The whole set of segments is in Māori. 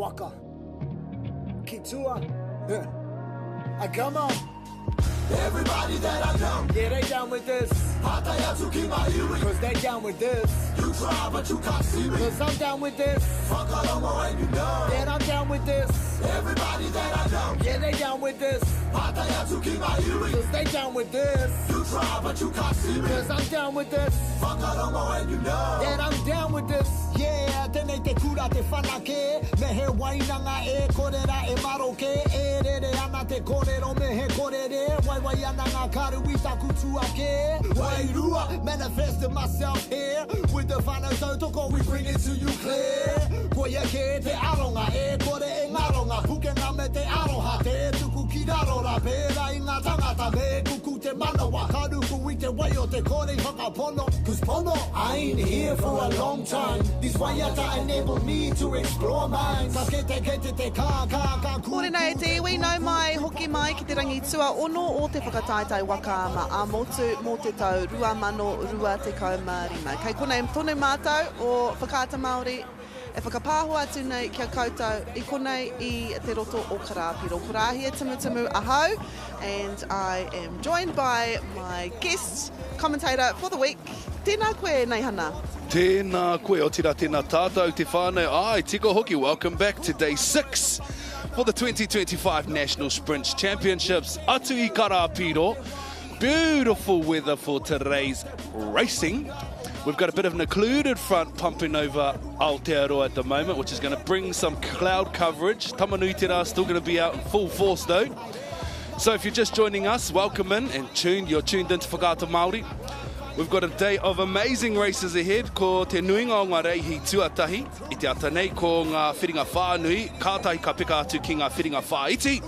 Waka, Kitua, Agama. Everybody that I know, Yeah, they down with this. Cause they down with this. You try, but you can't see me. Cause I'm down with this. Fuck Alomo and you know. Yeah, I'm down with this. Everybody that I know, Yeah, they down with this. Cause they down with this. You try, but you can't see me. Cause I'm down with this. Fuck Alomo and you know. Yeah, I'm down with this. Yeah, tēnei te kura te whanake. Mehe wainanga e korera e maroke. E rere ana te korero mehe korere. Wai ana ngā karu I taku tuake. Wairua, manifested myself here. With the whanau tautoko, we bring it to you clear. Koia ke te aronga e kore e ngaronga. Pukenga me te aroha te tuku ki rarora. Pera I ngā tangata me kuku te manawa. Karuku I te wai o te kore whakapono. Cause pono, I ain't here for a long time. These waiata enable me to explore minds. Kore nei te iwi, nau mai, hoki mai ki te rangi tua ono o te whakataitai waka ma a motu mō te tau 2025. Kei konei tonu mātou o whakaata Māori e whakapāhua atu nei kia koutou I konei I te roto o Karapiro. Korahia timu ahau, and I am joined by my guest commentator for the week. Tēnā koe nei hana. Tēnā koe o tira tēnā tātou te whānau. Ai, tiko hoki, welcome back to day 6 for the 2025 National Sprint Championships. Atu I Karapiro. Beautiful weather for today's racing. We've got a bit of an occluded front pumping over Aotearoa at the moment, which is going to bring some cloud coverage. Tamanui te rā still going to be out in full force though. So if you're just joining us, welcome in and you're tuned into Whakaata Māori. We've got a day of amazing races ahead. Ko te nuinga o ngā reihi tuatahi. I te ata nei ko ngā whiringa whānui. Kātahi ka pika atu ki ngā whiringa whāiti.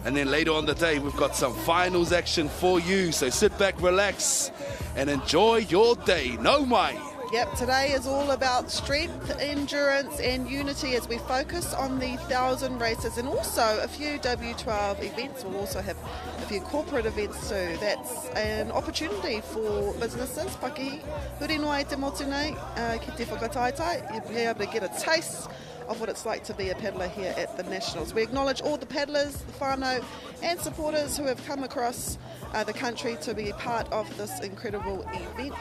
And then later on the day, we've got some finals action for you. So sit back, relax, and enjoy your day. No mai. Yep, today is all about strength, endurance and unity as we focus on the 1,000 races and also a few W12 events. We'll also have a few corporate events too. That's an opportunity for businesses. Paki, huri noa te motu nei, ki te whakataitai. You'll be able to get a taste of what it's like to be a paddler here at the Nationals. We acknowledge all the paddlers, the whānau and supporters who have come across the country to be part of this incredible event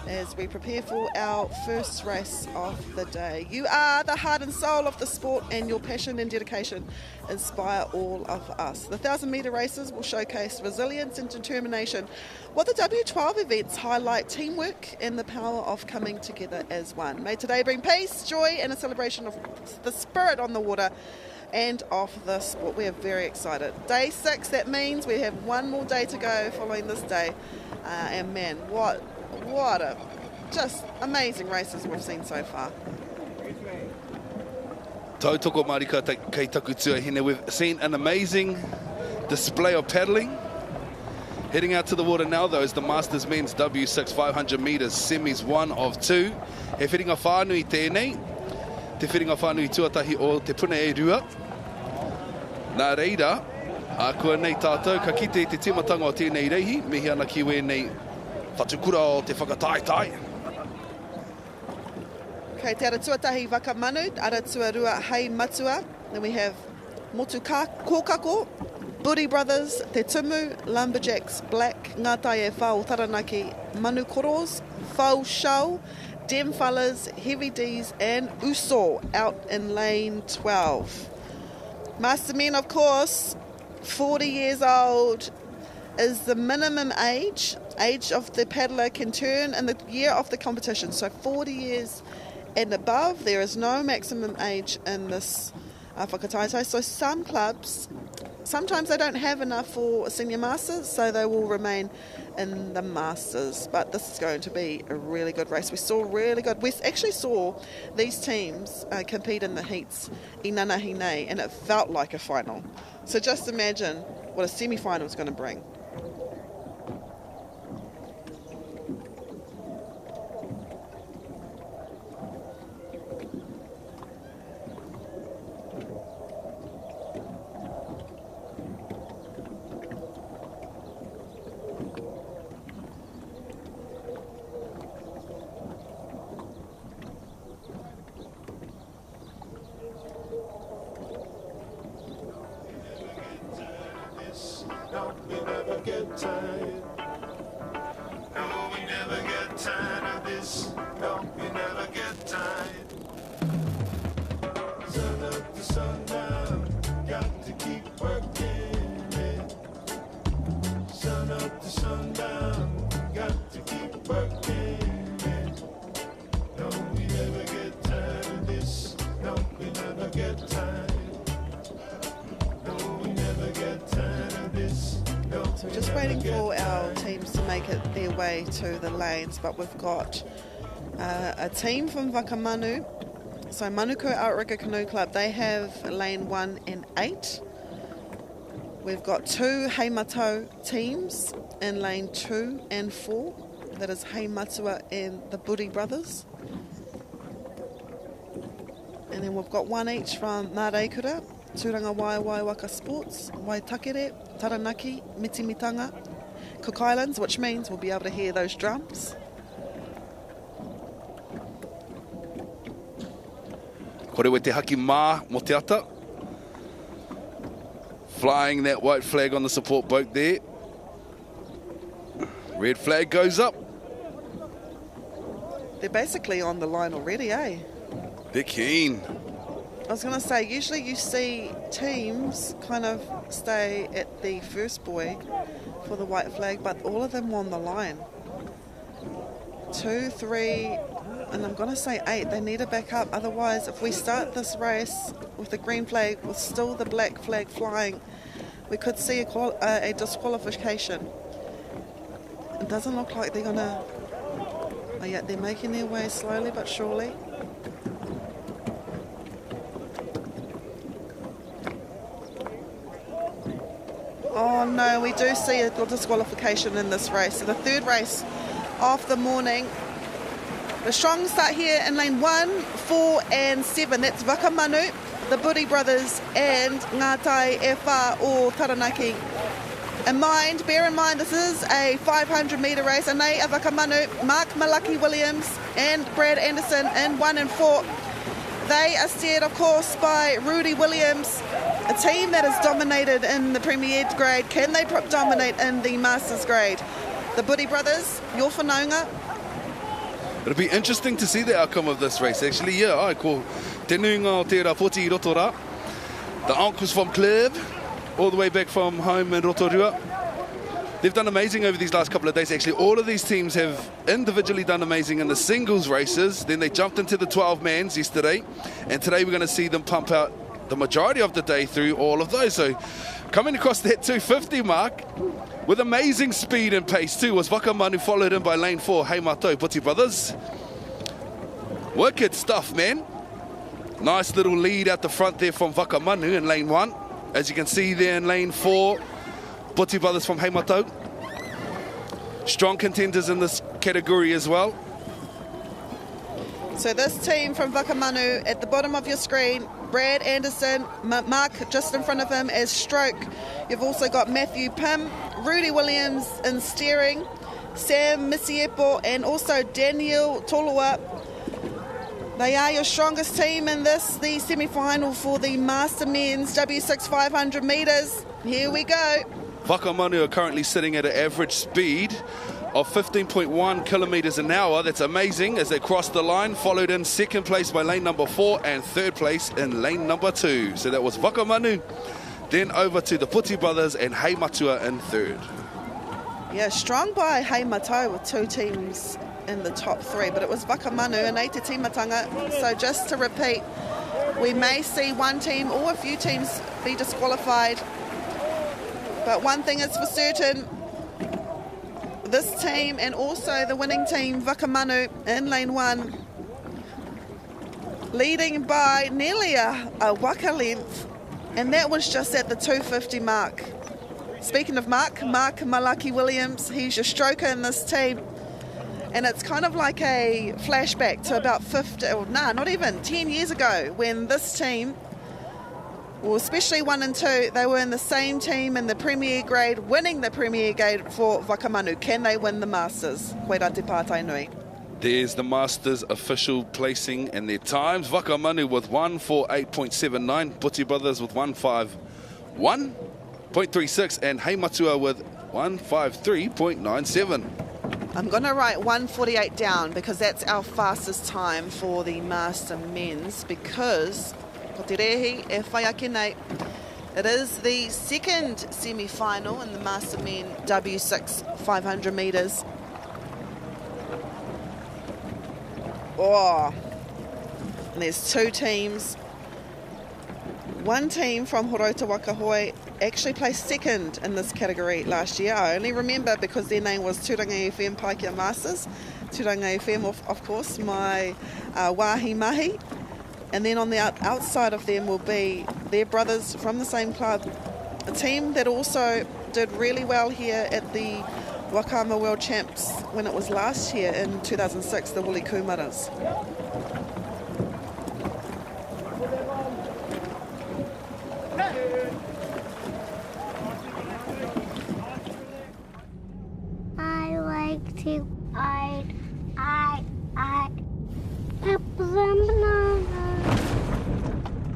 as we prepare for our first race of the day. You are the heart and soul of the sport, and your passion and dedication inspire all of us. The 1,000-metre races will showcase resilience and determination, while the W12 events highlight teamwork and the power of coming together as one. May today bring peace, joy and a celebration of the spirit on the water and of the sport. We are very excited. Day 6, that means we have one more day to go following this day. And man, what a just amazing races we've seen so far. Tautoko marika kei taku tuahine. We've seen an amazing display of paddling. Heading out to the water now though is the Masters Men's W6 500 metres semis 1 of 2. He whiringa whānui tēnei. Te whiringa whānui tuatahi o te puna e rua. Nā reira, a kua nei tātou, ka kite te timatanga o tēnei reihi, mihi ana ki we nei whatukura o te whakataitai. Okay, te ara tuatahi waka manu, ara tuarua hei matua. Then we have Motu Kōkako, Buri Brothers, Te Tumu, Lumberjacks, Black, Ngātai e Whao Taranaki, Manu Koros, Whao Shau, Dem Fellas, Heavy D's and Uso out in lane 12. Master Men, of course, 40 years old is the minimum age of the paddler can turn in the year of the competition. So 40 years and above, there is no maximum age in this whakataitai. So some clubs, sometimes they don't have enough for senior masters, so they will remain in the masters. But this is going to be a really good race. We actually saw these teams compete in the heats in Nanahine, and it felt like a final. So just imagine what a semi-final is going to bring. get tired. No, we never get tired of this. No, we never get tired. Sun up to sundown, got to keep working it. Sun up to sundown, got to keep working it. No, we never get tired of this. No, we never get tired. No, we never get tired of this. No, So we're just waiting for our teams to make it their way to the lanes, but we've got a team from Waka Manu. So Manuku Outrigger Canoe Club, they have lane 1 and 8. We've got 2 Heimatau teams in lane 2 and 4. That is Heimatua and the Buri Brothers. And then we've got 1 each from Ngāreikura, Tūranga Waiwai Waka Sports, Waitakere, Taranaki, Mitimitanga, Cook Islands, which means we'll be able to hear those drums. Korewe te haki mā mo te ata. Flying that white flag on the support boat there. Red flag goes up. They're basically on the line already, eh? They're keen. I was going to say, usually you see teams kind of stay at the first buoy for the white flag, but all of them are on the line. 2, 3, and I'm going to say 8. They need to back up. Otherwise, if we start this race with the green flag, with still the black flag flying, we could see a disqualification. It doesn't look like they're going to... Oh yeah, they're making their way slowly but surely. Oh no, we do see a disqualification in this race. So the third race of the morning. The strong start here in lane 1, 4 and 7. That's Waka Manu, the Buri Brothers and Ngātai e Whā o Taranaki. Bear in mind, this is a 500 metre race. And they are Waka Manu, Mark Malaki Williams and Brad Anderson in 1 and 4. They are steered, of course, by Rudy Williams, a team that has dominated in the Premier grade. Can they dominate in the Masters grade? The Buri Brothers, your whanaunga. It'll be interesting to see the outcome of this race. Actually, yeah, ai ko te nuinga o te rapoti I Rotorua. The uncles from club, all the way back from home in Rotorua. They've done amazing over these last couple of days. Actually, all of these teams have individually done amazing in the singles races. Then they jumped into the 12-mans yesterday. And today we're going to see them pump out the majority of the day through all of those. So coming across that 250 mark with amazing speed and pace too was Waka Manu, followed in by lane 4, Heimatau Puti Brothers. Wicked stuff, man. Nice little lead out the front there from Waka Manu in lane 1. As you can see there in lane 4, Puti Brothers from Heimatau. Strong contenders in this category as well. So this team from Waka Manu at the bottom of your screen, Brad Anderson, Mark just in front of him as stroke. You've also got Matthew Pym, Rudy Williams in steering, Sam Misiepo and also Daniel Tolua. They are your strongest team in this, the semi-final for the Master Men's W6 500 metres. Here we go. Waka Manu are currently sitting at an average speed of 15.1 kilometres an hour. That's amazing as they cross the line, followed in second place by lane number 4 and third place in lane number 2. So that was Waka Manu. Then over to the Puti Brothers and Heimatua in third. Yeah, strong by Heimatau with 2 teams in the top 3, but it was Waka Manu and Te Timatanga. So just to repeat, we may see one team or a few teams be disqualified. But one thing is for certain, this team and also the winning team, Waka Manu, in lane 1, leading by nearly a waka length, and that was just at the 250 mark. Speaking of Mark Malaki Williams, he's your stroker in this team, and it's kind of like a flashback to about 10 years ago when this team, well, especially 1 and 2, they were in the same team in the Premier grade, winning the Premier grade for Waka Manu. Can they win the Masters? Koera te pātai nui. There's the Masters official placing and their times. Waka Manu with 148.79, Puti Brothers with 151.36, and Heimatua with 1:53.97. I'm going to write 1:48 down because that's our fastest time for the Master Men's, because ko te rehi e whai ake nei, it is the second semi-final in the Master Men W6 500 metres. Oh, and there's two teams. One team from Horota Waka actually placed second in this category last year. I only remember because their name was Turanga FM Paikea Masters. Turanga FM, of course, my wahi mahi. And then on the outside of them will be their brothers from the same club. A team that also did really well here at the Wakama World Champs when it was last year in 2006, the Woolly Kumaras. I like to apple and bananas.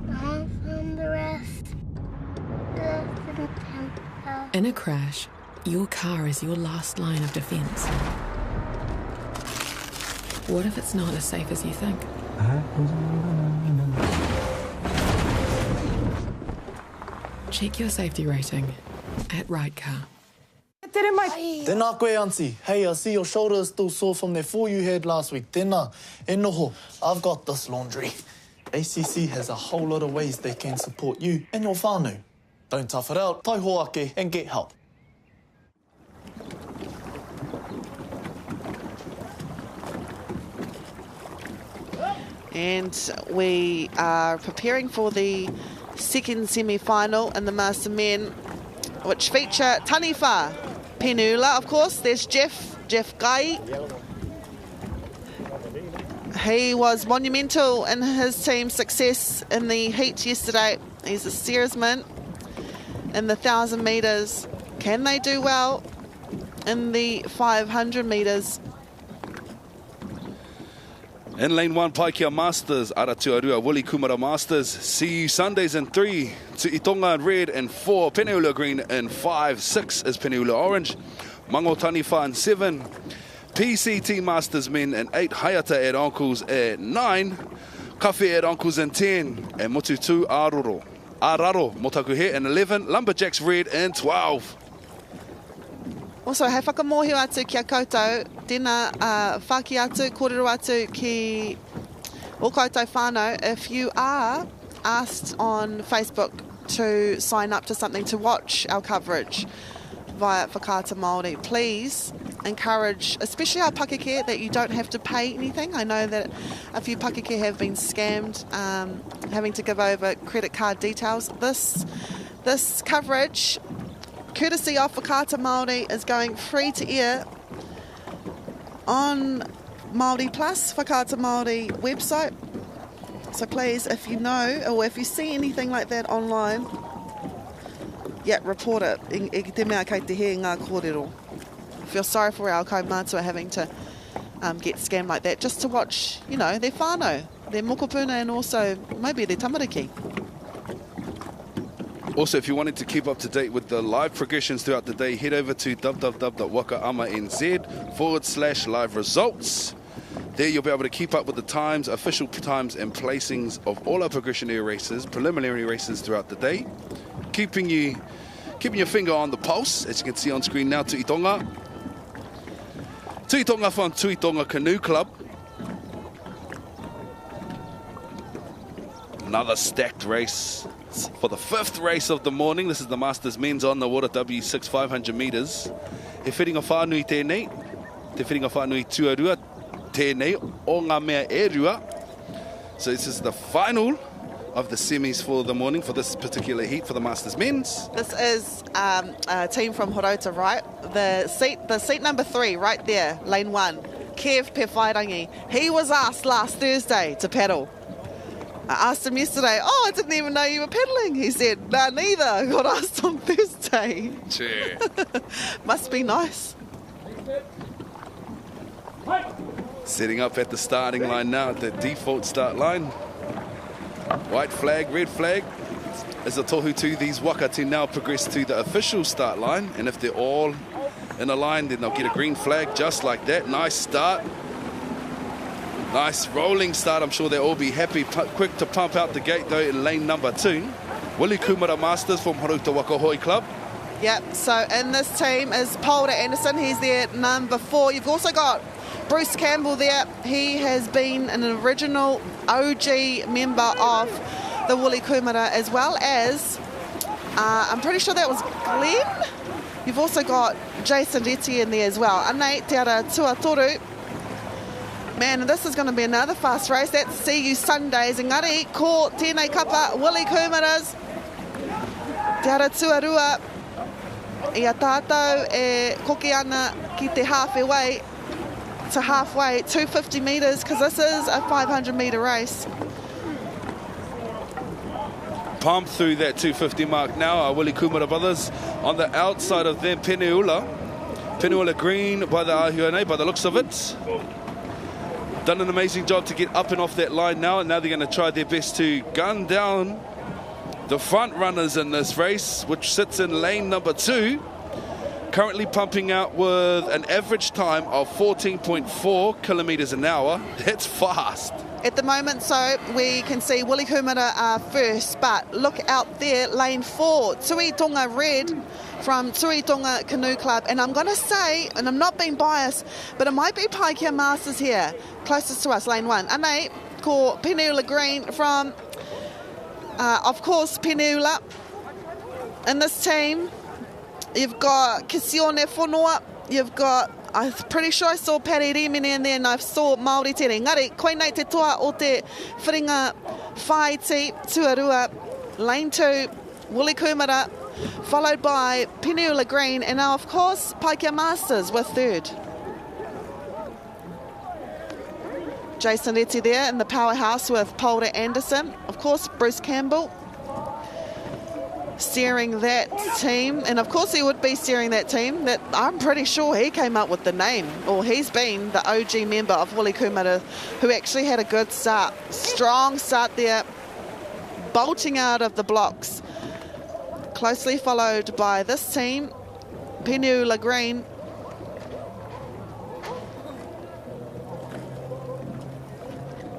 I'm from the rest. In a crash, your car is your last line of defense. What if it's not as safe as you think? Check your safety rating at Right Car. Tēnā koe, auntie. Hey, I see your shoulder is still sore from that fall you had last week. Tēnā. E noho, I've got this laundry. ACC has a whole lot of ways they can support you and your whānau. Don't tough it out, tai hoake and get help. And we are preparing for the second semi-final in the Master Men, which feature Taniwha Penula, of course. There's Jeff Gai. He was monumental in his team's success in the heat yesterday. He's a steersman in the 1,000 metres. Can they do well in the 500 metres? In lane 1, Paikea Masters, Aotearoa Woolly Kumara Masters. See you Sundays in 3, Tuitonga in red, and 4, Peneula green, and 5, 6 is Peneula orange. Mango Taniwha in 7, PCT Masters men, and 8, Hayata at ankles at 9, Kawhi at ankles in 10, and Motutu Araro Motakuhe in 11, Lumberjacks red in 12. Also, hei whakamohio atu ki a koutou, tēnā whaki atu, kōrero atu ki o koutou whānau. If you are asked on Facebook to sign up to something to watch our coverage via Whakaata Māori, please encourage, especially our pakeke, that you don't have to pay anything. I know that a few pakeke have been scammed, having to give over credit card details. This coverage, courtesy of Whakaata Māori, is going free to air on Māori Plus, Whakaata Māori website. So please, if you know or if you see anything like that online, report it. I te mea kei te he ngā kōrero. I feel sorry for our kaumātua having to get scammed like that just to watch, their whānau, their mokopuna, and also maybe their tamariki. Also, if you wanted to keep up to date with the live progressions throughout the day, head over to www.wakaama.nz/live results. There you'll be able to keep up with the times, official times and placings of all our progressionary races, preliminary races throughout the day. Keeping your finger on the pulse, as you can see on screen now, Tuitonga. Tuitonga from Tuitonga Canoe Club. Another stacked race for the 5th race of the morning. This is the Masters Men's on the water W6 500 metres. He whiringa whānui tēnei, te whiringa whānui tuarua tēnei o ngā mea e rua. So this is the final of the semis for the morning for this particular heat for the Masters Men's. This is a team from Horota, right? The seat number 3 right there, lane 1, Kev Pewhairangi. He was asked last Thursday to paddle. I asked him yesterday, I didn't even know you were paddling. He said, nah, neither. I got asked on Thursday. Cheer. Must be nice. Setting up at the starting line now, at the default start line. White flag, red flag. as the tohu these Waka team now progress to the official start line, and if they're all in a line, then they'll get a green flag just like that. Nice start. Nice rolling start. I'm sure they'll all be happy. Quick to pump out the gate though in lane number 2. Willie Kumara Masters from Haruta Wakahoe Club. Yep, so in this team is Paul Anderson. He's there number 4. You've also got Bruce Campbell there. He has been an original OG member of the Willie Kumara, as well as, I'm pretty sure that was Glenn. You've also got Jason Reti in there as well. Anei te ara tuatoru. Man, this is going to be another fast race. That's See You Sundays. Engari, ko tēnei kapa, Willie Kumaras. Te ara tuarua. Ia tātou e koki ana ki te halfway to halfway, 250 metres, because this is a 500-metre race. Pump through that 250 mark now. Our Willie Kumara brothers on the outside of them. Peneula green by the Ahuane, by the looks of it. Done an amazing job to get up and off that line now, and now they're going to try their best to gun down the front runners in this race, which sits in lane number 2. Currently pumping out with an average time of 14.4 kilometres an hour. That's fast. At the moment, so we can see Willie Kumara are first, but look out there, lane 4, Tui Tonga Red from Tui Tonga Canoe Club. And I'm going to say, and I'm not being biased, but it might be Paikea Masters here, closest to us, lane 1. Anei, ko Peneula Green from, of course, Peneula. In this team, you've got Kisione Whanua, you've got, I'm pretty sure I saw Pari Rimini in there, and I saw Māori tere. Ngari, koe nei te toa o te whiringa whaiti tuarua. Lane 2, Willie Kumara, followed by Peneula Green, and now, of course, Paikea Masters with 3rd. Jason Reti there in the powerhouse with Paul Anderson. Of course, Bruce Campbell steering that team, and of course he would be steering that team. That I'm pretty sure he came up with the name, or he's been the OG member of Willie Kumara, who actually had a good start, strong start there, bolting out of the blocks. Closely followed by this team, Peneula Green.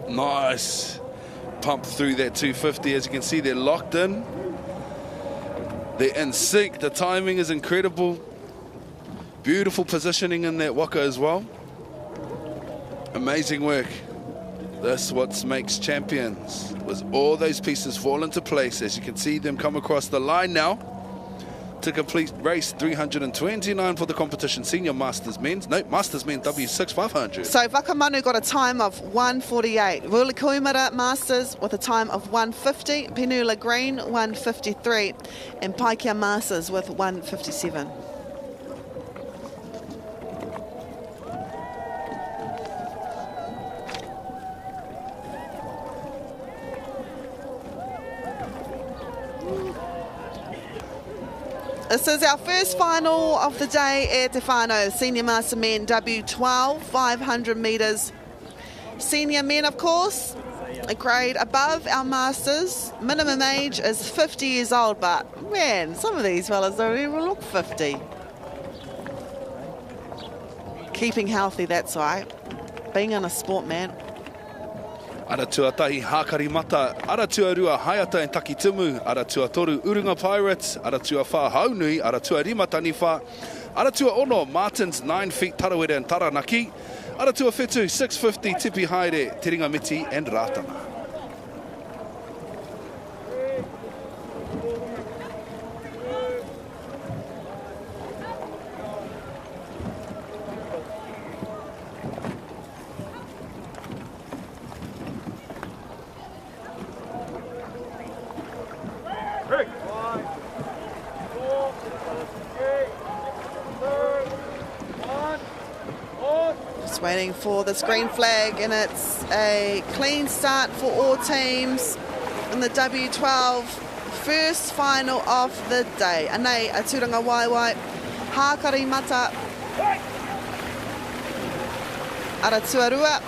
Nice pump through that 250. As you can see, they're locked in. They're in sync. The timing is incredible. Beautiful positioning in that Waka as well. Amazing work. That's what makes champions. Was all those pieces fall into place. As you can see them come across the line now to complete race 329 for the competition. Senior Masters Men's. No, Masters Men W6 500. So Wakamanu got a time of 1:48. Willie Kumara Masters with a time of 1:50. Peneula Green 1:53. And Paikea Masters with 1:57. This is our first final of the day at Te Whānau, Senior Master Men W12, 500 metres. Senior men, of course, a grade above our Masters. Minimum age is 50 years old, but man, some of these fellas don't even look 50. Keeping healthy, that's right. Being in a sport, man. Ara tuatahi Hakari Mata, ara tuarua Haiata and Takitumu, ara tuatoru Urunga Pirates, ara tua wha Haunui, ara tua Rima Taniwha, ara tua Ono Martins 9 feet Tarawera and Taranaki, ara tua Whetu 650 Tipi Haere, Tiringa Miti and Ratana. Waiting for this green flag, and it's a clean start for all teams in the W12 first final of the day. Anei Aturanga Waiwai, Hakari Mata, Ara Tuarua,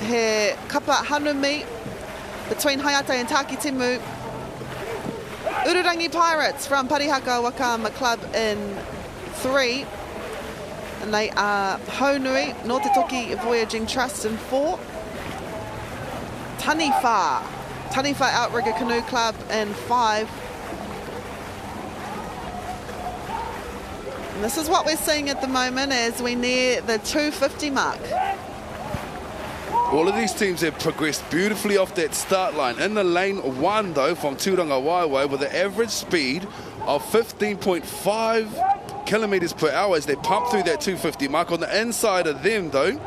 he Kapa Hanumi between Hayate and Takitimu. Ururangi Pirates from Parihaka Wakama Club in 3. And they are Honui, Ngāti Voyaging Trust in 4. Taniwha Outrigger Canoe Club in 5. And this is what we're seeing at the moment as we near the 250 mark. All of these teams have progressed beautifully off that start line. In the lane 1 though, from Tūranga Waiwai, with an average speed of 15.5 kilometres per hour as they pump through that 250 mark. On the inside of them though,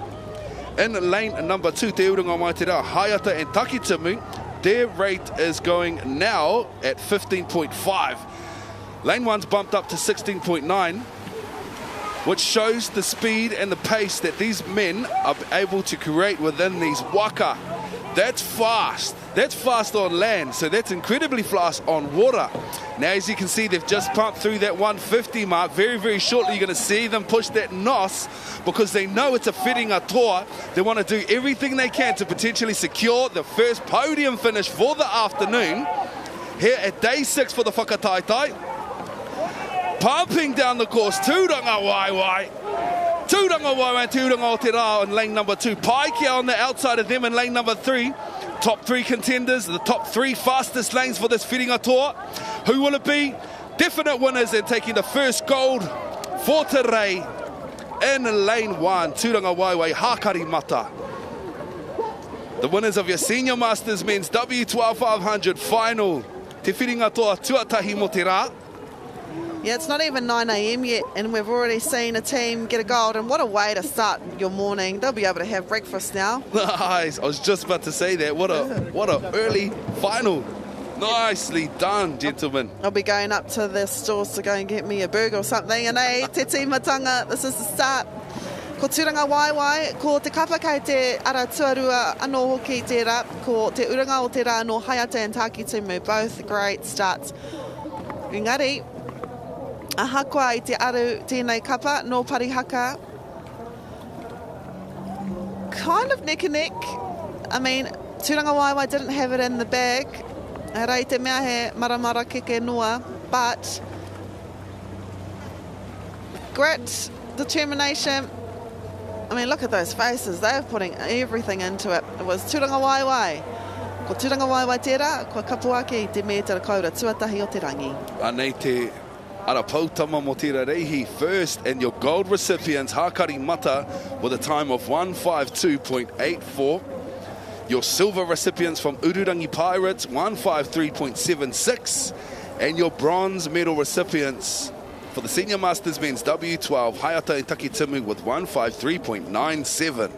in lane number 2, Te Urunga Maitera, Hayata and Takitimu, their rate is going now at 15.5. Lane 1's bumped up to 16.9, which shows the speed and the pace that these men are able to create within these Waka. That's fast. That's fast on land, so that's incredibly fast on water. Now, as you can see, they've just pumped through that 150 mark. Very, very shortly, you're going to see them push that nos because they know it's a whiringa toa. They want to do everything they can to potentially secure the first podium finish for the afternoon here at day 6 for the whakataitai. Pumping down the course, Tūranga Waiwai and Tūranga Aotearoa in lane number 2. Paikea on the outside of them in lane number 3. Top 3 contenders, the top 3 fastest lanes for this whiringa toa. Who will it be? Definite winners and taking the first gold for Te Rei in lane 1, Tūranga Waiwai, Hakari Mata. The winners of your Senior Masters Men's W12 500 final, Te whiringa toa tuatahi mo te rā. Yeah, it's not even 9 a.m. yet, and we've already seen a team get a gold. And what a way to start your morning. They'll be able to have breakfast now. Nice. I was just about to say that. What a early final. Nicely done, gentlemen. I'll be going up to the stores to go and get me a burger or something. And hey, te timatanga, this is the start. Ko Tūranga Waiwai, ko te kapa kai te Aotearoa anō hoki te rap, ko te uranga o te rā no Hayata and Takitimu. Both great starts. Engari, ahakua I te aru tēnei kapa, no Parihaka. Kind of neck and neck. I mean, Tūranga Waiwai didn't have it in the bag. Rei te mea he maramara keke noa, but grit, determination. I mean, look at those faces. They're putting everything into it. It was Tūranga Waiwai. Ko Tūranga Waiwai tērā, ko kapuaki te mea te rakaura, tuatahi o te rangi. Anei te arapautama mo te reihi first, and your gold recipients, Hakari Mata, with a time of 152.84. Your silver recipients from Ururangi Pirates, 153.76. And your bronze medal recipients for the Senior Masters Men's W12, Hayata and Takitimu with 153.97.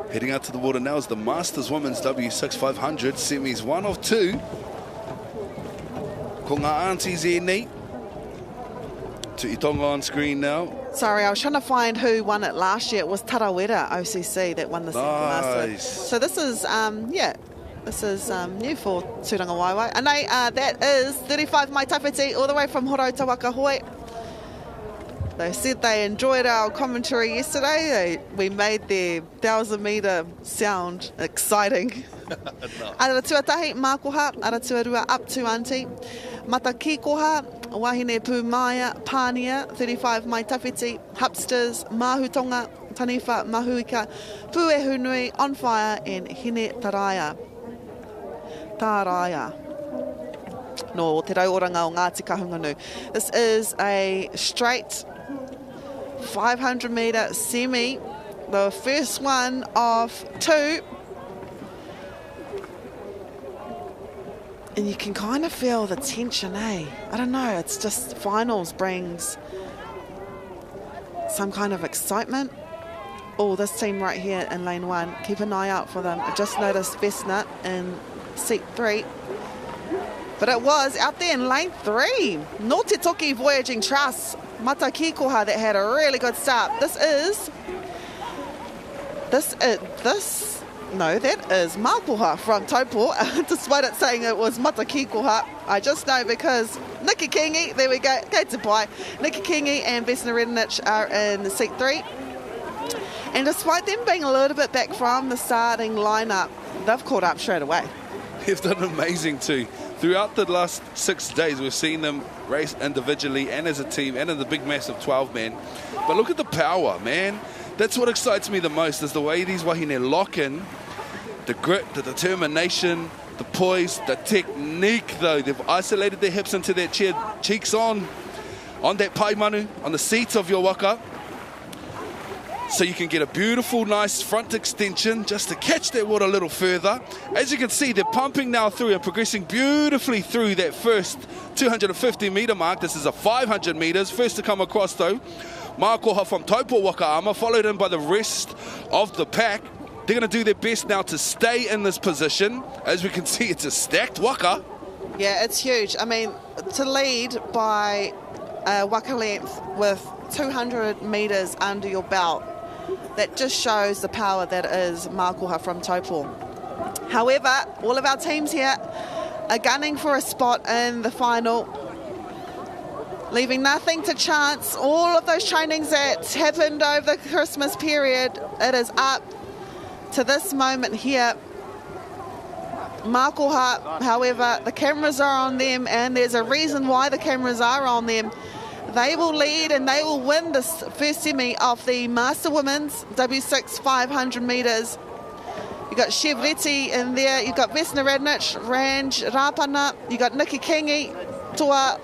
Heading out to the water now is the Masters Women's W6 500, semis 1 of 2. Ko ngā aunties e nei. To Itonga on screen now. Sorry, I was trying to find who won it last year. It was Tarawera OCC that won the Senior Masters. So this is, this is new for Tūranga Waiwai. And that is 35 Mai Tawhiti, all the way from Horo Tawaka Hoi. They said they enjoyed our commentary yesterday. We made their 1,000-metre sound exciting. Ara tuatahi, mākoha, ara tuarua, up to auntie. Mata kikoha, wahine pūmaya, pānia, 35 Mai Tawhiti, hupsters, mahutonga, taniwha, mahuika, puehunui, on fire, and hine taraya. Taraya. No, te rauoranga o Ngāti Kahunganu. This is a straight 500-metre semi, the first one of 2. And you can kind of feel the tension, eh? I don't know, it's just finals brings some kind of excitement. Oh, this team right here in lane 1, keep an eye out for them. I just noticed Vesna in seat 3. But it was out there in lane 3. Ngāti Voyaging Trust, Mata Kikoha, that had a really good start. This No, that is Mākoha from Taupo, despite it saying it was Matakikoha. I just know because Nikki Kingi, there we go, Kate Pai. Nikki Kingi and Vesna Rednich are in seat 3. And despite them being a little bit back from the starting lineup, they've caught up straight away. They've done amazing too. Throughout the last 6 days, we've seen them race individually and as a team and in the big massive 12-man. But look at the power, man. That's what excites me the most, is the way these wahine lock in, the grit, the determination, the poise, the technique though. They've isolated their hips into their chair, cheeks on that paimanu, on the seat of your waka. So you can get a beautiful, nice front extension just to catch that water a little further. As you can see, they're pumping now through and progressing beautifully through that first 250-metre mark. This is a 500 metres. First to come across, though, Mākoha from Taupo Wakaama, followed in by the rest of the pack. They're going to do their best now to stay in this position. As we can see, it's a stacked waka. Yeah, it's huge. I mean, to lead by a waka length with 200 metres under your belt, that just shows the power that is Mākoha from Taupo. However, all of our teams here are gunning for a spot in the final, leaving nothing to chance. All of those trainings that happened over the Christmas period, it is up to this moment here. Mākoha, however, the cameras are on them, and there's a reason why the cameras are on them. They will lead and they will win this first semi of the Master Women's W6 500 metres. You've got Chevretti in there, you've got Vesna Radnich, Ranj Rapana, you've got Nikki Kingi, Toa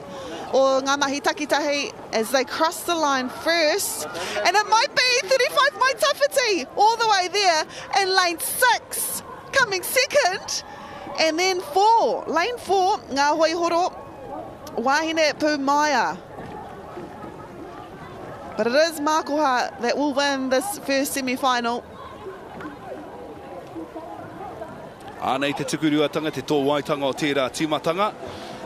or Ngamahi Takitahi as they cross the line first. And it might be 35 Mai Tawhiti all the way there in lane 6, coming second. And then 4, lane 4, Ngā Hoihoro, Wahine Pūmaia. But it is Mākoha that will win this first semi-final. Ānei te tukuruatanga, te tō waitanga o tērā tīmatanga.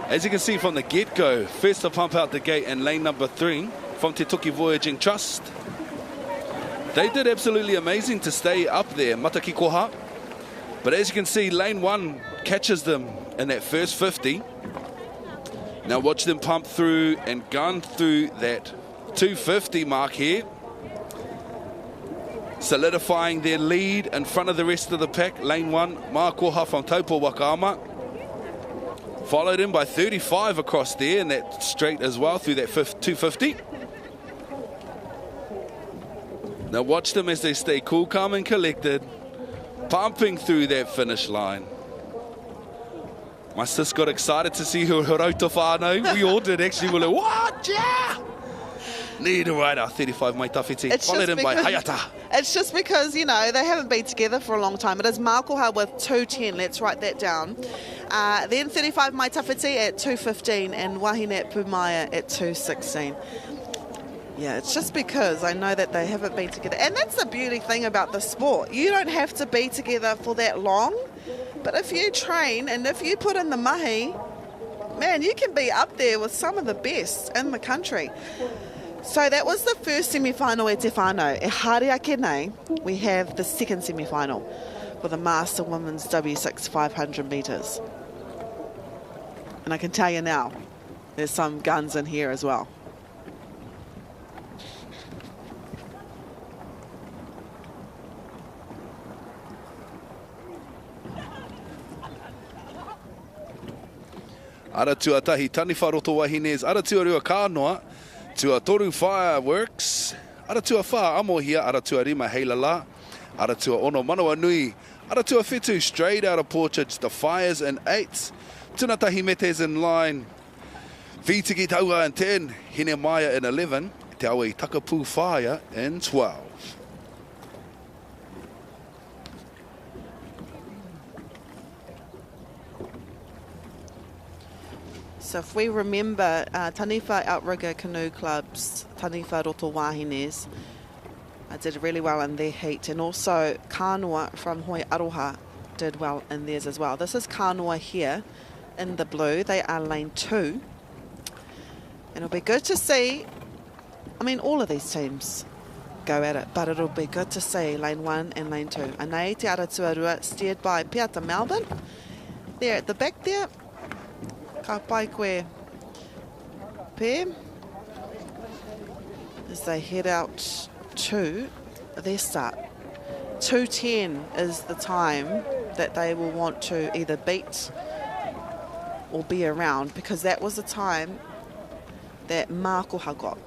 As you can see from the get-go, first to pump out the gate in lane number 3 from Te Toki Voyaging Trust. They did absolutely amazing to stay up there, Matakikoha. But as you can see, lane 1 catches them in that first 50. Now watch them pump through and gun through that 250 mark here, solidifying their lead in front of the rest of the pack. Lane 1, Mākoha from Taupo Wakaama, followed in by 35 across there in that straight as well through that 250. Now watch them as they stay cool, calm and collected, pumping through that finish line. My sis got excited to see her rauta whānau. We all did actually. We're like, what? Yeah! Need a rider, 35 Mai Tawhiti, followed in by Hayata. It's just because, you know, they haven't been together for a long time. It is Mākoha with 2:10, let's write that down. Then 35 Mai Tawhiti at 2:15 and Wahine Pūmaia at 2:16. Yeah, it's just because I know that they haven't been together. And that's the beauty thing about the sport. You don't have to be together for that long, but if you train and if you put in the mahi, man, you can be up there with some of the best in the country. So that was the first semi-final at Te Whānau. E haere ake nei, we have the second semi-final for the Master Women's W6 500 metres. And I can tell you now, there's some guns in here as well. Ara tuatahi taniwharoto wahines, ara tuarua kānoa, tua toru fireworks, ara tua wha amohia, ara tua rima heilala, ara tua ono manawa nui, ara tua whetu straight out of Portage, the fires in 8, tuna tahi metes in line, Vitigi taua in 10, Hine Maya in 11, te awa I Takapū Fire in 12. So if we remember, Taniwha Outrigger Canoe Club's Taniwha Roto Wahines did really well in their heat, and also Kānoa from Hoi Aroha did well in theirs as well. This is Kānoa here in the blue. They are lane 2. And it'll be good to see, I mean, all of these teams go at it, but it'll be good to see lane 1 and lane 2. Anei Te Aotearoa, steered by Piata Melbourne. There at the back there. Ka pai koe Pē. As they head out to their start. 2:10 is the time that they will want to either beat or be around, because that was the time that Mākoha got.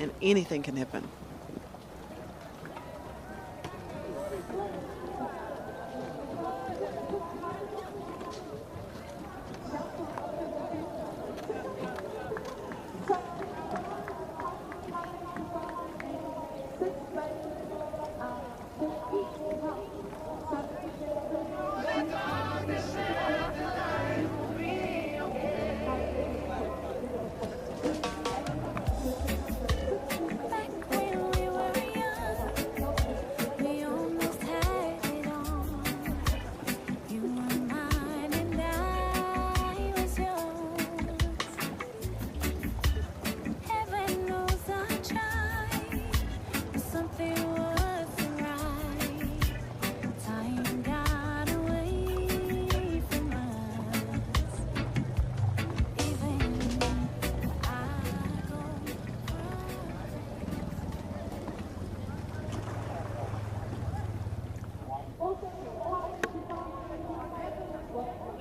And anything can happen.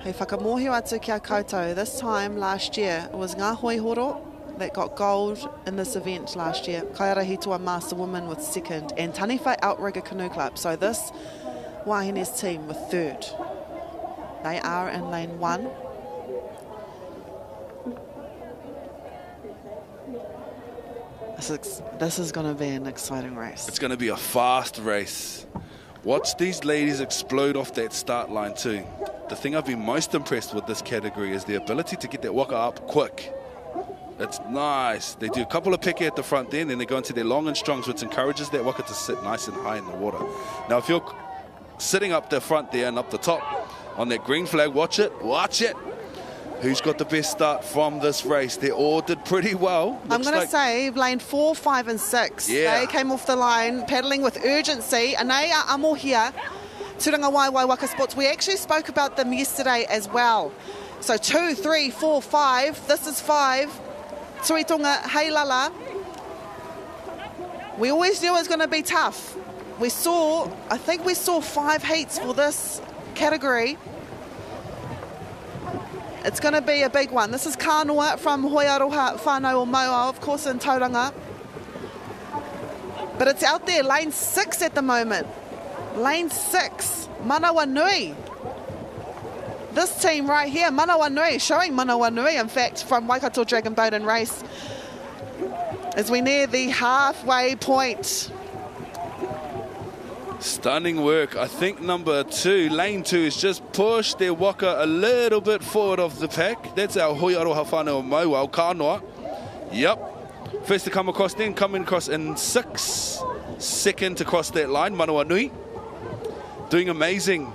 Hei whakamohio atu kia koutou. This time last year, it was Ngā Hoi Horo that got gold in this event last year. Kairahitoa Master Woman with second, and Taniwhai Outrigger Canoe Club. So this Wahine's team with third. They are in lane 1. This is going to be an exciting race. It's going to be a fast race. Watch these ladies explode off that start line too. The thing I've been most impressed with this category is the ability to get that waka up quick. It's nice. They do a couple of peke at the front then they go into their long and strongs, which encourages that waka to sit nice and high in the water. Now, if you're sitting up the front there and up the top on that green flag, watch it, watch it. Who's got the best start from this race? They all did pretty well. I'm going to say lane 4, 5 and 6. Yeah. They came off the line paddling with urgency. Anei a amo here. Turanga Waiwai Waka Sports. We actually spoke about them yesterday as well. So 2, 3, 4, 5. This is 5. Tuitonga, Heilala. We always knew it was going to be tough. I think we saw 5 heats for this category. It's going to be a big one. This is Kānoa from Hoiaroha Whānau o Maua, of course in Tauranga. But it's out there, lane 6 at the moment. Lane 6, Manawa Nui. This team right here, Manawa Nui, showing Manawa Nui, in fact, from Waikato Dragon Boat and Race. As we near the halfway point. Stunning work. I think number 2, lane 2, has just pushed their waka a little bit forward of the pack. That's our Hoiaroha Whānau o Maua, Kānoa. Yep. First to come across then, coming across in 6. Second to cross that line, Manawa Nui. Doing amazing.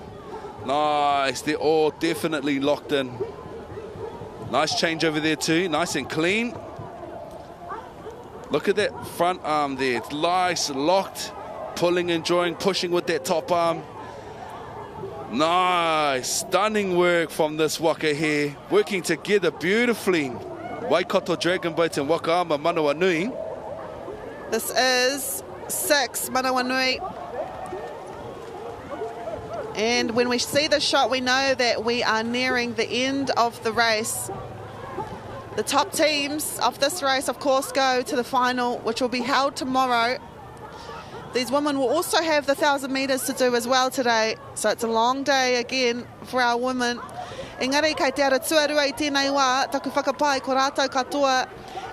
Nice. They're all definitely locked in. Nice change over there too. Nice and clean. Look at that front arm there. It's nice, locked. Pulling, enjoying, pushing with that top arm. Nice, stunning work from this waka here. Working together beautifully. Waikato Dragon Boat and Wakaama Manawa Nui. This is 6, Manawa Nui. And when we see the shot, we know that we are nearing the end of the race. The top teams of this race, of course, go to the final, which will be held tomorrow. These women will also have the 1,000 metres to do as well today. So it's a long day again for our women. Engari, kei te ara tuarua I tēnei wā, taku whakapai ko rātou katoa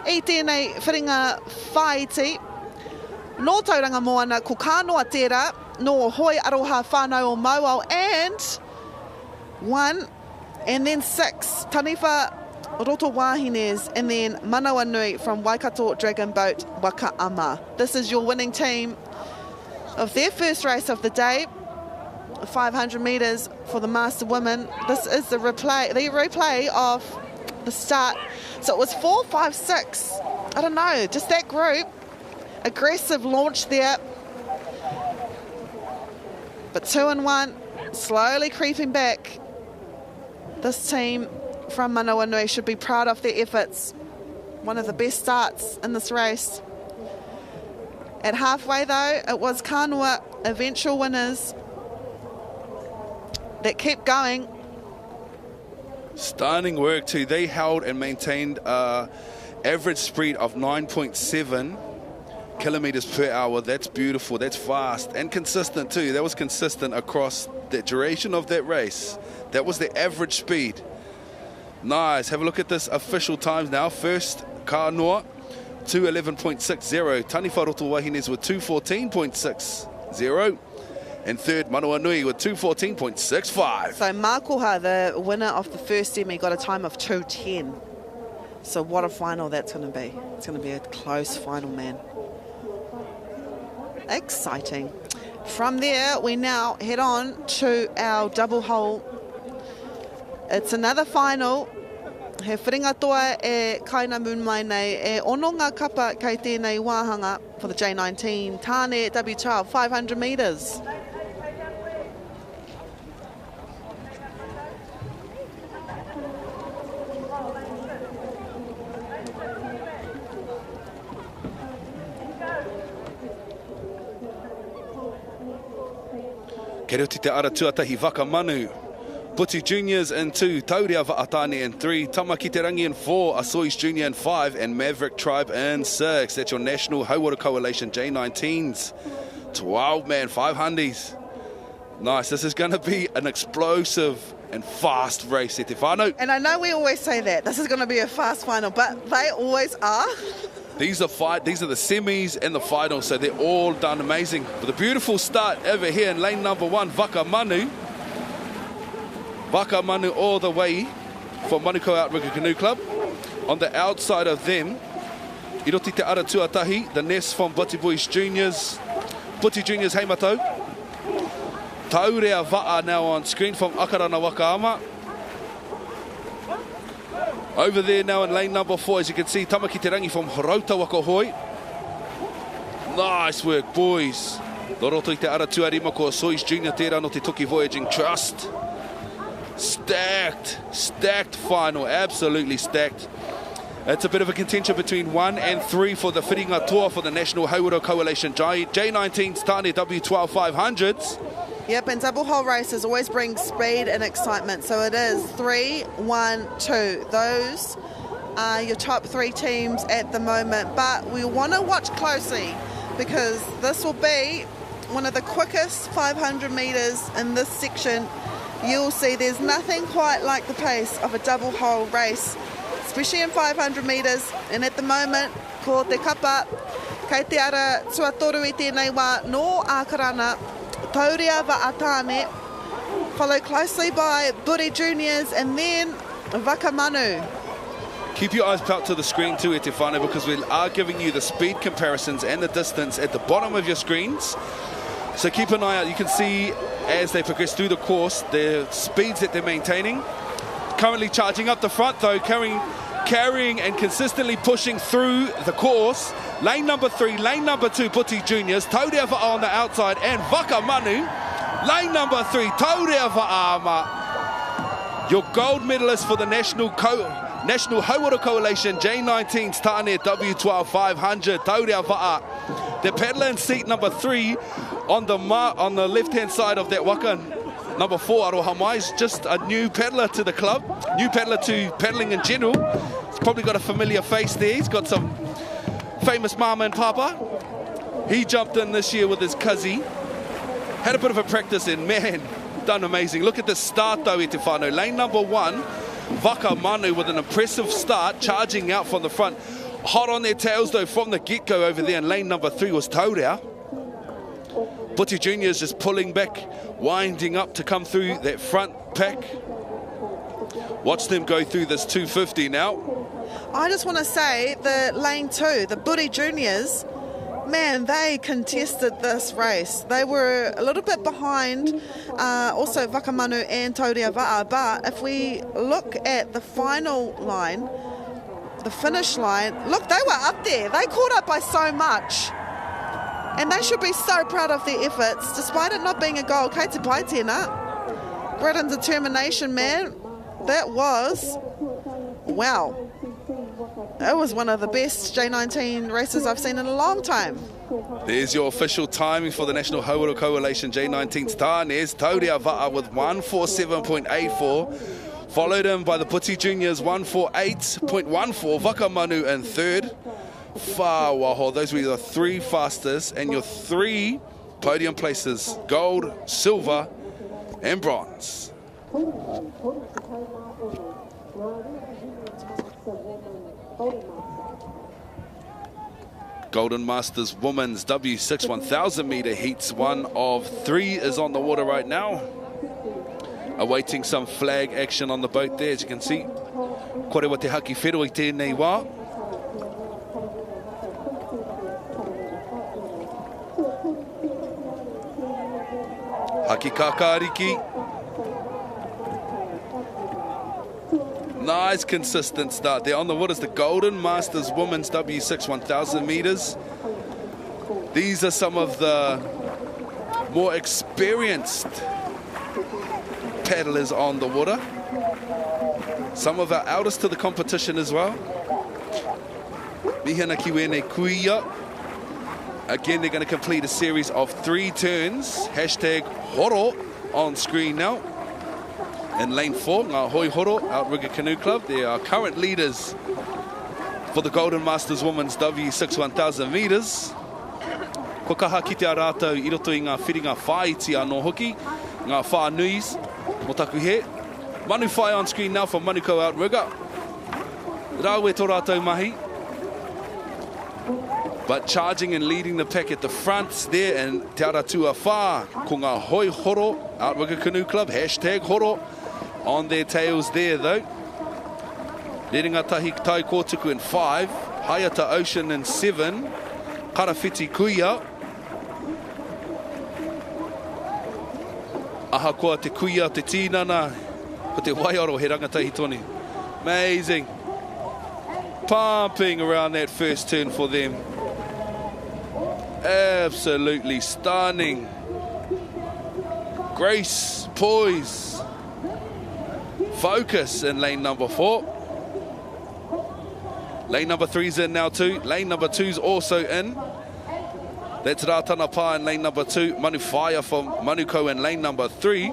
I tēnei whiringa whaiti. Nō tauranga moana ko Kānoa tērā, no Hoiaroha Whānau o Maua, and 1 and then 6. Taniwha Roto Wahines, and then Manawa Nui from Waikato Dragon Boat Wakaama. This is your winning team of their first race of the day, 500 metres for the Master Women. This is the replay of the start. So it was 4, 5, 6 I don't know, just that group. Aggressive launch there. But 2 and 1, slowly creeping back. This team from Manawanui should be proud of their efforts. One of the best starts in this race. At halfway though, it was Kānua, eventual winners, that kept going. Stunning work too. They held and maintained average speed of 9.7 kilometers per hour. That's beautiful. That's fast and consistent too. That was consistent across the duration of that race. That was the average speed. Nice. Have a look at this official times now. First, Kānua, 2:11.60. Taniwharoto Wahines with 2:14.60. And third, Manawanui with 2:14.65. So Mākoha, the winner of the first semi, got a time of 2:10. So what a final that's going to be. It's going to be a close final, man. Exciting. From there, we now head on to our double hole. It's another final. He whiringa toa e kaina mun mai nei e ono ngā kapa kei tēnei wāhanga for the J19 Tāne W12 500 metres. Ke reo te ara tuatahi Waka Manu. Puti Juniors in 2, Taurea Va'atane in 3, Tamaki Te Rangi in 4, Asois Junior in 5, and Maverick Tribe in 6. That's your National Hauora Coalition J19s. 12-man, 500s. Nice, this is going to be an explosive and fast race, e te whānau. And I know we always say that, this is going to be a fast final, but they always are. These are the semis and the finals, so they're all done amazing. With a beautiful start over here in lane number 1, Waka Manu. Waka Manu all the way from Manukau Outrigger Canoe Club. On the outside of them, Iroti Te Ara Tuatahi, the nest from Buti Boys Juniors. Buti Juniors Heimatau. Taurea Va'a now on screen from Akarana Wakaama. Over there now in lane number 4, as you can see, Tamaki Te Rangi from Horauta Wakahoe. Nice work, boys. Loroto I Te Ara Tuarima ko Sois Junior Tērā no Te Toki Voyaging Trust. Stacked final, absolutely stacked. It's a bit of a contention between 1 and 3 for the whiringa toa for the National Hauora Coalition J19's Tāne W12 500s. Yep, and double hole races always bring speed and excitement. So it is 3, 1, 2. Those are your top 3 teams at the moment. But we want to watch closely because this will be one of the quickest 500 metres in this section. You'll see there's nothing quite like the pace of a double hole race, especially in 500 metres. And at the moment, ko te kapa, kei te ara tuatoru I tēnei wā no ākarana, Taurea Va'atane, followed closely by Buti Juniors and then Waka Manu. Keep your eyes out to the screen too, e te whānau, because we are giving you the speed comparisons and the distance at the bottom of your screens. So keep an eye out. You can see as they progress through the course, the speeds that they're maintaining. Currently charging up the front though, carrying and consistently pushing through the course. Lane number 3, lane number 2, Puti Juniors, Taurea Va'a on the outside, and Waka Manu. Lane number 3, Taurea Va'ama. Your gold medalist for the National Hauora Coalition J19's Tāne W12 500, Taurea Va'a. The paddler in seat number 3 on the left-hand side of that Waka. Number 4, Aroha Mai, is just a new paddler to the club, new paddler to paddling in general. He's probably got a familiar face there. He's got some famous mama and papa. He jumped in this year with his cuzzy. Had a bit of a practice in, man, done amazing. Look at the start though, e te whānau. Lane number 1, Waka Manu with an impressive start, charging out from the front. Hot on their tails though from the get-go over there. And lane number 3 was Taurea. Puti Juniors just pulling back, winding up to come through that front pack. Watch them go through this 250 now. I just want to say the lane 2, the Buti Juniors, man, they contested this race. They were a little bit behind, also Waka Manu and Taurea Va'a, but if we look at the final line, the finish line. Look, they were up there. They caught up by so much. And they should be so proud of their efforts, despite it not being a goal. Kei te pai tēnā. Grit and determination, man. That was, wow. That was one of the best J19 races I've seen in a long time. There's your official timing for the National Hauaro Coalition J19's Tānes. Taurea Va'a with 147.84. Followed in by the Puti Juniors 148.14. Waka Manu in third. Whaho, those were the three fastest, and your three podium places: gold, silver, and bronze. Golden Masters Women's W6 1,000 metre heats. One of three is on the water right now. Awaiting some flag action on the boat there, as you can see. Korewa te haki whero I tēnei wā. Haki kakariki. Nice consistent start there. On the water is the Golden Masters Women's W6 1,000 metres. These are some of the more experienced paddlers on the water. Some of our eldest to the competition as well. Mihana kiwene kuia. Again, they're going to complete a series of 3 turns. Hashtag horo on screen now. In lane 4, Ngā Hoi Horo, Outrigger Canoe Club. They are current leaders for the Golden Masters Women's W6 1,000 metres. Ko kaha ki te arātau I roto I ngā whiringa whaiti anō hoki. Ngā whānuis, mo taku he. Manu whai on screen now for Manukau Outrigger. Rāwe tō rātau mahi. But charging and leading the pack at the front there, and te ara tua whā ko Ngā Hoi Horo, Outrigger Canoe Club, hashtag horo. On their tails there though. Rerenga Tahi Tai Kōtuku in 5. Hayata Ocean in 7. Karawhiti Kuia. Ahakoa te Kuia te Tīnana. Ko te Waiaro he rangatahi toni. Amazing. Pumping around that first turn for them. Absolutely stunning. Grace, poise. Focus in lane number 4. Lane number 3's in now too. Lane number 2's also in. That's Rātana Pā in lane number 2. Manu Whaia from Manukau in lane number 3.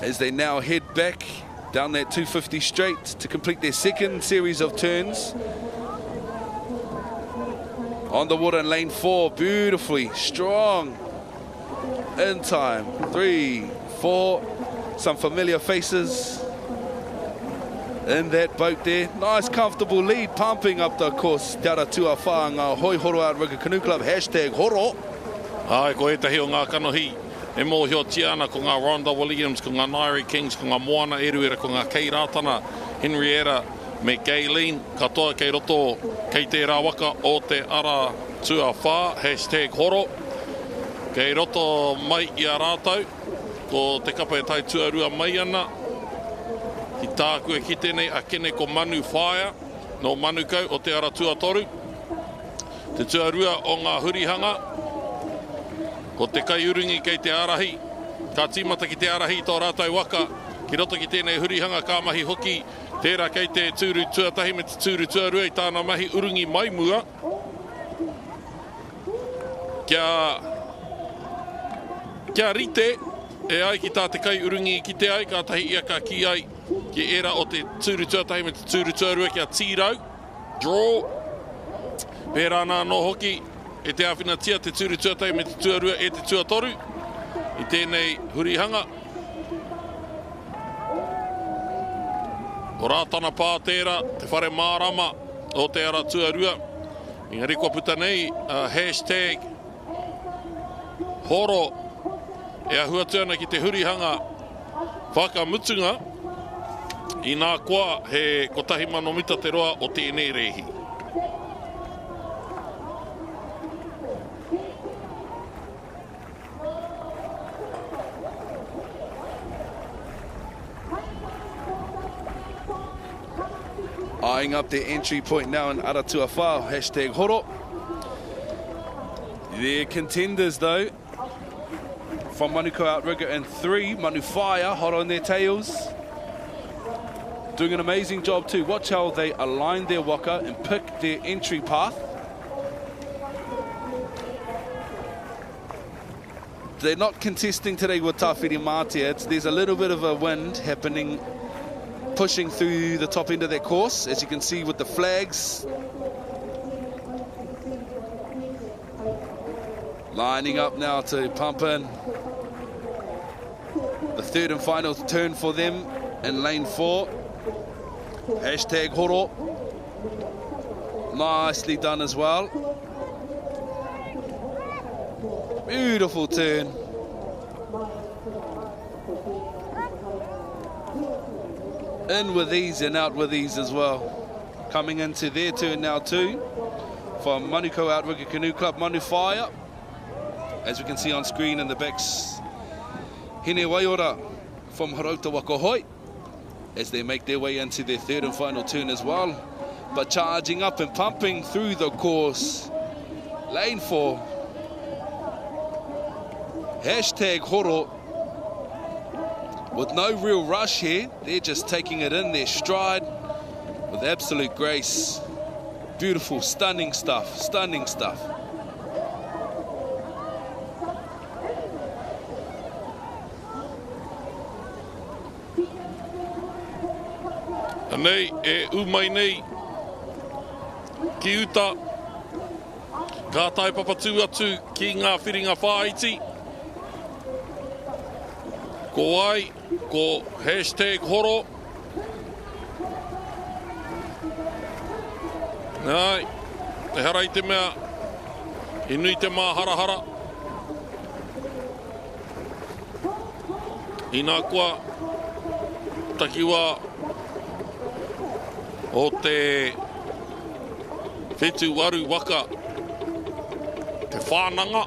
As they now head back down that 250 straight to complete their second series of turns. On the water in lane 4, beautifully strong. In time, 3, 4. Some familiar faces in that boat there. Nice comfortable lead, pumping up the course. Te ara tua whā Ngā Hoi Horo Outrigger Canoe Club, hashtag horo. Ai, ko etahi o ngā kanohi. E mōhio tiana ko ngā Rhonda Williams, ko ngā Nairi Kings, ko ngā Moana Eruera, ko ngā Kei Rātana, Henrietta, me Gayleen, katoa kei roto, kei te rā waka o te ara tua whā, hashtag horo. Kei roto mai I a rātau, ko te kapa e tai tuarua mai ana. Ki tāku e ki tēnei a kene ko Manu Whaia, no Manukau o te ara tuatoru. Te tuarua o ngā hurihanga, ko te kai urungi kei te arahi. Ka tīmata ki te arahi tō rātau waka, ki roto ki tēnei hurihanga ka mahi hoki, tērā kei te tūru tuatahi me te tūru tuarua I tāna mahi urungi mai mua. Kia rite, e ai ki tā te kai urungi ki te ai, ka tahi ia ka ki ai, ki era o te tūru tuatahi me te tūru tuarua kia tīrau. Draw. Pērā nā no hoki, e te awhina tia te tūru tuatahi me te tuarua e te tuatoru. I tēnei hurihanga. O rātana pā tērā, te whare mārama o te ara tuarua. Engari kua puta nei, hashtag horo. E ahua tuana ki te hurihanga whakamutunga. I nā koa he kotahi mano mita te roa o tēnei rehi. Eyeing up their entry point now in Aotearoa, hashtag horo. They're contenders though. From Manuko outrigger in 3, Manu Fire, hot on their tails. Doing an amazing job too. Watch how they align their waka and pick their entry path. They're not contesting today with Tawhiri Mātea. There's a little bit of a wind happening, pushing through the top end of their course, as you can see with the flags. Lining up now to pump in. The third and final turn for them in lane 4. Hashtag horo. Nicely done as well. Beautiful turn. In with ease and out with ease as well. Coming into their turn now too. From Manuko Outrigger Canoe Club, Manu Fire. As we can see on screen in the backs, Hine Waiora from Harauta Wakahoe, as they make their way into their third and final turn as well. But charging up and pumping through the course. Lane 4. Hashtag horo. With no real rush here, they're just taking it in their stride with absolute grace. Beautiful, stunning stuff, stunning stuff. Nei, e umai nei, ki uta, ka tai papatu atu ki ngā whiringa whāiti. Ko ai, ko hashtag horo. Nei, te harai te mea, e nui te mā harahara. I nā kua, takiwa, o te whetu waru waka, te whānanga,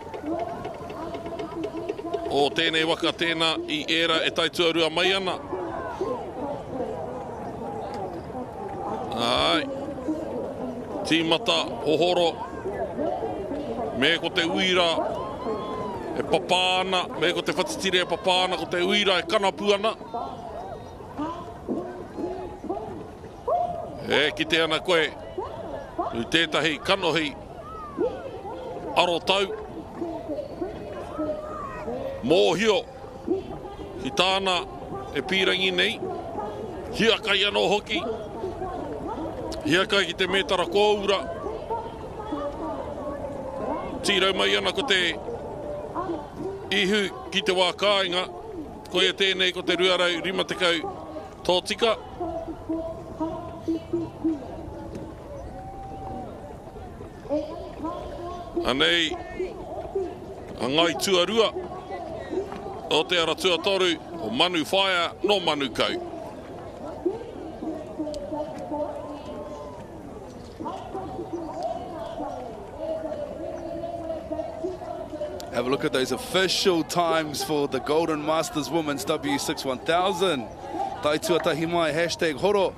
o tēnei waka tēnā i era e taituarua mai ana. Ai, tīmata hohoro, me ko te uira e papāna, me ko te whatitire e papāna, ko te uira e kanapu ana. E ki te ana koe, i tētahi kanohi, aro tau, mōhio, ki tāna e pīrangi nei, hiakai anō hoki, hiakai ki te mētara kōura, tīrau mai ana ko te ihu ki te wā kāinga, koe tēnei ko te ruarau 50 tōtika. Anei, a ngai tuarua, o te ara tuatoru, o Manu Fire, no Manu Kau. Have a look at those official times for the Golden Masters Women's W61000. Tai tuatahi mai, hashtag horo.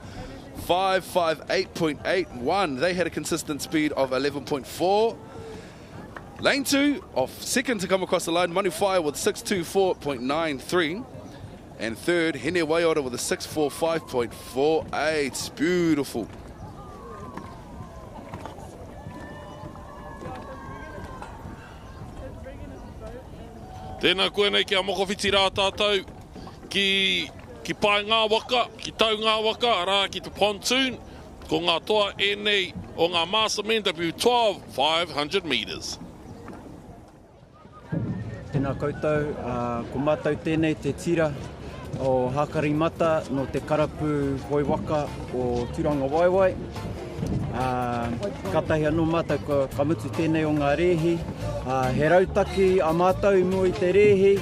558.81. They had a consistent speed of 11.4. Lane 2, off second to come across the line, Manu Fire with 624.93. And third, Hine Waiora with a 645.48. Beautiful. Tēnā koe nei ki a mokowhiti rā tātou, ki pai ngā waka, ki tau ngā waka, arā ki te pontoon, ko ngā toa e nei o ngā Masterman W12 500 meters. Tēnā koutou, ko mātou tēnei te tira o Hakarimata no te karapu hoi waka o Turanga Waiwai. Katahi anō mātou ka mutu tēnei o ngā rehi. He rautaki a mātou mo i te rehi.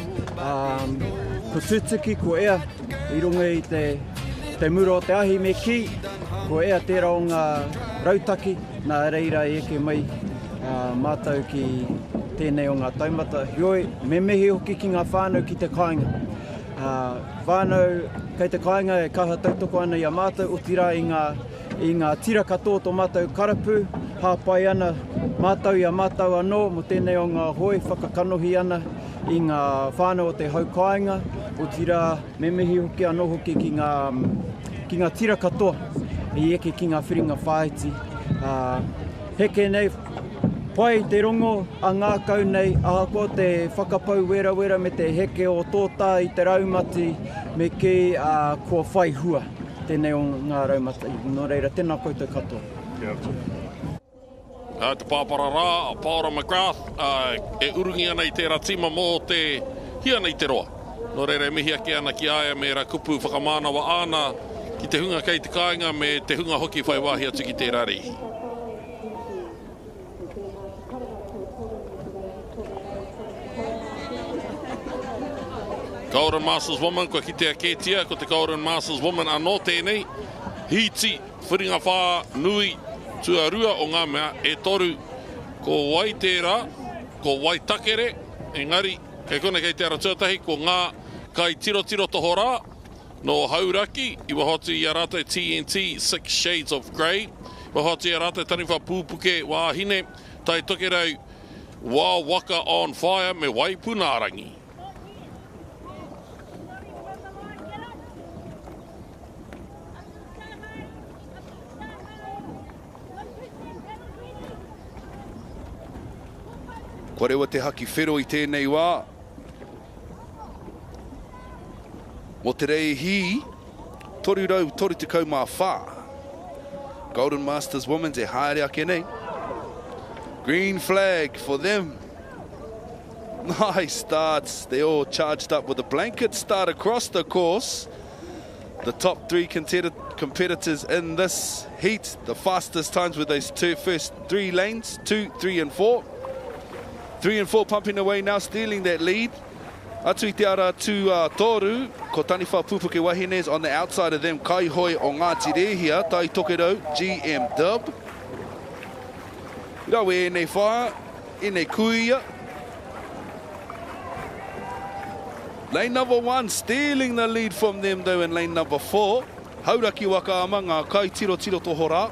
Ko tūtuki, ko ea, i runga i te muro o te ahi me ki. Ko ea tērā o ngā rautaki, nā reira e eke mai mātou ki tēnei o ngā taumata. Hioi, me mehi hoki ki ngā whānau ki te kāinga. Whānau kei te kāinga e kaha tautoko ana i a mātou, o tira i i ngā tira katoa tō mātou karapu, hāpai ana mātou i a mātou anō, mo tēnei o ngā hoi whakakanohi ana i ngā whānau o te haukainga, o tira me mihi hoki anō hoki ki ngā tira katoa, i eke ki ngā whiringa whaiti. Heke nei, pai te rongo a ngā kau nei, ahakoa te whakapau wera me te heke o tōtā i te raumati, me ki kua whai hua, tēnei o ngā raumati. Nō reira, tēnā koutou katoa. Te pāpara rā, Paora McGrath, e urungi ana i tērā tima mō te hia nei te roa. Nō reira, mihi ake ana ki aia me ra kupu whakamānawa ana, ki te hunga kei te kāinga me te hunga hoki whai wāhi atu ki tērā rihi. Golden Masters Woman, ko ki te aketia, ko te Golden Masters Woman anō tēnei. Hiti, whiringa whā, nui, tuarua o ngā mea e toru ko wai tērā, ko wai takere, engari, kei kone kei te ara tuatahi, ko ngā kai tiro toho rā, no hauraki, i wahotu i a rātou TNT, 6 Shades of Grey, wahotu i a rātou taniwha pūpuke wāhine, tai toke rau, Waka on Fire me wai punārangi. Ko rewa te haki whero i tēnei wā. Mo te rei hi, toru rau, toru te kau mā whā. Golden Masters Women te haere ake nei. Green flag for them. Nice starts. They all charged up with a blanket start across the course. The top 3 competitors in this heat. The fastest times with those first 3 lanes, 2, 3 and 4. 3 and 4 pumping away now, stealing that lead. Atu i te ara tu toru, ko taniwha pupuke wahines on the outside of them. Kai hoi o Ngāti Rehia, tai tokerau, GM Dub. Rau e nei whā, e nei kuia. Lane number 1, stealing the lead from them though in lane number 4. Hauraki Waka ama ngā kai tiro toho rā.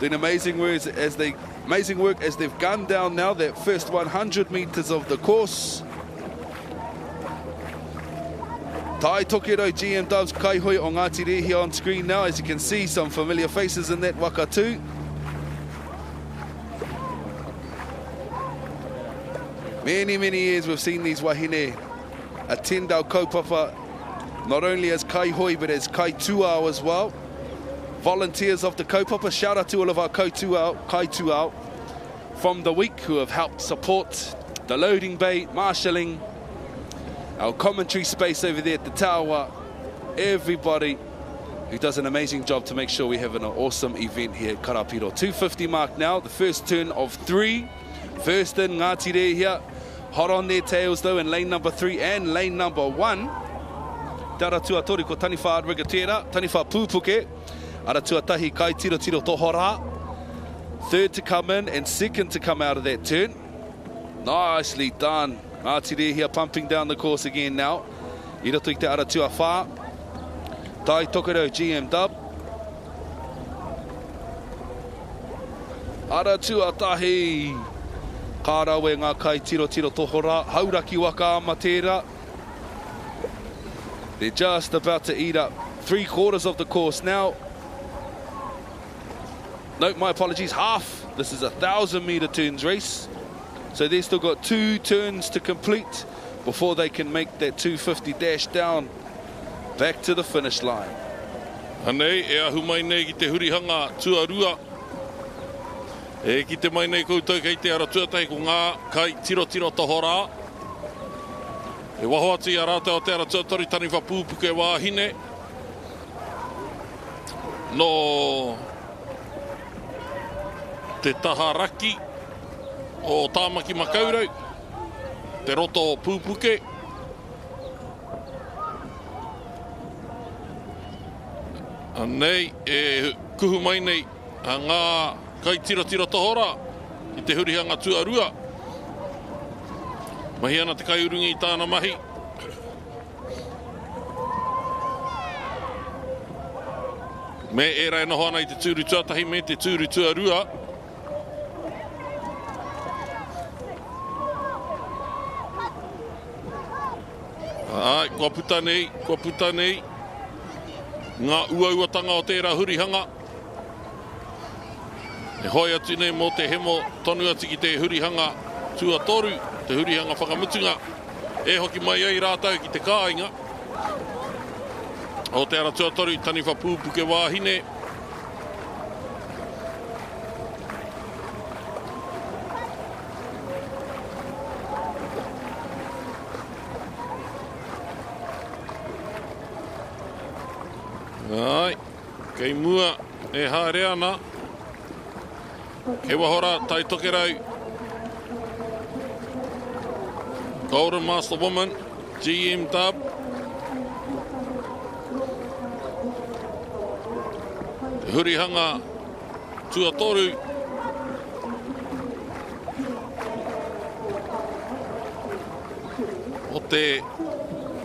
Doing amazing work as they've gunned down now that first 100 meters of the course. Tai Tokero GM Dubs Kaihoi o Ngāti Rehia on screen now. As you can see, some familiar faces in that waka too. Many years we've seen these wahine attend our kaupapa, not only as Kaihoi but as Kai Tuao as well. Volunteers of the kaupapa, shout out to all of our Kai Tuao from the week who have helped support the loading bay, marshalling, our commentary space over there at the tower. Everybody who does an amazing job to make sure we have an awesome event here at Karapiro. 250 mark now, the first turn of 3. First in, Ngāti Rehia, hot on their tails though in lane number 3 and lane number 1. Tara tuatori ko taniwha Rigatera, taniwha Pupuke, ara tuatahi kai tiro toho rā. Third to come in and second to come out of that turn. Nicely done. Ngāti Rehia pumping down the course again now. I roto i te ara tua whā. Tai Tokerau GM Dub. Ara tuatahi. Kārawe ngā kai tiro toho rā. Hauraki Waka ama tērā. They're just about to eat up 3/4 of the course now. No, my apologies, half. This is a 1,000-meter turns race. So they've still got 2 turns to complete before they can make that 250 dash down back to the finish line. Anei, e ahu mai nei ki te hurihanga tuarua. E ki te mai nei koutou kei te ara tuatahi ko ngā kai tiro toho rā. E waho atu i a rātou o te ara tuatori taniwha pūpuke wāhine. No te taha raki o Tāmaki Makaurau, te roto pūpuke. Anei, e kuhu mai nei a ngā kai tiro tohora i te hurihanga tuarua. Mahi ana te kai urungi i tāna mahi. Me e rai noho ana I te tūru tuatahi me te tūru tuarua. Ai, kua puta nei. Ngā uauatanga o tērā hurihanga. E hoi atu nei mō te hemo tonu atu ki te hurihanga tuatoru, te hurihanga whakamutunga. E hoki mai ai rātau ki te kāinga. O te ara tuatoru, tani whapūpuke wāhine. Ai, kei mua e haere ana. Kei wahora, tai toke rau. Golden Master Woman, GM Dub. Te hurihanga tuatoru. O te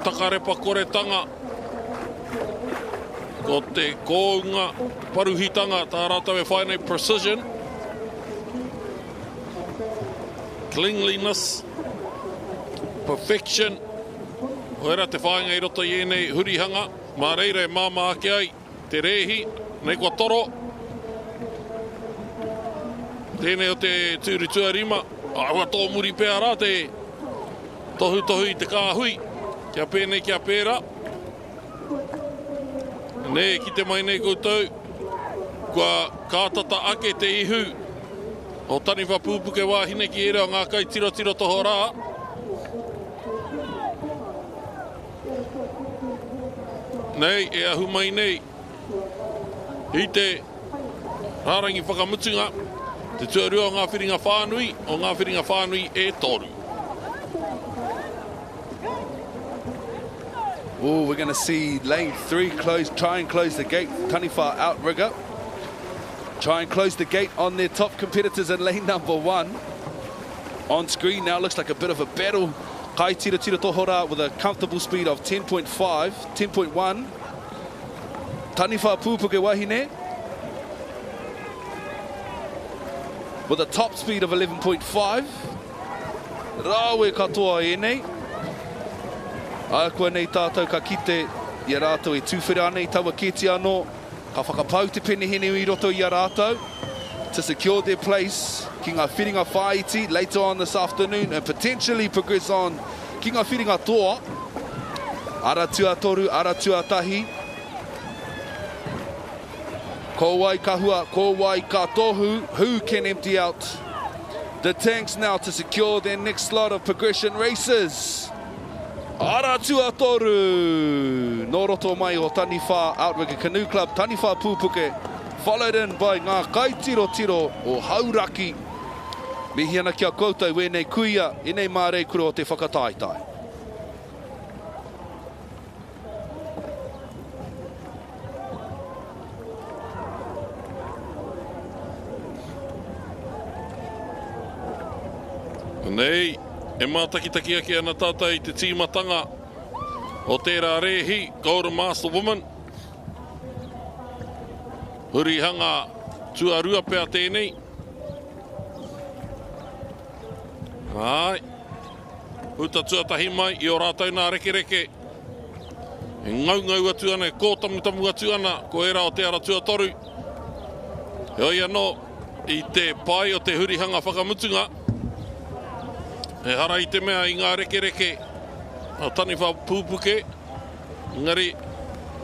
takarepa koretanga. Ko te kounga, paruhitanga, tā rātau e whainei precision. Cleanliness. Perfection. Hoera te whainga I roto I enei hurihanga. Mā reira e māma ake ai. Te rehi, nei kua toro. Tēnei o te tūru tuarima. Ahua tō muri pēr rā te tohu I te kāhui. Kia pēnei kia pēra. Nei, ki te mai nei koutou, kua kātata ake te ihu o tani whapūpuke wāhine ki ere o ngā kai tiro toho rā. Nei, e ahu mai nei, I te rārangi whakamutunga, te tuarua o ngā whiringa whānui e toru. Oh, we're going to see lane 3 try and close the gate. Taniwha outrigger. Try and close the gate on their top competitors in lane number 1. On screen now looks like a bit of a battle. Kai Tira Tohora with a comfortable speed of 10.5, 10.1. Taniwha Pupuke Wahine with a top speed of 11.5. Rawe katoa enei. A koe nei tātou ka kite I a rātou e tūwhera nei taua keti anō. Ka whakapau te penehene I roto I a rātou to secure their place ki ngā whiringa whaiti later on this afternoon and potentially progress on ki ngā whiringa toa. Ara tuatoru, ara tuatahi. Ko wai kahua, ko wai ka tohu. Who can empty out the tanks now to secure their next slot of progression races? Ara tuatoru. No roto mai o Taniwha Outrigger Canoe Club, Taniwha Pupuke, followed in by ngā kai tiro o Hauraki. Mihi ana kia koutou e nei kuia, e nei mārei kura o te whakataitai. Nei, e mātakitaki ake ana tātai te tīmatanga o tērā rehi, Golden Master Woman. Hurihanga tuarua pēr tēnei. Ai, huta tuatahi mai I o rātou nā reke. E ngau atu ana, e kōtamu atu ana, ko era o te ara tuatoru. E oi anō, I te pai o te hurihanga whakamutunga. E hara I te mea I ngā reke o Taniwha Pupuke. Ngari,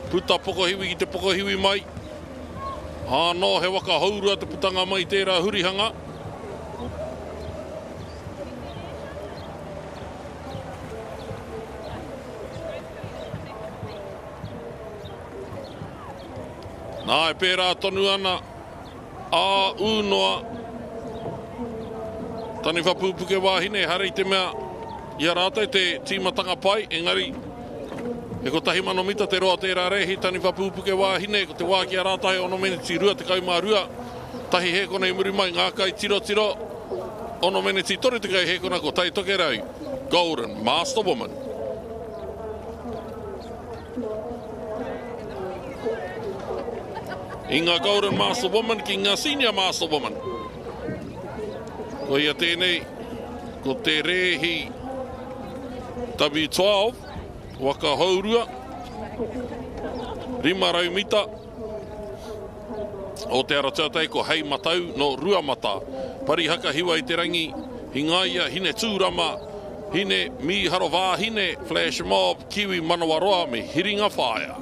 puta pokohiwi ki te pokohiwi mai. Anō, he waka haurua te putanga mai tērā hurihanga. Nā e pērā tonu ana, a unoa. Taniwha Pupuke wāhine, hara I te mea I a rātai te tīmatanga pai, engari, e ko tahi mano mita te roa tērā rehi, Taniwha Pupuke wāhine, ko te wāki a rātai ono mene ti rua, te kaumā rua, tahi he kona I muri mai, ngā kai tiro, ono mene ti tori te kai he kona ko tai toke rau, Golden Master Woman. I ngā Golden Master Woman ki ngā Senior Master Woman. Ko ia tēnei, ko te rehi W12, Waka haurua, 5 mita. O te aratatei ko hei matau no rua mata. Pari haka hiwa I te rangi, hingaia, hine tūrama, hine miharo wāhine, flash mob, kiwi manawaroa me hiringa whaia.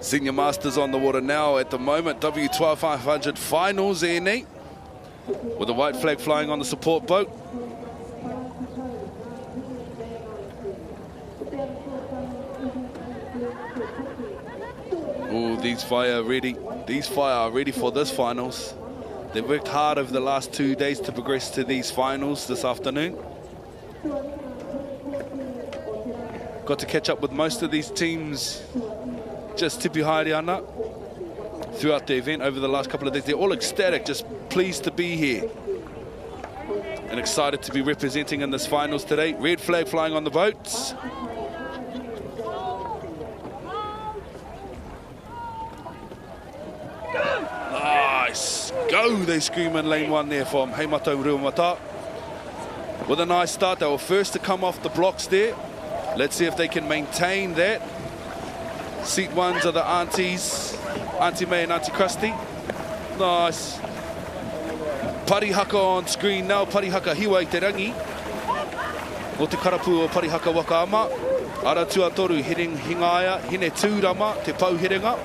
Senior Masters on the water now at the moment. W12 500 finals, Ene, with the white flag flying on the support boat. Oh, these fire are ready for this finals. They've worked hard over the last 2 days to progress to these finals this afternoon. Got to catch up with most of these teams just tipi haere ana throughout the event over the last couple of days. They're all ecstatic, just pleased to be here and excited to be representing in this finals today. Red flag flying on the boats. Nice. Go, they scream in lane 1 there from Heimato Ruamata. With a nice start, they were first to come off the blocks there. Let's see if they can maintain that. Seat 1s are the aunties, Auntie May and Auntie Krusty. Nice. Parihaka on screen now, Parihaka hiwa I te rangi. O te karapu o Parihaka Waka ama. Ara tuatoru hiring hingaia, hine tūrama, te pauhiringa.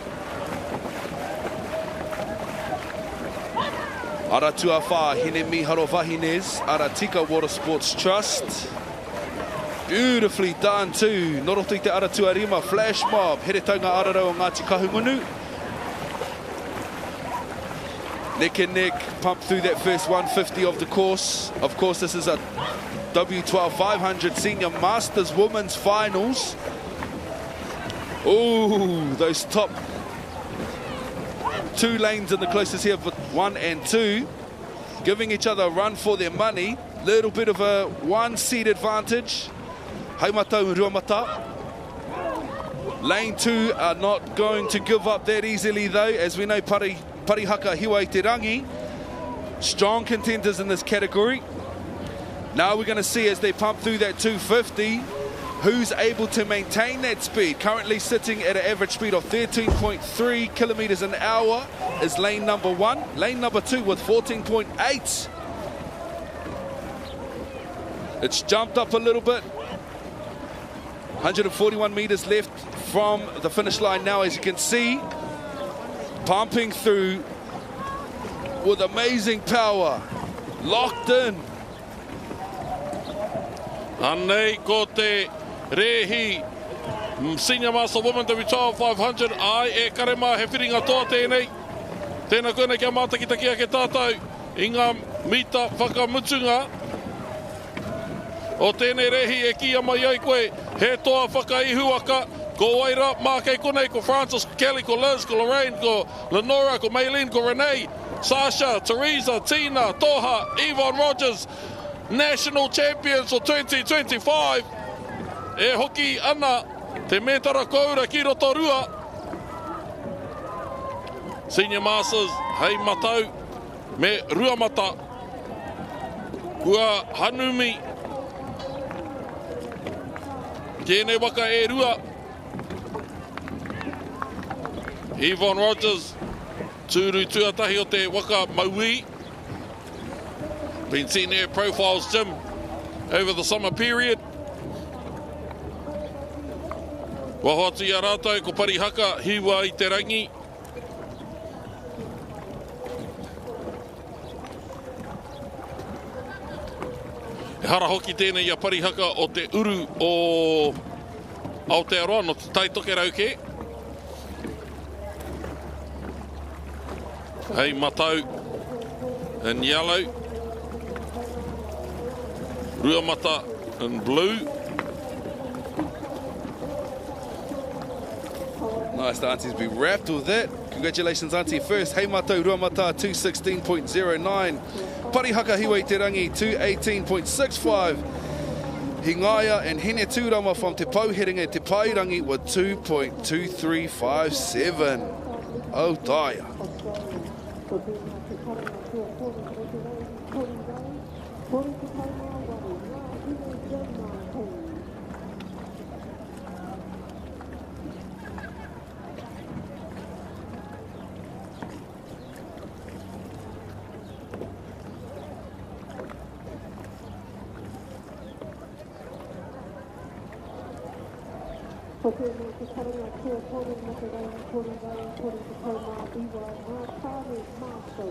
Ara tuawha, hine miharo wahines, ara tika Water Sports Trust. Beautifully done too. Noroto I te aratua rima, flash mob, here taunga arara o Ngāti Kahungunu. Neck and neck, pump through that first 150 of the course. Of course, this is a W12 500 Senior Masters Women's Finals. Ooh, those top 2 lanes in the closest here, but 1 and 2, giving each other a run for their money. Little bit of a 1-seat advantage. Heimatau Ruamata. Lane 2 are not going to give up that easily though, as we know Parihaka hiwa I te rangi. Strong contenders in this category. Now we're going to see as they pump through that 250, who's able to maintain that speed. Currently sitting at an average speed of 13.3 kilometers an hour is lane number 1. Lane number 2 with 14.8. It's jumped up a little bit. 141 meters left from the finish line now, as you can see. Pumping through with amazing power. Locked in. Anei ko te rehi Senior Master Woman W12 500 ai e karema he whiringa toa tēnei. Tēnā koe kia mātakitakia ke tātou I ngā mita whakamutunga. O tēnei rehi e kia mai ai koe he toa whakaihuaka. Ko Waira, mā kei konei, ko Francis, ko Kelly, ko Liz, ko Lorraine, ko Lenora, ko Maylene, ko Renee, Sasha, Teresa, Tina, Toha, Yvonne Rogers, National Champions for 2025. E hoki ana te mētara koura ki roto rua. Senior Masters, hei matau, me ruamata. Kua hanumi. Kēnei waka e rua. Yvonne Rogers, tūru tuatahi o te waka maui. Been seen there at Profiles Gym over the summer period. Waho atu ia rātou, ko pari haka, hiwa i te rangi. E hara hoki tēnei ia pari haka o te uru o Aotearoa, no te taitoke rauke. Hei matau in yellow. Ruamata in blue. Nice, the Auntie's be wrapped with that. Congratulations, Auntie. First, Hei Mātou Ruamata, 216.09. Parihaka Hiwei Te Rangi, 218.65. Hingaya and Hine Tūrama from Te Pau heading at Te Pairangi with 2.2357. Oh, Daya.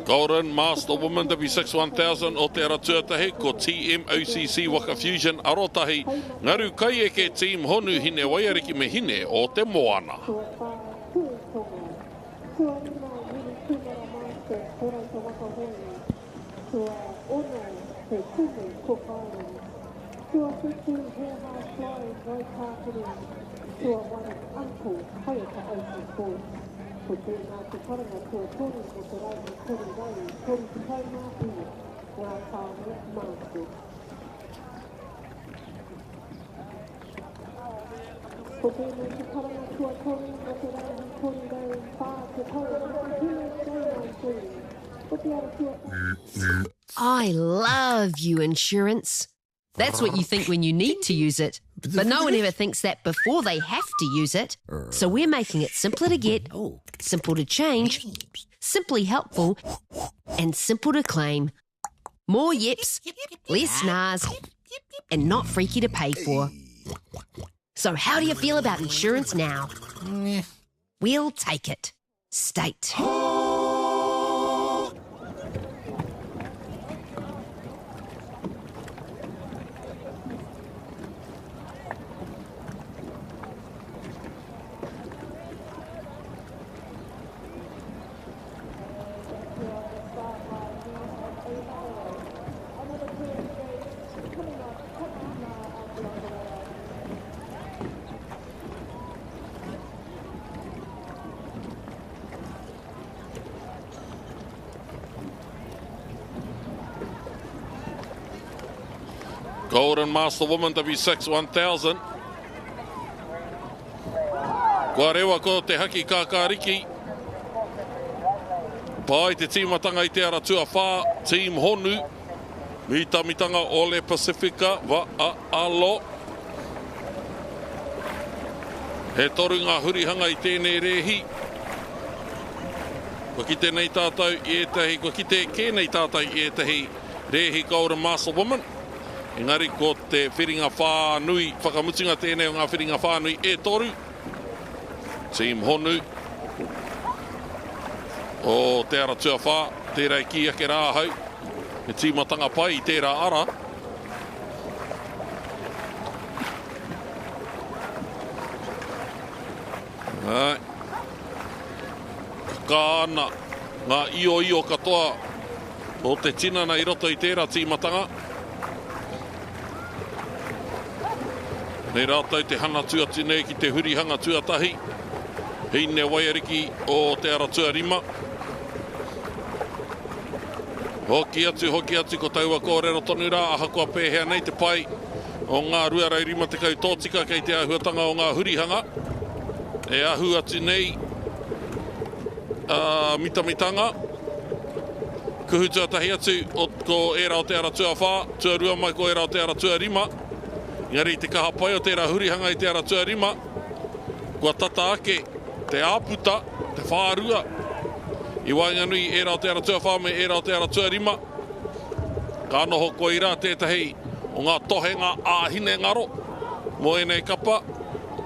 Golden Master Woman W6 1000 o te ara tuatahi ko TMOCC Waka Fusion arotahi ngaru kai e ke team honu hine waiariki me hine o te moana. I love you, insurance. That's what you think when you need to use it. But no one ever thinks that before they have to use it. So we're making it simpler to get, simple to change, simply helpful, and simple to claim. More yips, less snars, and not freaky to pay for. So how do you feel about insurance now? We'll take it. State. Golden Master Woman W6 1000. Kua rewa ko te haki kākāriki. Pai te tīmatanga i te ara tuawha, Team Honu. Mitamitanga Ole Pacifica, Alo. He toru ngā hurihanga i tēnei rehi. Ko ki tēnei tātou i etahi, ko ki te kēnei tātou i etahi rehi Golden Master Woman. Engari ko te whiringa whānui, whakamutunga tēnei o ngā whiringa whānui e toru. Team Honu. O te ara tuawha, tērā i ki ake rāhau. Me tīmatanga pai i tērā ara. Ai. Kāna ngā io katoa o te tinana i roto i tērā tīmatanga. Nei rātou te hana tuati nei ki te hurihanga tuatahi. Hei ne waiariki o te ara tuarima. Hoki atu ko taua kōrero tonu rā, aha kua pēhea nei te pai o ngā ruarau rima te kau tōtika kei te ahuatanga o ngā hurihanga. E ahu atu nei mitamitanga. Kuhu tuatahi atu ko era o te ara tua whā, tua rua mai ko era o te ara tua rima. Ngari te kaha pai o te ara hurihanga i te ara tua rima. Kua tata ake te āputa, te whārua. I wainganui era o te ara tua whā me era o te ara tua rima. Ka noho ko i rā tētahi o ngā tohenga āhine ngaro. Mo enei kapa,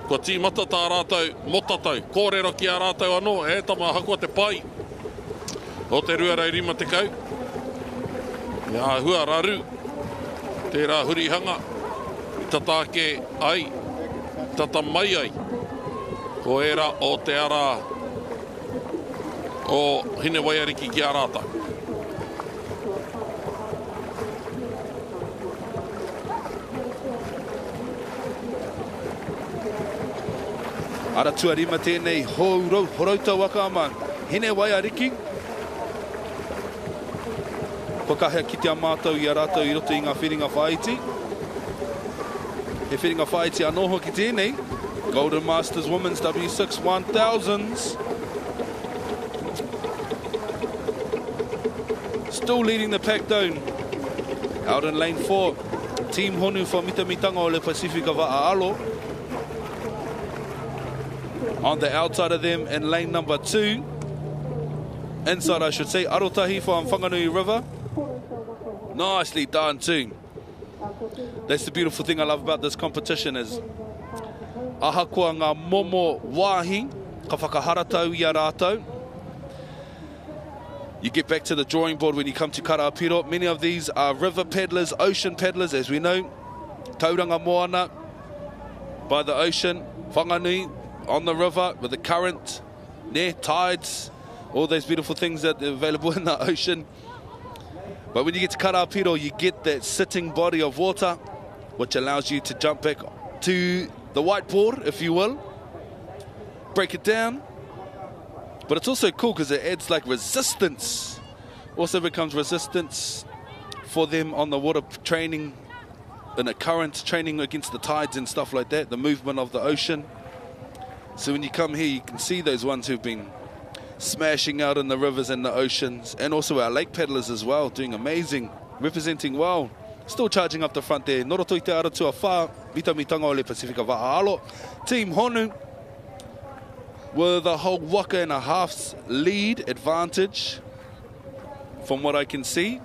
kua tīmata tā rātou motatau. Kōrero ki a rātou anō, e tama hakua te pai. O te ruarai rima te kau. Ia hua raru. Tērā hurihanga. Tata ake ai. Tata mai ai. Ko era o te ara o hine waiariki ki a rātou. Ara tuarima tēnei horauta waka ama. Hine waiariki. Pakahea ki te amātau i a rātou i roto i ngā whiringa whaiti. He whiringa whaiti anoho ki tēnei. Golden Masters Women's W6 1000s. Still leading the pack down. Out in lane 4. Team Honu for Mitamitanga o le Pacifica Va'aalo. On the outside of them in lane number 2. Inside, I should say, Arotahi from Whanganui River. Nicely done too. That's the beautiful thing I love about this competition is ahakoa ngā momo wāhi, ka whakaharatau i a rātou. You get back to the drawing board when you come to Karapiro. Many of these are river paddlers, ocean paddlers, as we know. Tauranga moana by the ocean, Whanganui on the river with the current, tides, all those beautiful things that are available in the ocean. But when you get to Karapiro, you get that sitting body of water, which allows you to jump back to the whiteboard, if you will. Break it down. But it's also cool because it adds like resistance. Also becomes resistance for them on the water, training in a current, training against the tides and stuff like that, the movement of the ocean. So when you come here, you can see those ones who've been smashing out in the rivers and the oceans, and also our lake paddlers as well, doing amazing, representing well. Still charging up the front there. Noroto i te ara tua whā, Mitamitanga o le Pacifica Va'aalo. Team Honu with a whole waka and a half's lead advantage from what I can see.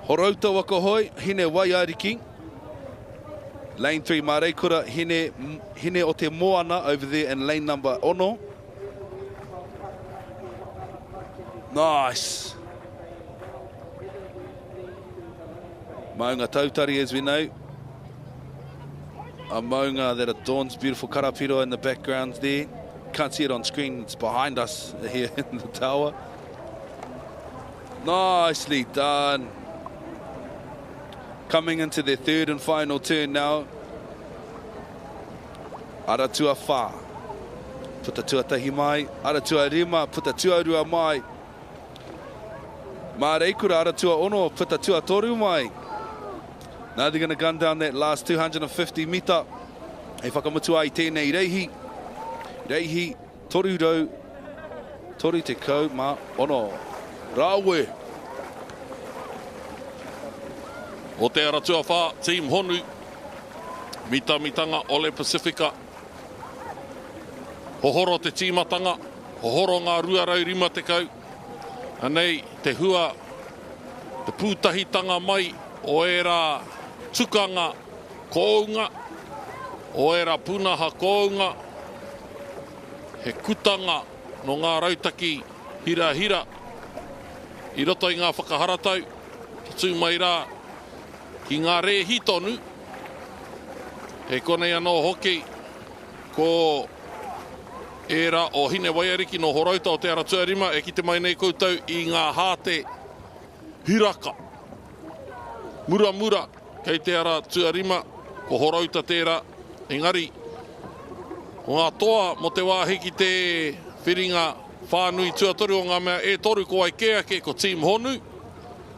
Horauta waka hoi, hine waiariki. Lane 3, Mareikura, hine o te moana over there in lane number 1. Nice. Maunga tautari, as we know. A maunga that adorns beautiful Karapiro in the background there. Can't see it on screen, it's behind us here in the tower. Nicely done. Coming into their third and final turn now. Aratua whā. Puta tuatahi mai. Aratua rima. Puta tuarua mai. Mareikura aratua ono. Puta tuatoru mai. Now they're going to gun down that last 250 metre. E whakamutu ai tēnei reihi. Reihi toru rau. Toru te kau ma ono. Rāwe. O te aratua whā, Team Honu, Mitamitanga o le Pacifica. Hohoro te tīmatanga, hohoro ngā ruarau rima te kau. Anei, te hua, te pūtahitanga mai o era tukanga kounga, o era punaha kounga, he kutanga no ngā rautaki hira, i roto i ngā whakaharatau, tū mai rā, ki ngā rehi tonu, he konei anō hoki, ko era o hine waiariki no horauta o te ara tuarima, e ki te mai nei koutou i ngā hāte hiraka. Mura, kei te ara tuarima, ko horauta tērā, engari, o ngā toa mo te wāhi ki te whiringa whānui tuatoru o ngā mea e toru ko ai keake ko Team Honu,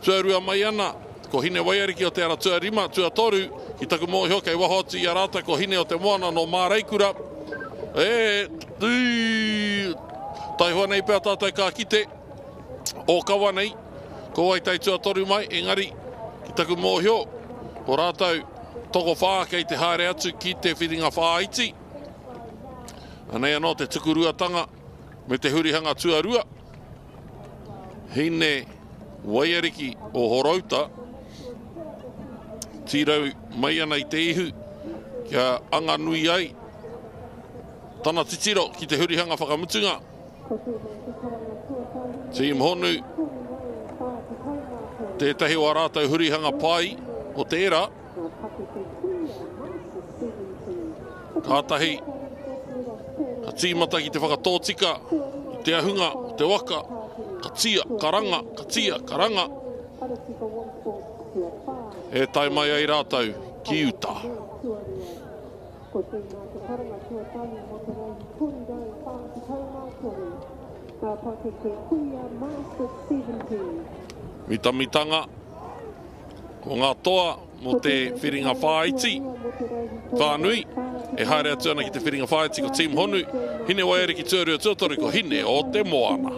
tuarua mai ana, ko hine waiariki o te ara tuarima, tuatoru, ki taku mōhio kei waho atu i a rata ko hine o te moana no Mareikura. Tai hoa nei pēr tātai kā kite. O kawa nei. Ko ai tai tua toru mai. Engari, ki taku mōhio. Ko rātau toko whā kei te haere atu ki te whiringa whāiti. Anei anō te tukuruatanga me te hurihanga tuarua. Hine waiariki o Horauta. Tirau mai ana i te ihu. Kia anga nui ai. Tana titiro ki te hurihanga whakamutunga. Team Honu. Tētahi o rātau hurihanga pai o te era. Kātahi. Ka tīmata ki te whakatōtika. I te ahunga, te waka. Ka tia, karanga, ka tia, karanga. E tai mai ai rātau ki Utah. Mitamitanga ko ngā toa mo te whiringa whāiti whānui e haere atu ana ki te whiringa whāiti ko Team Honu hine waiere ki tuarua tuatori ko hine o te moana.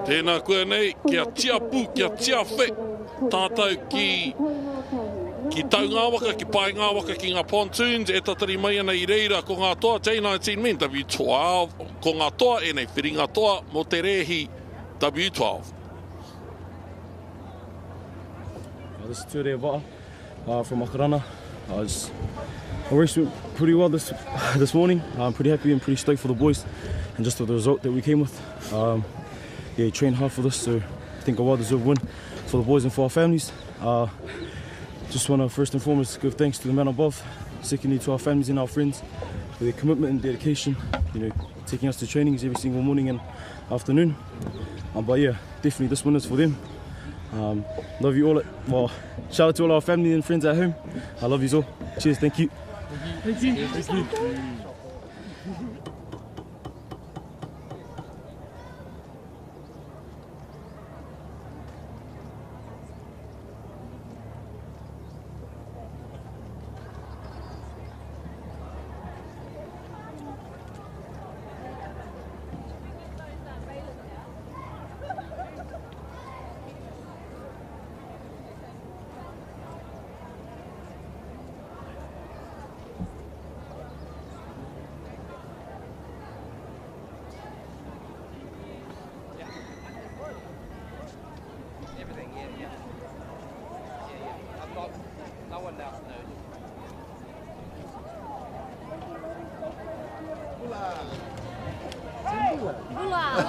Tēnā koe nei, kia tia pū, kia tia whe, tātou ki tau ngā waka, ki pai ngā waka ki ngā pontoons, e tatari mai ana i reira ko ngā toa, J19 men, W12, ko ngā toa, e nei whiringa toa, mo te rehi, W12. This is Ture Waka from Makarana. I raced pretty well this morning. I'm pretty happy and pretty stoked for the boys and just for the result that we came with. Yeah, trained hard for this, so I think a well-deserved win for the boys and for our families. Just want to first and foremost give thanks to the man above, secondly to our families and our friends for their commitment and dedication, taking us to trainings every single morning and afternoon. But yeah, definitely this win is for them. Love you all. Well, shout out to all our family and friends at home. I love you all. Cheers, thank you. Thank you. Thank you.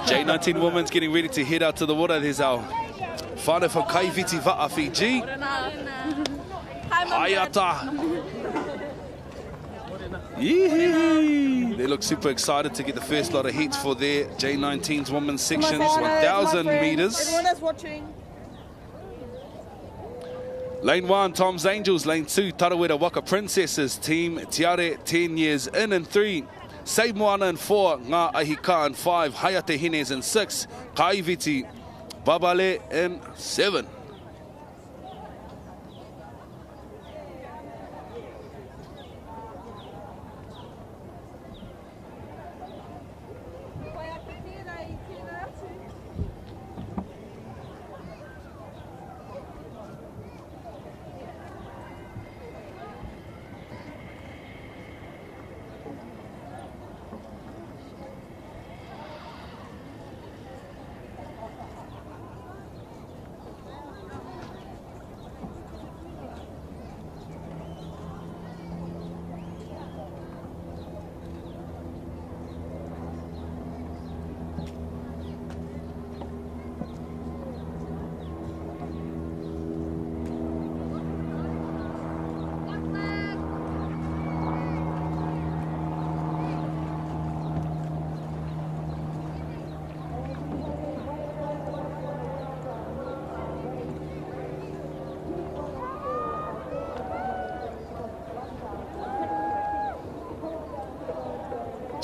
J19 women's getting ready to head out to the water. There's our whānau from Kaiwiti Va'a, Fiji. Hayata. They look super excited to get the first lot of heats for their J19's women's sections, 1,000 meters. Everyone is watching. Lane 1, Tom's Angels. Lane 2, Tarawera Waka Princesses. Team Tiare, 10 years in. And 3, Save Moana in 4, Ngā Ahika in 5, Hayate Hines in 6, Kaiwiti Babale in 7.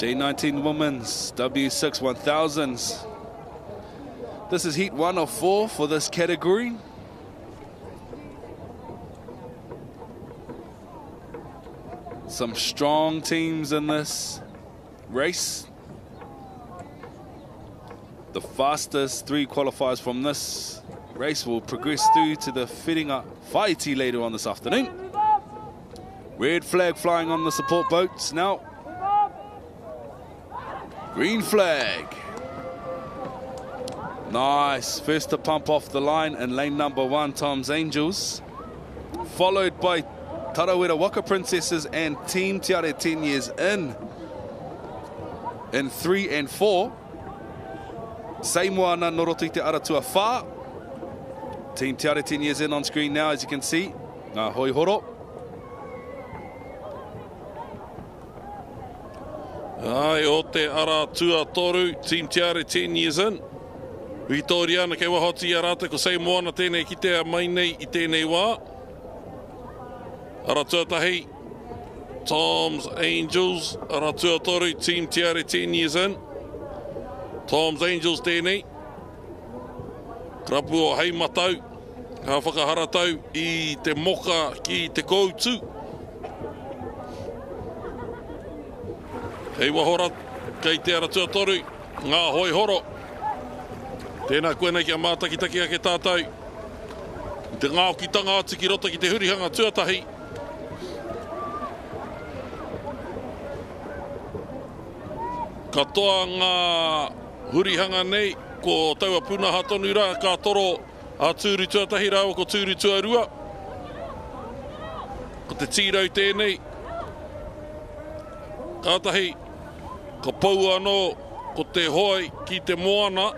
J19 Women's W6 1000s. This is heat 1 of 4 for this category. Some strong teams in this race. The fastest 3 qualifiers from this race will progress through to the Whiringa Whaiti later on this afternoon. Red flag flying on the support boats now. Green flag. Nice. First to pump off the line in lane number 1, Tom's Angels. Followed by Tarawera Waka Princesses and Team Te Are 10 years in 3 and 4. Seimoana Noroto Te Aratua Wha. Team Te Are 10 years in on screen now, as you can see. Ngā hoi horo. Ai, o te ara tua toru, Team Te Are 10 years in. Vitoriana kei wahoti a rata ko Seimoana tēnei ki te mai nei I tēnei wā. Ara tuatahi, Tom's Angels, ara tuatoru, Team Te Are 10 years in. Tom's Angels tēnei. Krapu o hei matau, ka whakaharatau I te moka ki te koutu. Hei wahora, kei te ara tuatoru, ngā hoi horo. Tēnā koe nei kia mātakitaki a ke tātou. Te ngāokitanga atu ki rota ki te hurihanga tuatahi. Katoa ngā hurihanga nei, ko taua puna hatonura, ka toro a tūru tuatahi rawa ko tūru tuarua. Ko te tīrau tēnei. Kātahi, ka pau anō ko te hoi ki te moana.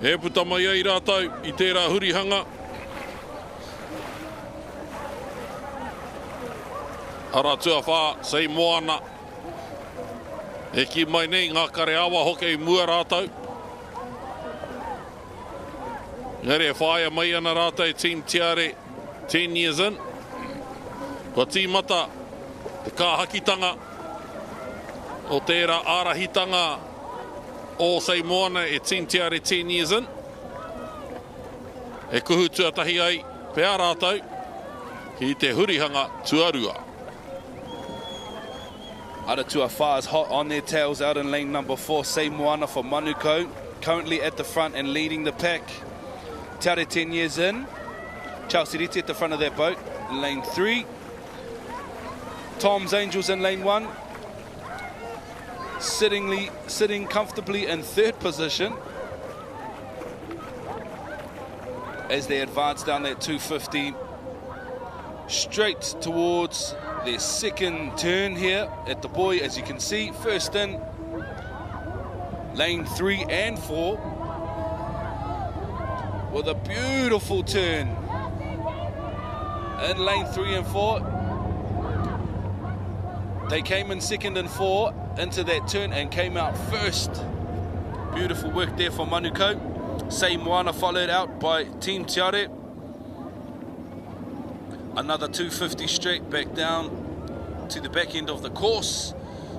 He puta mai ai rātau I tērā hurihanga. Ara tua whā, Seimoana. E ki mai nei ngā kare awa hoke I mua rātau. Ngare e whāia mai ana rātau Team Te Are 10 years in. Kua tīmata te kāhakitanga o tērā ārahitanga o Seimoana e Team Te Are 10 years in. E kuhu tuatahi ai pēā rātau ki te hurihanga tuarua. Aratua Wha is hot on their tails out in lane number 4. Seimoana for Manukau, currently at the front and leading the pack. Te Are 10 years in. Chelsea Riti at the front of their boat in lane 3. Tom's Angels in lane 1. Sitting comfortably in 3rd position as they advance down that 250 straight towards their 2nd turn here at the buoy. As you can see, first in lane 3 and 4 with a beautiful turn in lane 3 and 4. They came in 2nd and 4 into that turn and came out first. Beautiful work there for Manukau. Seimoana followed out by Team Te Are. Another 250 straight back down to the back end of the course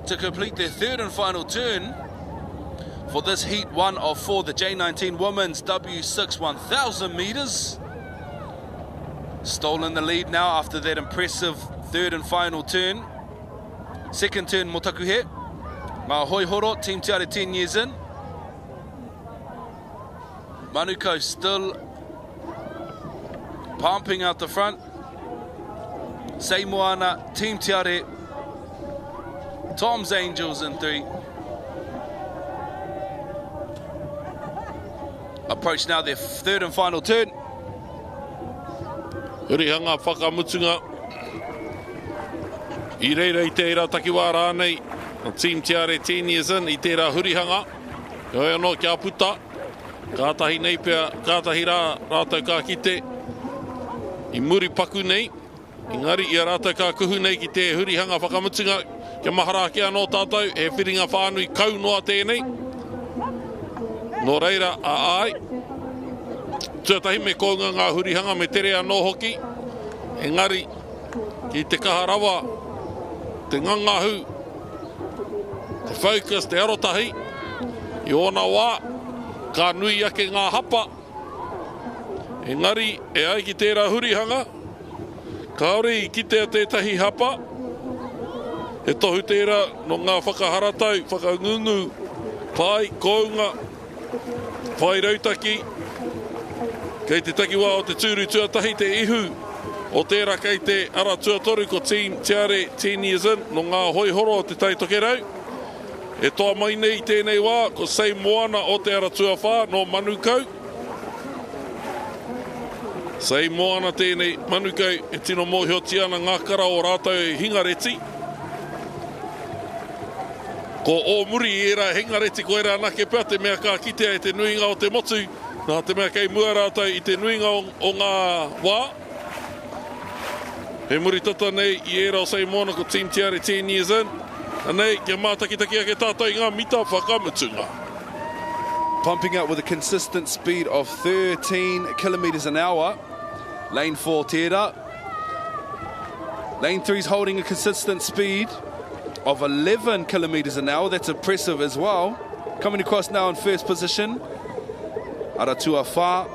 to complete their 3rd and final turn for this heat 1 of 4, the J19 Women's W6 1000 meters. Stolen the lead now after that impressive 3rd and final turn. 2nd turn Motakuhe. Mā hoi horo, Team Te Are 10 years in. Manukau still pumping out the front. Seimoana, Team Te Are, Tom's Angels in 3. Approach now their 3rd and final turn. Hurihanga whakamutunga. I reira I tērā takiwā rānei, Team Te Are 10 years in, I tērā hurihanga. Hoi anō kia puta, kātahi nei pia, kātahi rātau kā kite, I muri paku nei, Engari I rātau kā kuhu nei ki te hurihanga whakamutunga, kia mahara ki anō tātou, he whiringa whānui kau noa tēnei. Nō reira a ai, tuatahi me kounga ngā hurihanga me tere anō hoki, Engari, ki te kaharawa, te ngangahu Te focus, te arotahi. I ona wā, ka nui ake ngā hapa. Engari, e ai ki tērā hurihanga. Kaore i kitea tētahi hapa. He tohu tērā no ngā whakaharatau, whakangungu, pai, kounga, pai rautaki. Kei te takiwā o te tūru tuatahi te ihu. O tērā kei te ara tuatoru ko Team Tiare 10 years in, no ngā hoihoro o te taitokerau. E toa mai nei tēnei wā, ko Sei Moana o te ara tuawha no Manukau. Sei Moana tēnei Manukau e tino mōhio tiana ngā kara o rātou hingareti. Ko o muri i era hingareti ko era anake pia te mea ka kitea e te nuinga o te motu, nā te mea kei mua rātou i te nuinga o ngā wā. He muri tata nei i era o Sei Moana ko Team Tiare 10 years in. Anei, kia mātakitaki ake tātou i ngā mita whakamutunga. Pumping up with a consistent speed of 13 kilometres an hour. Lane 4 tērā. Lane 3 is holding a consistent speed of 11 kilometres an hour. That's impressive as well. Coming across now in first position. Aratua Wha.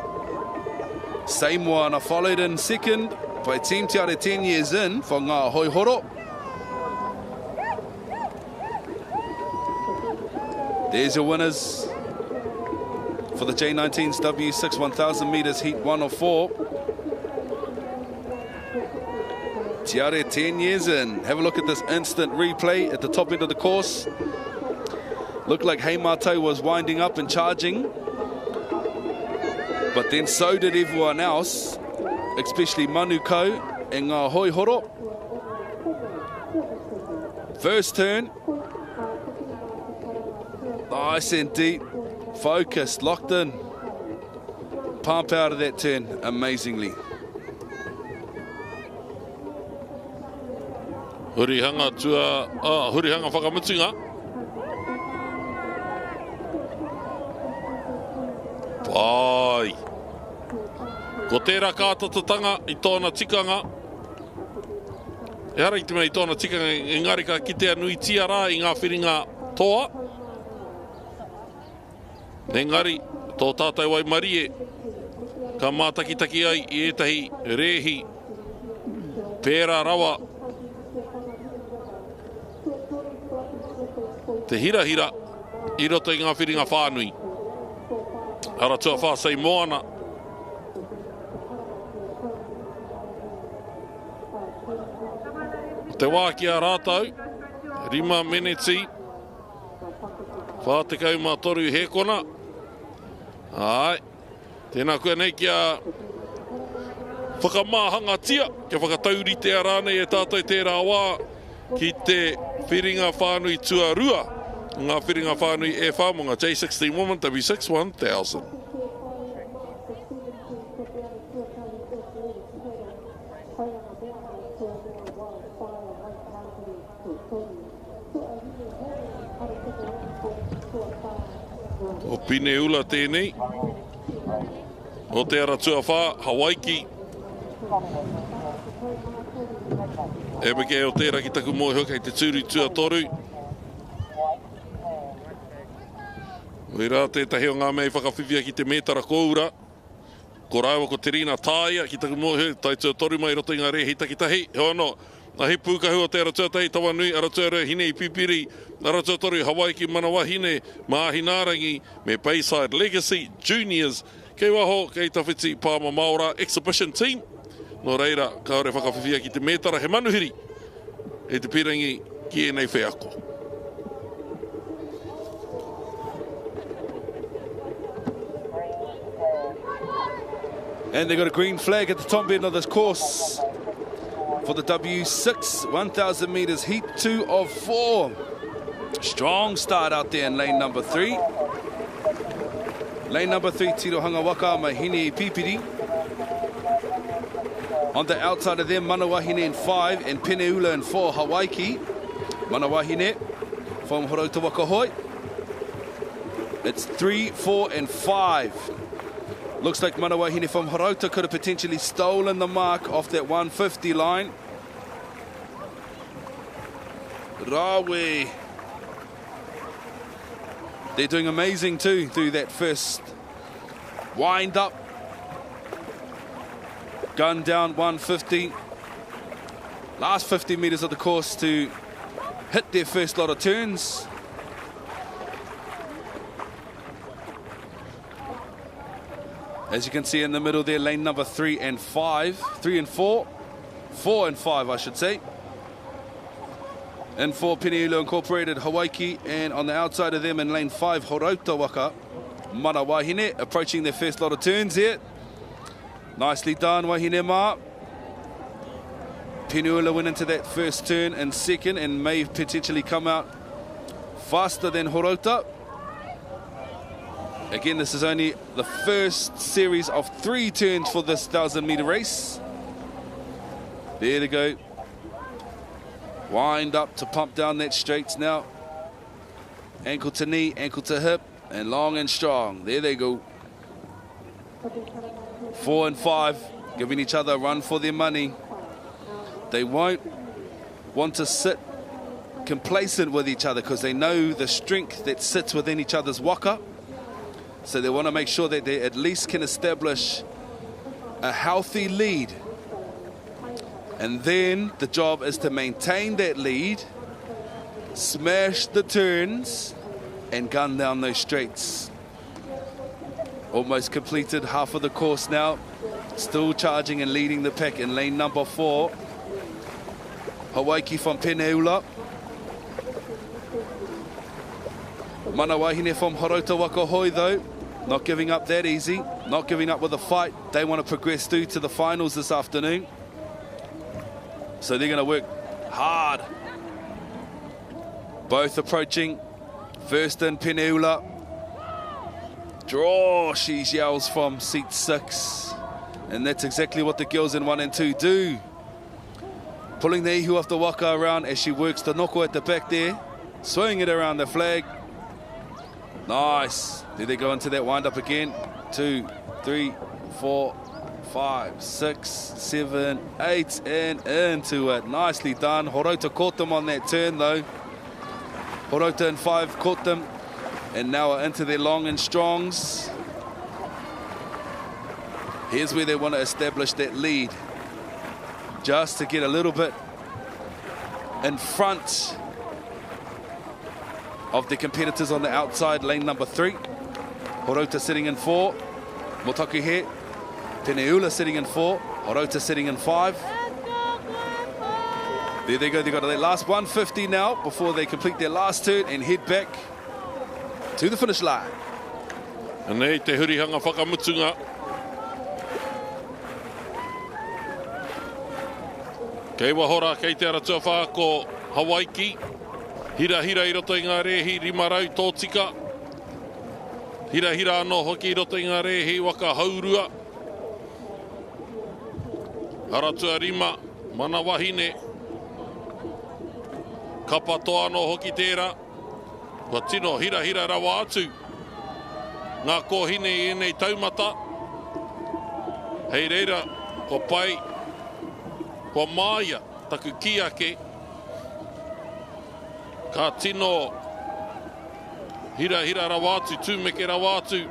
Sei Moana followed in second by Team Tiare 10 years in for ngā hoihoro. There's your winners for the J19's W6 1000 metres heat 1 of 4. Tiare 10 years in. Have a look at this instant replay at the top end of the course. Looked like Heimatou was winding up and charging. But then so did everyone else, especially Manukau and ngā hoihoro. First turn. Nice and deep. Focused, locked in. Pump out of that turn amazingly. Hurihanga hurihanga whakamutunga. Pai. Ko tērā kātatatanga i tōna tikanga. E hara i te mea i tōna tikanga, engari ka kitea nui tia rā i ngā whiringa toa. Engari, tō tātai wai marie, ka mātakitaki ai i etahi rehi, pērā rawa. Te hira i roto i ngā whiringa whānui. Ara tua whā Sei Moana. Te wā ki a rātau, 5 meneti, whātekau mā toru hekona. Ai, tēnā koe nei ki a whakamāhanga tia, kia whakatauritea rānei e tātou tērā wā ki te whiringa whānui tuarua. Ngā whiringa whānui e whāmunga J16 Woman W6 1000. O pine ula tēnei. O te ara tuawha, Hawaiki. E meke o tērā ki taku mōhio kei te tūri tuatoru. Oi rā tētahi o ngā mei whakawhiwhia ki te mētara koura. Ko rāua ko Terina Tāia ki taku mōhio, tai tuatoru mai roto i ngā rehi takitahi. He ono, a he pūkahu o te ara tuatahi tawa nui, ara tuara hine i pipiri, ara tuatoru Hawaiki manawa hine, Mahinarangi, me Bayside Legacy Juniors. Kei waho, kei tawhiti Pāma Māora Exhibition Team. No reira, kaore whakawhiwhia ki te mētara he manuhiri. E te pirangi ki e nei wheako. And they got a green flag at the top end of this course for the W6 1000 metres heat 2 of 4. Strong start out there in lane number 3. Lane number 3, Tirohanga Waka, Mahine Pipiri. On the outside of them, Manawahine in 5 and Peneula in 4, Hawaiki. Manawahine from Horota Wakahoi. It's 3, 4 and 5. Looks like Manawahine from Horota could have potentially stolen the mark off that 150 line. Rawe They're doing amazing too through that first wind up. Gun down 150. Last 50 metres of the course to hit their first lot of turns. As you can see in the middle there, lane number 3 and 5. 3 and 4. 4 and 5, I should say. In 4, Peniula Incorporated, Hawaii, and on the outside of them in lane 5, Horauta Waka, Mana Wahine, approaching their first lot of turns here. Nicely done, Wahine Ma. Peniula went into that first turn in second and may potentially come out faster than Horauta. Again, this is only the first series of 3 turns for this 1,000-metre race. There they go. Wind up to pump down that straights now. Ankle to knee, ankle to hip, and long and strong. There they go. 4 and 5, giving each other a run for their money. They won't want to sit complacent with each other because they know the strength that sits within each other's waka. So they want to make sure that they at least can establish a healthy lead. And then the job is to maintain that lead, smash the turns, and gun down those straights. Almost completed half of the course now. Still charging and leading the pack in lane number 4. Hawaii from Peniula. Mana Wahine from Horauta Waka Hoi though. Not giving up that easy. Not giving up with a fight. They want to progress through to the finals this afternoon. So they're going to work hard. Both approaching. First in Peniula. Draw, she yells from seat 6. And that's exactly what the girls in 1 and 2 do. Pulling the ihu off the waka around as she works the noko at the back there. Swinging it around the flag. Nice. There they go into that wind up again. 2, 3, 4, 5, 6, 7, 8, and into it. Nicely done. Horauta caught them on that turn though. Horauta in 5 caught them. And now are into their long and strongs. Here's where they want to establish that lead. Just to get a little bit in front of the competitors on the outside, lane number 3. Horauta sitting in 4. Motaku here. Peniula sitting in 4. Horauta sitting in 5. There they go. They've got their last 150 now before they complete their last turn and head back to the finish line. And nei te hurihanga whakamutunga. Kei wahora kei te aratua wha ko Hawaii. Hira hira I roto I ngā rehi rimarau tōtika. Hira hira anō hoki I roto I ngā rehi waka haurua. Aratua rima, mana wahine. Kapatoa anō hoki tērā. Kua tino hira hira rawa atu. Ngā kohine I enei taumata. Hei reira, ko pai, ko māia, taku ki ake. Ka tino hira hira rawa atu, tūmeke rawa atu.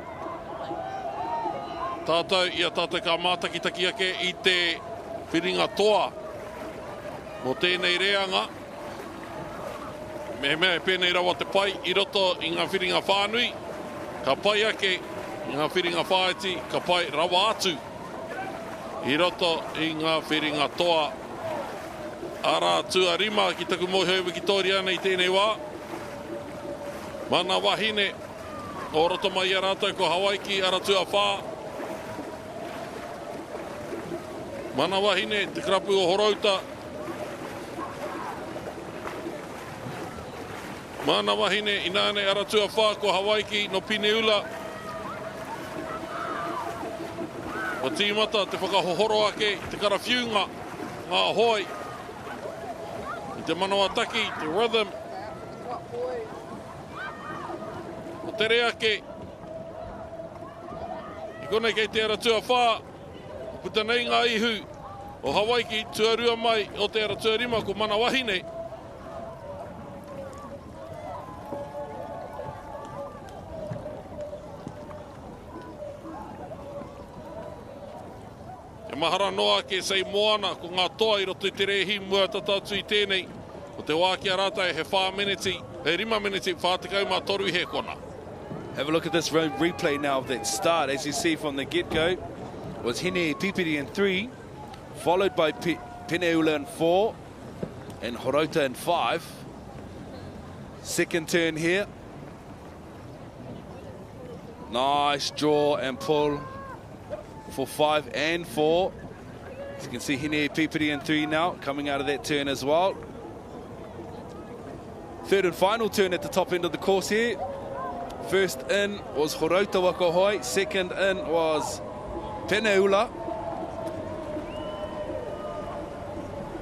Tātou, ia tātou ka mātakitaki ake I te whiringa toa. Mo tēnei reanga. Me mea pēnei rawa te pai I roto I ngā whiringa whānui. Ka pai ake I ngā whiringa whāiti, ka pai rawa atu. I roto I ngā whiringa toa. Ara tua rima ki taku mohe Victoria nei tēnei wā. Mana wahine. O roto mai a rātou ko Hawaii ara tua whā. Mana wahine te krapu o Horauta. Mana wahine I nāne ara tua whā ko Hawaii no Peniula. O tīmata te whakahohoro ake, te karawhiunga, ngā hoi. I te manawa taki, te rhythm. O te rea ake. I konei kei te ara tua whā. Puta nei ngā ihu. O Hawaii tuarua mai o te ara tua rima ko mana wahine. E mahara noa ke sei moana ko ngā toa I roto I te rehi mua tatatu I tēnei. O te wākia rata he 5 minutes, he 5 minutes whātekau mā toru he kona. Have a look at this replay now of that start. As you see from the get-go, was Hine Pipiri in 3, followed by Peneula in 4, and Horota in 5. Second turn here. Nice draw and pull for 5 and 4. As you can see, Hine Pipiri in 3 now, coming out of that turn as well. Third and final turn at the top end of the course here. First in was Horota Waka. Second in was Peneula.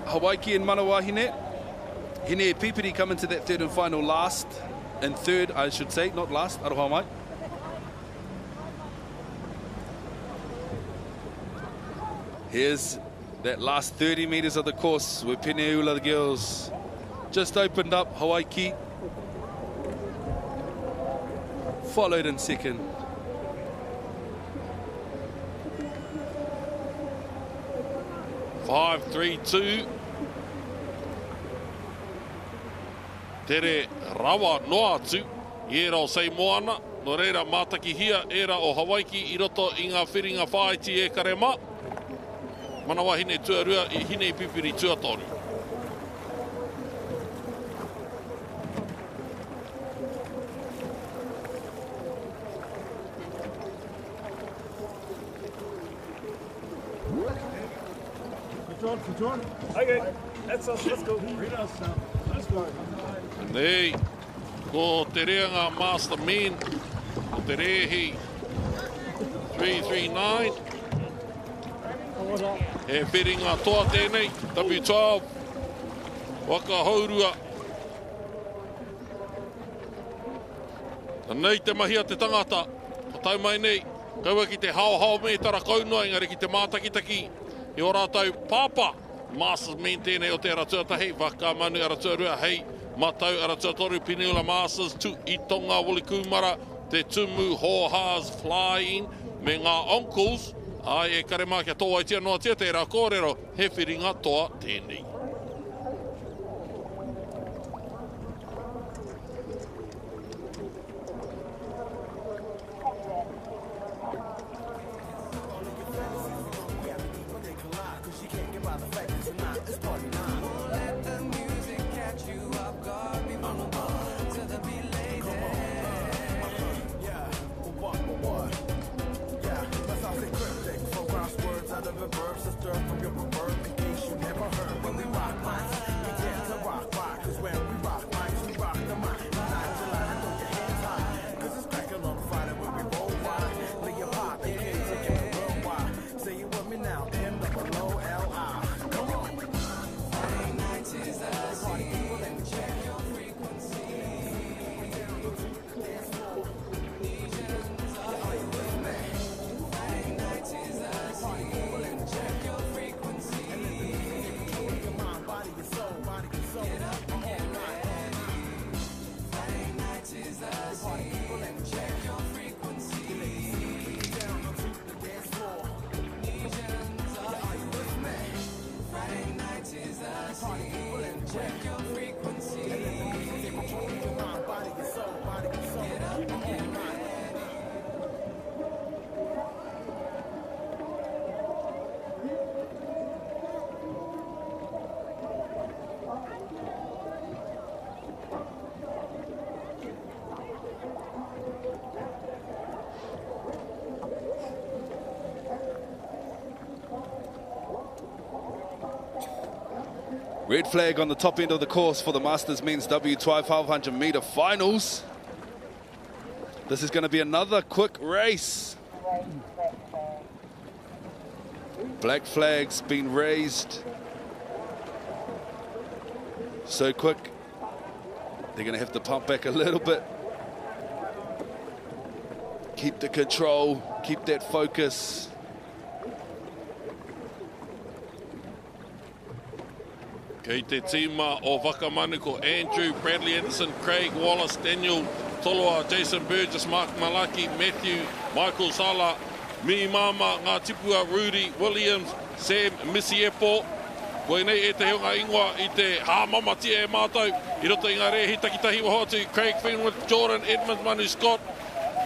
Hawaiki and Manawahine. Hine Pipiri come into that third and final last. And third, I should say, not last. Aroha mai. Here's that last 30 meters of the course where Peneula, the girls, just opened up. Hawaiki followed in second. Five, 3, 2. Tere rawa noa atu. Era o sei moana. No reira mātaki hia. Era o Hawaiki I roto I ngā whiringa whaiti e karema. Manawa hine tuarua I Hine Pipiri tuatoru. For John. Okay, that's us. Let's go. Read us now. Let's go. Nei, ko te rea ngā master men, ko te rehi 339. E whiringa toa tēnei, W12, Waka haurua. Nei te mahia te tangata, ko tau mai nei, kaua ki te hao me tara kaunua, engari ki te mātakitaki. I o rātau pāpā, Masters men tēnei o te aratuatahi, Waka manu aratuarua, hei, matau aratuatoru Peneula Masters, tu I tonga wuli kumara, te tumu hōhās flying, me ngā oncles, ai e karema kia tō aitia noa tia te rā kōrero, he whiringa toa tēnei. Red flag on the top end of the course for the Masters Men's W12 500 meter finals. This is going to be another quick race. Black flag's been raised. So quick. They're going to have to pump back a little bit. Keep the control, keep that focus. Kei te tīma o Wakamanu ko Andrew, Bradley Anderson, Craig Wallace, Daniel Toloa, Jason Burgess, Mark Malaki, Matthew, Michael Sala, Mi Mama, Ngā Tipua, Rudy Williams, Sam Misiepo. Koe nei e te heunga ingoa I te hāmamati e mātou. I roto I ngā rehi takitahi wa hotu. Craig Fenwick, Jordan Edmonds, Manu Scott,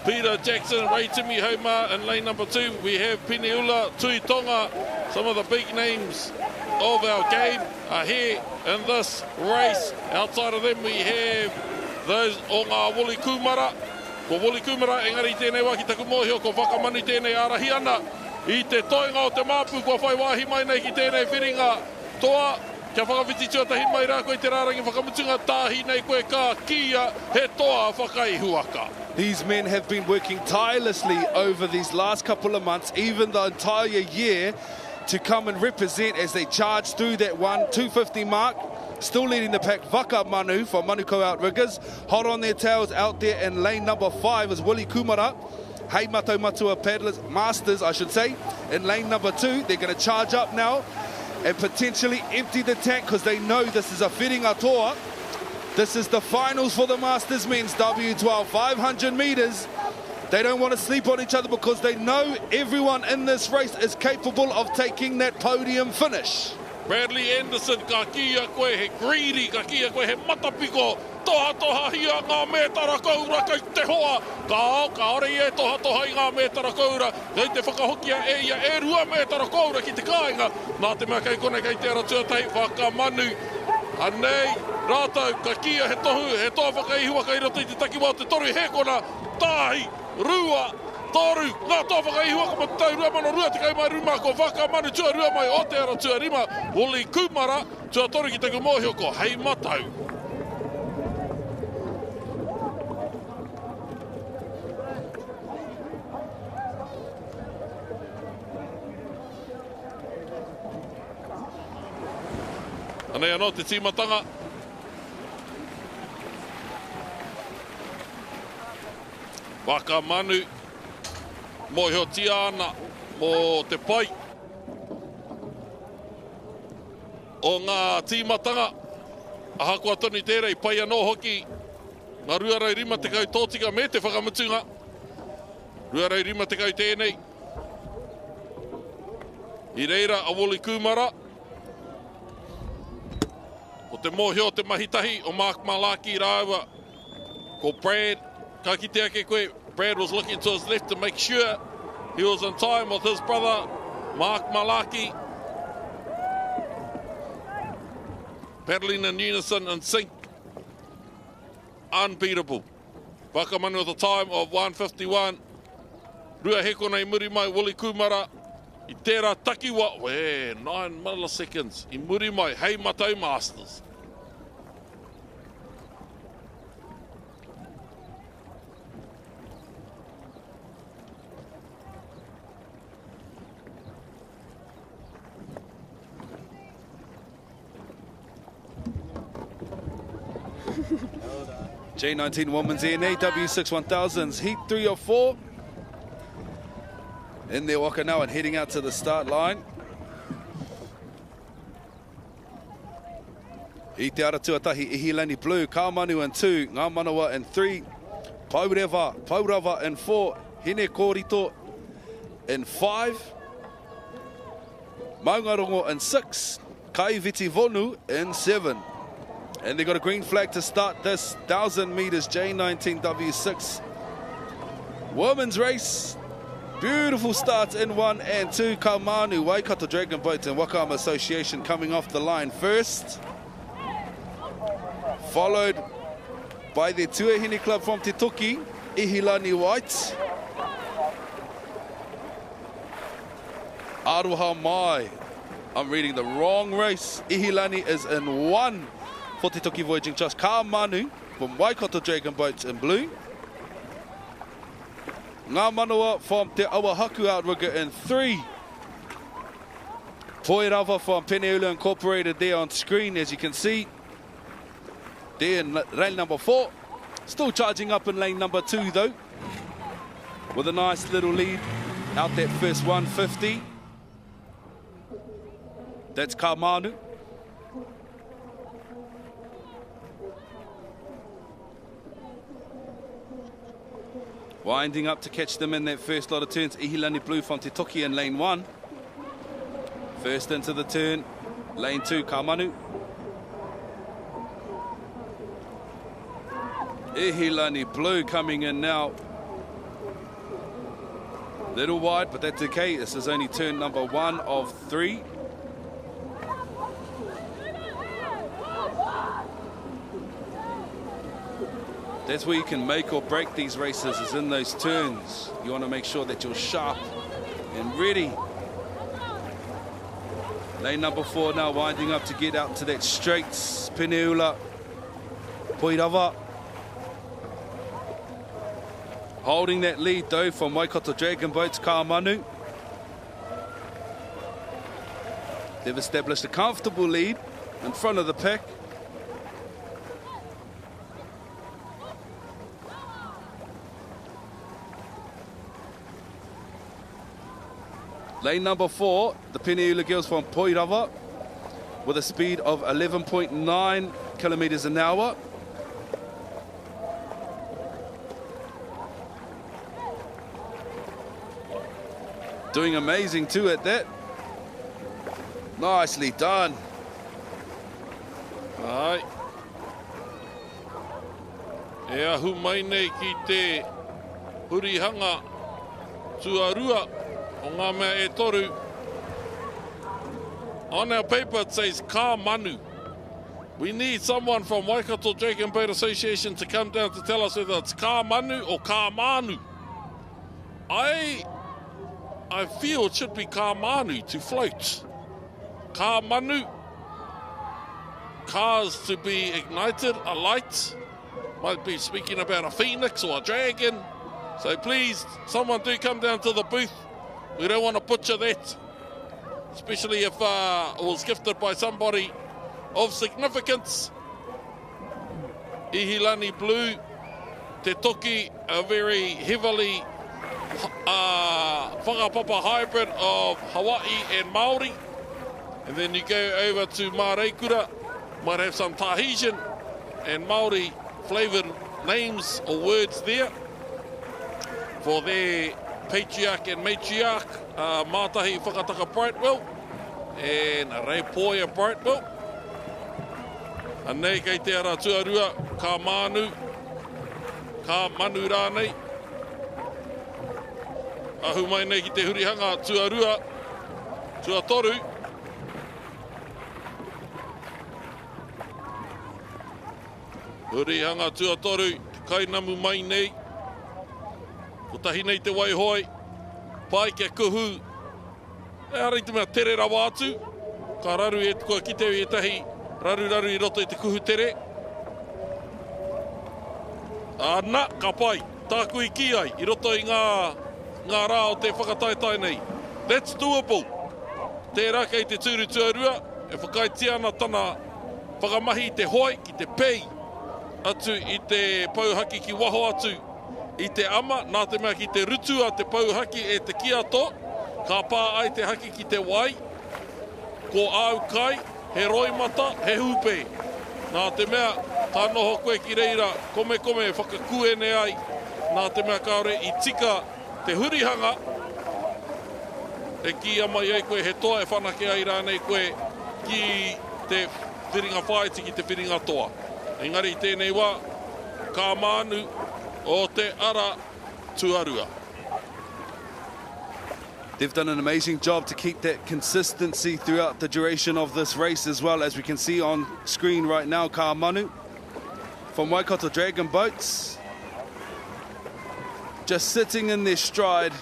Peter Jackson, Ray Timmy Homer in lane number 2. We have Piniula, Tui Tonga. Some of the big names of our game are here in this race. Outside of them we have those o ngā Woli Kumara. Ko Woli Kumara, engari tēnei waki taku mōhio, ko whakamani tēnei arahi ana. I te toinga o te māpu, ko whai wāhi mai nei ki tēnei whiringa toa. Kia whakawhiti tuatahi mai rā koe te rārangi whakamutunga tāhi nei koe kā kia he toa whakaihuaka. These men have been working tirelessly over these last couple of months, even the entire year, to come and represent as they charge through that 250 mark. Still leading the pack, Waka Manu from Manukau Outriggers. Hot on their tails out there in lane number 5 is Willie Kumara. Hei Matau Matua Paddlers, Masters I should say, in lane number 2. They're going to charge up now and potentially empty the tank because they know this is a whiringa toa. This is the finals for the Masters men's W12, 500 metres. They don't want to sleep on each other because they know everyone in this race is capable of taking that podium finish. Bradley Anderson, ka kia koe he greedy, ka kia koe he matapiko. Toha hia ngā mētara kaura kei te hoa. Ka ore e toha I ngā mētara kaura. Kei te whakahokia e ia e 2 mētara kaura ki te kāinga. Nā te mea kei kone kei te ara tuatai whakamanu. Anei, rātou, ka kia he toha whakaihua kei roto I te takiwā te toru he kona. Tāhi, rua, toru, ngā toa whakaihua ka matau rua mana rua te kai mai ruma ko Whakamanu tua rua mai Aotearoa tua rima. Woli Kumara tua toru ki te kumohio ko hei matau. Anei anō te tīmatanga. Whakamanu. Mōhio tiana mō te pai. O ngā tīmatanga. Aha kua tonu tērei pai anō hoki. Ngā ruarau rima te kau tōtika me te whakamutunga. Ruarau rima te kau tēnei. I reira a Woli Kumara. O te mōhio te mahitahi o Mark Malaki rāua. Ko Brad, ka kite ake koe. Brad was looking to his left to make sure he was on time with his brother, Mark Malaki. Paddling in unison and sync. Unbeatable. Whakamanu with a time of 1:51. Rua heko nei muri mai Woli Kumara. I tērā takiwa, 9 milliseconds. I muri mai, hei matau Masters. J19 Women's ENA W6 1000s, heat 3 of 4. In their Waka now and heading out to the start line. I te ara tuatahi Ihilani Blue, Kāmanu in 2, Ngā Manawa in 3, Paurawa in 4, Hine Kōrito in 5, Maungarongo in 6, Kaiviti Vonu in 7. And they got a green flag to start this 1,000 metres J19 W6 women's race. Beautiful starts in 1 and 2. Kaumanu, Waikato Dragon Boat and Wakama Association coming off the line first. Followed by the Tuahine Club from Te Toki, Ihilani White. Aroha Mai. I'm reading the wrong race. Ihilani is in 1 for Te Toki Voyaging Trust. Kaumanu from Waikato Dragon Boats in blue. Ngā Manawa from Te Awahaku Outrigger in 3. Poirawa from Peneula Incorporated there on screen, as you can see. There in lane number 4. Still charging up in lane number 2 though. With a nice little lead out that first 150. That's Kaumanu. Winding up to catch them in that first lot of turns. Ihilani Blue from Te Toki in lane 1. First into the turn, lane 2, Kamanu. Ihilani Blue coming in now. Little wide, but that's okay. This is only turn number 1 of 3. That's where you can make or break these races, is in those turns. You want to make sure that you're sharp and ready. Lane number 4 now winding up to get out to that straight. Peneula, Poirava. Holding that lead though from Waikato Dragon Boats, Kaamanu. They've established a comfortable lead in front of the pack. Lane number 4, the Peneula girls from Poirava, with a speed of 11.9 kilometres an hour. Doing amazing too at that. Nicely done. Ai. E ahu mai nei ki te hurihanga tuarua o ngā mea e toru. On our paper it says Ka Manu. We need someone from Waikato Dragon Boat Association to come down to tell us whether it's Ka Manu or Ka Manu. I feel it should be Ka Manu to float. Ka Manu. Cars to be ignited, a light. Might be speaking about a phoenix or a dragon. So please, someone do come down to the booth. We don't want to butcher that. Especially if it was gifted by somebody of significance. Ihilani Blue, Te Toki, a very heavily whakapapa hybrid of Hawaii and Māori. And then you go over to Māreikura, might have some Tahitian and Māori flavoured names or words there for their patriarch and matriarch, Mātahi Whakataka Brightwell and Reipoia Brightwell. Anei kei te ara tuarua, ka manu rānei. Ahu mai nei ki te hurihanga tuarua, tuatoru. Hurihanga tuatoru, te kainamu mai nei. Ko tahi nei te waihoi, pai kia kuhu. E arei te mea tere rawa atu. Ka raru e kua ki te tahi raru I roto I te kuhu tere. Ana, ka pai, tāku I ki ai, I roto I ngā rā o te whakataitai nei. That's doable. Tērā kei te tūru tuarua, e whakaitia ana tana whakamahi I te hoi, ki te pei, atu I te pauhaki ki waho atu, I te ama, nā te mea ki te rutu a te pauhaki e te kiato, ka pā ai te haki ki te wai, ko au kai, he roimata, he hupe. Nā te mea, tā noho koe ki reira, kome whakakuene ai, nā te mea kaore I tika te hurihanga, e ki amai ai koe he toa e whanake ai rānei koe ki te whiringa whaiti ki te whiringa toa. Engari I tēnei wā, ka manu o te ara tuarua. They've done an amazing job to keep that consistency throughout the duration of this race as well, as we can see on screen right now. Ka Manu from Waikato Dragon Boats, just sitting in their stride.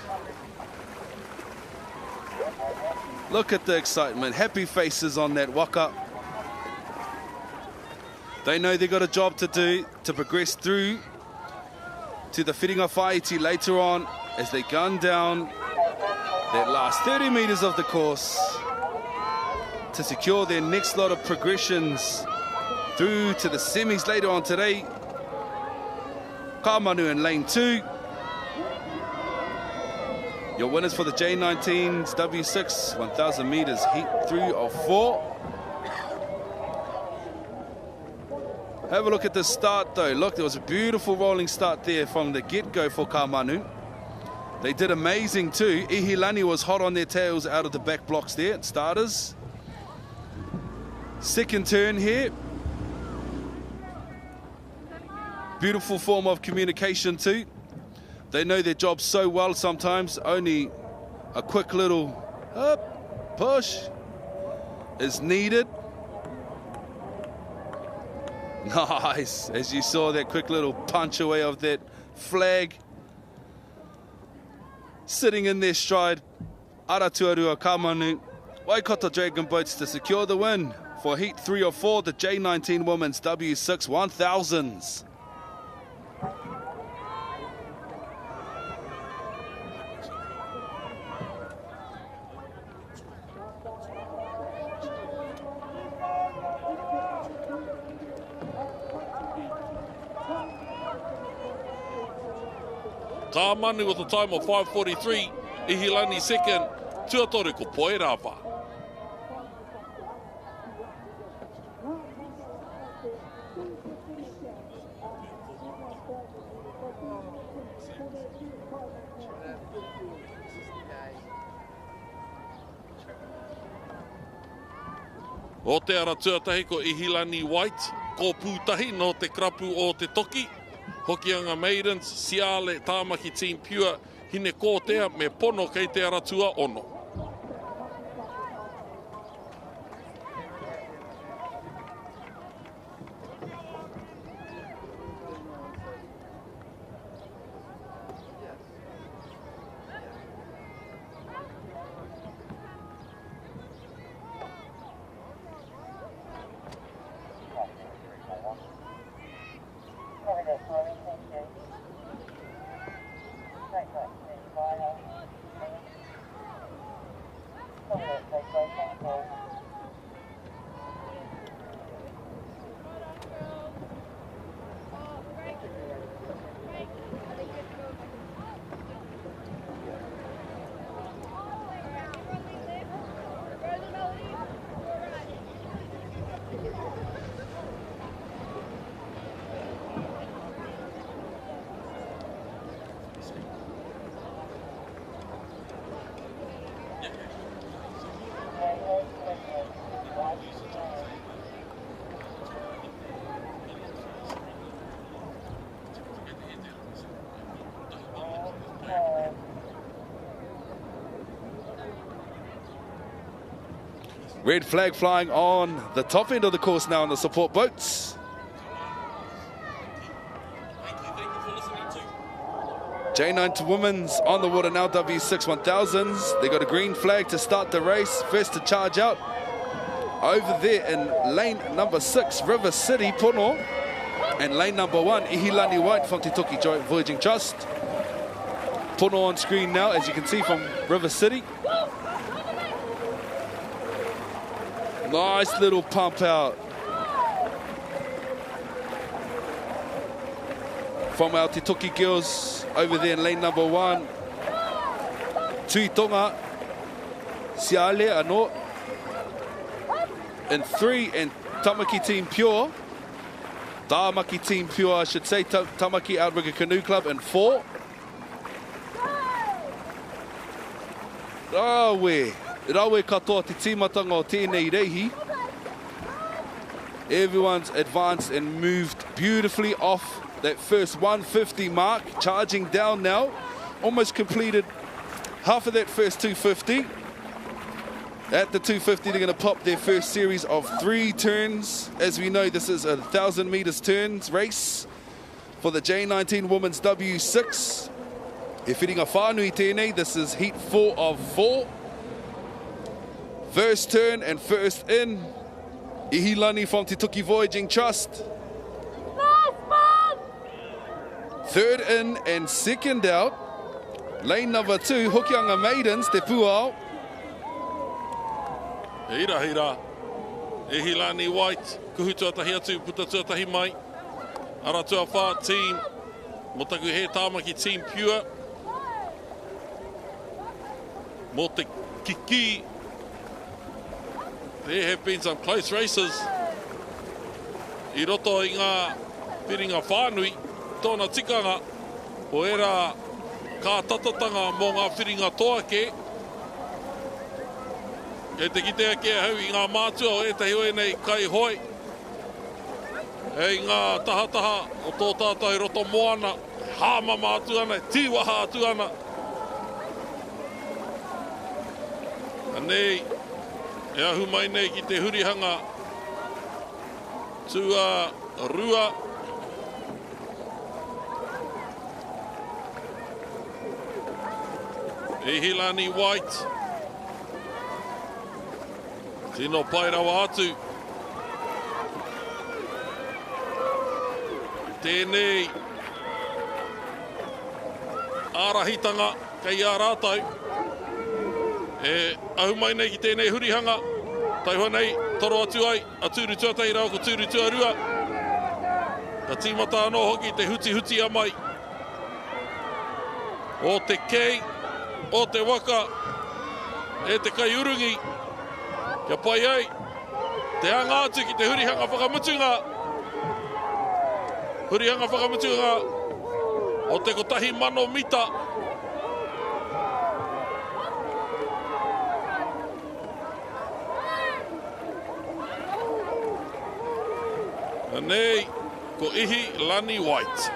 Look at the excitement, happy faces on that Waka. They know they've got a job to do to progress through to the whiringa whaiti later on as they gun down that last 30 metres of the course to secure their next lot of progressions through to the semis later on today. Ka Manu in lane 2. Your winners for the J19's W6 1,000 metres heat 3 of 4. Have a look at the start though. Look, there was a beautiful rolling start there from the get-go for Ka Manu. They did amazing too. Ihilani was hot on their tails out of the back blocks there, starters. Second turn here. Beautiful form of communication too. They know their job so well sometimes. Only a quick little push is needed. Nice, as you saw that quick little punch away of that flag. Sitting in their stride, Aotearoa Kamanu, Waikato Dragon Boats to secure the win for Heat 3 or 4, the J19 Women's W6 1000s. Kamanu with a time of 5:43. Ihilani second. Tuatore ko Poerapa. O te ara tuatahi ko Ihilani White, ko pūtahi no te krapu o te toki. Hokianga Maidens, Siale, Tāmaki Team Pure, hine kōtea me pono kei te aratua ono. Red flag flying on the top end of the course now on the support boats. J9 Women's on the water now, W6 1000s. They got a green flag to start the race. First to charge out. Over there in lane number 6, River City, Pono. And lane number 1, Ihilani White from Te Toki Voyaging Trust. Pono on screen now, as you can see from River City. Nice little pump out from our Te Toki girls over there in lane number 1. Tuitonga, Siale Ano. And 3, and Tamaki Team Pure. Tamaki Team Pure, I should say, Tamaki Outrigger Canoe Club. And 4. Rawe katoa te tīmatanga o tēnei reihi. Everyone's advanced and moved beautifully off that first 150 mark. Charging down now. Almost completed half of that first 250. At the 250, they're going to pop their first series of 3 turns. As we know, this is a 1,000 meters turns race for the J19 Women's W6. E whiringa whānui tēnei, this is heat 4 of 4. First turn and first in. Ihilani from Te Toki Voyaging Trust. Third in and second out. Lane number 2, Hokianga Maidens, Te Puao. Hira. Ihilani White, kuhu tuatahi atu, puta tuatahi mai. Ara tua wha team, motaku he Tāmaki Team Pure. Mo te kiki. There have been some close races. I roto I ngā whiringa whānui, tōna tikanga, o era Ka tatatanga mō ngā whiringa toa ke. Kei te kitea kia hau i ngā mātua o etahi oe nei kai hoi. Hei ngā tahataha o tō tātai roto moana, hāma mātua ana, tīwaha atu ana. Nei, e ahu mai nei ki te hurihanga tua rua. E Hilani White. Tino pairawa atu. Tēnei ārahitanga kei ā rātau. E ahu mai nei ki tēnei hurihanga. Taihoa nei, toro atu ai, a tūru tuatai rau ko tūru tuarua. Ka tīmata anō hoki te huti a mai. O te kei, o te waka, e te kai urungi. Kia pai ai, te anga atu ki te hurihanga whakamutunga. Hurihanga whakamutunga o te kotahi mano mita. Nei, ko Ihi Lani White.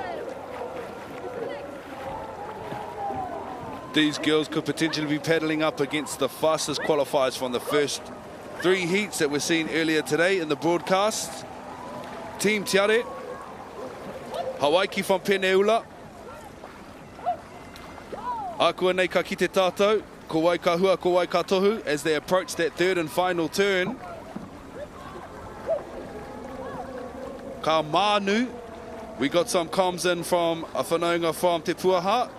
These girls could potentially be paddling up against the fastest qualifiers from the first 3 heats that we're seeing earlier today in the broadcast. Team Tiare, Hawaiki from Peneula. Akua nei ka kite tātou, ko wai ka hua, ko wai ka tohu, as they approach that third and final turn. Ka Manu, we got some comms in from a whanaunga from Te Puaha.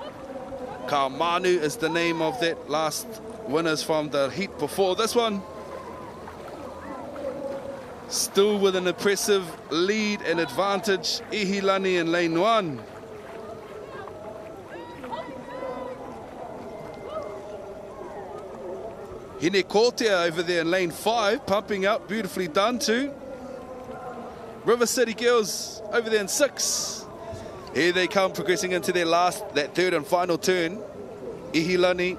Ka Manu is the name of that last winners from the heat before this one. Still with an impressive lead and advantage, Ihilani in lane 1. Hine Kotea over there in lane 5, pumping up, beautifully done too. River City Girls over there in 6. Here they come, progressing into their that third and final turn. Ihilani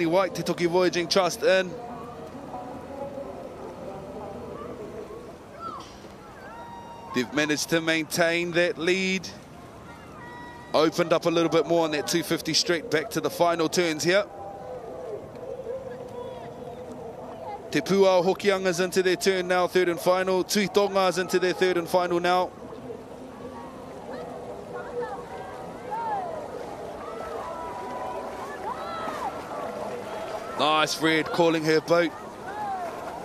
White, Te Toki Voyaging Trust in. They've managed to maintain that lead. Opened up a little bit more on that 250 straight back to the final turns here. Te Puao Hokianga's into their turn now, third and final. Tui Tonga's into their third and final now. Nice red calling her boat.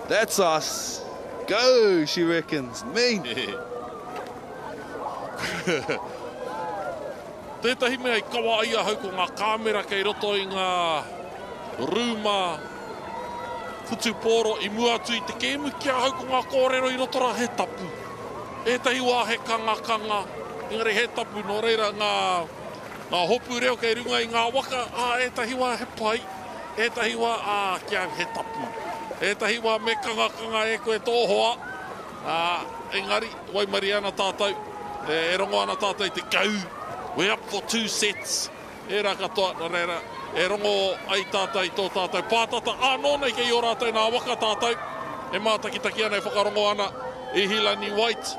That's us. Go, she reckons. Mean. Tētahi mea I kawa ia hau ko ngā kāmera kei roto I ngā rūma Futuporo I mua atu I te kēmu kia hau ko ngā kōrero I roto rā he tapu. Ētahi wā he kanga. Ingari he tapu no reira ngā hopu reo kei runga I ngā waka. Ētahi wā he pai. Ētahi wā kia he tapu. Ētahi wā me kanga e koe tōhoa. Engari, wai mariana tātou. E rongo ana tātou I te kau. We're up for 2 sets. E rā katoa na reira. E rongo ai tātou I tō tātou. Pātata anō nei kei o rātou nā waka tātou. E mātakitaki ana e whakarongo ana. I Hilani White.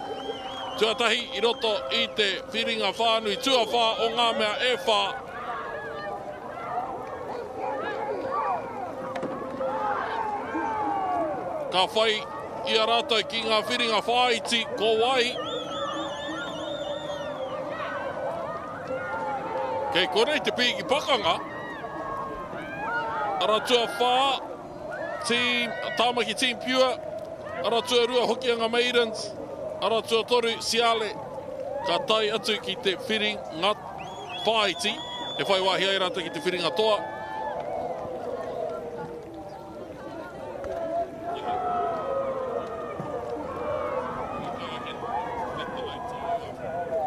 Tuatahi I roto I te whiringa whānui. Tua whā o ngā mea e whā. Ka whai I a rātou ki ngā whiringa whāiti ko wai. Kei kore te piki pakanga. Aratua whā, tāmaki team pure. Aratua rua hokianga maidens. Aratua toru siale. Ka tai atu ki te whiringa whāiti. E whai wahi ai rātou ki te whiringa toa.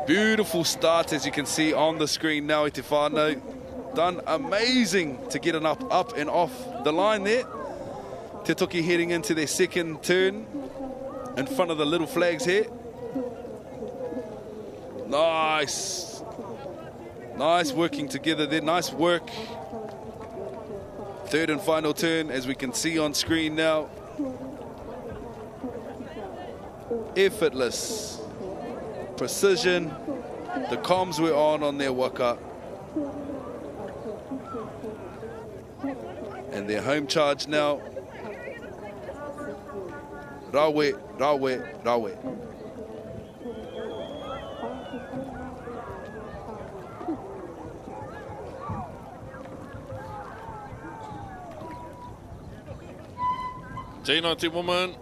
Beautiful start, as you can see on the screen now. Te whānau done amazing to get an up and off the line there. Te Toki heading into their second turn in front of the little flags here. Nice Nice working together there, nice work. Third and final turn, as we can see on screen now. Effortless precision. The comms were on their waka. And their home charge now. Rawe, rawe, rawe. Tēnā te woman,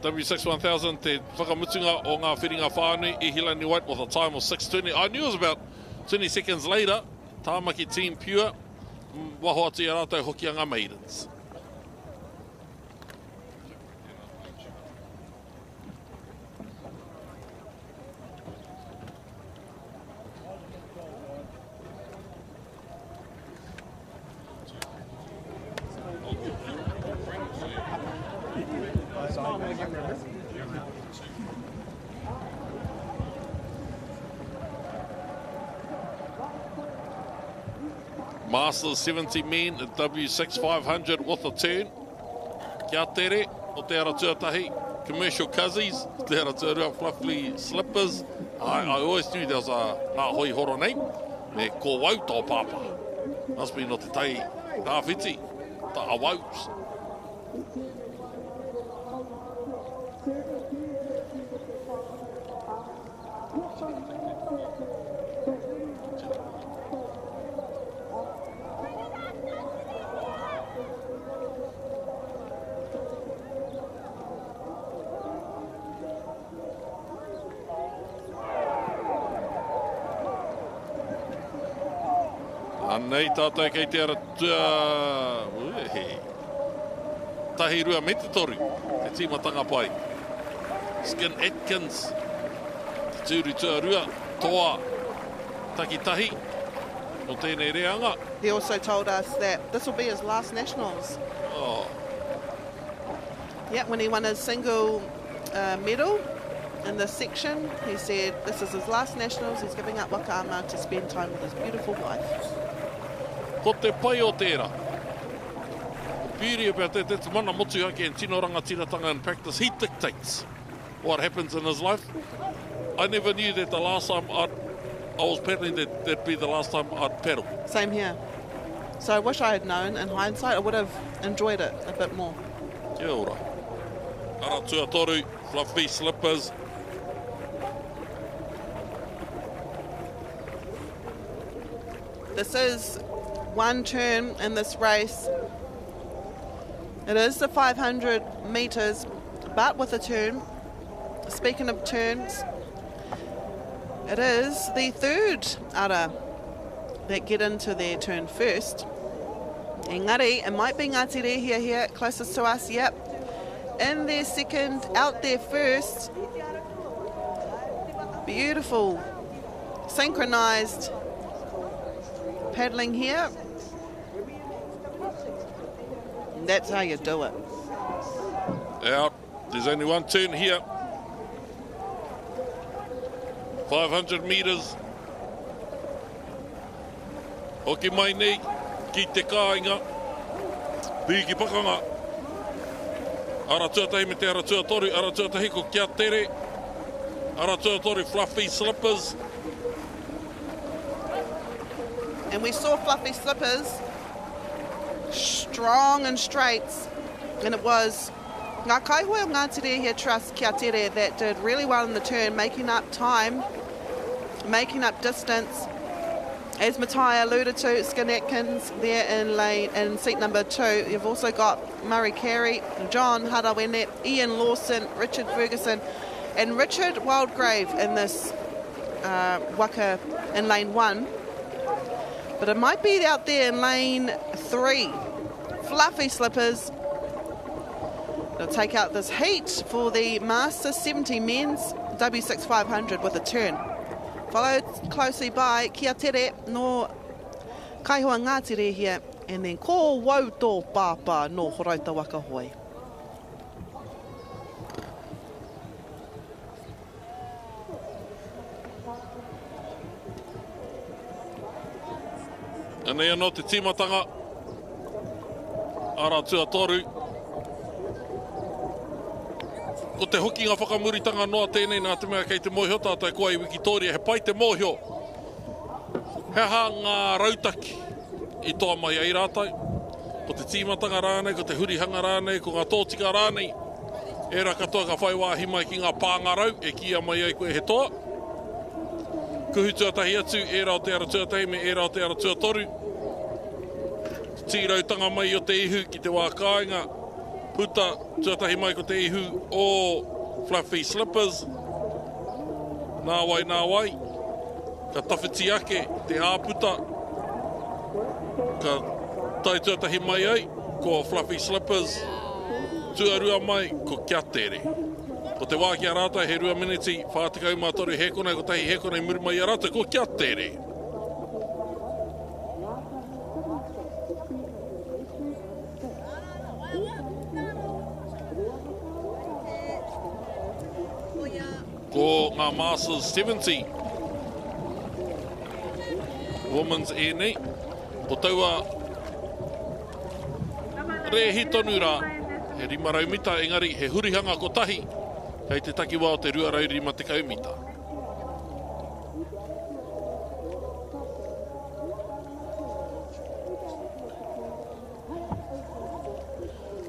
W61000, te whakamutunga o ngā whiringa whānui I Hilani White with a time of 6:20. I knew it was about 20 seconds later. Tāmaki team pure, waho atu I rātou hoki a ngā maidens. Masters 70 men at W6500 with a turn. Kia tere o te ara tuatahi. Commercial Cuzzies, te ara tuarua fluffy slippers. I always knew there was a ngā hoi horo nei. Me ko wau tō pāpā. Must be no te tai rāwhiti. Ta awaus. Anei tātou kei te ara tahi rua me te toru, te tīmatanga pai. Skin Atkins, te tūru tua rua, toa, taki tahi, no tēnei reanga. He also told us that this will be his last nationals. Oh. Yeah, when he won his single medal in this section, he said this is his last nationals. He's giving up Waka to spend time with his beautiful wife. Ko te pai o tērā. The beauty about that, that's mana motu hake and tino rangatiratanga in practice. He dictates what happens in his life. I never knew that the last time I was paddling, that'd be the last time I'd paddle. Same here. So I wish I had known. In hindsight, I would have enjoyed it a bit more. Kia ora. Ara tua toru, fluffy slippers. This is one turn in this race. It is the 500 metres, but with a turn. Speaking of turns, it is the third ara that get into their turn first. Engari, it might be Ngāti Rehia here, closest to us, yep. In their second, out there first. Beautiful, synchronised paddling here. And that's how you do it. Out. There's only one turn here. 500 metres. Hoki mai nei, ki te kāinga. Piki pakanga. Ara tuatahi me te ara tuatoru, ara tuatahi ko kia tere. Ara tuatoru fluffy slippers. And we saw fluffy slippers, strong and straights, and it was ngā kaihoi o Ngāti Rehia Trust kia tere that did really well in the turn, making up time, making up distance. As Matai alluded to, Skin Atkins there in seat number 2. You've also got Murray Carey, John Harawene, Ian Lawson, Richard Ferguson, and Richard Wildgrave in this waka in lane 1. But it might be out there in lane 3. Fluffy slippers. They'll take out this heat for the Masters 70 men's W6500 with a turn. Followed closely by Kia Tere no Kaihua Ngāti Rehia, and then Ko Wau Tō Pāpā no Horauta Waka Hoi. Anei anō te tīmatanga. Ara tua toru. Ko te hoki ngā whakamuritanga noa tēnei nā te mea kei te mōhio tātai kua i Wikitoria. He pai te mōhio. He ha ngā rautaki i toa mai ai rātai. Ko te tīmatanga rānei, ko te hurihanga rānei, ko ngā tōtika rānei. E ra katoa ka whai wāhi mai ki ngā pāngarau, e kia mai ai koe he toa. Kuhu tuatahi atu, e rao te ara tuatahi me e rao te ara tuatoru. Tīrautanga mai o te ihu ki te wākāinga. Puta tuatahi mai ko te ihu o Fluffy Slippers. Nā wai. Ka tawhiti ake te āputa. Ka tai tuatahi mai ai ko Fluffy Slippers. Tuarua mai ko kia tere. Ko te wākia rātai he 2 miniti, whātikau mātoru hekonei, ko tahi hekonei muri mai a rātai, ko kia tere. Ko ngā Masters 70. Women's e nei. Ko taua rehi tonu rā. He rimarau mita, engari he hurihanga ko tahi. Kei te takiwa o te ruarau rima te kaumita.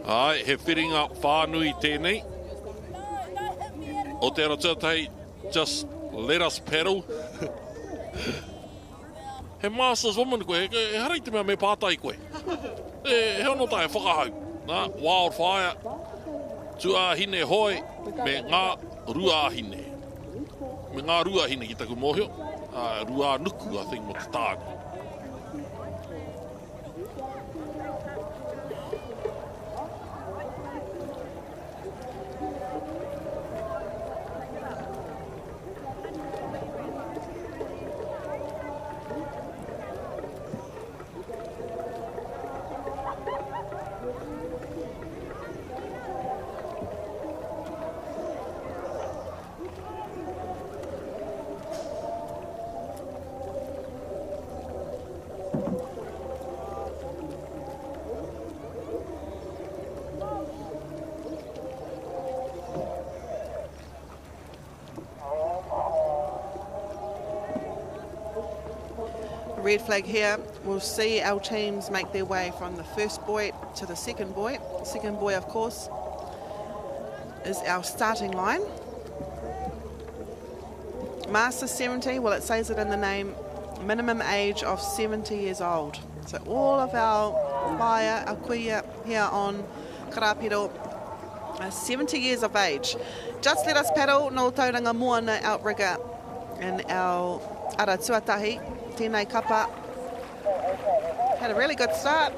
Ai, he whiringa whānui tēnei. O te ara tuatahi, just let us paddle. He Masters woman koe, he harai te mea me pātai koe. He ono tae whakahau. Nā, wildfire. Tuahine hoi me ngā ruahine. Me ngā ruahine ki taku mōhio. Rua nuku, I think, mo te tāne. Red flag here. We'll see our teams make their way from the first buoy to the second buoy. The second buoy, of course, is our starting line. Master 70, well, it says it in the name, minimum age of 70 years old. So all of our whaia, our kuia here on Karapiro are 70 years of age. Just let us paddle, no tauranga moana outrigger in our ara tuatahi. Tēnei kapa. Had a really good start.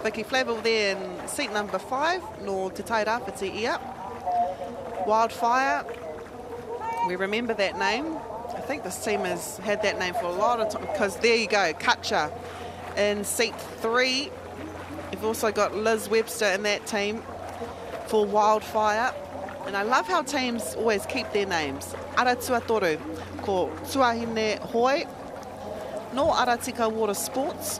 Vicky Flavel there in seat number 5. No te taira whiti ia. Wildfire. We remember that name. I think this team has had that name for a lot of time. Because there you go, Katcha in seat 3. We've also got Liz Webster in that team for Wildfire. And I love how teams always keep their names. Ara tuatoru. Ko Tuahine Hoi, no Aratika Water Sports.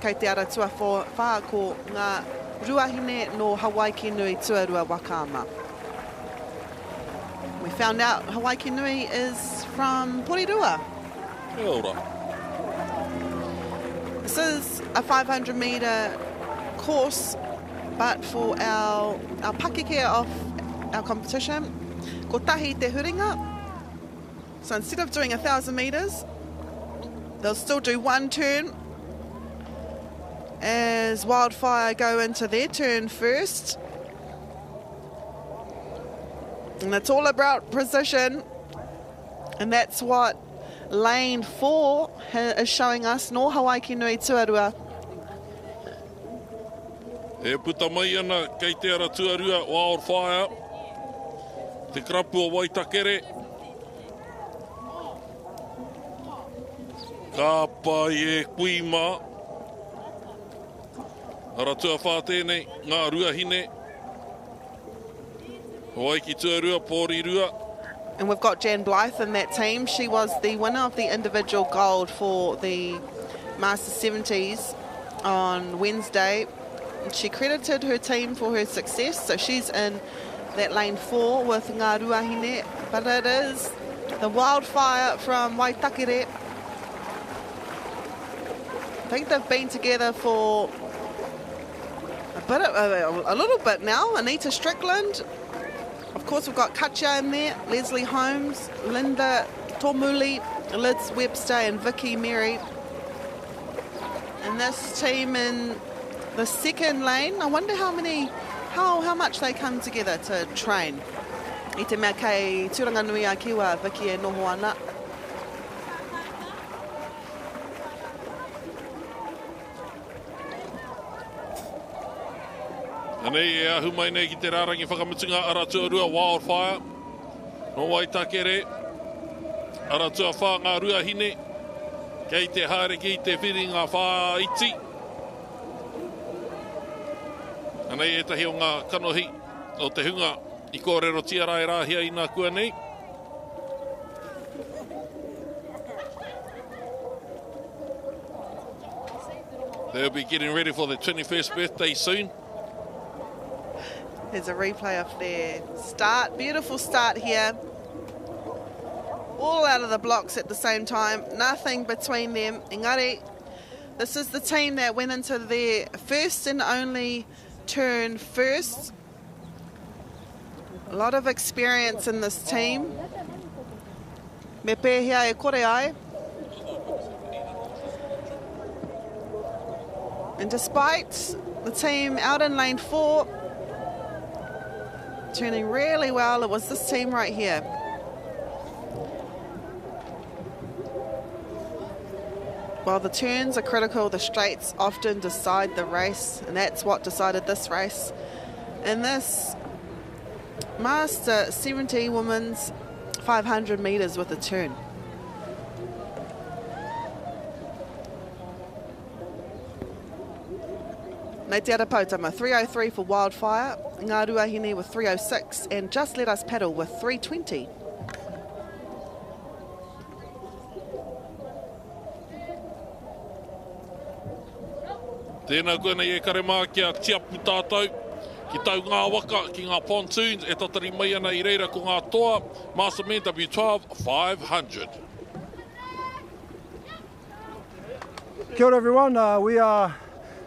Kei te ara tua wha ko ngā ruahine no Hawaii Nui tuarua Wakama. We found out Hawaii Nui is from Porirua. This is a 500-metre course, but for our pakeke of our competition, ko tahi te huringa. So instead of doing 1,000 metres, they'll still do one turn as Wildfire go into their turn first. And it's all about precision, and that's what lane 4 is showing us, no Hawaii Nui tuarua. E puta mai ana kei te ara tuarua Wildfire. Te krapu o Waitakere. Ka pai e kuima. Ara tua whā tēnei, ngā ruahine. Hoi ki tuarua, pōrirua. And we've got Jan Blythe in that team. She was the winner of the individual gold for the Master 70s on Wednesday. She credited her team for her success, so she's in that lane 4 with Ngā Ruahine. But it is the Wildfire from Waitakere. I think they've been together for a little bit now. Anita Strickland. Of course, we've got Katja in there, Leslie Holmes, Linda Tomuli, Liz Webster and Vicky Mary. And this team in the second lane, I wonder how much they come together to train. I te mea kei Turanga Nui a Kiwa, Vicky e noho ana. Anei, e ahu mai nei ki te rārangi whakamutunga Aotearoa Wildfire. No Waitakere, Aotearoa whā ngā ruahine, kei te haere ki te whiringa whā iti. Anei, e tahi o ngā kanohi o te hunga i kōrero tiarai rāhia i nā kua nei. They'll be getting ready for their 21st birthday soon. There's a replay of their start. Beautiful start here. All out of the blocks at the same time. Nothing between them. Engari, this is the team that went into their first and only turn first. A lot of experience in this team. Me pēhia e kore ai. And despite the team out in lane 4 turning really well, it was this team right here. While the turns are critical, the straights often decide the race, and that's what decided this race. In this Master 70 Women's 500 metres with a turn. Nei te ara pautama, 3:03 for Wildfire, Ngā Ruahine with 3:06, and Just Let Us Paddle with 3:20. Tēnā koe nei e karemā kia tiapu tātou, ki tau ngā waka, ki ngā pontoons, e tatari mai ana i reira ko ngā toa, Masterman W12 500. Kia ora everyone, we are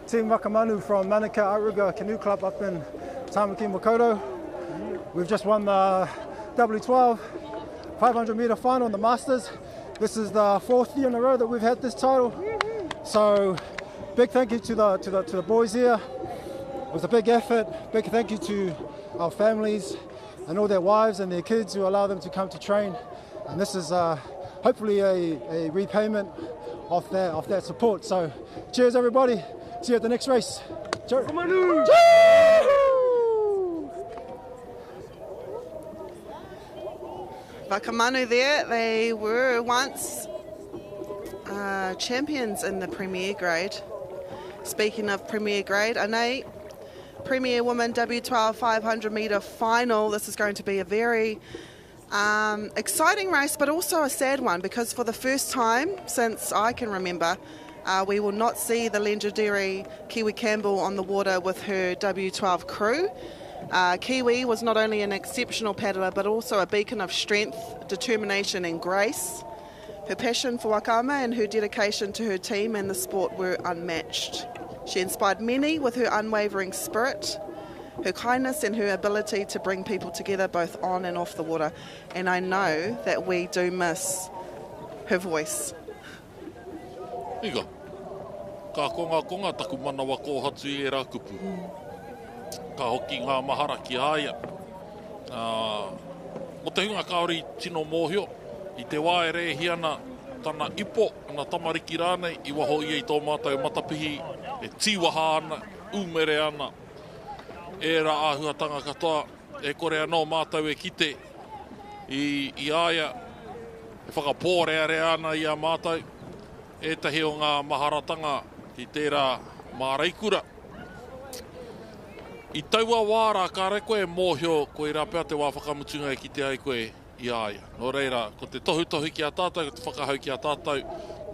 Team Wakamanu from Manukau Aruga Canoe Club up in Tamaki Makoto. We've just won the W12 500 metre final in the Masters. This is the 4th year in a row that we've had this title. So big thank you to the boys here. It was a big effort. Big thank you to our families and all their wives and their kids who allow them to come to train. And this is hopefully a repayment of that support. So cheers everybody. See you at the next race. Cheers. Wakamanu there, they were once champions in the Premier Grade. Speaking of Premier Grade, Anei, Premier Women W12 500 metre final. This is going to be a very exciting race, but also a sad one, because for the first time since I can remember, we will not see the legendary Kiwi Campbell on the water with her W12 crew. Kiwi was not only an exceptional paddler, but also a beacon of strength, determination and grace. Her passion for wakama and her dedication to her team and the sport were unmatched. She inspired many with her unwavering spirit, her kindness and her ability to bring people together both on and off the water. And I know that we do miss her voice. Ika, ka konga taku mana wa kōhatu e rā kupu. Ka hoki ngā mahara ki āia. Mo te hunga kaori tino mōhio, i te wā e rehi ana tana ipo, ana tamariki rānei, i waho i tō mātou matapihi, e tīwaha ana, umere ana. E rā āhuatanga katoa, e kore anō mātou e kite i āia, e whakapōrea ana i a mātou. E tahi o ngā maharatanga ki tērā māreikura. I taua wāra ka re koe mōhio koe rā pēr te wā whakamutunga ki te ai koe i aia. Nō reira, ko te tohu ki a tātou, ko te whakahau ki a tātou,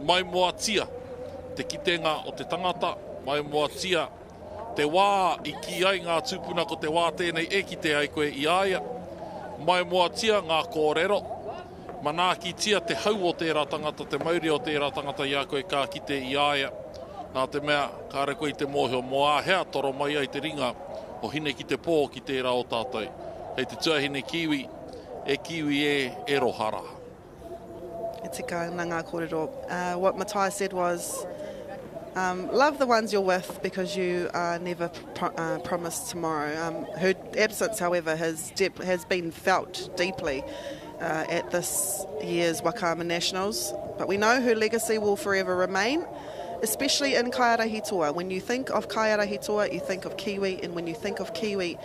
mai moa tia te kitenga o te tangata, mai moa tia te wā i ki ai ngā tūpuna ko te wā tēnei e ki te ai koe i aia, mai moa tia ngā kōrero, mana ki tia te hau o tērā tangata, te mauri o tērā tangata i a koe ka ki te i aia, nā te mea, ka re koe i te mōhio, mo āhea toro mai ai te ringa, o hine ki te pō ki tērā o tātou. Hei te tuahine kiwi e rohara. E tika nā ngā kōrero. What Matai said was, love the ones you're with because you are never promised tomorrow. Her absence, however, has been felt deeply at this year's Waka Nationals, but we know her legacy will forever remain, especially in Kaiarahitoa. When you think of Kaiarahitoa, you think of Kiwi, and when you think of Kiwi,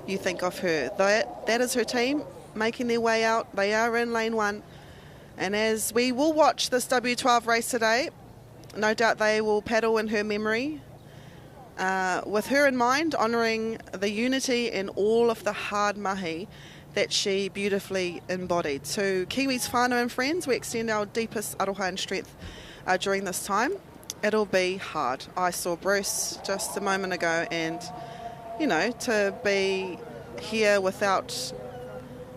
you think of her. That is her team making their way out. They are in lane 1, and as we will watch this W12 race today, no doubt they will paddle in her memory, with her in mind, honouring the unity and all of the hard mahi that she beautifully embodied. To Kiwis, whānau and friends, we extend our deepest aroha and strength during this time. It'll be hard. I saw Bruce just a moment ago, and, you know, to be here without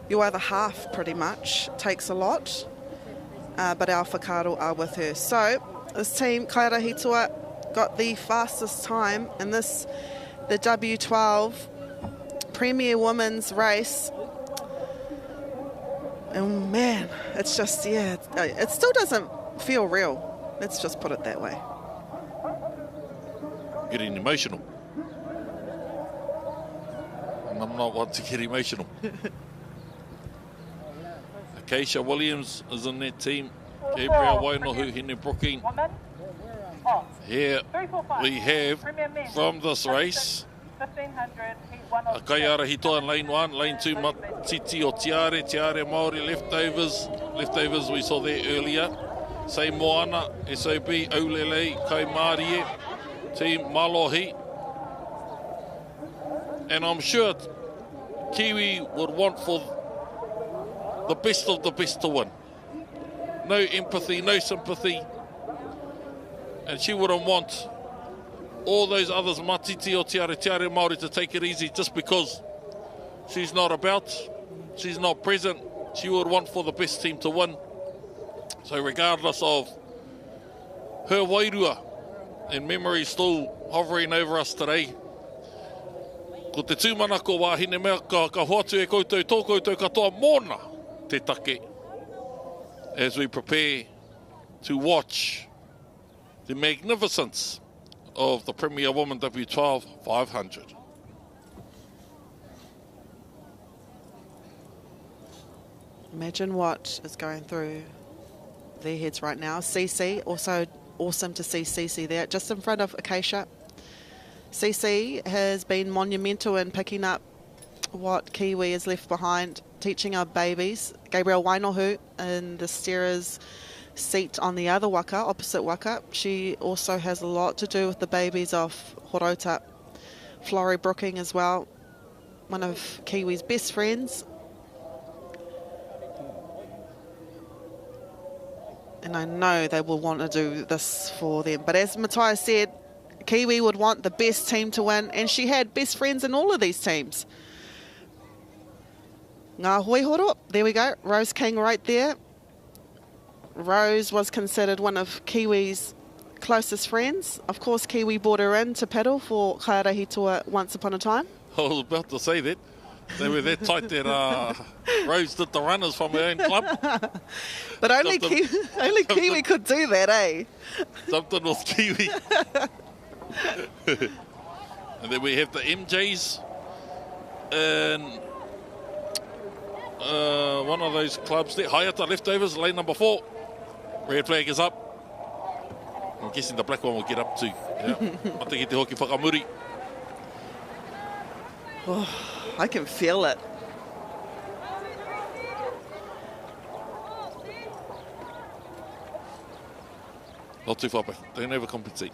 your other half pretty much takes a lot, but our whakaaro are with her. So this team, Kaiarahitoa, got the fastest time in this, the W12 Premier Women's Race. And man, it's just, yeah, it still doesn't feel real. Let's just put it that way. Getting emotional. And I'm not one to get emotional. Acacia Williams is in that team. Gabriel Wainohu, Hine Brooking. Here we have, from this race, Kaiarahitoa in lane 1, lane 2, Matiti o Tiare Māori leftovers we saw there earlier. Sei Moana, SOB, Aulele, Kaimārie, Team Malohi. And I'm sure Kiwi would want for the best of the best to win. No empathy, no sympathy. And she wouldn't want all those others, Matiti o Tiare Māori, to take it easy just because she's not about, she's not present. She would want for the best team to win. So regardless of her wairua and memory still hovering over us today, ko te tūmana ko wāhine mea ka hoatu e koutou tō koutou katoa mōna te take as we prepare to watch the magnificence of the Premier Women W12 500. Imagine what is going through their heads right now. Cece, also awesome to see Cece there, just in front of Acacia. Cece has been monumental in picking up what Kiwi has left behind, teaching our babies. Gabriel Wainohu in the steerer's seat on the other waka, opposite waka. She also has a lot to do with the babies of Horota. Florrie Brooking as well, one of Kiwi's best friends. And I know they will want to do this for them. But as Matai said, Kiwi would want the best team to win, and she had best friends in all of these teams. Ngā hoi horo, there we go, Rose King right there. Rose was considered one of Kiwi's closest friends. Of course, Kiwi brought her in to paddle for Kaiarahitoa once upon a time. I was about to say that. They were that tight that Rose did the runners from her own club. But only Kiwi could do that, eh? Something with Kiwi. And then we have the MJs in one of those clubs there. Hayata leftovers, lane number 4. Red flag is up. I'm guessing the black one will get up too. Yeah. Mata ki te hoki whakamuri. Oh, I can feel it. Not too far back. Don't overcompensate.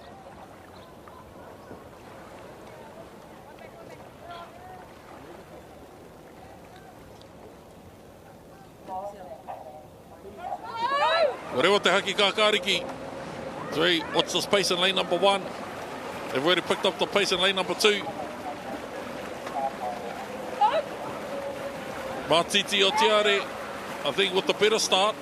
Rewa te haki kākāriki. 3, what's the space in lane number 1? They've already picked up the pace in lane number 2. Matiti Aotearoa, I think, with the better start.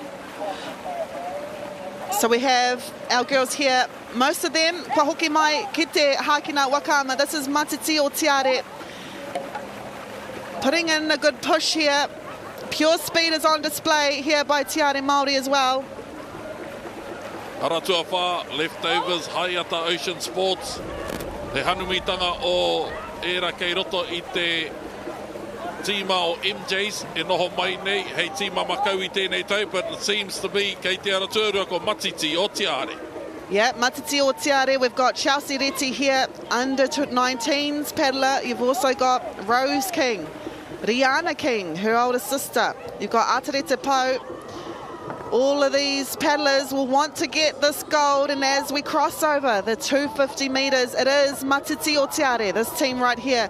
So we have our girls here, most of them, kua hoki mai ki te Hakina Wakama. This is Matiti Aotearoa. Putting in a good push here. Pure speed is on display here by Tiare Māori as well. Aratua whā, leftovers, Haiata Ocean Sports. He hanumitanga o era kei roto I te tīma o MJs e noho mai nei, hei tīma makau I tēnei tau, but it seems to be kei te aratuarua ko Matiti Aotearoa. Yeah, Matiti Aotearoa. We've got Chelsea Reti here, under 19s paddler. You've also got Rose King, Rihanna King, her older sister. You've got Atarete Pau. All of these paddlers will want to get this gold, and as we cross over the 250 metres, it is Matiti Aotearoa, this team right here,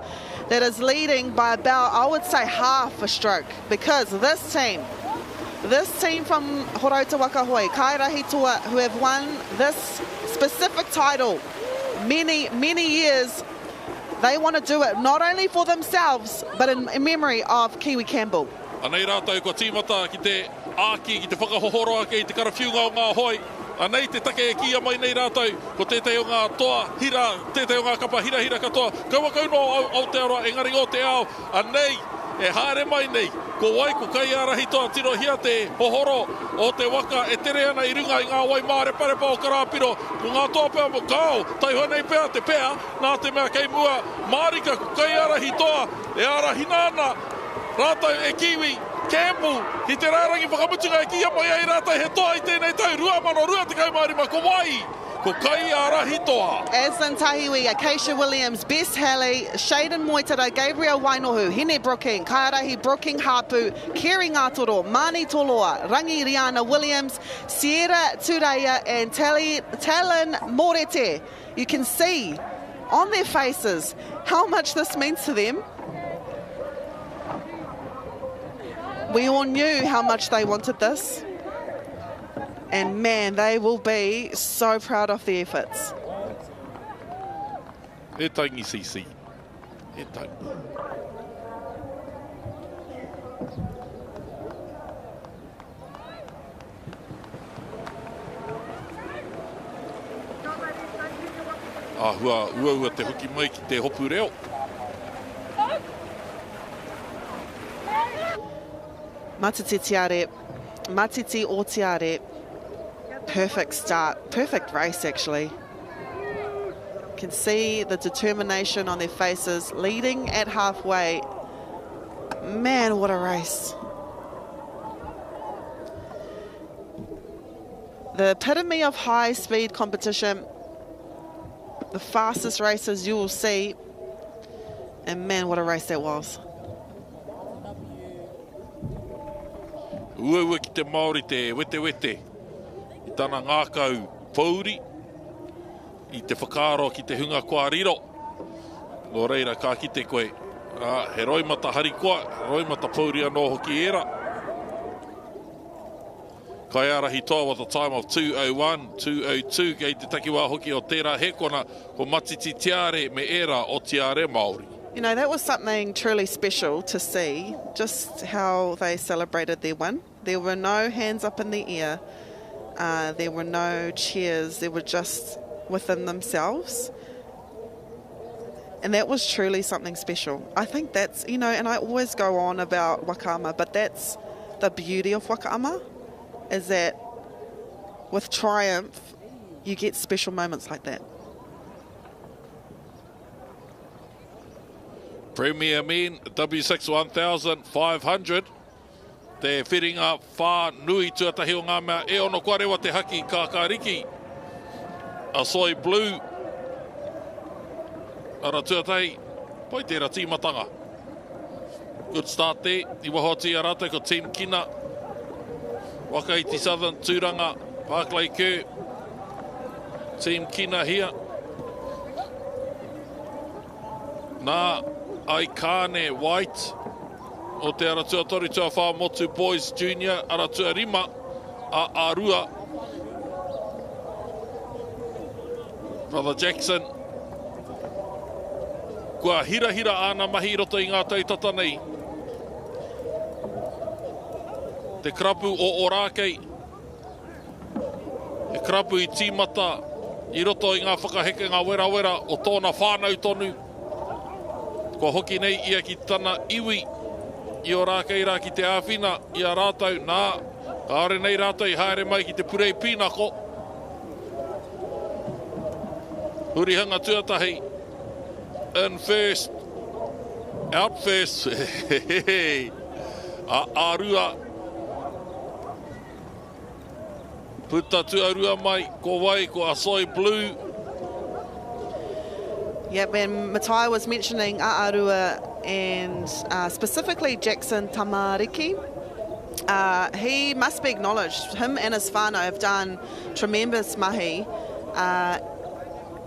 that is leading by about, I would say, half a stroke, because this team from Horauta Wakahoe, Kairahi Toa, who have won this specific title many, many years, they want to do it not only for themselves, but in memory of Kiwi Campbell. Anei rātou ko tīmata ki te āki, ki te whakahohoroa ke I te karawhiunga o ngā hoi. Anei te take e kia mai nei rātou, ko tētei o ngā toa hira, tētei o ngā kapa hira katoa. Kaua kauno Aotearoa, engari o te ao. Anei, e haere mai nei, ko wai ko kai arahi toa tiro hia te hohoro o te waka e tere ana I runga I ngā wai maare parepa o Karapiro. Ko ngā toa pēa mo kāo, taihua nei pēa te pēa, nā te mea kei mua. Marika ko kai arahi toa, e arahi nāna. Rātou e Kiwi Campbell, ki te rārangi whakamutunga e kia mai ai rātou he toa I tēnei tau, rua te kaumārima, ko wai, ko kai arahi toa. Aslan Tahiwi, Acacia Williams, Bess Halley, Shaden Moitara, Gabriel Wainohu, Hine Brooking, Kairahi Brooking Hapu, Kerry Ngātoro, Mani Toloa, Rangi Rihanna Williams, Sierra Tureia and Talon Morete. You can see on their faces how much this means to them. We all knew how much they wanted this, and man, they will be so proud of their efforts. E taingi CC. E taingi. Ua te hoki mai ki te hopu reo. Matiti Aotearoa, perfect start, perfect race actually. You can see the determination on their faces, leading at halfway. Man, what a race. The epitome of high-speed competition, the fastest races you will see, and man, what a race that was. Ua ki te Māori te wete. I tana ngākau pauri. I te whakaaro ki te hunga Karapiro. Nō reira ka ki te koe. He roimata harikoa, roimata pauri anō hoki era. Kai arahi toa with a time of 2:01, 2:02. Kei te takiwā hoki o tērā hekona ko Matiti Aotearoa me era o Tiare Māori. You know, that was something truly special to see, just how they celebrated their win. There were no hands up in the air. There were no cheers. They were just within themselves. And that was truly something special. I think that's, you know, and I always go on about Wakama, but that's the beauty of Wakama, is that with triumph, you get special moments like that. Premier Men, W6 1500. Te whiringa whā nui tuatahi o ngā mea e ono kua rewa te haki kākāriki. A soy blue. Ara tuatahi, pai tērā tīmatanga. Good start there. I wahoti a rātou ko Team Kina. Waka Iti Southern, Tūranga, Parkley Kū. Team Kina here. Nā ai Kāne White. O te aratua tori tua wha Motu Boys Junior, aratua rima a Arua, Brother Jackson. Kua hira ana mahi roto I ngā tautata nei. Te krapu o Orakei. Te krapu I tīmata I roto I ngā whakaheke ngā wera o tōna whānau tonu. Kua hoki nei ia ki tana iwi I Orakei rā ki te āwhina I a rātau. Nā, ka are nei rātau I haere mai ki te purei pīnako. Hurihanga tuatahi. In first, out first. Arua. Puta tu arua mai, ko wai, ko asoi blue. Yeah, when Matai was mentioning Aotearoa and specifically Jackson Tamariki, he must be acknowledged. Him and his whānau have done tremendous mahi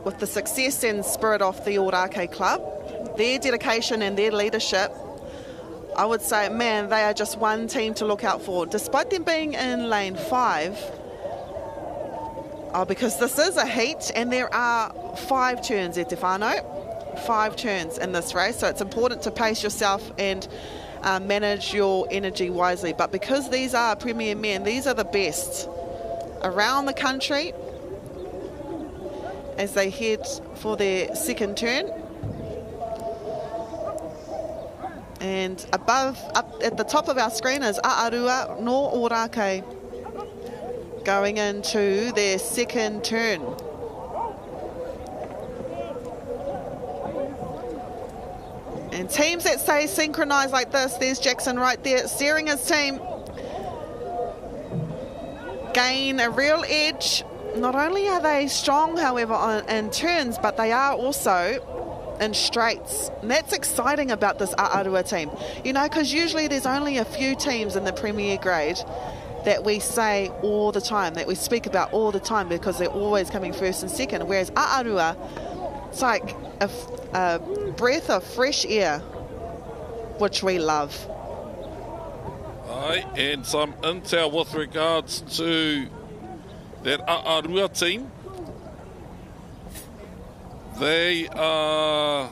with the success and spirit of the Orake Club. Their dedication and their leadership, I would say, man, they are just one team to look out for. Despite them being in lane 5, because this is a heat and there are 5 turns, e te whānau, 5 turns in this race, so it's important to pace yourself and manage your energy wisely. But because these are premier men, these are the best around the country as they head for their second turn. And up at the top of our screen is Aotearoa no Orake going into their second turn. And teams that stay synchronized like this, there's Jackson right there steering his team, gain a real edge. Not only are they strong, however, in turns, but they are also in straights. And that's exciting about this Aotearoa team. You know, because usually there's only a few teams in the Premier grade that we say all the time, that we speak about all the time because they're always coming first and second. Whereas Aotearoa, it's like a breath of fresh air, which we love. Aye, and some intel with regards to that Aotearoa team. They are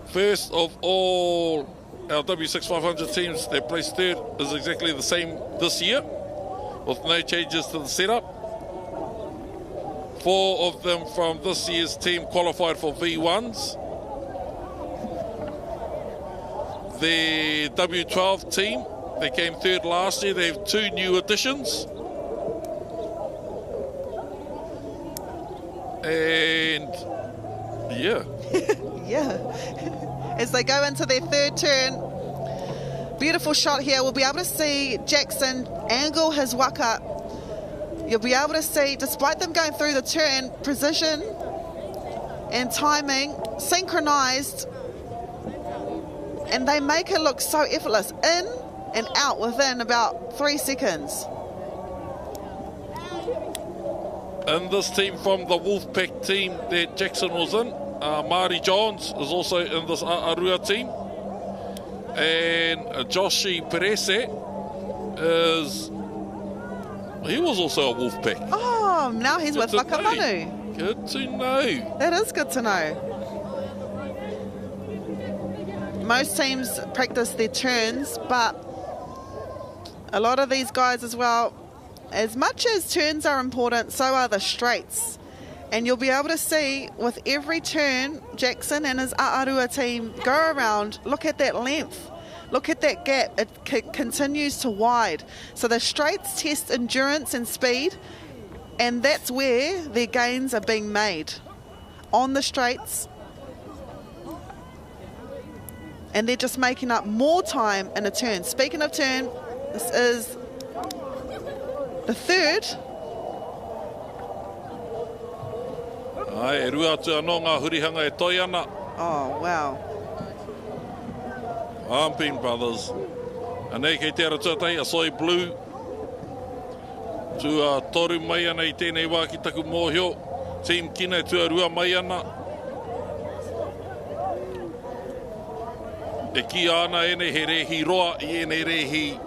first of all our W6500 teams that placed third is exactly the same this year with no changes to the setup. 4 of them from this year's team qualified for V1s. The W12 team, they came third last year. They have 2 new additions. And yeah. Yeah. As they go into their third turn, beautiful shot here. We'll be able to see Jackson angle his waka. You'll be able to see, despite them going through the turn, precision and timing, synchronized, and they make it look so effortless. In and out within about 3 seconds. And this team from the Wolfpack team that Jackson was in, Mari Johns is also in this Aotearoa team. And Joshi Perese he was also a Wolfpack. Oh, now he's with Waka Manu. Good to know. That is good to know. Most teams practice their turns, but a lot of these guys as well, as much as turns are important, so are the straights. And you'll be able to see with every turn, Jackson and his Aotearoa team go around, look at that length, look at that gap. It continues to wide. So the straights test endurance and speed, and that's where their gains are being made, on the straights. And they're just making up more time in a turn. Speaking of turn, this is the third. Ai, e rua atu anō ngā hurihanga e toi ana. Oh, wow. Ampin Brothers. Anei kei te ara tuatai, a soi blue. Tua toru mai ana I tēnei wā ki taku mōhio. Team kina tua rua mai ana. E ki ana ene he rehi roa I ene rehi,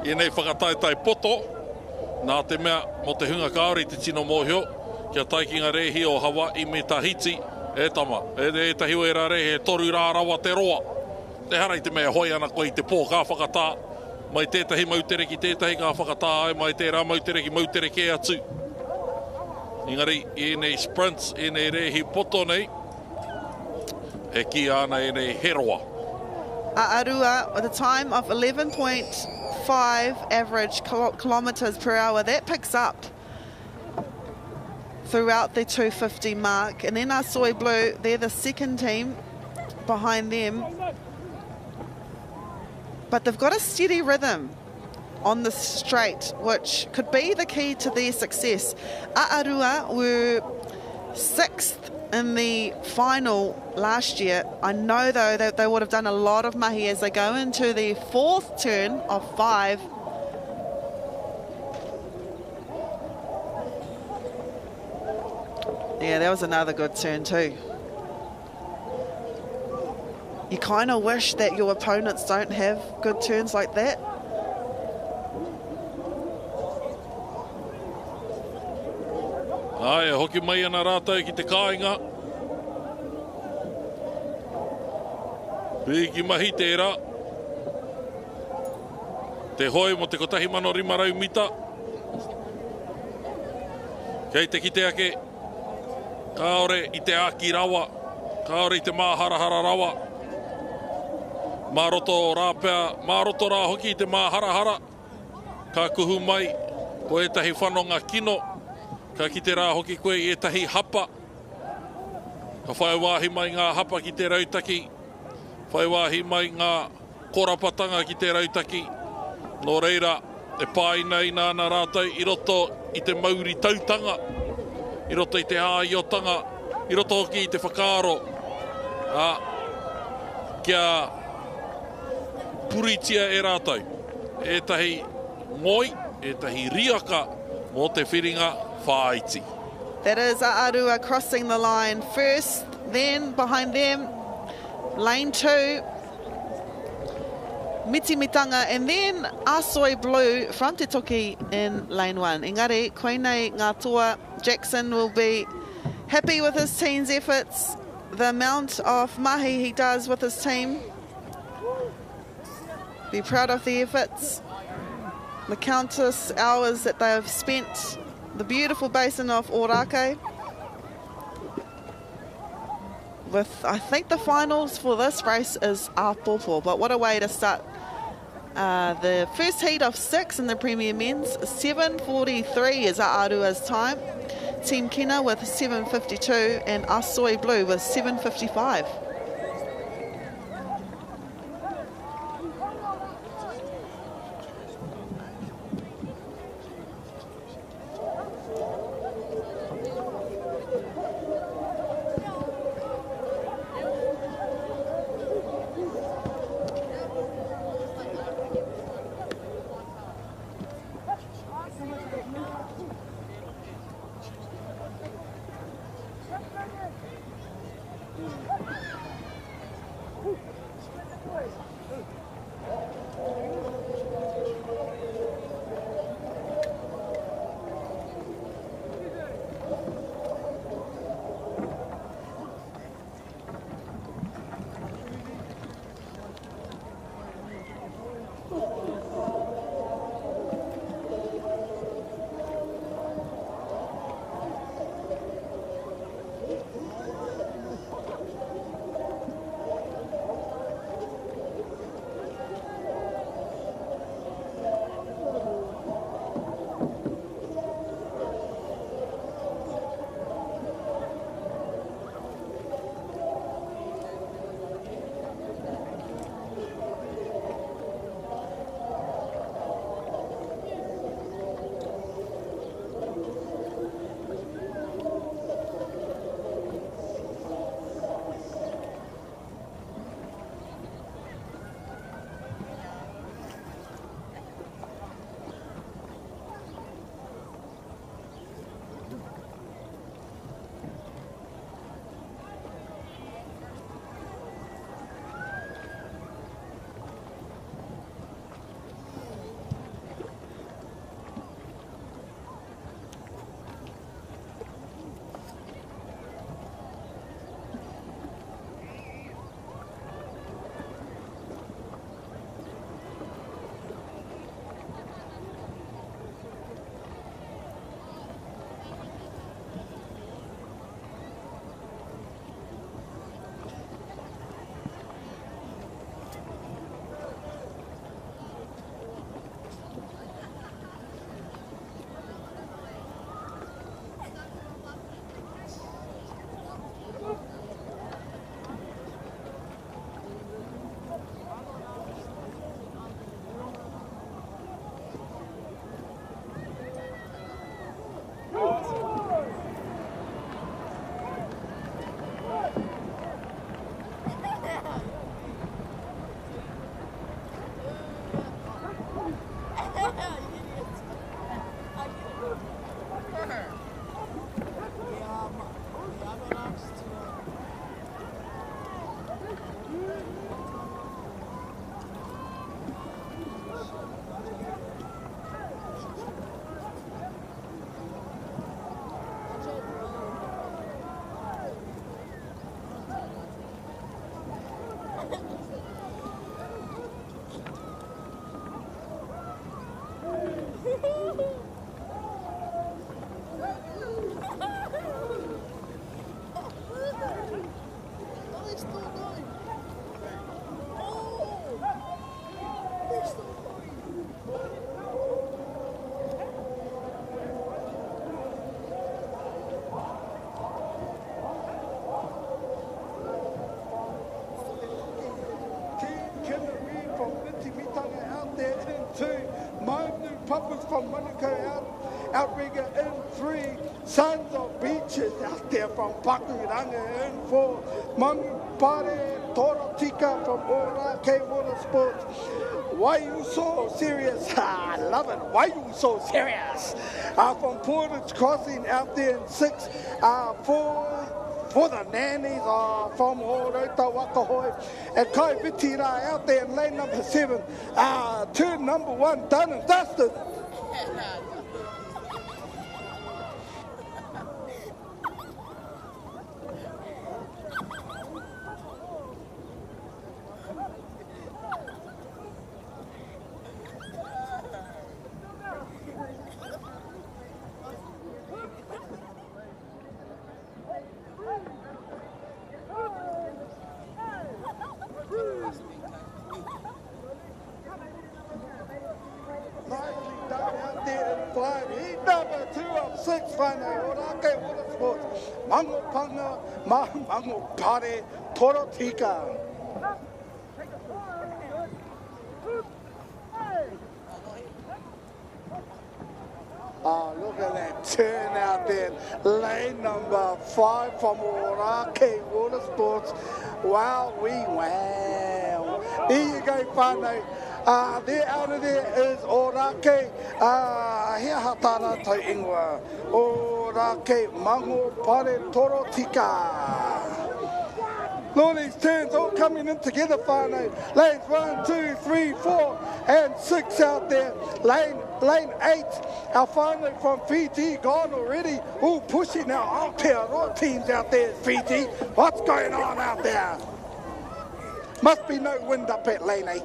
ene whakataitai poto. Nā te mea mo te hunga kāori te tino mōhio. kia taiki ngā rehi o Hawaii me Tahiti, e tama, e tahi o e rā rehi, e toru rā rawa te roa. Te harai te mea hoi ana koe i te pō, ka whakatā. Mai tētahi mautereki, tētahi ka whakatā ai, mai tērā mautereki e atu. Engari, e nei sprints, e nei rehi poto nei, e ki ana e nei heroa. Aotearoa with a time of 11.5 average kilometres per hour. That picks up throughout the 250 mark. And then our Soy Blue, they're the second team behind them. But they've got a steady rhythm on the straight, which could be the key to their success. Aotearoa were 6th in the final last year. I know, though, that they would have done a lot of mahi as they go into the 4th turn of 5. Yeah, that was another good turn too. You kind of wish that your opponents don't have good turns like that. Ai, hoki mai ana rātou ki te kāinga. Piki mahi tērā. Te hoi mo te kotahi mano rimarau mita. Kei te kite ake. Kaore i te aki rawa. Kaore i te māharahara rawa. Māroto rāpea. Māroto rā hoki i te māharahara. Ka kuhu mai. Ko etahi whanonga kino. Ka ki te rā hoki koe i etahi hapa. Ka whaiwahi mai ngā hapa ki te rautaki. Whaiwahi mai ngā korapatanga ki te rautaki. Nō reira, e pāi nei nāna rātou i roto i te mauri tautanga. I roto i te āiotanga. I roto hoki i te whakaaro. Kia puritia e rātou. Etahi ngoi, etahi riaka mō te whiringa whāiti. That is Aotearoa crossing the line first, then behind them, lane 2, Mitimitanga, and then Asoi Blue from Te Toki in lane 1. Engari, koe nei ngā toa, Jackson will be happy with his team's efforts, the amount of mahi he does with his team. Be proud of the efforts, the countless hours that they have spent, the beautiful basin of Orake. With, I think the finals for this race is Apopo, but what a way to start the first heat of 6 in the Premier Men's. 7:43 is Aotearoa's time. Team Kena with 7:52 and Asoi Blue with 7:55. From Monaco outrigger in 3, Sons of Beaches out there from Pakuranga in 4, Mangu Pare Torotika from Orake Water Sports. Why you so serious? I love it. Why you so serious? From Portage Crossing out there in 6, for the nannies from Horota Waka and Kai Vitira out there in lane number 7, turn number 1 done and dusted. Number 2 of 6, Orake Water Sports, Mango Panga, Mango Pare, Torotika. Look at that turn out there. Lane number 5 from Orake Water Sports. Wow. There you go, whānau. There out of there is Orake, hea hatana tai ingoa. Orake Mango Pare Torotika. All these turns all coming in together, whānau. Lanes 1, 2, 3, 4, and 6 out there. Lane 8, our whānau from Fiji gone already. All pushing our Aotearoa teams out there, Fiji. What's going on out there? Must be no wind up at lane 8.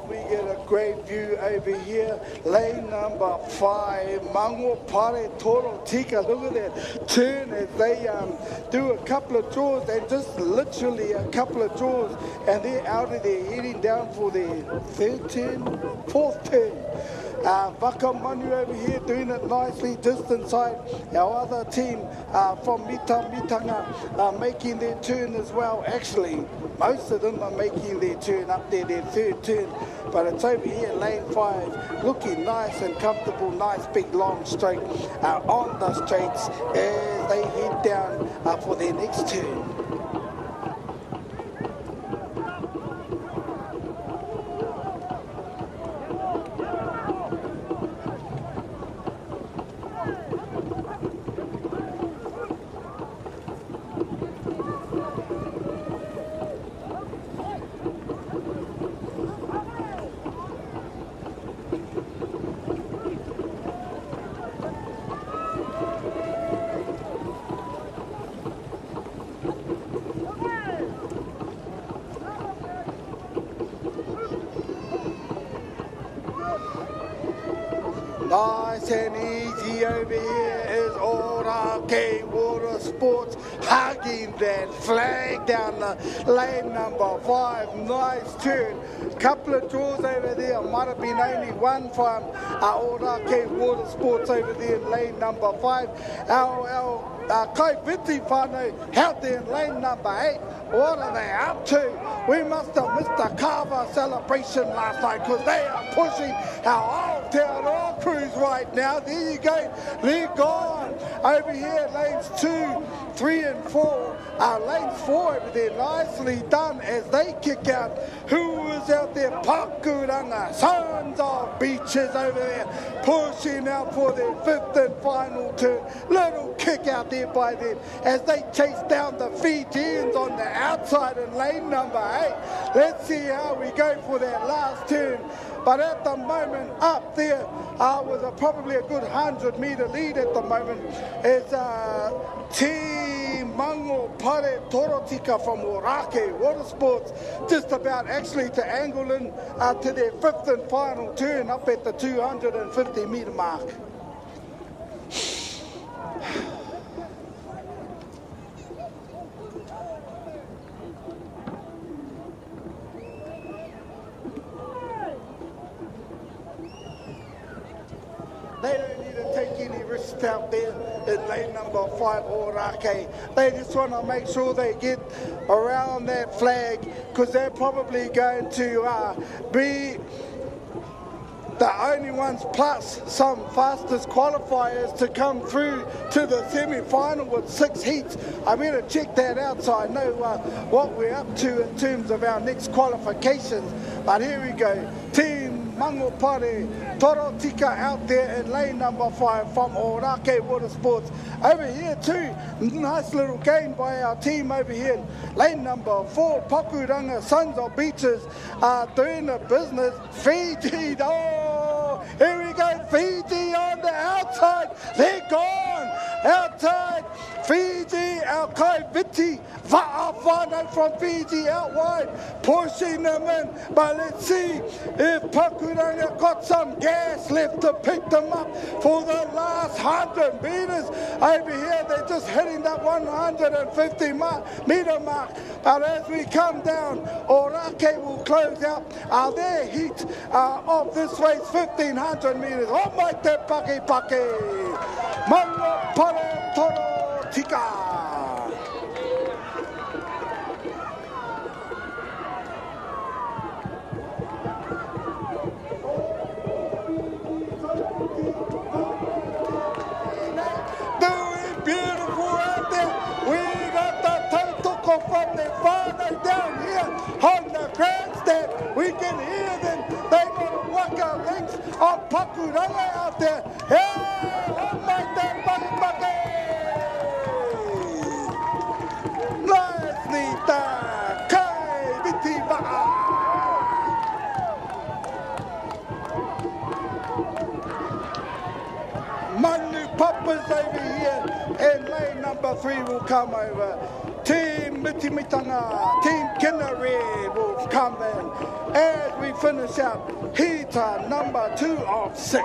We get a great view over here. Lane number 5, Mango Pare Torotika. Look at that turn as they do a couple of draws, and just literally a couple of draws, and they're out of there heading down for their fourth turn. Waka Manu over here doing it nicely just inside. Our other team from Mitanga making their turn as well. Actually, most of them are making their turn up there, their third turn. But it's over here, lane 5, looking nice and comfortable, nice big long straight on the straights as they head down for their next turn. Nice and easy over here is Orake Water Sports hugging that flag down the lane number 5. Nice turn. Couple of draws over there. Might have been only one from Orake Water Sports over there in lane number 5. Our Kai Viti whānau out there in lane number 8. What are they up to? We must have missed the Carver celebration last night because they are pushing our Aotearoa crews right now. There you go. They're gone. Over here, lanes 2, 3 and 4. Lanes 4 over there, nicely done as they kick out. Who was out there? Pakuranga, Sons of Beaches over there, pushing out for their 5th and final turn. Little kick out there by them as they chase down the Fijians on the outside in lane number 8. Let's see how we go for that last turn. But at the moment, up there with probably a good 100-metre lead at the moment is Team Mango Pare Torotika from Orake Water Sports, just about actually to angle in to their 5th and final turn up at the 250-metre mark. They don't need to take any risks out there in lane number 5, Orake. They just want to make sure they get around that flag because they're probably going to be the only ones plus some fastest qualifiers to come through to the semi-final with 6 heats. I better check that out so I know what we're up to in terms of our next qualifications. But here we go. Team Mangopare Torotika out there in lane number 5 from Orake Water Sports. Over here too, nice little gain by our team over here in lane number 4, Pakuranga Sons of Beaches doing the business. Fiji, oh, here we go, Fiji on the outside, they're gone, outside, Fiji, our Kai Viti, Va'afano from Fiji out wide, pushing them in, but let's see if Pakuranga got some gas left to pick them up for the last 100 metres. Over here, they're just hitting that 150-metre mark, but as we come down, Orake will close out their heat of this race, 1,500 metres. Oh, my te pake pake, Mango Pare Toro Tika. From the farther down here on the grandstand, we can hear them. They got Waka links of Pakuranga out there. Hey, oh my God, nicely done, Kai Viti Va'a. Manu Papa's over here, and lane number 3 will come over. Team Mitimitanga, Team Kinnery will come in as we finish up heater number 2 of 6.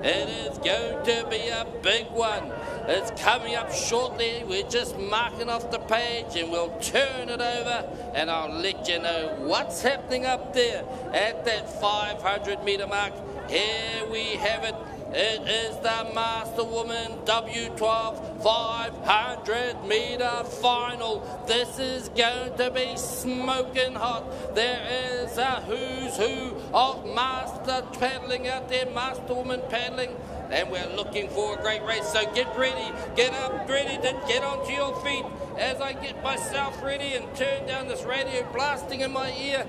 It is going to be a big one. It's coming up shortly. We're just marking off the page and we'll turn it over and I'll let you know what's happening up there at that 500-metre mark. Here we have it. It is the Master Woman W12 500-metre final. This is going to be smoking hot. There is a who's who of master paddling out there, Master Woman paddling. And we're looking for a great race. So get ready, get up, ready to get onto your feet as I get myself ready and turn down this radio blasting in my ear.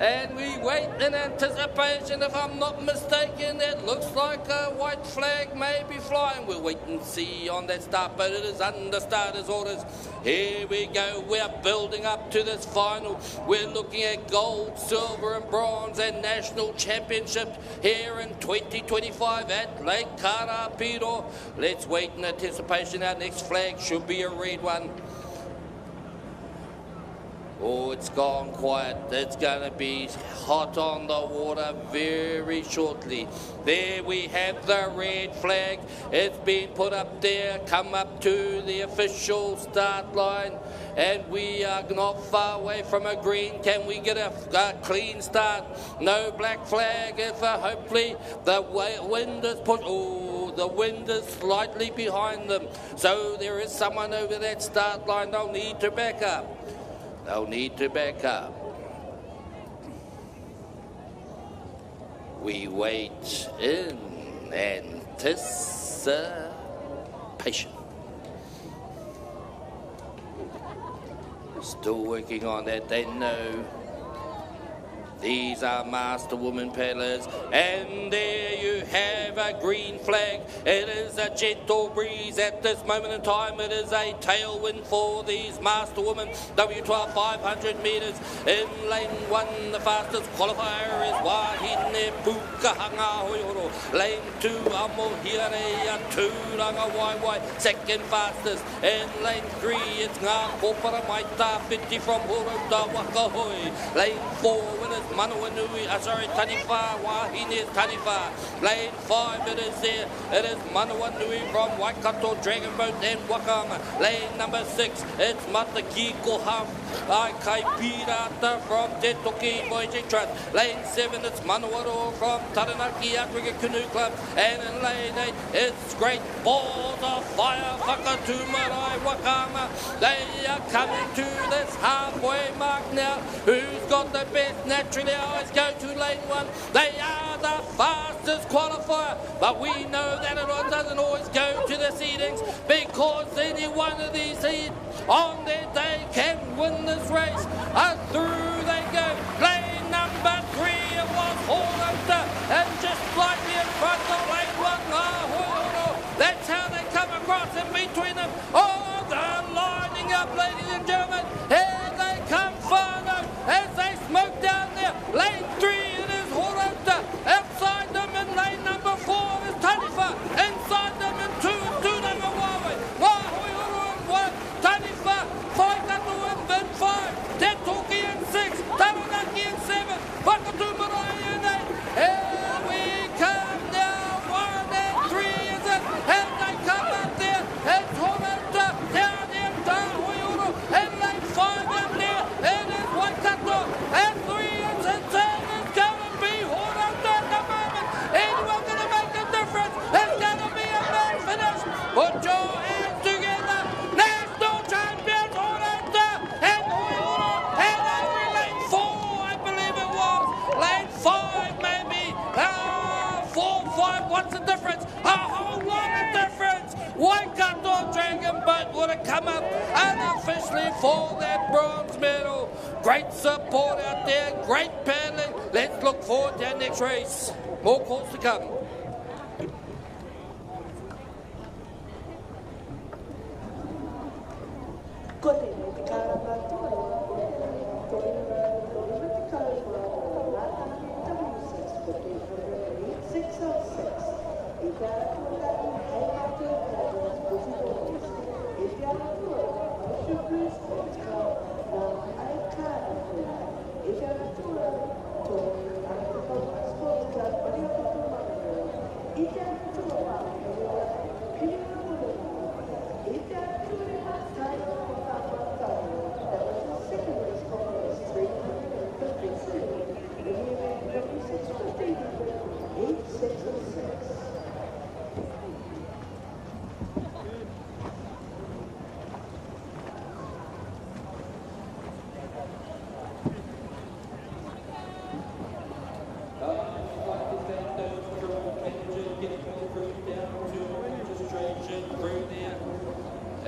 And we wait in anticipation. If I'm not mistaken, it looks like a white flag may be flying. We'll wait and see on that start, but it is under starters' orders. Here we go. We're building up to this final. We're looking at gold, silver and bronze and national championships here in 2025 at Lake Karapiro. Let's wait in anticipation. Our next flag should be a red one. Oh, it's gone quiet. It's going to be hot on the water very shortly. There we have the red flag. It's been put up there. Come up to the official start line. And we are not far away from a green. Can we get a clean start? No black flag. If hopefully the wind is pushed. Oh, the wind is slightly behind them. So there is someone over that start line. They'll need to back up. They'll need to back up. We wait in anticipation. Still working on that, they know. These are master woman paddlers, and there you have a green flag. It is a gentle breeze at this moment in time. It is a tailwind for these master women. W12 500 metres in lane 1. The fastest qualifier is Wahine Pukahanga Hoioro. Lane 2, Amohiare Turanga Waiwai. Second fastest. In lane 3, it's Ngā Kopara Maita 50 from Huruta Waka Hoi. Lane 4, winners Manuanui, Taniwha, Wahine is Taniwha. Lane 5, it is there. It is Manuanui from Waikato, Dragon Boat and Waka. Lane number 6, it's Mataki Koham, Kai Pirata from Te Toki Voyaging Trust. Lane 7, it's Manuaro from Taranaki Africa Canoe Club. And in lane 8, it's Great Balls of Fire, Whakatumarai Wakama. They are coming to this halfway mark now. Who's got the best? Naturally, I always go to lane 1. They are the fastest qualifier, but we know that it doesn't always go to the seedings, because any one of these seeds on their day can win this race. And through they go. Lane number 3, it was Horota, and just slightly in front of lane 1. That's how they come across in between them. Oh, they're lining up, ladies and gentlemen. Here they come further as they smoke down there. Lane 3, it is Horota. Outside them in lane number 4 is Taniwha. Inside them in 2 is Turanga Wawe. Wahoioro in 1, Taniwha, Waikato in 5, Te Toki in 6, Taranaki in 7, Whakatumarai in 8. Here we come now, 1 and 3 is it. And they come up there. It's Horota down there, Tahoioro, and lane 5 up there. It is Waikato, and 3 is in 10. It's going to be Horota at the moment. Anyone going to make a difference? It's going to be a man finish. Put your hands together. National champions Horota and Hoioro, and over lane 4, I believe it was. Lane 5 maybe. 4, 5, what's the difference? A whole lot of difference. Waikato Dragon Boat would have come up unofficially for that bronze medal. Great support out there, great paddling. Let's look forward to our next race. More calls to come.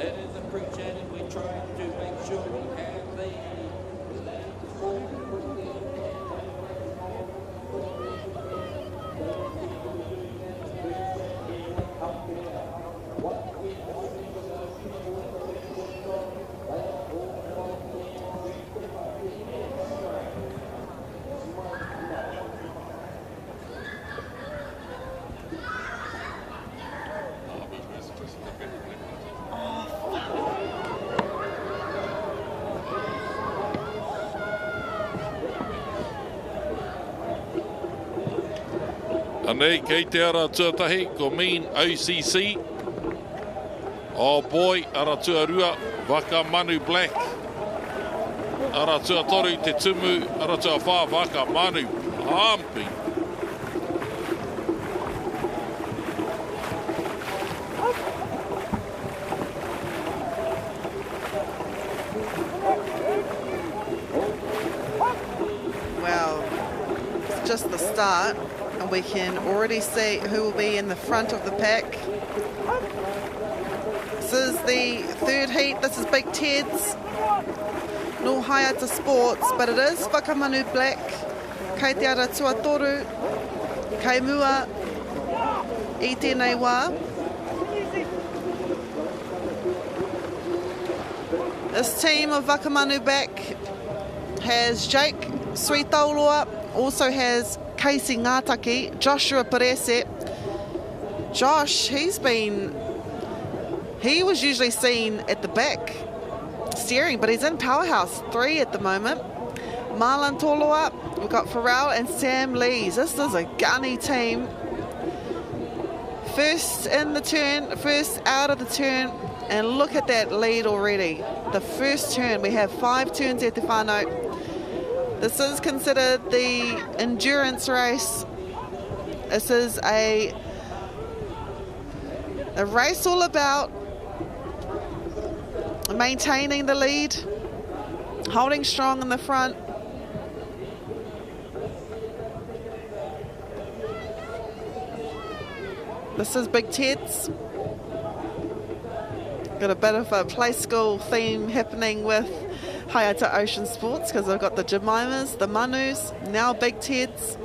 It is appreciated. We try to make sure we have the Anei, kei te ara tuatahi, ko mean OCC. Oh boy, ara tuarua, Waka Manu Black. Ara tuatoru te tumu, ara tuawha, Waka Manu, Ampi. Well, it's just the start, and we can already see who will be in the front of the pack. This is the third heat. This is Big Ted's. No Hayata Sports, but it is Whakamanu Black. Kei te ara tuatoru. Kei mua I tēnei wā. This team of Whakamanu Black has Jake Suitauloa, also has Casey Ngātaki, Joshua Perese. Josh, he was usually seen at the back steering, but he's in Powerhouse 3 at the moment. Marlon Toloa, we've got Pharrell and Sam Lees. This is a gunny team. First in the turn, first out of the turn, and look at that lead already. The first turn, we have 5 turns at the whānau. This is considered the endurance race. This is a race all about maintaining the lead, holding strong in the front. This is Big Ted's. Got a bit of a play school theme happening with Hayata Ocean Sports because I've got the Jemimas, the Manus, now Big Ted's.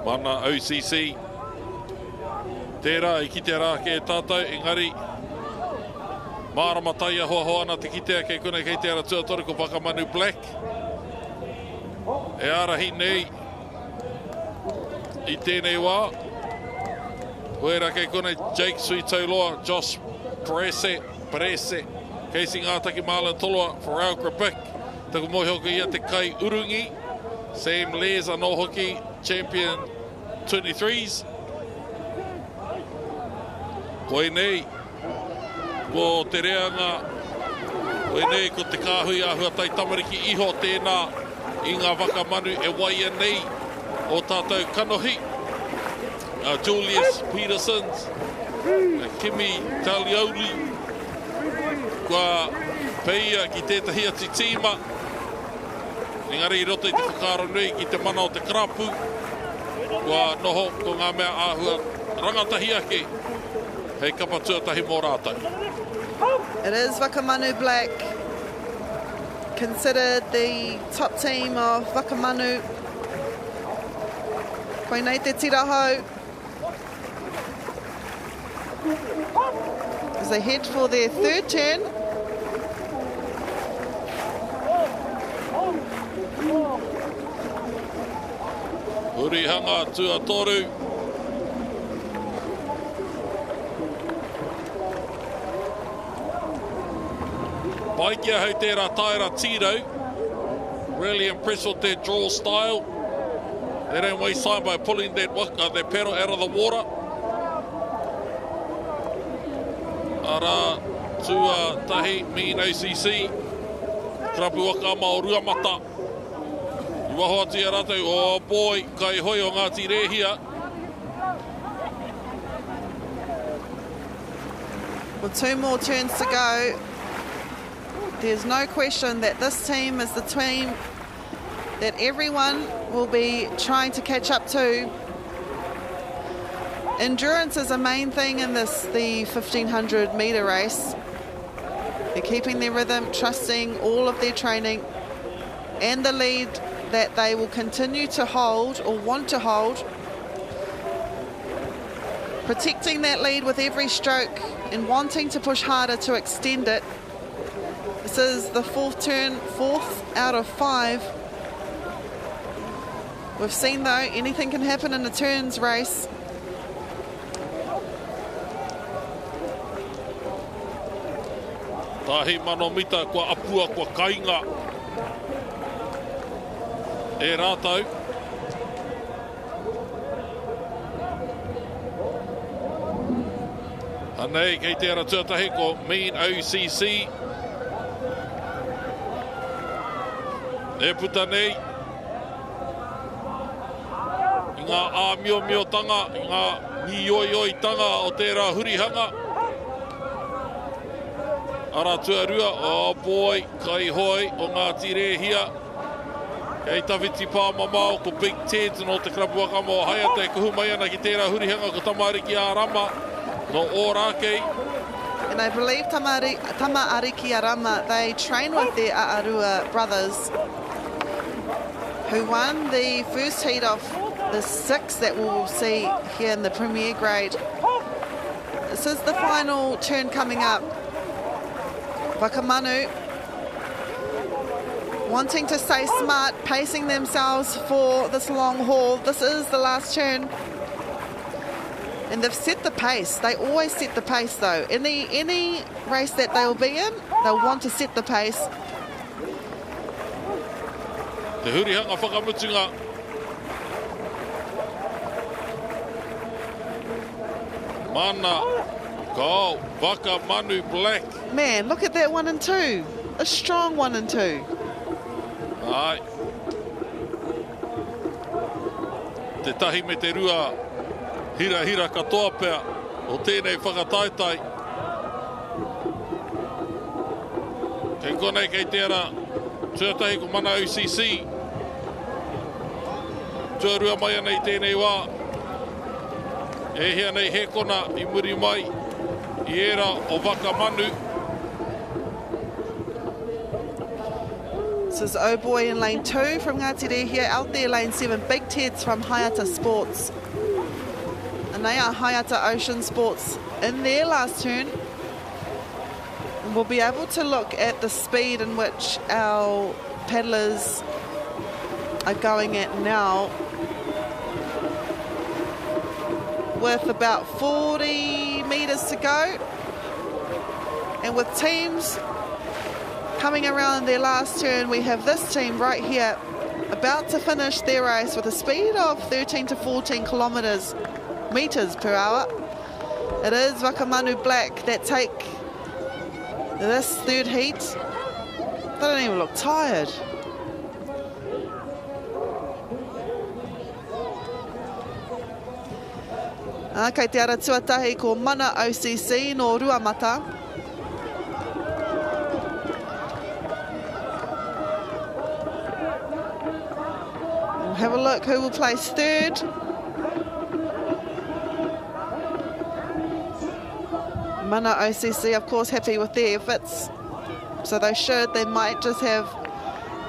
Mana OCC. Tērā, I kite rā ke tātou, engari. Māramatai a hoa ana te kitea kei kune kei te ara tuatoru ko Whakamanu Black. E arahi nei. I tēnei wā. Koera kei kune Jake Suitauloa, Josh Perese, Casey Ngātaki, Marlon Toloa, Pharrell Krapik. Taku moi hoki ia te kai urungi. Sam Lees anō hoki, champion 23s. Koe nei, ko te reanga, koe nei ko te kāhui ahua tai tamariki iho tēnā I ngā Whakamanu e waia nei o tātou kanohi. Julius Petersons, Kimi Talioli, kua peia ki tētahi ati tīma. Engari I roto I te whakaro nui ki te mana o te krapu. Kua noho ko ngā mea āhua rangatahi ake. Hei kapa tuatahi mō rātou. It is Whakamanu Black, considered the top team of Whakamanu. Koe nei te tirahau. As they head for their third turn. Urihanga tuatoru. Pai kia hau tērā taira tiro. Really impressed with their draw style. They don't waste time by pulling that their pedal out of the water. Ara tahi mean OCC. Krapu waka ama o ruamata. I waho atu ia rātou, oh boy, kai hoi o Ngāti Rehia. Well, 2 more turns to go. There's no question that this team is the team that everyone will be trying to catch up to. Endurance is a main thing in the 1500 metre race. They're keeping their rhythm, trusting all of their training and the lead that they will continue to hold or want to hold. Protecting that lead with every stroke and wanting to push harder to extend it. This is the fourth turn, 4th out of 5. We've seen though, anything can happen in a turns race. Tahi mano mita kua apua kua kainga. E rātau. Anei, kei te ara tuatahi ko Mean OCC. E puta nei. I ngā āmio tanga, i ngā nioi tanga o tērā hurihanga. Ara tuarua, oh boy, kai hoi, o ngā tirehia. Kei tawiti pā mamau ko Big Ted no te krapu Waka mo haia te kuhu mai ana ki tērā hurihanga ko tamariki a rama no o rākei. And I believe Tamariki Arama, they train with their Aotearoa brothers who won the first heat of the 6 that we will see here in the Premier Grade. This is the final turn coming up. Wakamanu wanting to stay smart, pacing themselves for this long haul. This is the last turn. And they've set the pace. They always set the pace though. Any race that they will be in, they'll want to set the pace. Te hurihanga whakamutunga. Mana, go, Waka Manu Black. Man, look at that 1 and 2. A strong 1 and 2. Ai. Te tahi me te rua hira katoa pea o tēnei whakataitai. Kei konei kei tērā tuatahi ko mana OCC. Tuarua mai ana I tēnei wā. E hea nei he kona I muri mai I era o Waka Manu. This is Oh Boy in lane 2 from Ngāti here. Out there lane 7, Big Teds from Hayata Sports. And they are Hayata Ocean Sports in their last turn. And we'll be able to look at the speed in which our paddlers are going at now. With about 40 metres to go. And with teams coming around their last turn, we have this team right here about to finish their race with a speed of 13 to 14 meters per hour. It is Wakamanu Black that take this third heat. They don't even look tired. Kei te ara tuatahi ko Mana OCC no Ruamata. We'll have a look who will place third. Mana OCC, of course, happy with their efforts. So they might just have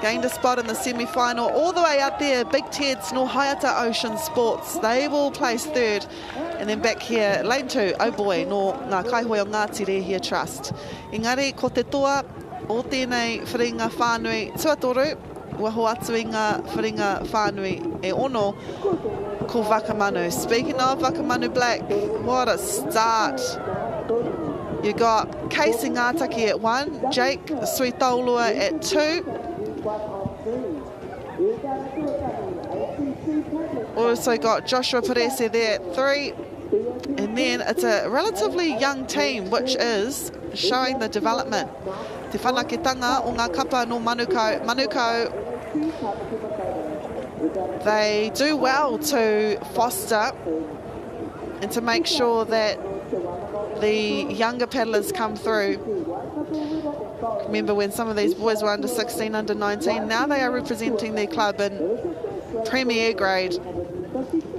gained a spot in the semi-final. All the way out there, Big Teds no Hayata Ocean Sports. They will place third. And then back here, lane 2, Oh Boy, no ngā kaihoi o Ngāti here Trust. Engari, ko te toa o tēnei whiringa whānui tuatoru, waho atu I ngā whiringa whānui e ono ko Wakamanu. Speaking of Wakamanu Black, what a start. You got Casey Ngātaki at 1, Jake Suitaulua at 2. Also got Joshua Perese there at 3. And then it's a relatively young team, which is showing the development. Te whanaketanga o ngā kapa no Manukau. Manukau, they do well to foster and to make sure that the younger paddlers come through. Remember when some of these boys were under 16, under 19, now they are representing their club in Premier Grade.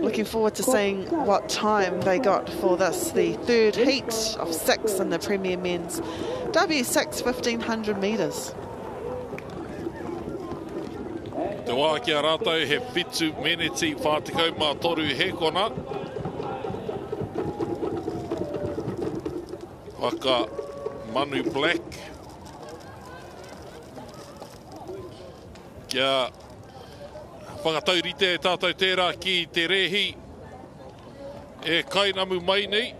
Looking forward to seeing what time they got for this, the third heat of 6 in the Premier Men's W6 1500 metres. Te wā ki a rātou he whitu meneti whātikau mā toru he kona. Waka Manu Black. Kia whakataurite e tātou tērā ki te rehi e kainamu mai nei.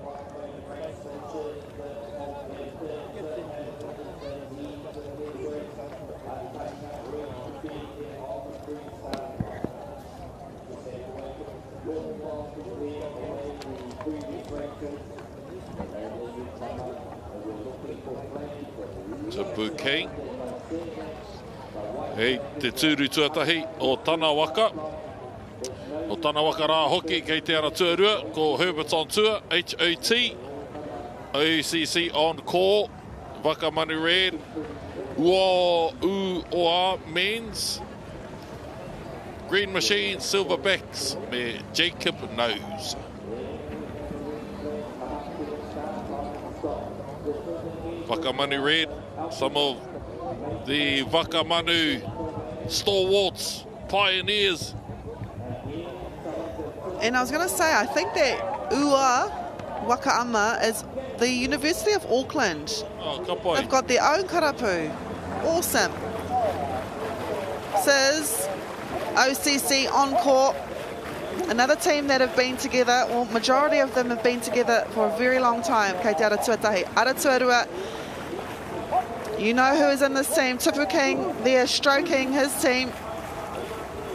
Bouquet. Hei, te tūru tuatahi o Tana Waka. O Tana Waka rā hoki kei te ara tuarua, ko Herbert's on tour, HOT. OCC on call, Waka Manu Red. Ua Oa Men's. Green Machine, Silverbacks, me Jacob Nose. Waka Manu Red. Some of the Waka Manu stalwarts, pioneers. And I was going to say, I think that Ua Waka Ama is the University of Auckland. Oh, ka pai. They've got their own karapu. Awesome. Says OCC on court. Another team that have been together, or majority of them have been together for a very long time. Kei te ara tuatahi. Ara tuarua. You know who is in this team. Tipu King there stroking his team.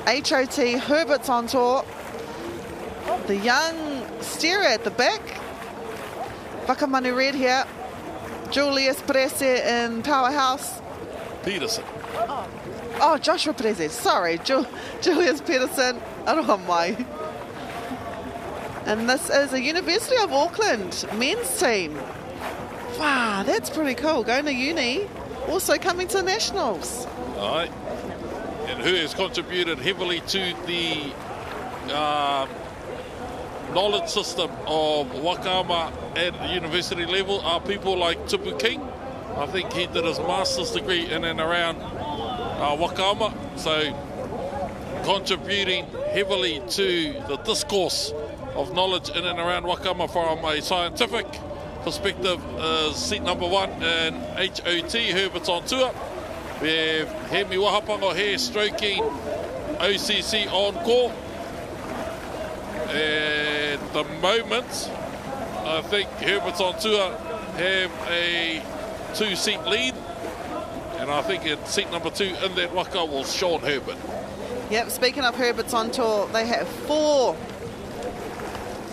HOT, Herbert's on tour. The young steerer at the back. Waka Manu Red here. Julius Perese in Powerhouse. Peterson. Oh, Joshua Perese. Sorry, Julius Peterson. Aroha mai. And this is a University of Auckland men's team. Wow, that's pretty cool. Going to uni, also coming to nationals. Aye. And who has contributed heavily to the knowledge system of Wakama at the university level are people like Tipu King. I think he did his master's degree in and around Wakama. So contributing heavily to the discourse of knowledge in and around Wakama from a scientific perspective is seat number 1 in HOT, Herbert's on tour. We have Hemi Wahapango here stroking OCC on court. At the moment, I think Herbert's on tour have a 2-seat lead. And I think in seat number 2 in that Waka was Sean Herbert. Yep, speaking of Herbert's on tour, they have 4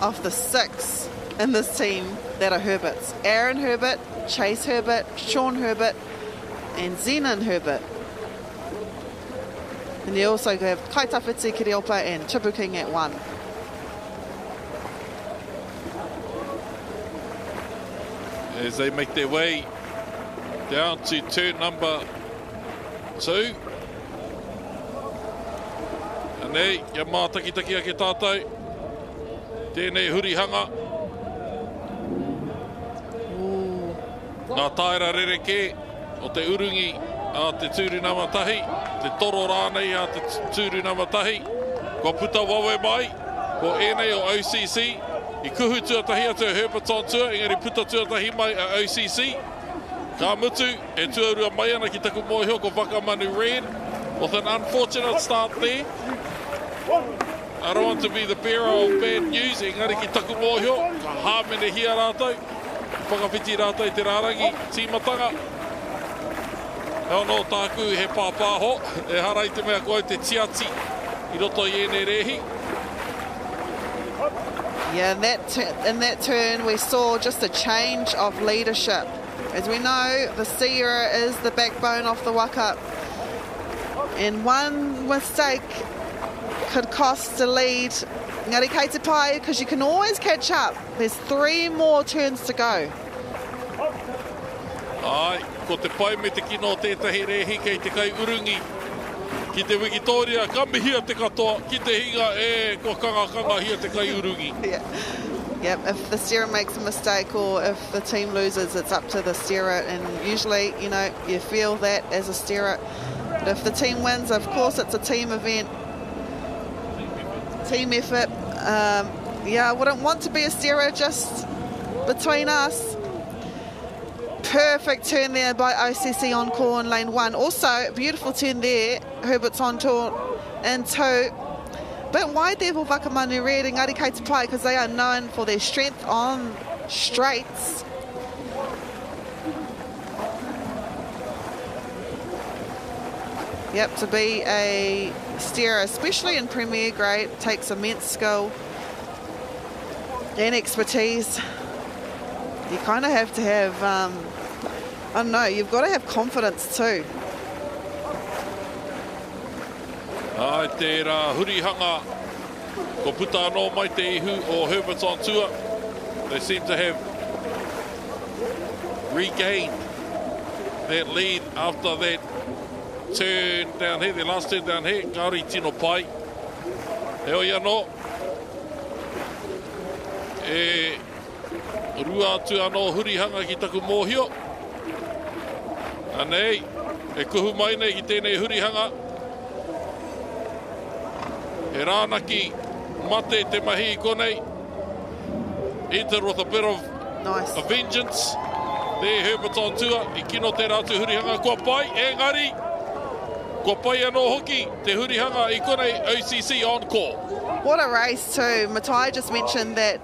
of the 6 in this team that are Herberts. Aaron Herbert, Chase Herbert, Sean Herbert, and Zenon Herbert. And you also have Kaitawhiti Kiriopa and Tipu King at 1. As they make their way down to turn number 2. And nei, ia mātaki-taki a ke tātou. Tēnei hurihanga. Ngā taira rereke o te urungi a te tūrunama tahi. Te toro rānei a te tūrunama tahi. Ko puta wawe mai. Ko ēnei o OCC. I kuhu tuatahi atu Herbert's on tour. Engari puta tuatahi mai a OCC. Ka mutu e tuarua mai ana ki taku moihio ko Waka Manu Red. With an unfortunate start there. I don't want to be the bearer of bad news. Engari ki taku moihio. Ka hāmene hia rātou. Whakawhiti rātou te rārangi. Tīmatanga. Heo no tāku he pāpāho. E harai te mea koe te tiati. I roto i ene rehi. Yeah, in that turn we saw just a change of leadership. As we know, the seer is the backbone of the Waka. And one mistake could cost the lead. Ngari kei te pai, because you can always catch up. There's 3 more turns to go. Ai, ko te pai me te kino tētahi rehi kei te kai urungi. Ki te Victoria, ka mihia te katoa, ki te hinga e ko kanga hia te kaiurungi. Yep, if the steerer makes a mistake or if the team loses, it's up to the steerer. And usually, you know, you feel that as a steerer. But if the team wins, of course, it's a team event. Team effort. Yeah, I wouldn't want to be a steerer just between us. Perfect turn there by OCC Encore in lane 1. Also, beautiful turn there. Herbert's on tour in 2. Bit wide there for Wakamanu Red and Ngāti Kei Te Pai because they are known for their strength on straights. Yep, to be a steerer, especially in Premier Grade, takes immense skill and expertise. You kind of have to have, I don't know, you've got to have confidence too. Ai te rā hurihanga, ko puta anō mai te ihu o Herbert's on tour. They seem to have regained that lead after that turn down here, the last turn down here, Kāri tino pai. He oi anō. E rua atu anō hurihanga ki taku mōhio. Anei, e kuhu mai nei ki tēnei hurihanga. He rānaki mate te mahi I konei. Enter with a bit of a vengeance. There, Herbert's on tour. I kino te rātu hurihanga. Kua pai, engari. Kua pai anō hoki. Te hurihanga I konei OCC Encore. What a race too. Matai just mentioned that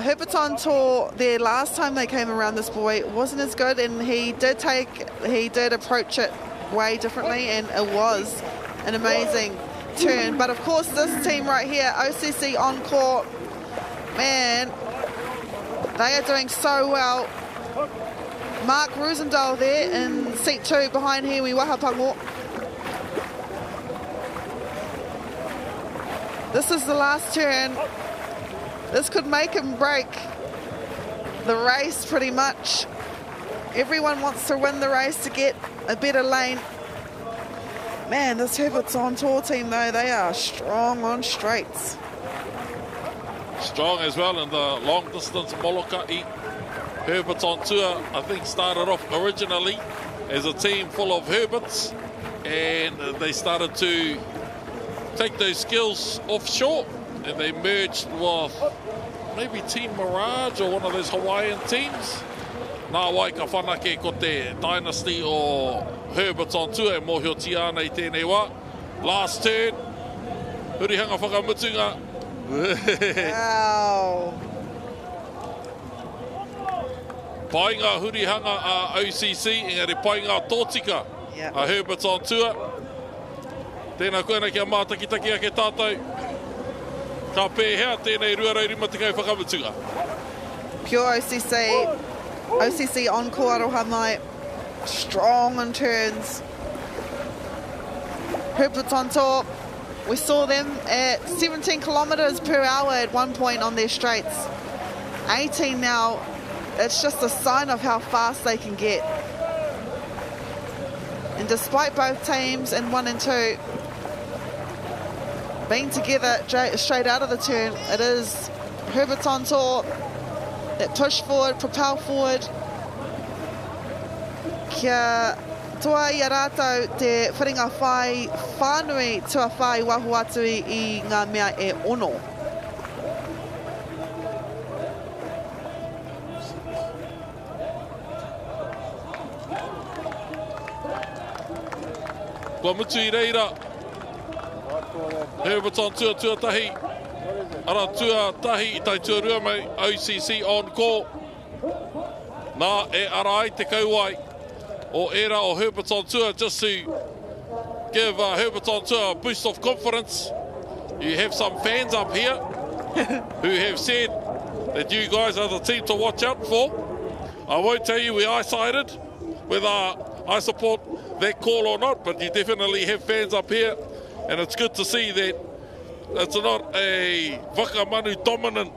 Herbert's on tour, their last time they came around this buoy wasn't as good, and he did approach it way differently, and it was an amazing turn. But of course this team right here, OCC Encore, man, they are doing so well. Mark Roosendahl there in seat 2 behind Hiwi Wahapango. This is the last turn. This could make him break the race pretty much. Everyone wants to win the race to get a better lane. Man, this Herbert's on tour team though, they are strong on straights. Strong as well in the long distance Molokai. Herbert's on tour, I think, started off originally as a team full of Herberts, and they started to take those skills offshore, and they merged with maybe Team Mirage or one of those Hawaiian teams. Nā wai ka whanake ko te dynasty o Herbert's on tour e mōhio tia nei tēnei wā. Last turn, hurihanga whakamutunga. Wow. Painga hurihanga a OCC, engari painga tōtika a Herbert's on tour. Tēnā koena kia mātakitaki ake tātou. Ka pēhea tēnei ruaraurima te kau whakamutunga. Pure OCC Encore aroha mai, strong on turns. Herbert's on top. We saw them at 17 kilometres per hour at one point on their straights. 18 now. It's just a sign of how fast they can get. And despite both teams in 1 and 2 being together straight out of the turn, it is Herbert's on tour that push forward, propel forward. Kia toa I a rātou te wharinga whai whānui tua whai wahu atu I ngā mea e ono. Kua mutu I reira. Herbert's on tour tuatahi. Ara tuatahi I tai tuarua mai OCC Encore. Nā e ara ai te kauai o era o Herbert's on tour, just to give Herbert's on tour a boost of confidence. You have some fans up here who have said that you guys are the team to watch out for. I won't tell you we're eyesighted, whether I support that call or not, but you definitely have fans up here, and it's good to see that it's not a Wakamanu dominant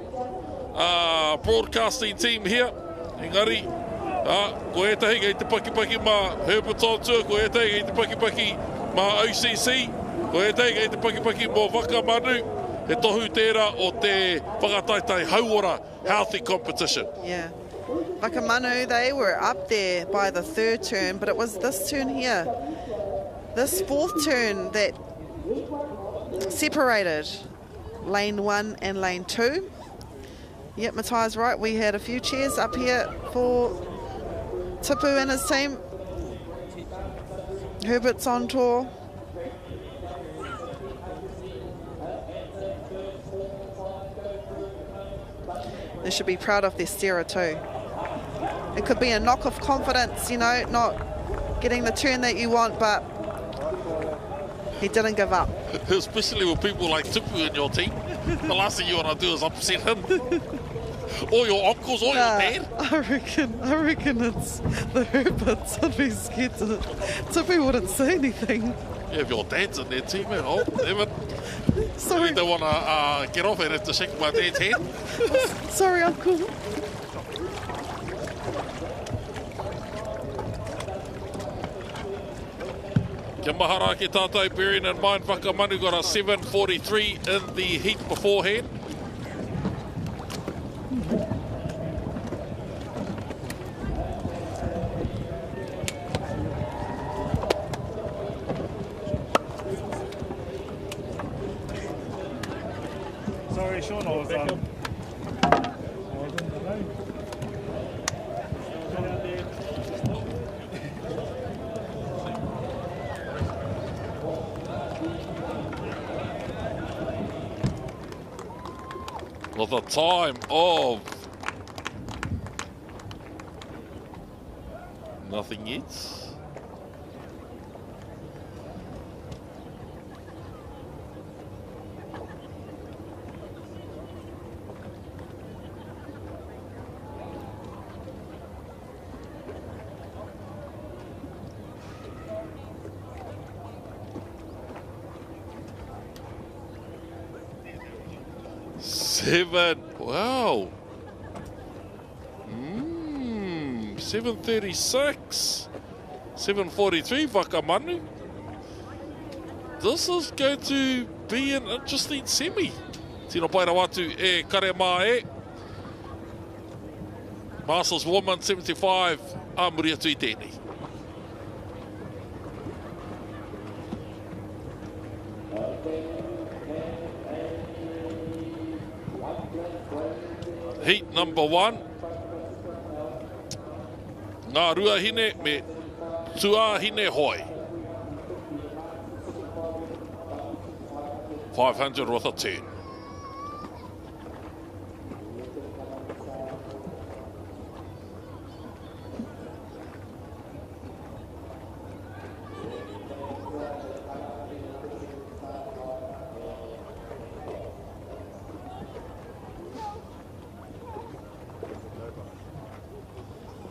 broadcasting team here. Engari, ko etahi kei te paki ma Herbert's on tour, ko etahi kei te paki ma OCC. Ko e teiga e te pakipaki mō Waka manu, he tohu tērā o te whakataitai hauora healthy competition. Yeah. Waka Manu, they were up there by the third turn, but it was this turn here, this fourth turn that separated lane 1 and lane 2. Yep, Matai's right. We had a few cheers up here for Tipu and his team. Herbert's on tour. They should be proud of their steerer too. It could be a knock of confidence, you know, not getting the turn that you want, but he didn't give up. Especially with people like Tipu in your team. The last thing you want to do is upset him. Or your uncles, or your dad. I reckon it's the Herberts would be scared to... Tipu wouldn't say anything. Yeah, if your dad's in their team, man, oh, damn it. Sorry. They want to get off and have to shake my dad's hand. Sorry, Uncle. Kia mahara ki tātai, bearing in mind Waka Manu got a 7:43 in the heat beforehand. Sorry, Sean, I was in the lane. With a time of nothing yet. Wow. 7:36. 7:43 Waka Manu. This is going to be an interesting semi. Tino paira watu e kare mā e. Masters Woman 75 a muri atu I tēnei. Heat number 1. Ngā rua hine me tua hine hoi. 500 with a turn.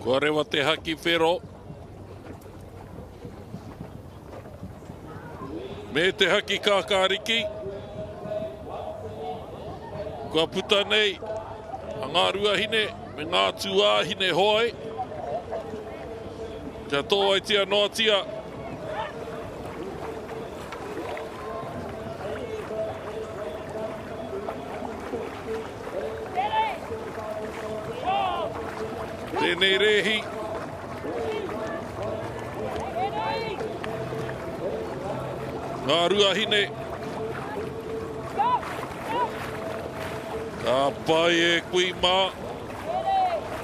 Kua rewa te haki whero. Me te haki kākāriki. Kua puta nei a ngā rua hine me ngā tua hine hoi. Kia tō ai tia noa tia. Tēnei rehi. Ngā rua hine. Ka pai e kui mā.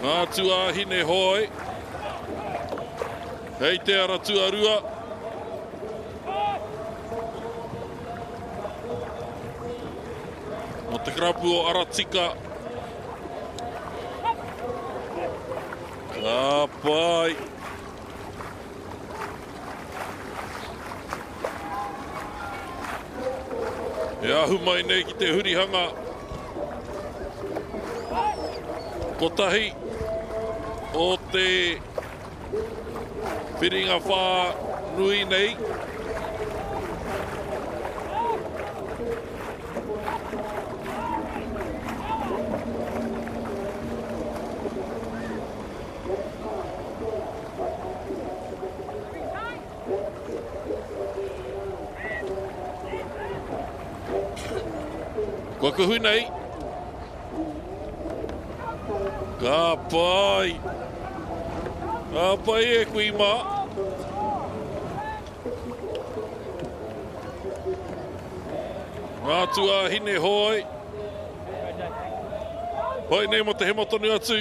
Ngā tua hine hoi. Hei te ara tua rua. No te krapu o Aratika. Ka pai. E ahu mai nei ki te hurihanga. Kotahi o te whiringa whā nui nei. Waka hui nei. Ka pai. Ka pai e kui mā. Ngā tua hine hoi. Hoi nei mo te hemotonu atu.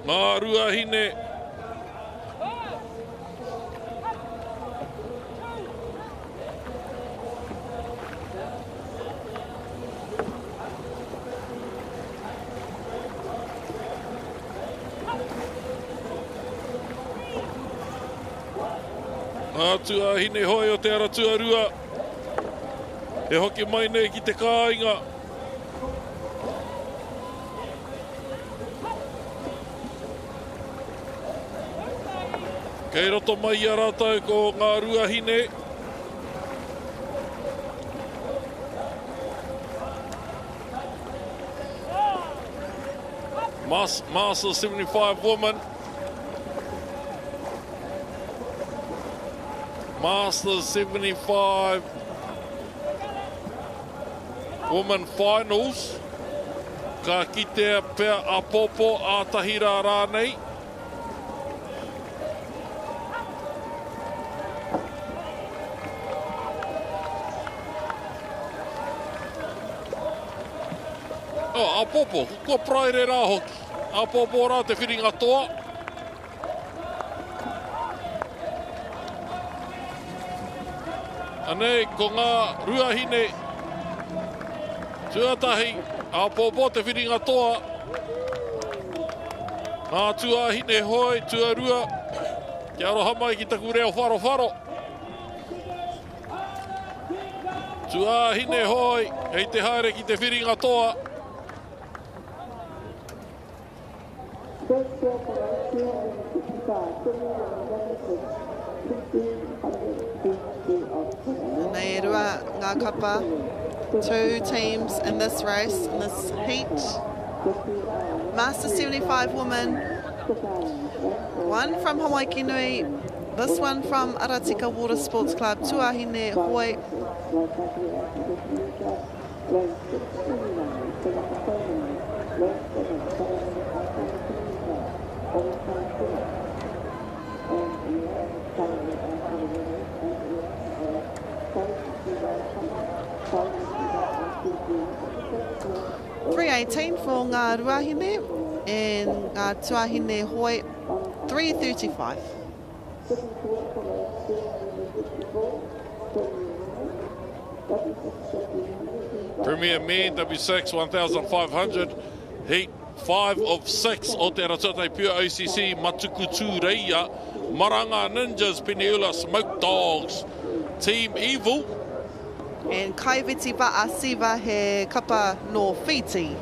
Ngā rua hine. Ngā tua hine hoi o te ara tua rua. E hoki mai nei ki te kāinga. Kei roto mai a rātou ko ngā rua hine. Master 75 woman. Master 75 woman finals. Ka kitea pea a popo a tahira rānei. Oh, a popo, kua praere rā hoki. A popo rā te whiringa toa. Anei, ko ngā ruahine tuatahi, a popo te whiringa toa. Ngā tuahine hoi, tuarua. Kia aroha mai ki taku reo wharo wharo. Tuahine hoi, hei te haere ki te whiringa toa. Nei rua ngā kapa, 2 teams in this race, in this heat. Master 75 woman, one from Hawaii Nui, this one from Aratika Water Sports Club, Tuahine Hoi. $3.18 for ngā ruahine and ngā tuahine hoi, $3.35. Premier Men W6 1,500 heat 5 of 6 o te Aotearoa Pure OCC Matukutu Reia Maranga Ninjas Peniula Smoke Dogs Team Evil and Kaiviti Va'asiva he kapa no Fiti.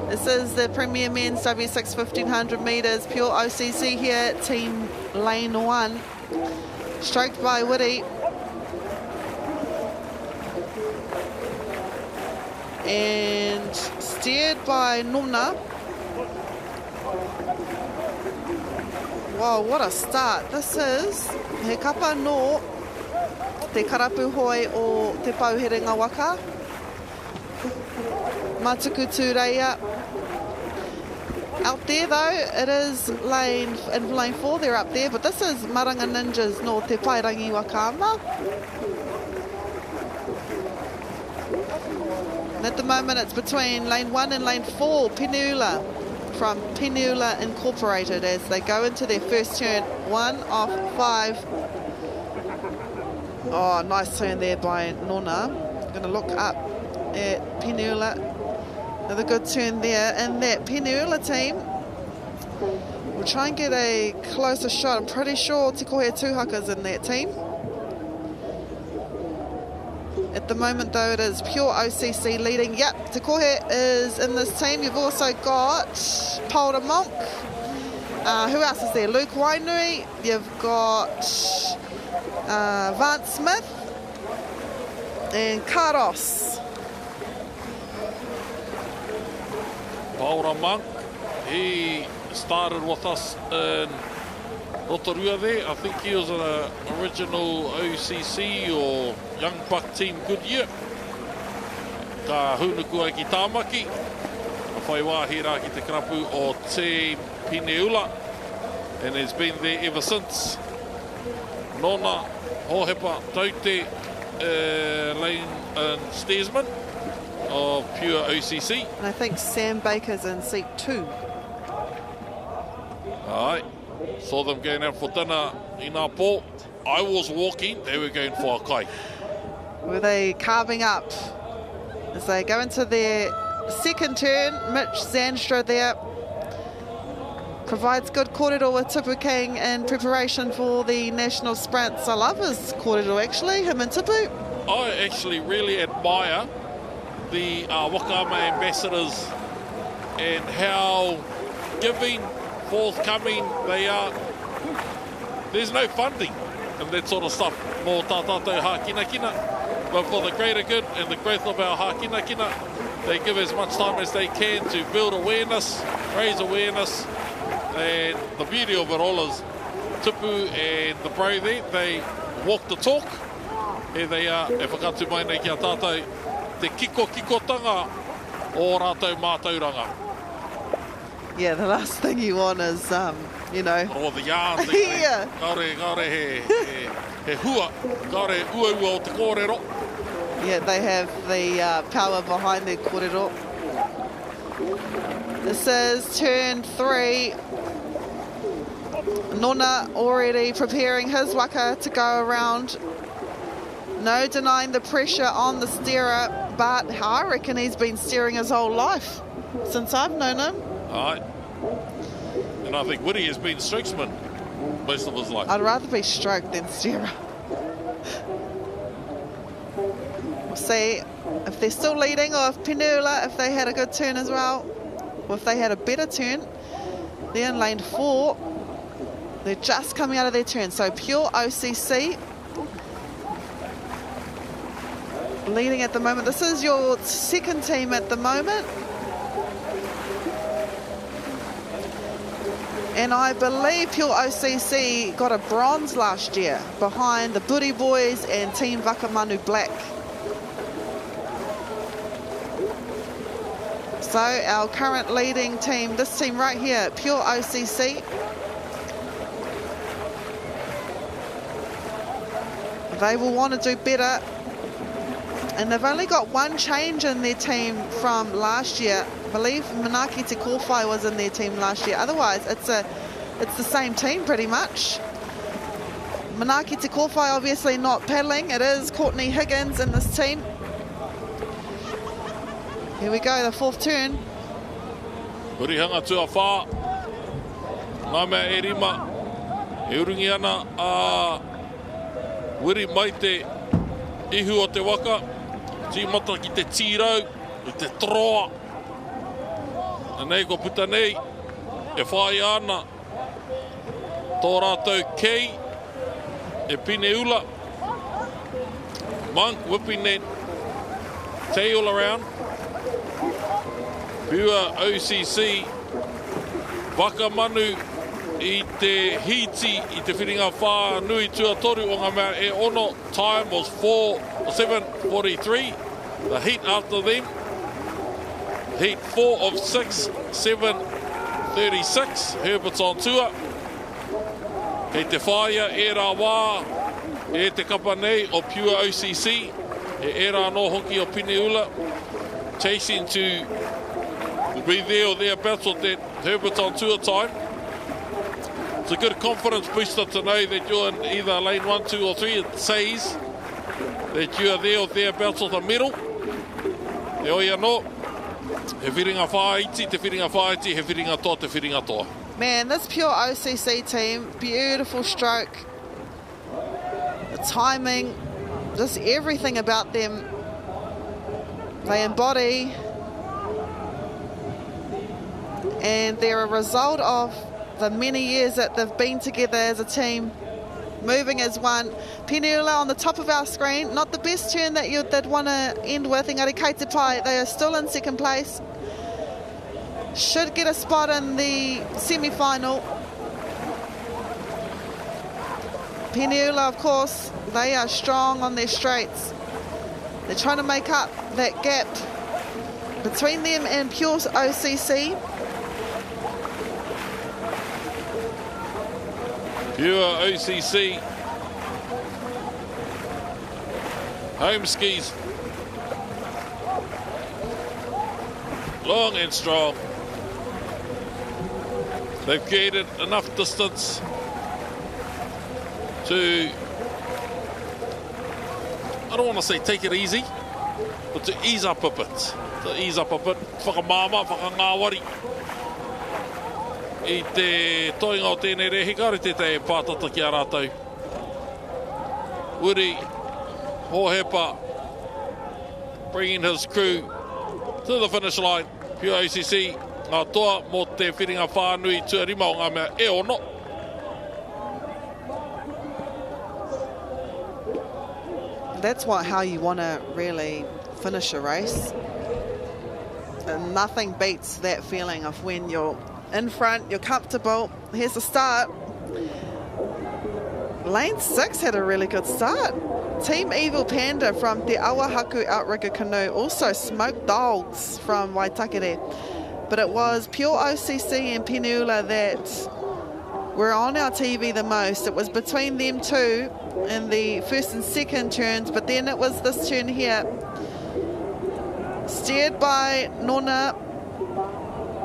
This is the Premier Men's W6 1500 metres Pure OCC here, Team Lane 1. Stroked by Woody. And steered by Nuna. Wow, what a start. This is he kapa no te karapu hoi o te pauherenga Waka. Matukutu Reia. Out there though, it is lane 4, they're up there, but this is Maranga Ninjas no te Pairangi Wakama. And at the moment it's between lane 1 and lane 4, Peniula from Peniula Incorporated as they go into their first turn, 1 off 5. Oh, nice turn there by Nona. Going to look up at Peniula. Another good turn there. And that Peniula team will try and get a closer shot. I'm pretty sure Te Kohe Tūhaka's in that team. At the moment, though, it is Pure OCC leading. Yep, Te Kohe is in this team. You've also got Paula Monk. Who else is there? Luke Wainui. You've got Vance Smith and Karos. Paula Monk, he started with us in Rotorua there. I think he was an original OCC or Young Buck team good year. Ka hunuku ai ki Tāmaki. A whai wāhi rā ki te karapu o Te Pineula. And has been there ever since. Nona, Hohepa, Taute, Lane and Steersman of pure OCC. And I think Sam Baker's in seat 2. Alright, saw them going out for dinner in our port. I was walking, they were going for a kai. Were they carving up as they go into their second turn? Mitch Zanstra there provides good kōrero with Tipu King in preparation for the national sprints. I love his kōrero actually, him and Tipu. I actually really admire the Waka ambassadors and how giving, forthcoming they are. There's no funding and that sort of stuff. Mō tā tātou hākinakina. But for the greater good and the growth of our hākinakina, they give as much time as they can to build awareness, raise awareness. And the beauty of it all is Tipu and the bro there, they walk the talk. Here they are, e whakatu mai nei ki a tātou, te kikotanga o rātou mātauranga. Yeah, the last thing you want is, you know... Oh, the yarn. Yeah. Kaore he hua, kaore ua o te kōrero. Yeah, they have the power behind their kōrero. This is turn 3. Nona already preparing his waka to go around. No denying the pressure on the steerer, but I reckon he's been steering his whole life since I've known him. Aye. And I think Woody has been strokesman most of his life. I'd rather be stroke than steerer. We'll see if they're still leading or if Penula, if they had a good turn as well, or if they had a better turn. They're in lane 4. They're just coming out of their turn. So pure OCC leading at the moment. This is your second team at the moment. And I believe Pure OCC got a bronze last year behind the Booty Boys and Team Wakamanu Black. So our current leading team, this team right here, Pure OCC. They will want to do better. And they've only got one change in their team from last year. I believe Manaki Te Kōwhai was in their team last year. Otherwise, it's the same team pretty much. Manaki Te Kōwhai obviously not paddling. It is Courtney Higgins in this team. Here we go, the fourth turn. Hurihanga tua whā. Nā mea e rima. E urungi ana a wiri mai te ihu o te waka. Tīmata ki te tīrau, i te troa. Nei ko puta nei, e whai ana. Tō rātou kei, e pine ula. Monk whipping that tail around. Pure OCC, Wakamanu i te hiti, i te whiringa whā nui tuatoru o ngā mea e ono. Time was 7:43. The heat after them, heat 4 of 6, 7:36. Herbert's on tour. Kei te whaia e rā wā, e te kapa nei o Pure OCC, e rā no hoki o Pineula, chasing to be there or thereabouts of that Herbert's on tour time. It's a good confidence booster to know that you're in either lane 1, 2 or 3. It says that you are there or thereabouts of the middle. E oia no, he whiringa whaiti, te whiringa whaiti, he whiringa toa, te whiringa toa. Man, this Pure OCC team, beautiful stroke. The timing, just everything about them. They embody. And they're a result of the many years that they've been together as a team, moving as one. Penula on the top of our screen, not the best turn that they'd want to end with. Engari Kei Te Pai, they are still in second place. Should get a spot in the semi-final. Peniula, of course, they are strong on their straights. They're trying to make up that gap between them and Pure OCC. Pure OCC. Home skis. Long and strong. They've created enough distance to, I don't want to say take it easy, but to ease up a bit. Whakamama, whakangāwari. I te toinga o tēnei rehi, kare te te pātata ki a rātou. Wuri Hohepa bringing his crew to the finish line. Pure OCC, ngā toa mō te whiringa whānui tuarima o ngā mea e ono. That's how you want to really finish a race. And nothing beats that feeling of when you're in front, you're comfortable. Here's the start. Lane 6 had a really good start. Team Evil Panda from Te Awahaku Outrigger Canoe also smoked dogs from Waitakere. But it was Pure OCC and Peniula that were on our TV the most. It was between them two in the first and second turns, but then it was this turn here. Steered by Nona.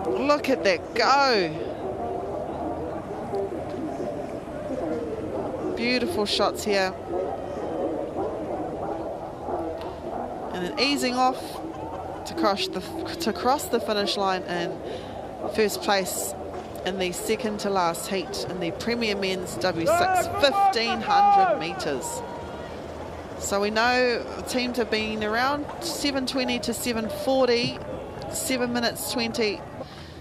Look at that go. Beautiful shots here. And then easing off to cross the finish line in first place in the second to last heat in the Premier Men's W6 1500 metres. So we know teams have been around 7:20 to 7:40, 7 minutes 20,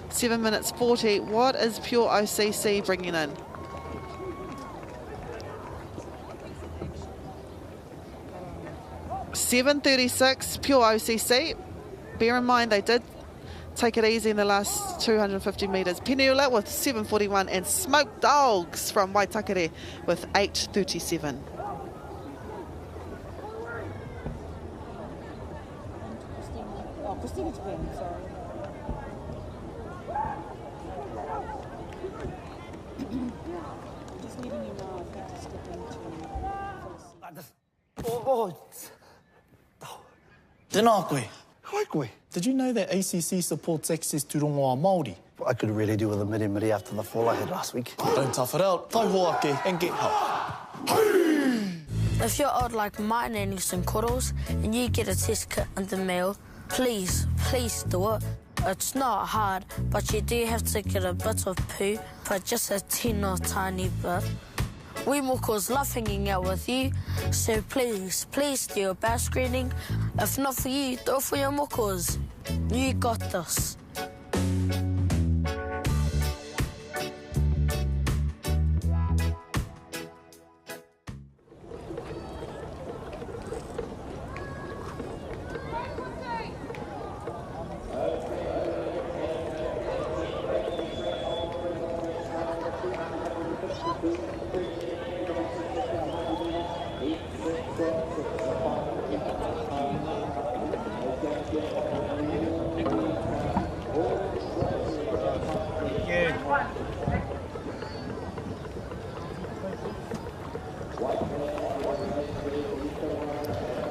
7 minutes 40. What is Pure OCC bringing in? $7:36 Pure OCC. Bear in mind they did take it easy in the last 250 metres. Peniula with 7:41 and Smoked Dogs from Waitakere with 8:37. Tēnā koe. Hai koe. Did you know that ACC supports access to rongoa Māori? I could really do with a miri after the fall I had last week. Don't tough it out. Tai hoake and get help. If you're old like mine and need some cuddles and you get a test kit in the mail, please do it. It's not hard, but you do have to get a bit of poo, but just a tiny bit. We mokos love hanging out with you, so please do your bowel screening. If not for you, do it for your mokos. You got this.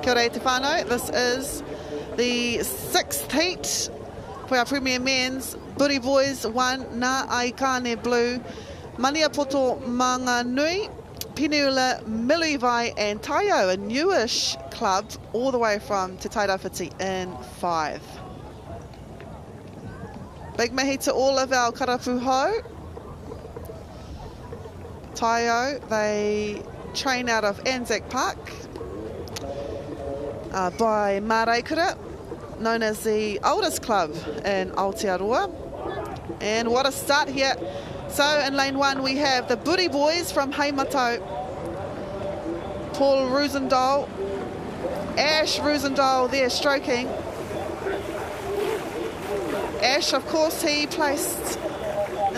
Kia ora te whānau. This is the sixth heat for our Premier Men's. Buri Boys 1, Nā Aikane Blue, Maniapoto Manga Nui, Peniula, Miliwai and Taio, a newish club all the way from Te Tairāwhiti in 5. Big mihi to all of our karapuho. Taio, they train out of Anzac Park by Maraikura, known as the oldest club in Aotearoa. And what a start here. So in lane 1 we have the Buri Boys from Heimato, Paul Rusendahl, Ash Rusendahl there stroking. Ash, of course, he placed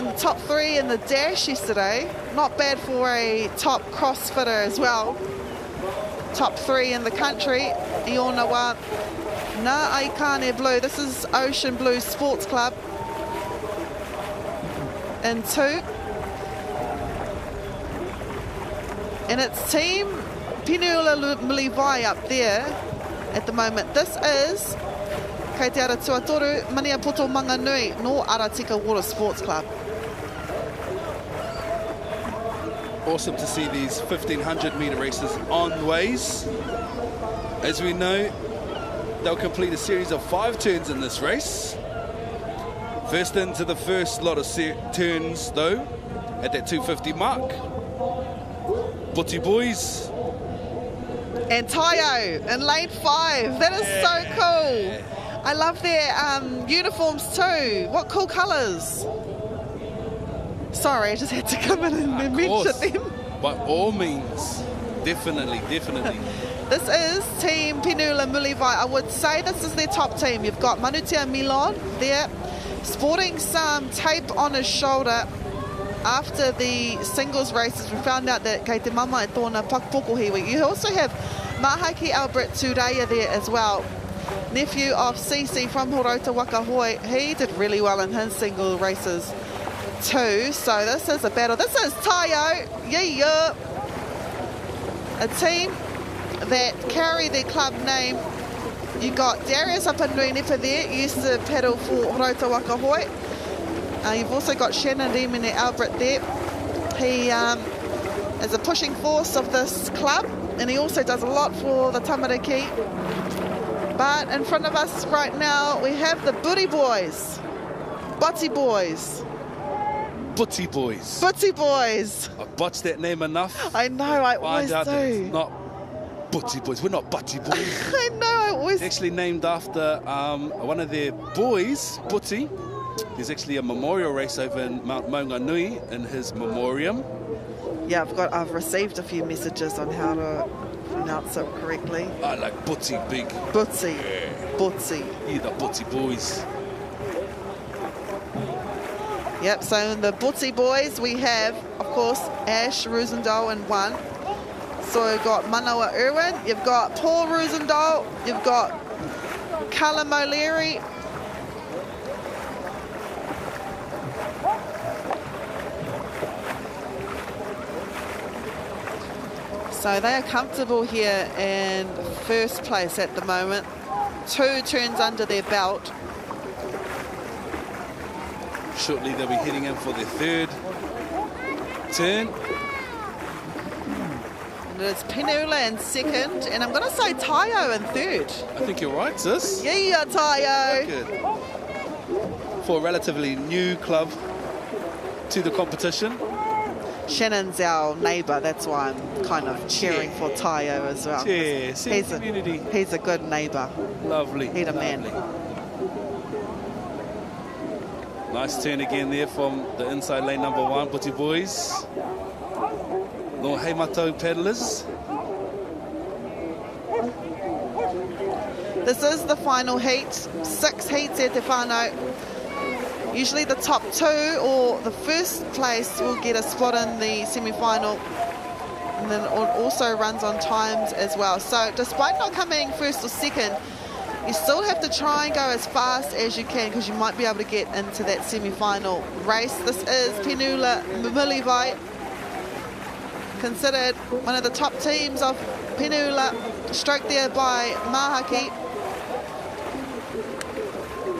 in the top 3 in the dash yesterday. Not bad for a top crossfitter as well. Top 3 in the country. Ionawa Na Aikane Blue. This is Ocean Blue Sports Club. In 2. And it's Team Pinula Mulivai up there at the moment. This is Kei Te Ara Tuatoru Maniapoto Manganui no Aratika Water Sports Club. Awesome to see these 1500 metre races on ways. As we know, they'll complete a series of 5 turns in this race. First into the first lot of turns though, at that 250 mark. Buti Boys. And Tayo in lane 5. That is so cool. I love their uniforms too. What cool colours. Sorry, I just had to come in and mention them. By all means. Definitely. This is Team Pinula Mulivai. I would say this is their top team. You've got Manutia Milon there, sporting some tape on his shoulder. After the singles races, we found out that Kei Te Mama e tōna Pakupokohiwi. You also have Mahaki Albert Tureia there as well. Nephew of Cici from Horota Waka Hoi. He did really well in his single races too. So this is a battle. This is Tayo. Yeah. A team that carry their club name. You got Darius up in Nuinepa there, used to pedal for Horota Waka Hoi. You've also got Shannon Demine Albert there. He is a pushing force of this club, and he also does a lot for the Tamariki. But in front of us right now, we have the Buti Boys. Buti Boys. I botched that name enough. I know, I always do. It's not Buti Boys. We're not Buti Boys. I know, I always... It's actually named after one of their boys, Buti. There's actually a memorial race over in Mount Maunganui in his memoriam. Yeah, I've received a few messages on how to pronounce it correctly. I like Buti big. Buti. Yeah. Buti. Yeah, the Buti Boys. Yep, so in the Buti Boys we have, of course, Ash Rusendahl in 1. So you've got Manawa Irwin, you've got Paul Rusendahl, you've got Callum O'Leary. So they are comfortable here in first place at the moment. 2 turns under their belt. Shortly they'll be heading in for their 3rd turn. And it's Pinula in 2nd, and I'm going to say Tayo in 3rd. I think you're right, sis. Yeah, Tayo. Good. For a relatively new club to the competition. Shannon's our neighbour, that's why I'm kind of cheering for Tayo as well. Yeah, community. He's a good neighbour. Lovely. He's a man. Nice turn again there from the inside lane number 1, Buti Boys. No Heimato paddlers. This is the final heat. 6 heats at Te Whānau. Usually the top 2 or the first place will get a spot in the semi-final, and then it also runs on times as well. So despite not coming 1st or 2nd, you still have to try and go as fast as you can, because you might be able to get into that semi-final race. This is Pinula Mulivai, considered one of the top teams of Pinula, stroked there by Mahaki.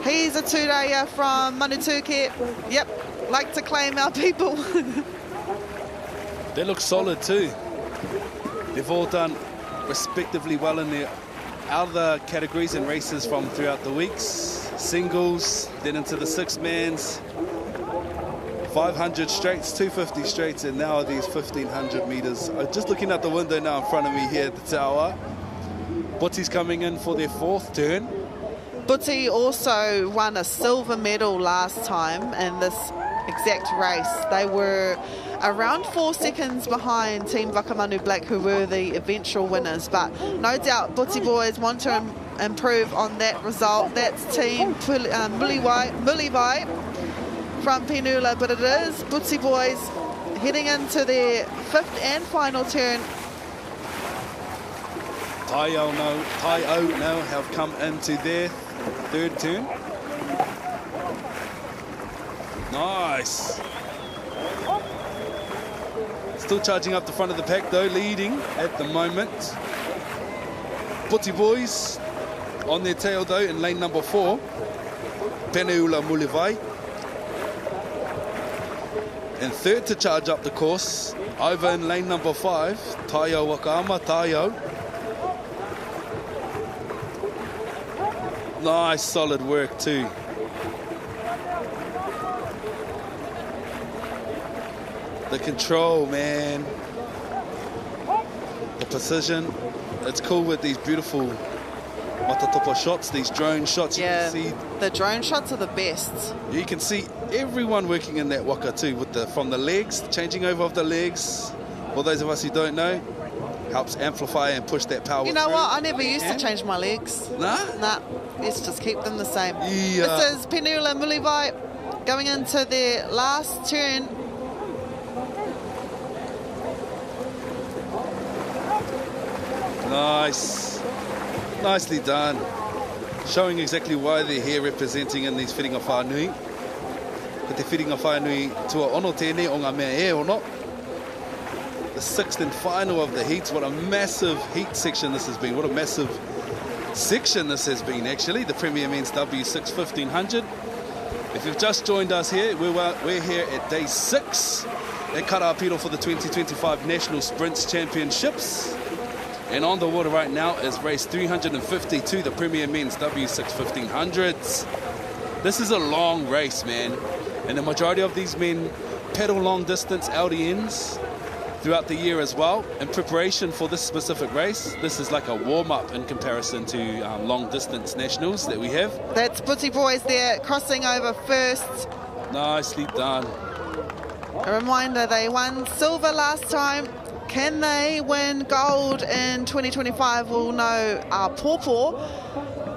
He's a Tureia from Manutuke. Yep, like to claim our people. They look solid too. They've all done respectively well in their other categories and races from throughout the weeks. Singles, then into the 6-mans, 500 straights, 250 straights, and now these 1500 metres. Just looking out the window now in front of me here at the tower. Buti's coming in for their 4th turn. Buti also won a silver medal last time in this exact race. They were around 4 seconds behind Team Wakamanu Black, who were the eventual winners. But no doubt Buti Boys want to improve on that result. That's Team Mulivai from Penula, but it is Bootsy Boys heading into their 5th and final turn. Taio now have come into their 3rd turn. Nice. Still charging up the front of the pack though, leading at the moment. Bootsy Boys on their tail though in lane number 4. Penula Mulivai. And 3rd to charge up the course, over in lane number 5, Taio Wakama, Taio. Nice, solid work too. The control, man. The precision. It's cool with these beautiful matatopa shots, these drone shots. Yeah, you can see the drone shots are the best. You can see everyone working in that waka too, with from the legs, changing over of the legs. For those of us who don't know, helps amplify and push that power. You know through. what? I never used to change my legs. Nah? Nah, let's just keep them the same. Yeah. This is Penula Mulivai going into their last turn. Nice. Nicely done. Showing exactly why they're here representing in these whiringa whānui. Ko te whiringa whānui tua ono tēnei o ngā mea e ono. The 6th and final of the heats. What a massive heat section this has been. What a massive section this has been, actually. The Premier Men's W6 1500. If you've just joined us here, we're here at day 6 at Karapiro for the 2025 National Sprints Championships. And on the water right now is race 352, the Premier Men's W6 1500s. This is a long race, man. And the majority of these men pedal long distance LDNs throughout the year as well. In preparation for this specific race, this is like a warm-up in comparison to long distance nationals that we have. That's Bootsy Boys there, crossing over first. Nicely done. A reminder, they won silver last time. Can they win gold in 2025? We'll know Pawpaw.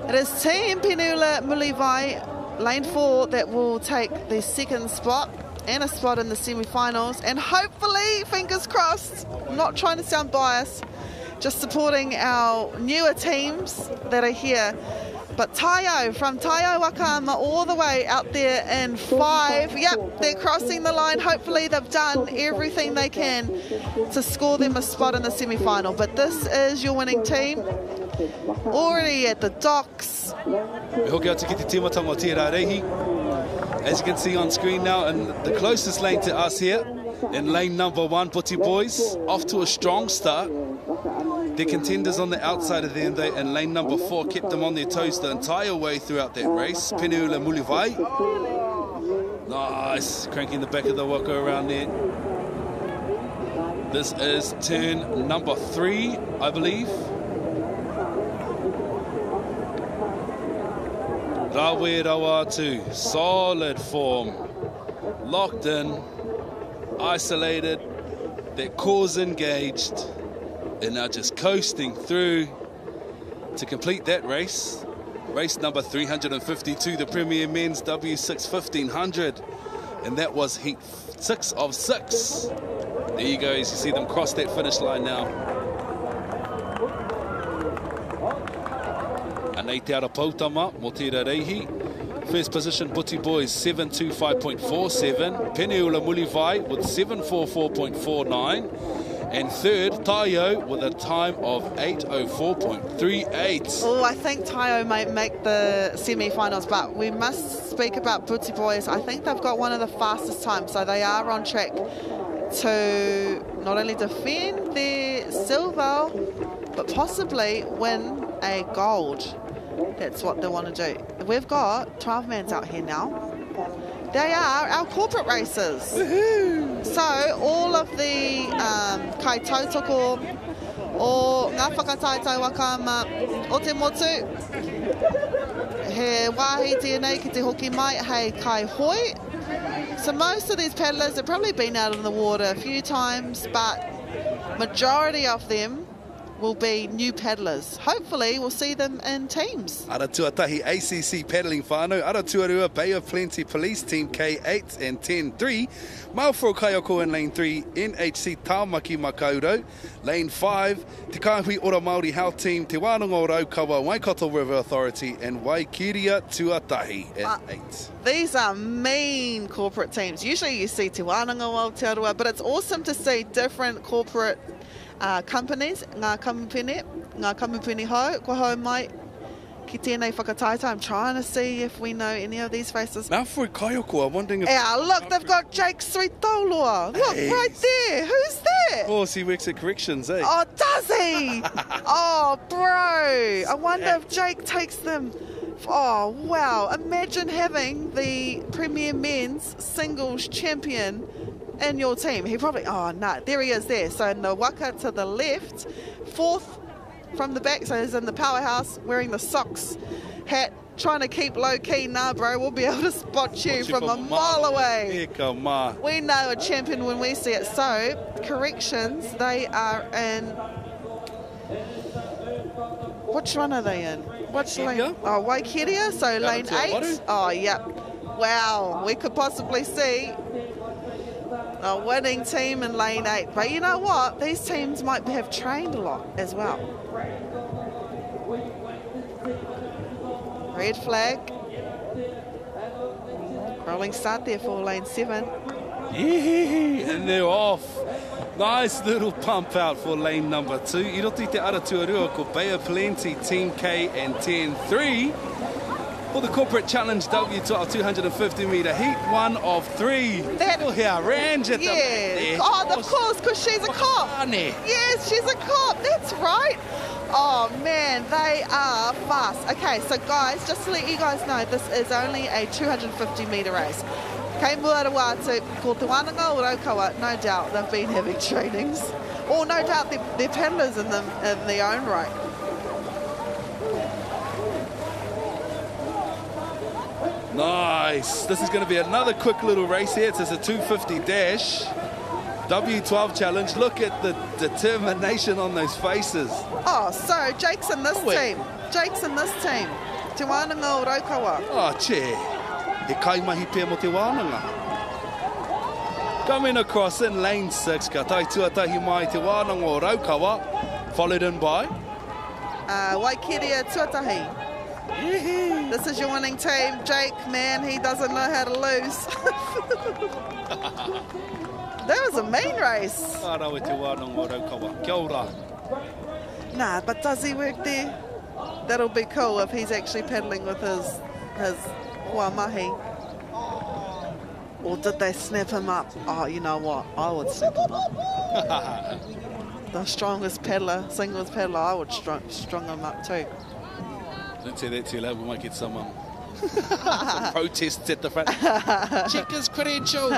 It is Team Penula Mulivai, lane 4, that will take the 2nd spot and a spot in the semi-finals. And hopefully, fingers crossed, I'm not trying to sound biased, just supporting our newer teams that are here. But Taio, from Taio Wakama all the way out there in 5. Yep, they're crossing the line. Hopefully they've done everything they can to score them a spot in the semi-final. But this is your winning team. Already at the docks. As you can see on screen now, and the closest lane to us here, in lane number 1, Bootsy Boys, off to a strong start. The contenders on the outside of them, and lane number 4 kept them on their toes the entire way throughout that race. Penula Mulivai. Nice, cranking the back of the waka around there. This is turn number 3, I believe. Rawe Rawatu, solid form. Locked in, isolated, their cores engaged. And now just coasting through to complete that race. Race number 352, the Premier Men's W6 1500. And that was heat 6 of 6. There you go, as you see them cross that finish line now. Aotearoa Pautama, mo tērā reihi. First position, Bootsy Boys, 725.47. Penula Mulivai with 744.49. And 3rd, Taio with a time of 8:04.38. Oh, I think Taio might make the semi-finals, but we must speak about Bootsy Boys. I think they've got one of the fastest times, so they are on track to not only defend their silver, but possibly win a gold. That's what they want to do. We've got 12 mans out here now. They are our corporate races. So all of the kai tautoko o ngā whakataitau wakama o te motu, he wāhi tēnei ki te hoki mai hei kai hoi. So most of these paddlers have probably been out in the water a few times, but majority of them will be new paddlers. Hopefully, we'll see them in teams. Ara tuatahi ACC paddling whānau, Ara Tuarua Bay of Plenty Police Team K8 and 10-3. Maufro Kaioko in lane 3, NHC Tāmaki Makaurau. Lane 5, Te Kāhui Ora Māori Health Team, Te Wānanga Raukawa Waikato River Authority and Waikiria Tuatahi at 8. These are mean corporate teams. Usually you see Te Wānanga Aotearoa, but it's awesome to see different corporate companies. Ngā kamupene hau, kua hau mai ki tēnei whakataita. I'm trying to see if we know any of these faces. Maufro Kaioko, I'm wondering if... Yeah, look, they've got Jake Sweetoloa. Look, right there. Who's that? Of course, he works at corrections, eh? Oh, does he? Oh, bro. I wonder if Jake takes them. Oh, wow. Imagine having the Premier Men's Singles Champion in your team. He probably... Oh, no. There he is there. So in the Waka to the left, fourth from the back, so he's in the powerhouse, wearing the socks, hat, trying to keep low-key. Nah, bro, we'll be able to spot you from a mile away. We know a champion when we see it. So, corrections, they are in... Which one are they in? Which lane? Oh, Waikiria, so lane 8. Oh, yep. Wow, we could possibly see a winning team in lane 8. But you know what? These teams might have trained a lot as well. Red flag. Rolling start there for lane 7. Yeah, and they're off. Nice little pump out for lane number 2. I roti te ara tuarua ko Bay of Plenty Team K and 10-3 for the Corporate Challenge W12 250 metre heat 1 of 3. That'll hear Range at the... Oh, of course, because she's a cop. Yes, she's a cop. That's right. Oh, man, they are fast. Okay, so guys, just to let you guys know, this is only a 250 metre race. Kei Muarawatu, ko Te Wānanga o Raukawa, no doubt they've been having trainings. Or no doubt they're paddlers in their own right. Nice. This is going to be another quick little race here. It's a 250 dash. W12 challenge. Look at the determination on those faces. Oh, so Jake's in this team. Jake's in this team. Te Wānanga o Raukawa. Oh, che. He kaimahi pia mo Te Wānanga. Coming across in lane 6, ka tai tuatahi mai Te Wānanga o Raukawa, followed in by Waikiria Tuatahi. This is your winning team. Jake, man, he doesn't know how to lose. That was a mean race. Nah, but does he work there? That'll be cool if he's actually paddling with his huamahi. Or did they snap him up? Oh, you know what? I would snap him up. The strongest paddler, singles paddler, I would strong him up too. Don't say that too loud, we might get some protests at the front. Check his credentials.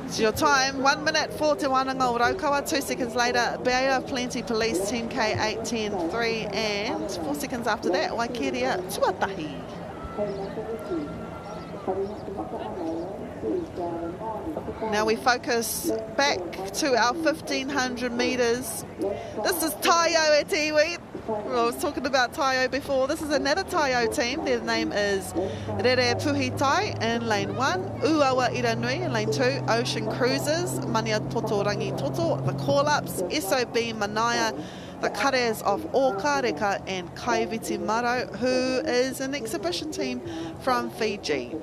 It's your time, 1 minute for Te Wānanga o Raukawa, 2 seconds later, Bay of Plenty Police Team K8 10-3, and 4 seconds after that, Waikiria Tuatahi. Now we focus back to our 1,500 metres. This is Taio at Iwi. I was talking about Taio before. This is another Taio team. Their name is Rere Puhi Tai in lane 1, Uawa Iranui in lane 2, Ocean Cruisers, Mania Toto Rangi Toto, the call-ups, SOB Manaya, the Kares of Okareka, and Kaiviti Maro, who is an exhibition team from Fiji.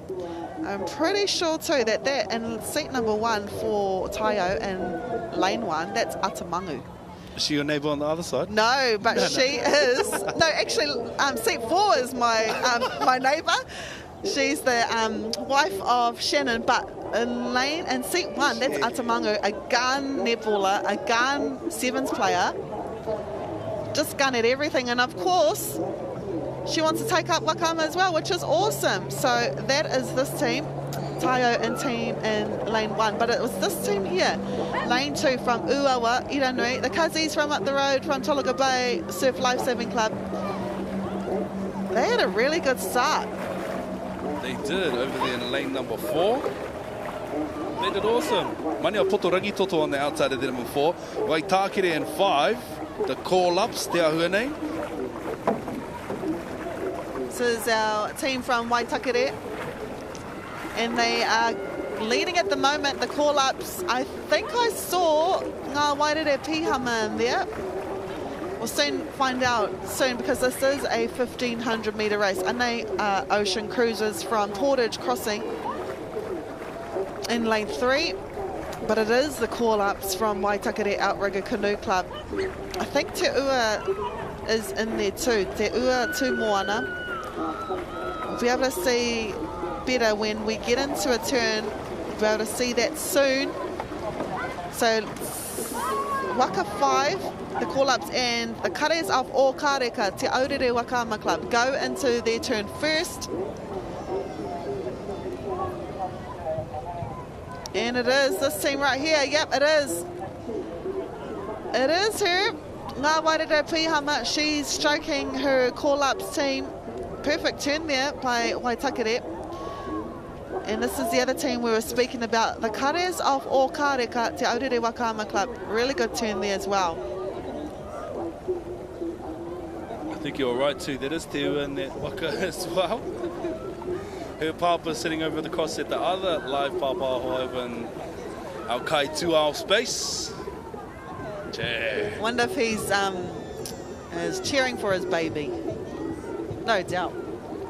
I'm pretty sure too that in seat number 1 for Taio in lane 1, that's Atamangu. Is she your neighbour on the other side? No, but she is. No, actually, seat 4 is my neighbour. She's the wife of Shannon, but in seat 1, that's Atamangu, a gun netballer, a gun sevens player. Just gun at everything, and of course, she wants to take up Wakama as well, which is awesome. So that is this team, Taio and team in lane 1. But it was this team here, lane 2 from Uawa, Iranui, the Kazis from up the road from Tolaga Bay Surf Lifesaving Club. They had a really good start. They did over there in lane number 4. They did awesome. Mania Potorangi Toto on the outside of the number 4. Waitakere in 5. The call-ups, Te Ahuanei. This is our team from Waitakere. And they are leading at the moment, the call-ups. I think I saw Ngā Wairere Pihama in there. We'll soon find out soon, because this is a 1,500 metre race. Anei Ocean Cruisers from Portage crossing in lane 3. But it is the call-ups from Waitakere Outrigger Canoe Club. I think Te Ua is in there too. Te Ua Tū Moana. We'll be able to see better when we get into a turn. We'll be able to see that soon. So Waka 5, the call-ups, and the kares of Aotearoa, Te Aurere Waka Club, go into their turn first. And it is this team right here. Yep, it is. It is her. Ngā Wairere Pihama. She's stroking her call-ups team. Perfect turn there by Waitakere. And this is the other team we were speaking about. The kares of Aotearoa, Te Aurere Waka Club. Really good turn there as well. I think you're right too. That is Te Ua in that Waka as well. Her papa sitting over the cross at the other live papa over in our Kai 2 space. Che. Wonder if he's is cheering for his baby. No doubt.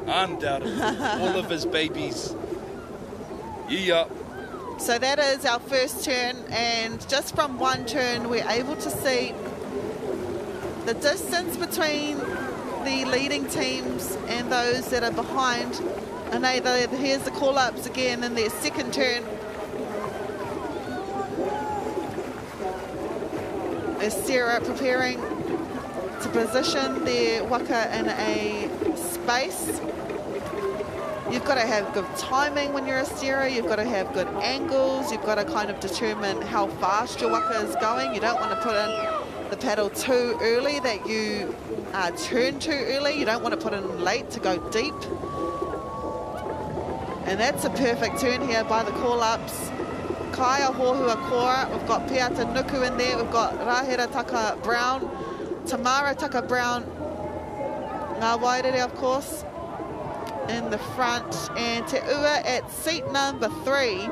Undoubtedly. All of his babies. Yeah. So that is our first turn, and just from one turn we're able to see the distance between the leading teams and those that are behind. And here's the call-ups again in their second turn. As Sarah preparing to position their waka in a space. You've got to have good timing when you're a steerer. You've got to have good angles. You've got to kind of determine how fast your waka is going. You don't want to put in the paddle too early that you turn too early. You don't want to put in late to go deep. And that's a perfect turn here by the call-ups. Kaia Hohua Kora, we've got Peata Nuku in there, we've got Rahera Taka Brown, Tamara Taka Brown, Ngā Wairere, of course, in the front, and Te Ua at seat number 3.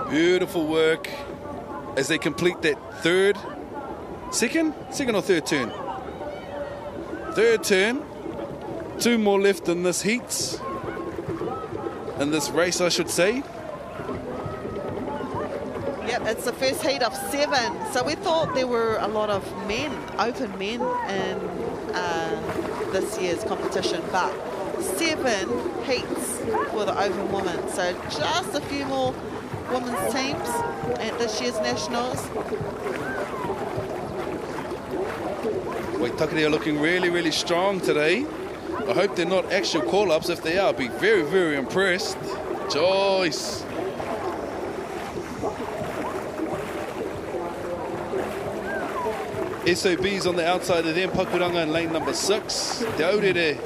Beautiful work as they complete that second or third turn? Third turn. 2 more left in this heat. In this race, I should say. Yep, it's the first heat of 7. So we thought there were a lot of men, open men in this year's competition, but 7 heats for the open women. So just a few more women's teams at this year's Nationals. Waitakere are looking really, really strong today. I hope they're not actual call-ups. If they are, I'll be very, very impressed. Joyce. SOBs on the outside of them. Pakuranga in lane number 6. Te Aurere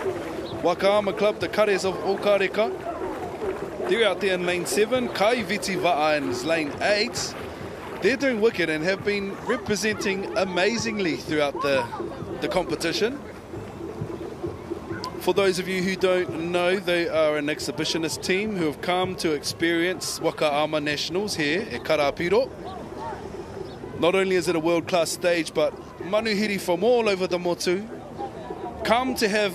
Waka Club, the Kares of Aotearoa. They're out there in lane 7. Kai Viti Va'a in lane 8. They're doing wicked and have been representing amazingly throughout the competition. For those of you who don't know, they are an exhibitionist team who have come to experience Waka Ama Nationals here at Karapiro. Not only is it a world-class stage, but manuhiri from all over the motu come to have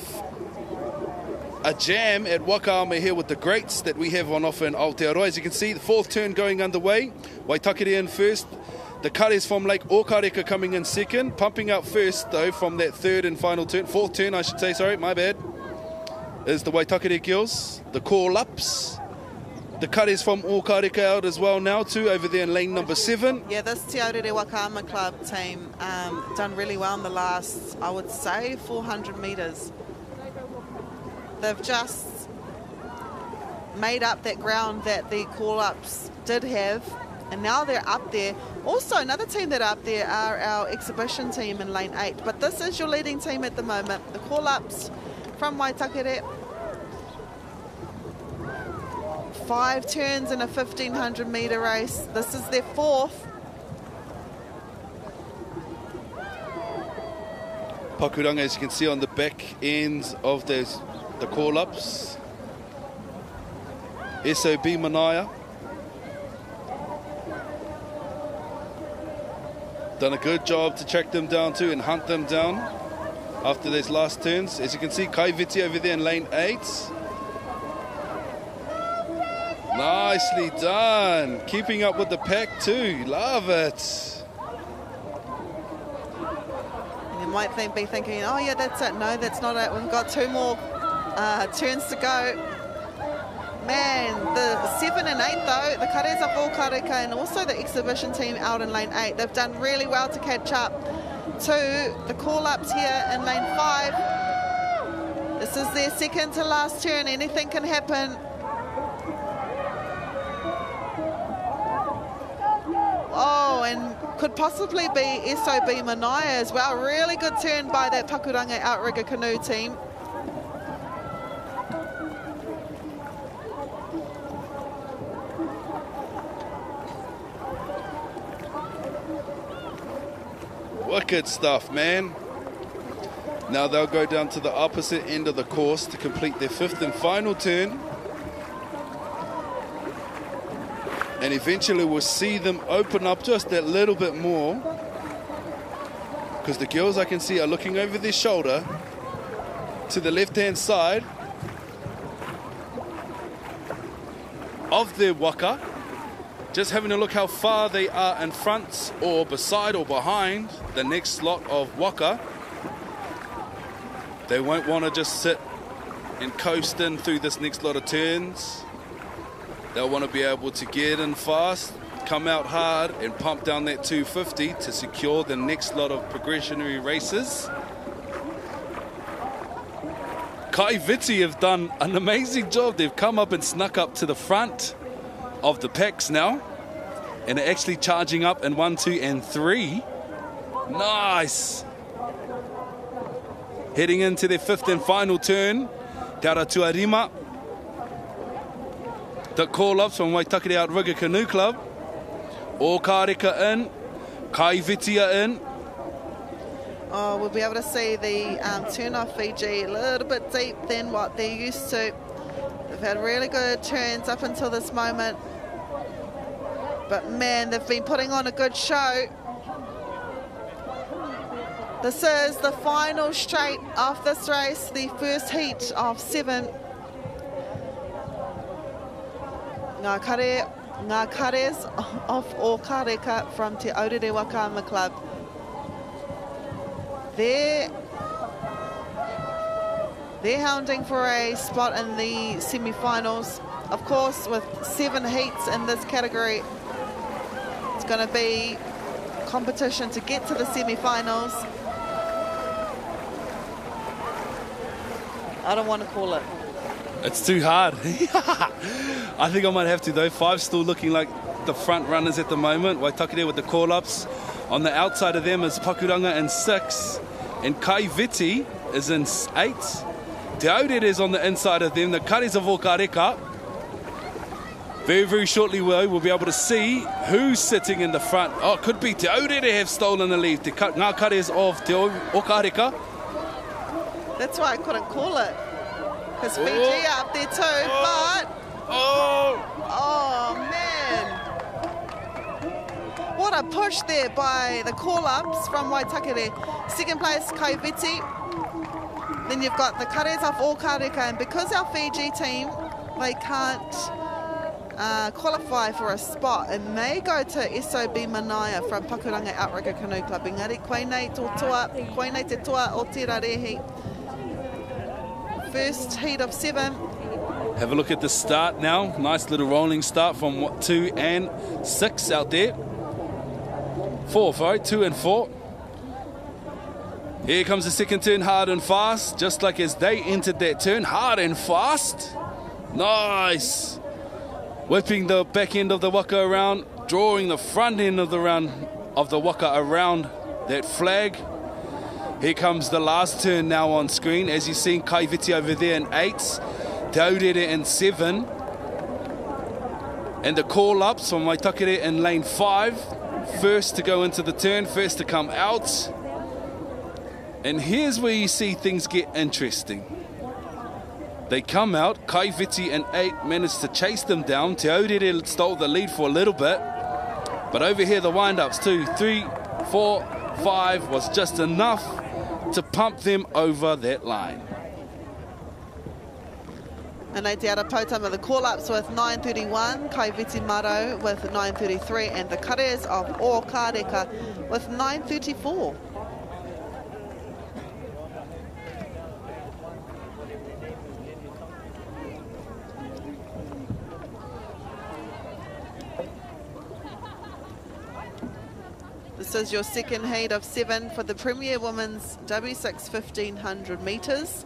a jam at Waka Ama here with the greats that we have on offer in Aotearoa. As you can see, the 4th turn going underway. Waitakere in first. The kares from Lake Karapiro coming in second. Pumping out first, though, from that 3rd and final turn. 4th turn, I should say, sorry, my bad. Is the Waitakere girls. The call-ups. The kares from Aotearoa out as well now, too, over there in lane number 7. Yeah, this Te Aurere Waka Club team done really well in the last, I would say, 400 metres. They've just made up that ground that the call-ups did have, And now they're up there. Also, another team that are up there are our exhibition team in lane 8. But this is your leading team at the moment. The call-ups from Waitakere. 5 turns in a 1,500 metre race. This is their 4th. Pakuranga, as you can see on the back ends of the call-ups. SOB Manaya. Done a good job to track them down too and hunt them down after those last turns. As you can see, Kaiviti over there in lane 8. Nicely done. Keeping up with the pack too. Love it. You might be thinking, oh yeah, that's it. No, that's not it. We've got 2 more turns to go. Man, the 7 and 8 though, the Kareza Volkareka and also the exhibition team out in lane 8, they've done really well to catch up to the call-ups here in lane 5. This is their second to last turn. Anything can happen. Oh, and could possibly be SOB Manaya as well. Really good turn by that Pakuranga Outrigger canoe team. Wicked stuff, man. Now they'll go down to the opposite end of the course to complete their 5th and final turn. And eventually we'll see them open up just that little bit more. Because the girls I can see are looking over their shoulder to the left-hand side of their waka. Just having a look how far they are in front or beside or behind the next lot of waka. They won't want to just sit and coast in through this next lot of turns. They'll want to be able to get in fast, come out hard and pump down that 250 to secure the next lot of progressionary races. Kaiviti have done an amazing job. They've come up and snuck up to the front of the packs now and are actually charging up in 1, 2 and 3. Nice. Heading into their 5th and final turn. Te ara tuarima. The call-ups from Waitakere Outrigger Canoe Club. Okareka in. Kaivitia in. Oh, we'll be able to see the turn off Fiji a little bit deep than what they're used to. They've had really good turns up until this moment. But man, they've been putting on a good show. This is the final straight of this race, the first heat of 7. Ngā kares of Okareka from Te Aotearoa Waka Club. They're hounding for a spot in the semi-finals. Of course, with 7 heats in this category, it's going to be competition to get to the semi-finals. I don't want to call it. It's too hard. I think I might have to though. 5 still looking like the front runners at the moment. Waitakere with the call-ups. On the outside of them is Pakuranga in 6. And Kaiviti is in 8. Te Aurere is on the inside of them. The Kares of Okareka. Very, very shortly we'll be able to see who's sitting in the front. Oh, it could be Te Aurere have stolen the lead. Ngā Kares of Te Okareka. That's why I couldn't call it. Because Fiji are up there too, but... Oh, man. What a push there by the call-ups from Waitakere. Second place, Kaiviti. Then you've got the Kares of Okareka, and because our Fiji team, they can't qualify for a spot, it may go to SOB Manaya from Pakuranga Outrigger Canoe Club. Engari, koe nei te toa o te rarehi. First heat of 7. Have a look at the start now. Nice little rolling start from 2 and 6 out there. 4, sorry, 2 and 4. Here comes the second turn, hard and fast. Just like as they entered that turn, hard and fast. Nice. Whipping the back end of the waka around, drawing the front end of the round of the Waka around that flag. Here comes the last turn now on screen. As you've seen, Kaiviti over there in 8s, Te Aurere in 7. And the call-ups from Waitakere in lane 5. First to go into the turn, first to come out. And here's where you see things get interesting. They come out, Kaiviti in 8 managed to chase them down. Te Aurere stole the lead for a little bit. But over here, the wind-ups, 2, 3, 4, 5 was just enough to pump them over that line. And Aotearoa Pautama, the call-ups with 9.31, Kaiviti Maro with 9.33, and the kares of Okareka with 9.34. This is your second heat of 7 for the Premier Women's W6 1500 metres.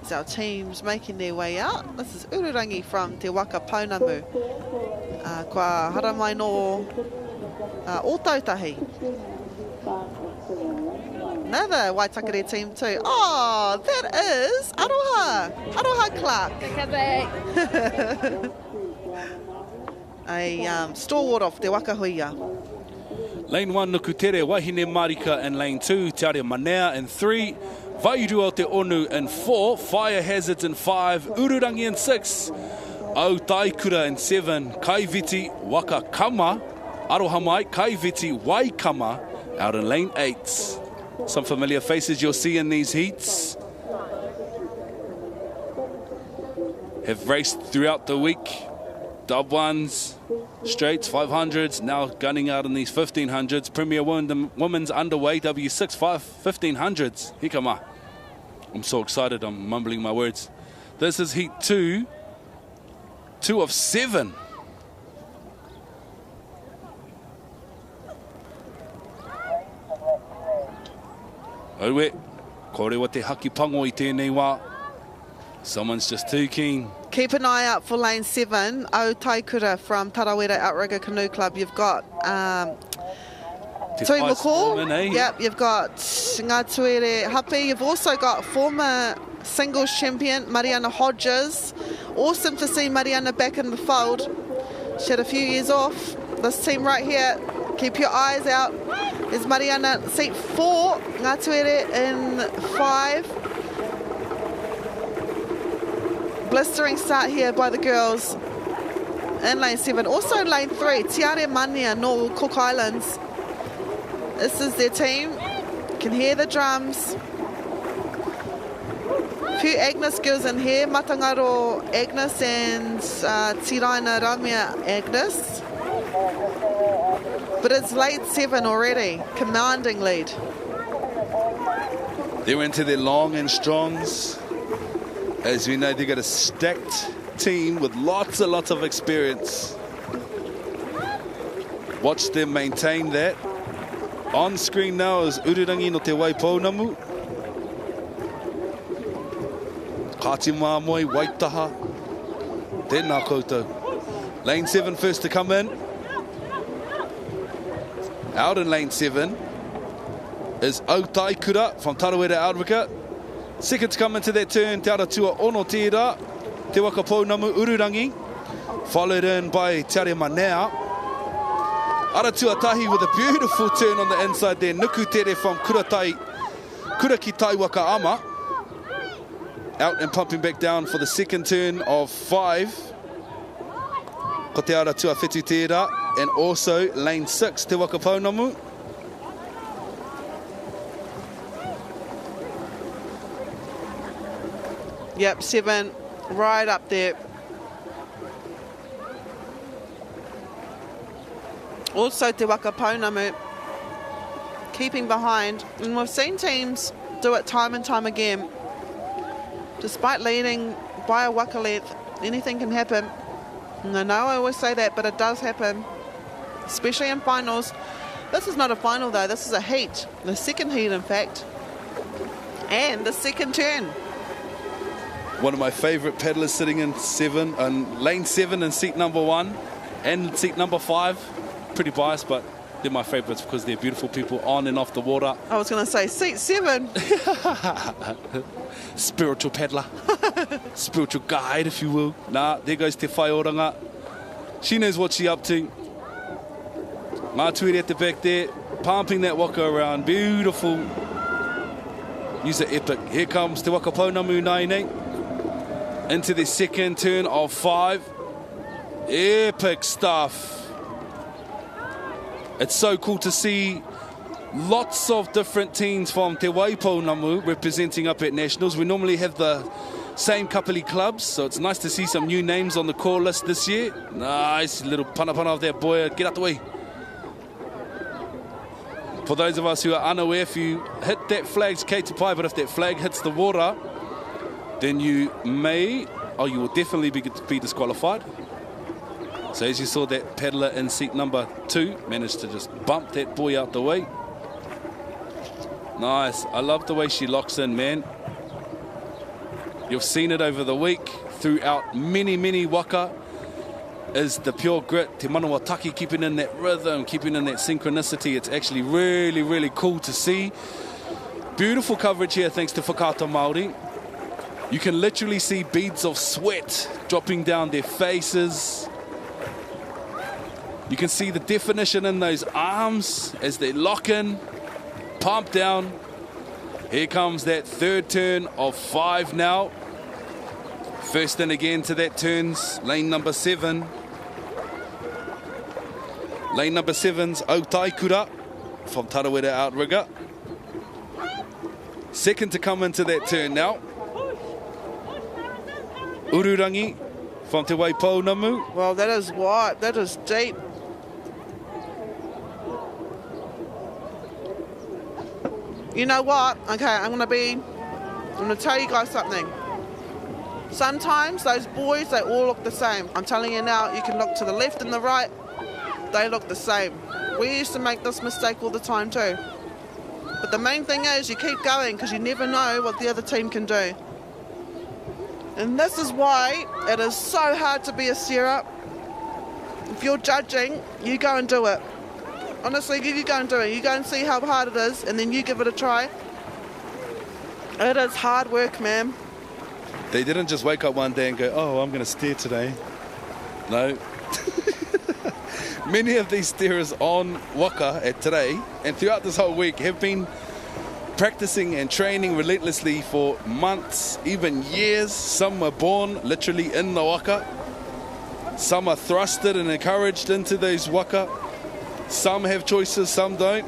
It's our teams making their way out. This is Ururangi from Te Waka Pounamu. Kua haramai no Otautahi. Another Waitakere team too. Oh, that is Aroha. Aroha Clark. A stalwart of Te Waka Huia. Lane 1, Nukutere Wahine Marika, and lane 2, Te Are Manea in 3, Vairu Aotearoa in 4, Fire Hazards in 5, Ururangi in 6, Aotearoa in 7, Kaiviti Waka Kama, Aroha mai, Kaiviti Waikama out in lane 8. Some familiar faces you'll see in these heats. Have raced throughout the week. Dub ones, straights, 500s, now gunning out in these 1500s. Premier Women's underway, W6 1500s. Hikama. I'm so excited, I'm mumbling my words. This is heat 2. 2 of 7. Aue, kore wa te haki pango I tēnei wā. Someone's just too keen. Keep an eye out for lane 7, Aotearoa from Tarawera Outrigger Canoe Club. You've got Tui McCall. Yep, you've got Ngātuere Hapi. You've also got former singles champion Mariana Hodges. Awesome to see Mariana back in the fold. She had a few years off. This team right here, keep your eyes out. There's Mariana, seat 4, Ngātuere in 5. Blistering start here by the girls in lane 7. Also lane 3, Te Are Mania, no Cook Islands. This is their team. You can hear the drums. A few Agnes girls in here, Matangaro Agnes and Tiraina Ramia Agnes. But it's late 7 already, commanding lead. They're into their long and strongs. As we know, they've got a stacked team with lots and lots of experience. Watch them maintain that. On screen now is Ururangi no Te Waipounamu. Kātima Moi, Waitaha. Tēnā koutou. Lane 7 first to come in. Out in lane 7 is Aotearoa from Tarawera Outrigger. Second to come into that turn, Te Aratua Onotera, Te Waka Pounamu Ururangi, followed in by Te Are Manea. Aratua Tahi with a beautiful turn on the inside there, Nukutere from Kurakitai Waka Ama. Out and pumping back down for the second turn of 5. Ko Te Aratua Whetutera, and also lane 6, Te Waka Pounamu. Yep, 7, right up there. Also Te Waka Pounamu, keeping behind. And we've seen teams do it time and time again. Despite leading by a waka length, anything can happen. And I know I always say that, but it does happen, especially in finals. This is not a final though, this is a heat. The second heat, in fact. And the second turn. One of my favourite paddlers sitting in lane 7 in seat number 1. And seat number 5, pretty biased, but they're my favourites because they're beautiful people on and off the water. I was going to say seat 7. Spiritual paddler. Spiritual guide, if you will. Nah, there goes Te Whai Oranga. She knows what she's up to. Ngā tuere at the back there, pumping that waka around. Beautiful. Use it epic. Here comes Te Waka Pounamu Naine. Into the second turn of 5. Epic stuff. It's so cool to see lots of different teams from Te Waipounamu representing up at Nationals. We normally have the same couple of clubs, so it's nice to see some new names on the call list this year. Nice little pana of that boy. Get out the way. For those of us who are unaware, if you hit that flag's kei te pai, but if that flag hits the water, then you may, or you will definitely be disqualified. So as you saw, that paddler in seat number 2 managed to just bump that boy out the way. Nice. I love the way she locks in, man. You've seen it over the week throughout many waka. Is the pure grit, te manawa taki, keeping in that rhythm, keeping in that synchronicity. It's actually really cool to see. Beautiful coverage here thanks to Whakaata Māori. You can literally see beads of sweat dropping down their faces. You can see the definition in those arms as they lock in, pump down. Here comes that third turn of 5 now. First in again to that turns, lane number 7. Lane number 7's Aotearoa from Tarawera Outrigger. Second to come into that turn now. Ururangi from Te Waipounamu. Well, that is wide, that is deep. You know what? Okay, I'm gonna tell you guys something. Sometimes those boys, they all look the same. I'm telling you now, you can look to the left and the right, they look the same. We used to make this mistake all the time too. But the main thing is you keep going because you never know what the other team can do. And this is why it is so hard to be a steerer. If you're judging, you go and do it. Honestly, you go and do it. You go and see how hard it is, and then you give it a try. It is hard work, man. They didn't just wake up one day and go, oh, I'm going to steer today. No. Many of these steerers on Waka at today and throughout this whole week have been practicing and training relentlessly for months, even years. Some were born literally in the Waka. Some are thrusted and encouraged into those Waka. Some have choices, some don't.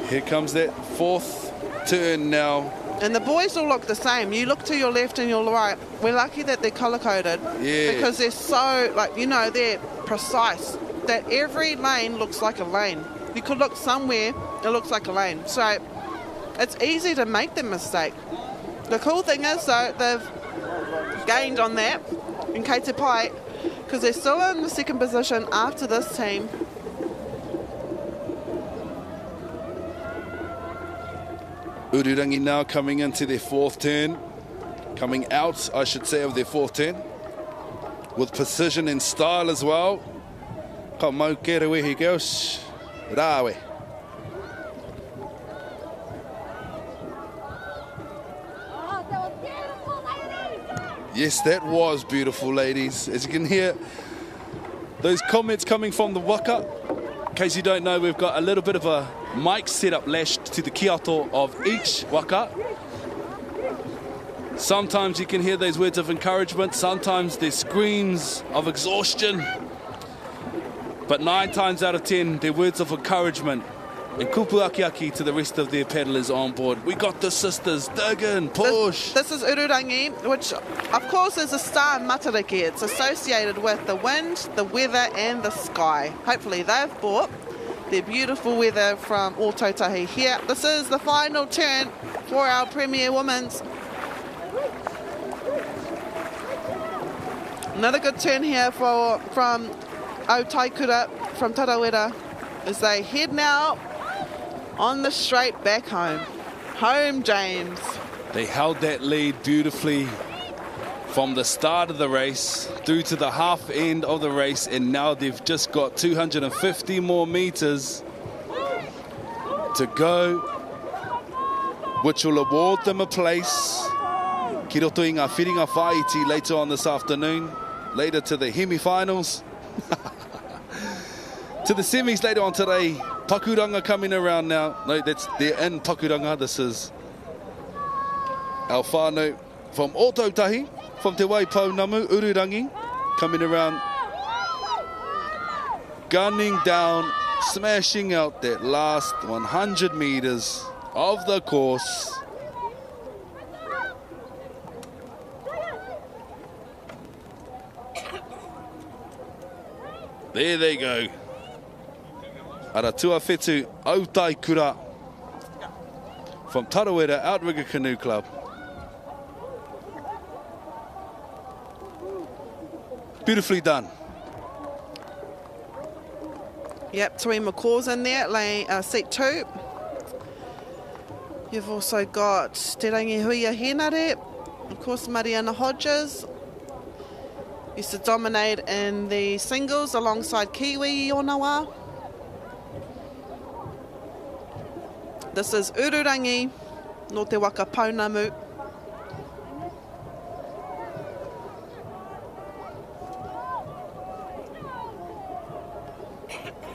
Here comes that fourth turn now. And the boys all look the same. You look to your left and your right. We're lucky that they're colour-coded. Yeah. Because they're so, like, you know, they're precise. That every lane looks like a lane. You could look somewhere, it looks like a lane. So it's easy to make the mistake. The cool thing is, though, they've gained on that in kei te pai, because they're still in the second position after this team. Ururangi now coming into their fourth turn. Coming out, I should say, of their fourth turn. With precision and style as well. Ka mau kere where he goes. Rawe. Yes, that was beautiful, ladies. As you can hear, those comments coming from the Waka. In case you don't know, we've got a little bit of a mic setup lashed to the kiato of each Waka. Sometimes you can hear those words of encouragement, sometimes there's screams of exhaustion. But 9 times out of 10, they're words of encouragement and kupu aki to the rest of their paddlers on board. We got the sisters, dig in, push. This is Ururangi, which of course is a star matariki. It's associated with the wind, the weather and the sky. Hopefully they've bought their beautiful weather from Ōtautahi here. This is the final turn for our Premier Women's. Another good turn here from Aotearoa, from Tarawera, as they head now on the straight back home. Home, James. They held that lead beautifully from the start of the race through to the half end of the race, and now they've just got 250 more meters to go, which will award them a place ki roto i ngā whiringa whaiti later on this afternoon, later to the semi-finals. To the semis later on today. Pakuranga coming around now. No, they're in Pakuranga. This is our whānau from Ōtautahi, from Te Waipau Namu, Ururangi, coming around, gunning down, smashing out that last 100 meters of the course. There they go. Ara tuawhetu Aotearoa from Tarawera Outrigger Canoe Club. Beautifully done. Yep, Tui McCaw's in there, seat 2. You've also got Te Rangihuia Henare, of course Mariana Hodges. Used to dominate in the singles alongside Kiwi Ionawa. This is Ururangi, no te Waka Paunamu.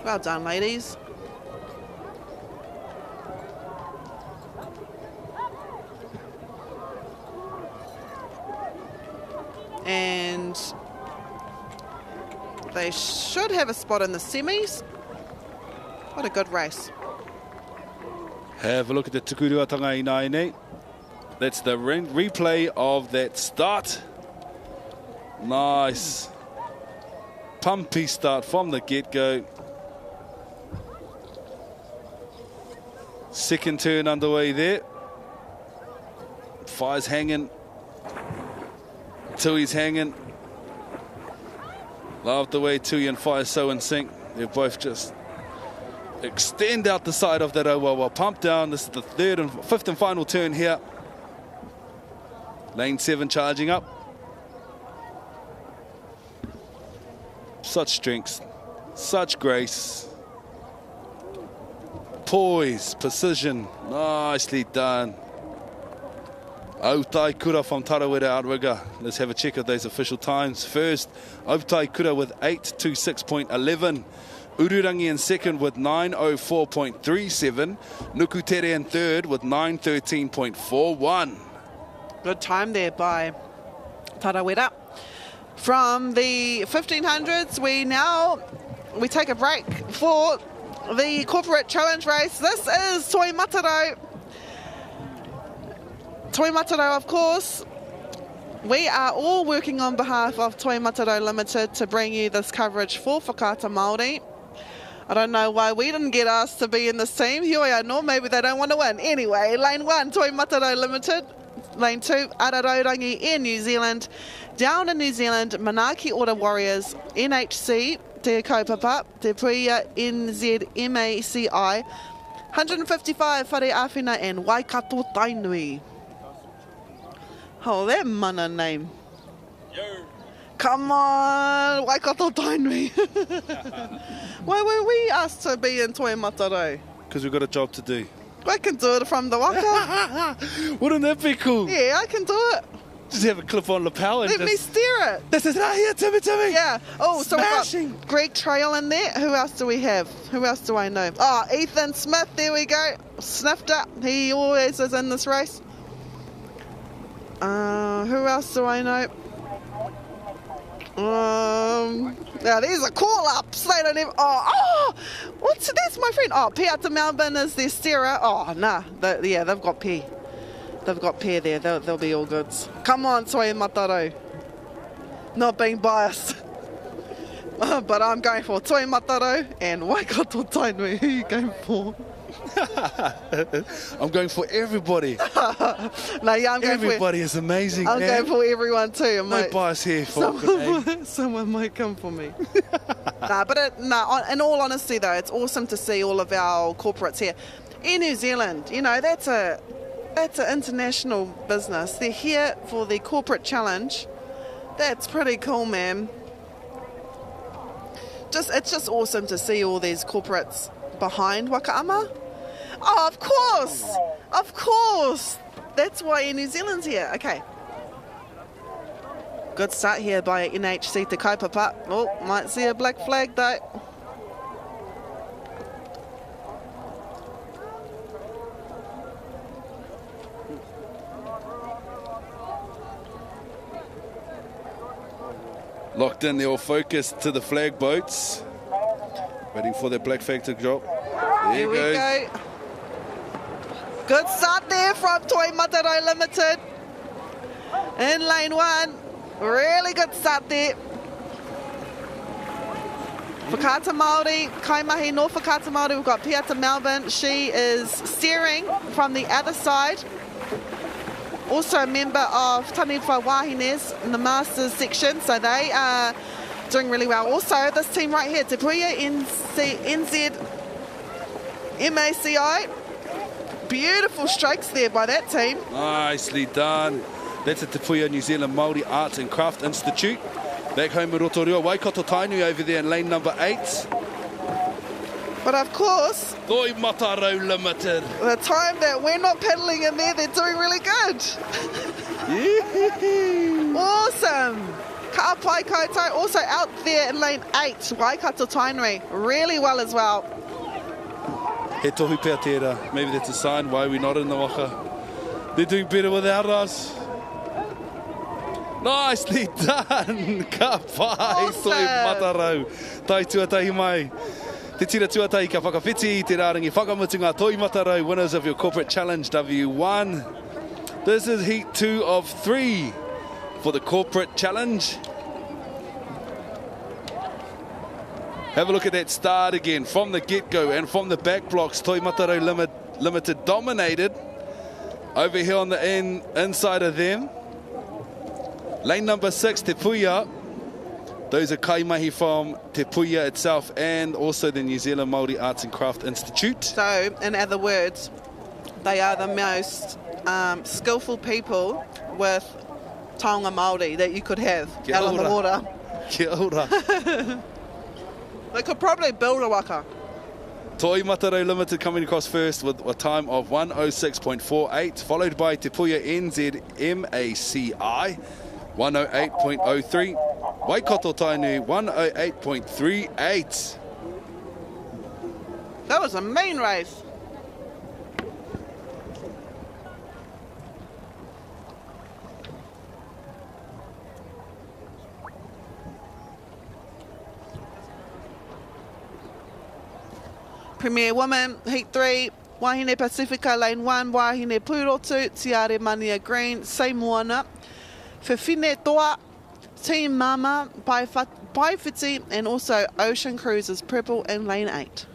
Well done, ladies. And they should have a spot in the semis. What a good race. Have a look at the tukuruatanga inaine. That's the replay of that start. Nice. Pumpy start from the get-go. Second turn underway there. Fire's hanging. Tui's hanging. Love the way Tui and Fire so in sync. They're both just extend out the side of that Owawa. Pump down. This is the fifth and final turn here. Lane 7 charging up. Such strength, such grace, poise, precision, nicely done. Aotearoa from Tarawera Outrigger. Let's have a check of those official times. First, Aotearoa with 8:26.11. Ururangi in second with 9:04.37. Nukutere in third with 9:13.41. Good time there by Tarawera. From the 1500s, we take a break for the corporate challenge race. This is Toi Mataro. Toi Mataro, of course. We are all working on behalf of Toi Mataro Limited to bring you this coverage for Whakaata Māori. I don't know why we didn't get asked to be in this team. Here we are, no, maybe they don't want to win. Anyway, Lane 1, Toi Mataro Limited. Lane 2, Aotearoa in New Zealand. Down in New Zealand, Manaaki Ora Warriors, NHC, Te Kaupapa, Te Puia NZMACI, 155 Whare Awhina and Waikato Tainui. Oh, that mana name. Yo. Come on, Waikato Tainui. Why were we asked to be in Toi Mataro? Because we've got a job to do. I can do it from the Waka. Wouldn't that be cool? Yeah, I can do it. Just have a clip-on lapel and Let me steer it. This is right here, Timmy. Yeah. Oh, so we've got Greg Trail in there. Who else do we have? Who else do I know? Oh, Ethan Smith. There we go. Sniffed up. He always is in this race. Who else do I know? Now these are call-ups. They don't even. That's my friend. Oh, Pia to Melbourne is their steerer. Oh, nah. They've got P. They've got pair there. They'll be all goods. Come on, Toi Mataro. Not being biased. But I'm going for Toi Mataro and Waikato Tainui. Who are you going for? I'm going for everybody. No, yeah, I'm going everybody is amazing. I'm going for everyone too. No bias here. Someone might come for me. In all honesty though, it's awesome to see all of our corporates here in New Zealand. You know, that's an international business. They're here for the corporate challenge. That's pretty cool, man. It's just awesome to see all these corporates behind Waka Ama. Oh, of course! Of course! That's why Air New Zealand's here. Okay. Good start here by NHC Te Kaipapa. Oh, might see a black flag though. Locked in, they're all focused to the flag boats. Waiting for their black flag to drop. Here we go. Good start there from Toi Mataro Limited. In lane 1. Really good start there. Whakaata Māori, Kaimahi no Whakaata Māori. We've got Piata Melbourne. She is steering from the other side. Also a member of Taniwha Wahines in the Masters section, so they are doing really well. Also, this team right here, Te Puia NZ MACI. Beautiful strokes there by that team. Nicely done. That's at Te Puia New Zealand Māori Arts and Craft Institute. Back home in Rotorua, Waikato Tainui over there in lane number 8. But of course, Toi Mataro Limited. The time that we're not paddling in there, they're doing really good. Awesome. Ka'apai Koutou also out there in lane 8, Waikato Tainui. Really well as well. He tohu pea tērā. Maybe that's a sign why we're not in the waka. They're doing better without us. Nicely done. Ka pai Toi Mataro. Tai tuatahi mai. Te tira tuatahi ka whakawhiti, te rārangi whakamutunga Toi Mataro, winners of your Corporate Challenge W1. This is heat 2 of 3 for the Corporate Challenge. Have a look at that start again from the get-go and from the back blocks. Toi Mataro Limited dominated over here on the inside of them. Lane number 6, Te Puia. Those are kaimahi from Te Puia itself and also the New Zealand Māori Arts and Craft Institute. So, in other words, they are the most skillful people with taonga Māori that you could have out on the water. Kia ora. They could probably build a waka. Toi Mataro Limited coming across first with a time of 106.48, followed by Te Puia NZ MACI 108.03. Waikato Tainui 108.38. That was a mean race. Premier Woman, Heat 3, Wahine Pacifica, Lane 1, Wahine Purotu, Tiare Mania Green, Samoana, Fefine Toa, Team Mama, Baifiti, and also Ocean Cruises, Purple in Lane 8.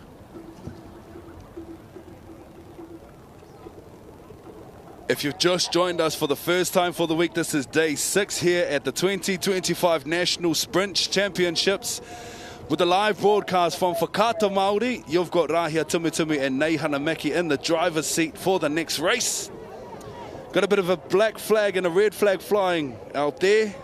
If you've just joined us for the first time for the week, this is day 6 here at the 2025 National Sprint Championships. With the live broadcast from Whakaata Māori, you've got Rahia Tumutumu and Neihana Maki in the driver's seat for the next race. Got a bit of a black flag and a red flag flying out there.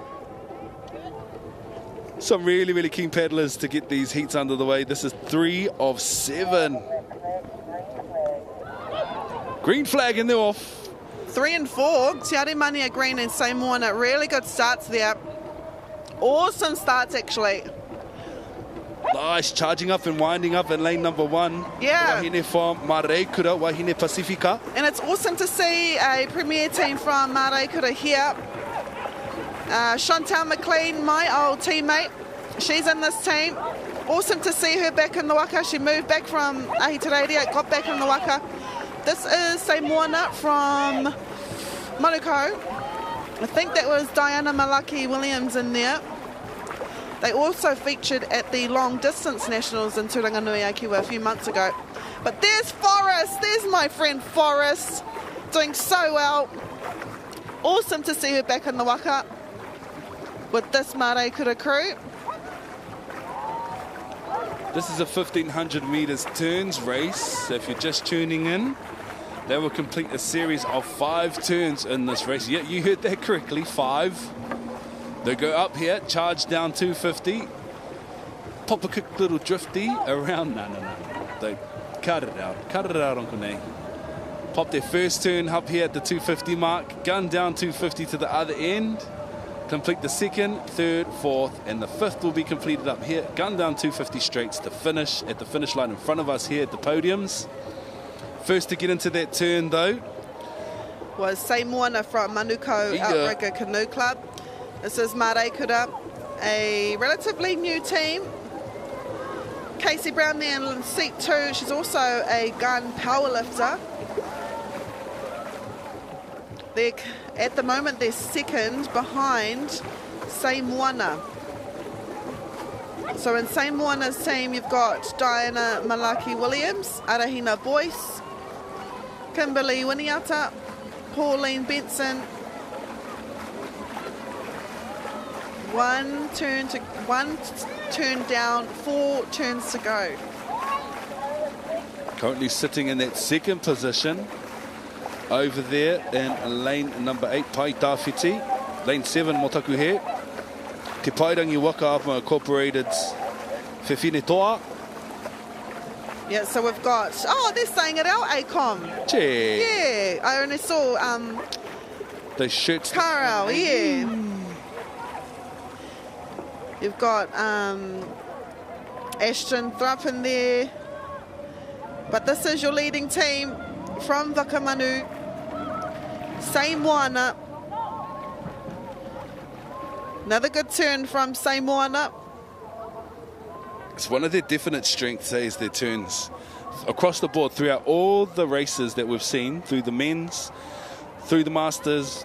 Some really, really keen paddlers to get these heats under the way. This is 3 of 7. Green flag and they're off. 3 and 4, Tiare Mania Green and Samoana, really good starts there. Awesome starts actually. Nice, charging up and winding up in lane number 1. Yeah. Wahine from Mareikura, Wahine Pacifica. And it's awesome to see a premier team from Mareikura here. Chantal McLean, my old teammate, she's in this team. Awesome to see her back in the waka. She moved back from Aotearoa, got back in the waka. This is Samoana from Manukau. I think that was Diana Malaki Williams in there. They also featured at the long distance nationals in Turanganui-Akiwa a few months ago. But there's Forrest, there's my friend Forrest, doing so well. Awesome to see her back in the waka with this Mareikura crew. This is a 1500 metres turns race. So if you're just tuning in, they will complete a series of 5 turns in this race. Yeah, you heard that correctly, 5. They go up here, charge down 250. Pop a quick little drifty around. No. They cut it out on Kone. Pop their first turn up here at the 250 mark. Gun down 250 to the other end. Complete the second, third, fourth, and the fifth will be completed up here. Gun down 250 straights to finish at the finish line in front of us here at the podiums. First to get into that turn, though, was Samoana from Manukau Outrigger Canoe Club. This is Mare Kura, a relatively new team. Casey Brown there in seat 2. She's also a gun powerlifter. At the moment, they're second behind Samoana. So in Samoana's team, you've got Diana Malaki-Williams, Arahina Boyce, Kimberly Winiata, Pauline Benson. One turn down, 4 turns to go. Currently sitting in that second position. Over there in lane number 8, Pai Tawhiti. Lane 7, Motaku he. Te Pairangi Waka Apa Incorporated, Whewhine Toa. Yeah, so we've got, they're saying it out, ACOM. Gee. Yeah, I only saw those shirts. Carl, yeah. You've got Ashton Thrupp in there. But this is your leading team from Wakamanu. Samoana. Another good turn from Samoana. It's one of their definite strengths, is their turns. Across the board, throughout all the races that we've seen, through the men's, through the masters,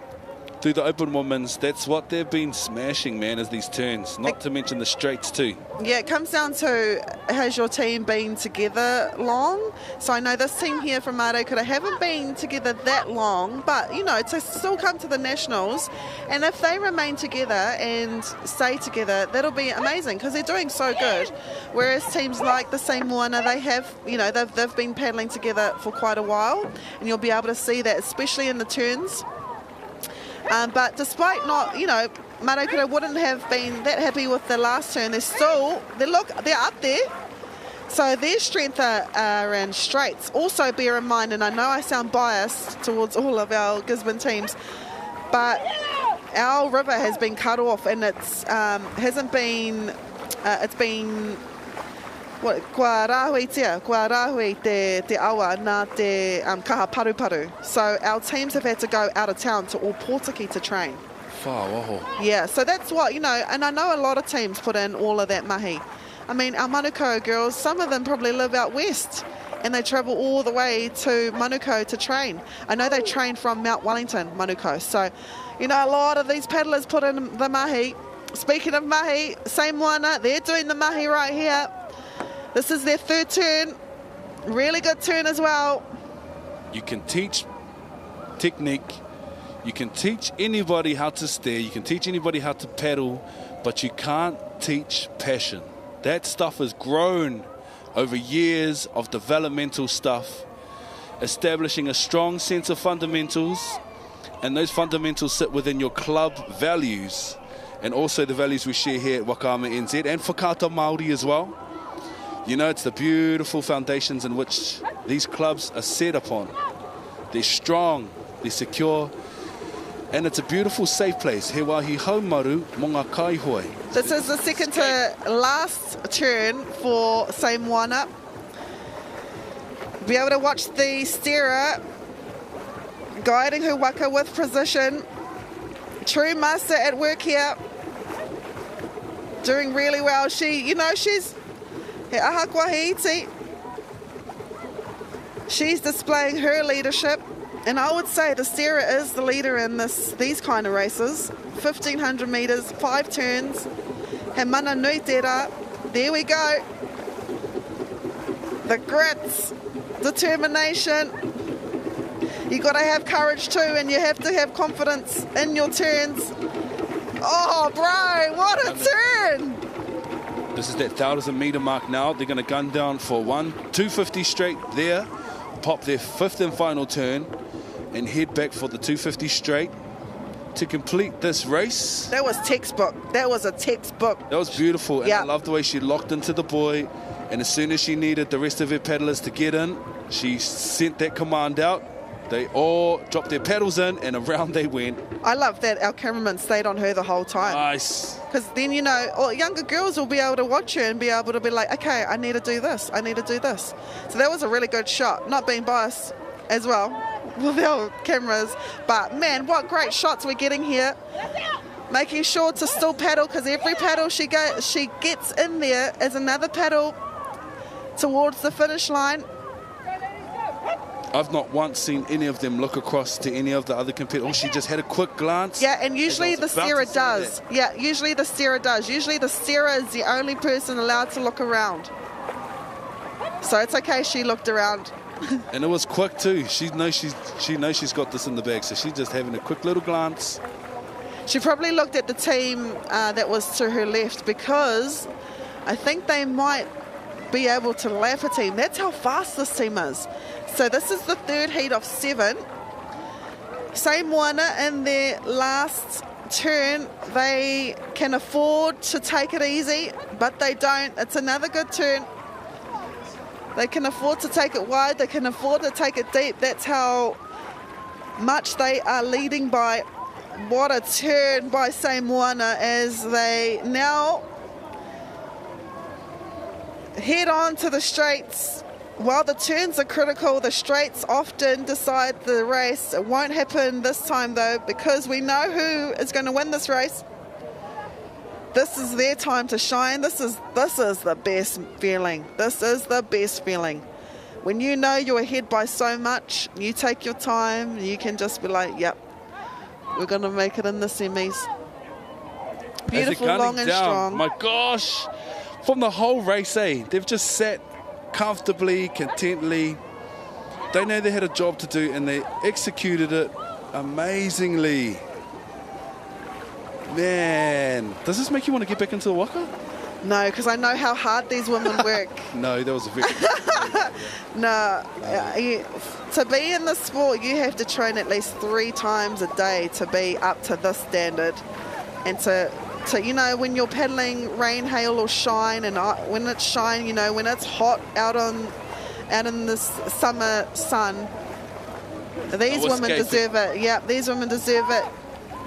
through the open women's, that's what they've been smashing, man, is these turns. Not to mention the straights too. Yeah, it comes down to, has your team been together long? So I know this team here from Aotearoa haven't been together that long, but, you know, to still come to the Nationals, and if they remain together and stay together, that'll be amazing, because they're doing so good. Whereas teams like the Samoana, they have, you know, they've been paddling together for quite a while, and you'll be able to see that, especially in the turns. But despite not, you know, Aotearoa wouldn't have been that happy with the last turn. They're up there. So their strength are in straights. Also bear in mind, and I know I sound biased towards all of our Gisborne teams, but our river has been cut off, and it's been kua rāhui te awa nā te kaha paru. So our teams have had to go out of town to Opotiki to train. Yeah, so that's what, you know, and I know a lot of teams put in all of that mahi. I mean, our Manukau girls, some of them probably live out west, and they travel all the way to Manukau to train. I know they train from Mount Wellington, Manukau. So, you know, a lot of these paddlers put in the mahi. Speaking of mahi, Samoana, they're doing the mahi right here. This is their third turn. Really good turn as well. You can teach technique. You can teach anybody how to steer. You can teach anybody how to paddle, but you can't teach passion. That stuff has grown over years of developmental stuff, establishing a strong sense of fundamentals, and those fundamentals sit within your club values, and also the values we share here at Wakama NZ and Whakaata Māori as well. You know, it's the beautiful foundations in which these clubs are set upon. They're strong, they're secure, and it's a beautiful, safe place. He wahi haumaru mo ngā kaihoi. This is the second to last turn for Samoana. Be able to watch the steerer guiding her waka with precision. True master at work here. Doing really well. She's displaying her leadership, and I would say the steerer is the leader in these kind of races. 1,500 metres, 5 turns. He mana nui tērā. There we go. The grits, determination. You got to have courage too, and you have to have confidence in your turns. Oh, bro, what a turn! This is that 1,000-metre mark now. They're going to gun down for 250 straight there, pop their 5th and final turn, and head back for the 250 straight. to complete this race. That was textbook. That was a textbook. That was beautiful. And Yeah. I love the way she locked into the boy. And as soon as she needed the rest of her paddlers to get in, she sent that command out. They all dropped their paddles in and around they went. I love that our cameraman stayed on her the whole time. Nice. Because then, you know, all younger girls will be able to watch her and be able to be like, okay, I need to do this. I need to do this. So that was a really good shot. Not being biased as well with our cameras. But, man, what great shots we're getting here. Making sure to still paddle, because every paddle she gets in there is another paddle towards the finish line. I've not once seen any of them look across to any of the other competitors. Oh, she just had a quick glance. Yeah, and usually the steerer does. That. Yeah, usually the steerer does. Usually the steerer is the only person allowed to look around. So it's okay she looked around. And it was quick too. She knows she's got this in the bag, so she's just having a quick little glance. She probably looked at the team that was to her left, because I think they might be able to lap a team. That's how fast this team is. So this is the third heat of 7. Same winner in their last turn. They can afford to take it easy, but they don't. It's another good turn. They can afford to take it wide. They can afford to take it deep. That's how much they are leading by. What a turn by Same Moana as they now head on to the straights. While the turns are critical, the straights often decide the race. It won't happen this time though, because we know who is going to win this race. This is their time to shine. This is the best feeling. This is the best feeling. When you know you're ahead by so much, you take your time, you can just be like, yep, we're going to make it in the semis. Beautiful, long and strong. My gosh, from the whole race, they've just sat comfortably, contently. They know they had a job to do and they executed it amazingly. Man, does this make you want to get back into the Waka? No, because I know how hard these women work. No, that was a very... No, to be in the sport, you have to train at least 3 times a day to be up to this standard. And to you know, when you're paddling rain, hail or shine, and when it's shine, you know, when it's hot out in the summer sun, these women deserve it. Yeah, these women deserve it.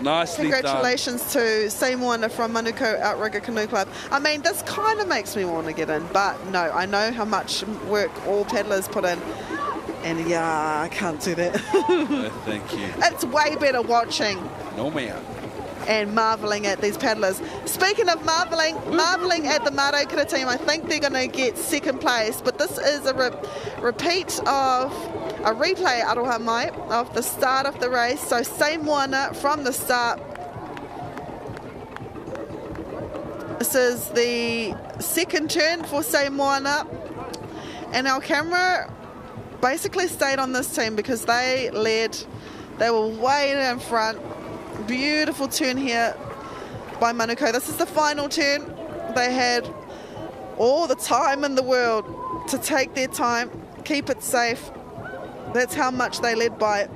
Nicely Congratulations done. to Samoana from Manukau Outrigger Canoe Club. I mean, this kind of makes me want to get in, but no, I know how much work all paddlers put in, and yeah, I can't do that. No, thank you. It's way better watching. No, ma'am. And marvelling at these paddlers. Speaking of marvelling at the Māraikura team, I think they're going to get second place, but this is a repeat of a replay, aroha mai, of the start of the race. So Same Moana from the start. This is the second turn for Same Moana, and our camera basically stayed on this team because they led. They were way in front. Beautiful turn here by Manukau. This is the final turn. They had all the time in the world to take their time, keep it safe. That's how much they led by.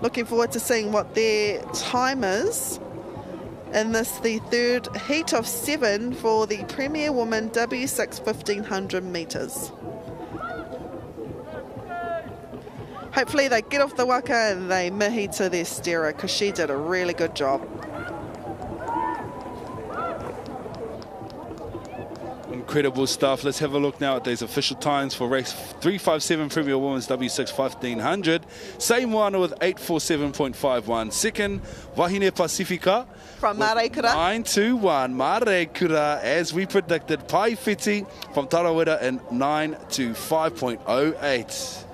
Looking forward to seeing what their time is in this, the third heat of 7 for the Premier Woman W6 1500 metres. Hopefully they get off the Waka and they mihi to their steerer, because she did a really good job. Incredible stuff. Let's have a look now at these official times for race 357 Premier Women's W6 1500. Same one with 847.51. Second, Wahine Pacifica from Māraikura. 921 Māraikura, as we predicted. Pai Whiti from Tarawera in 925.08.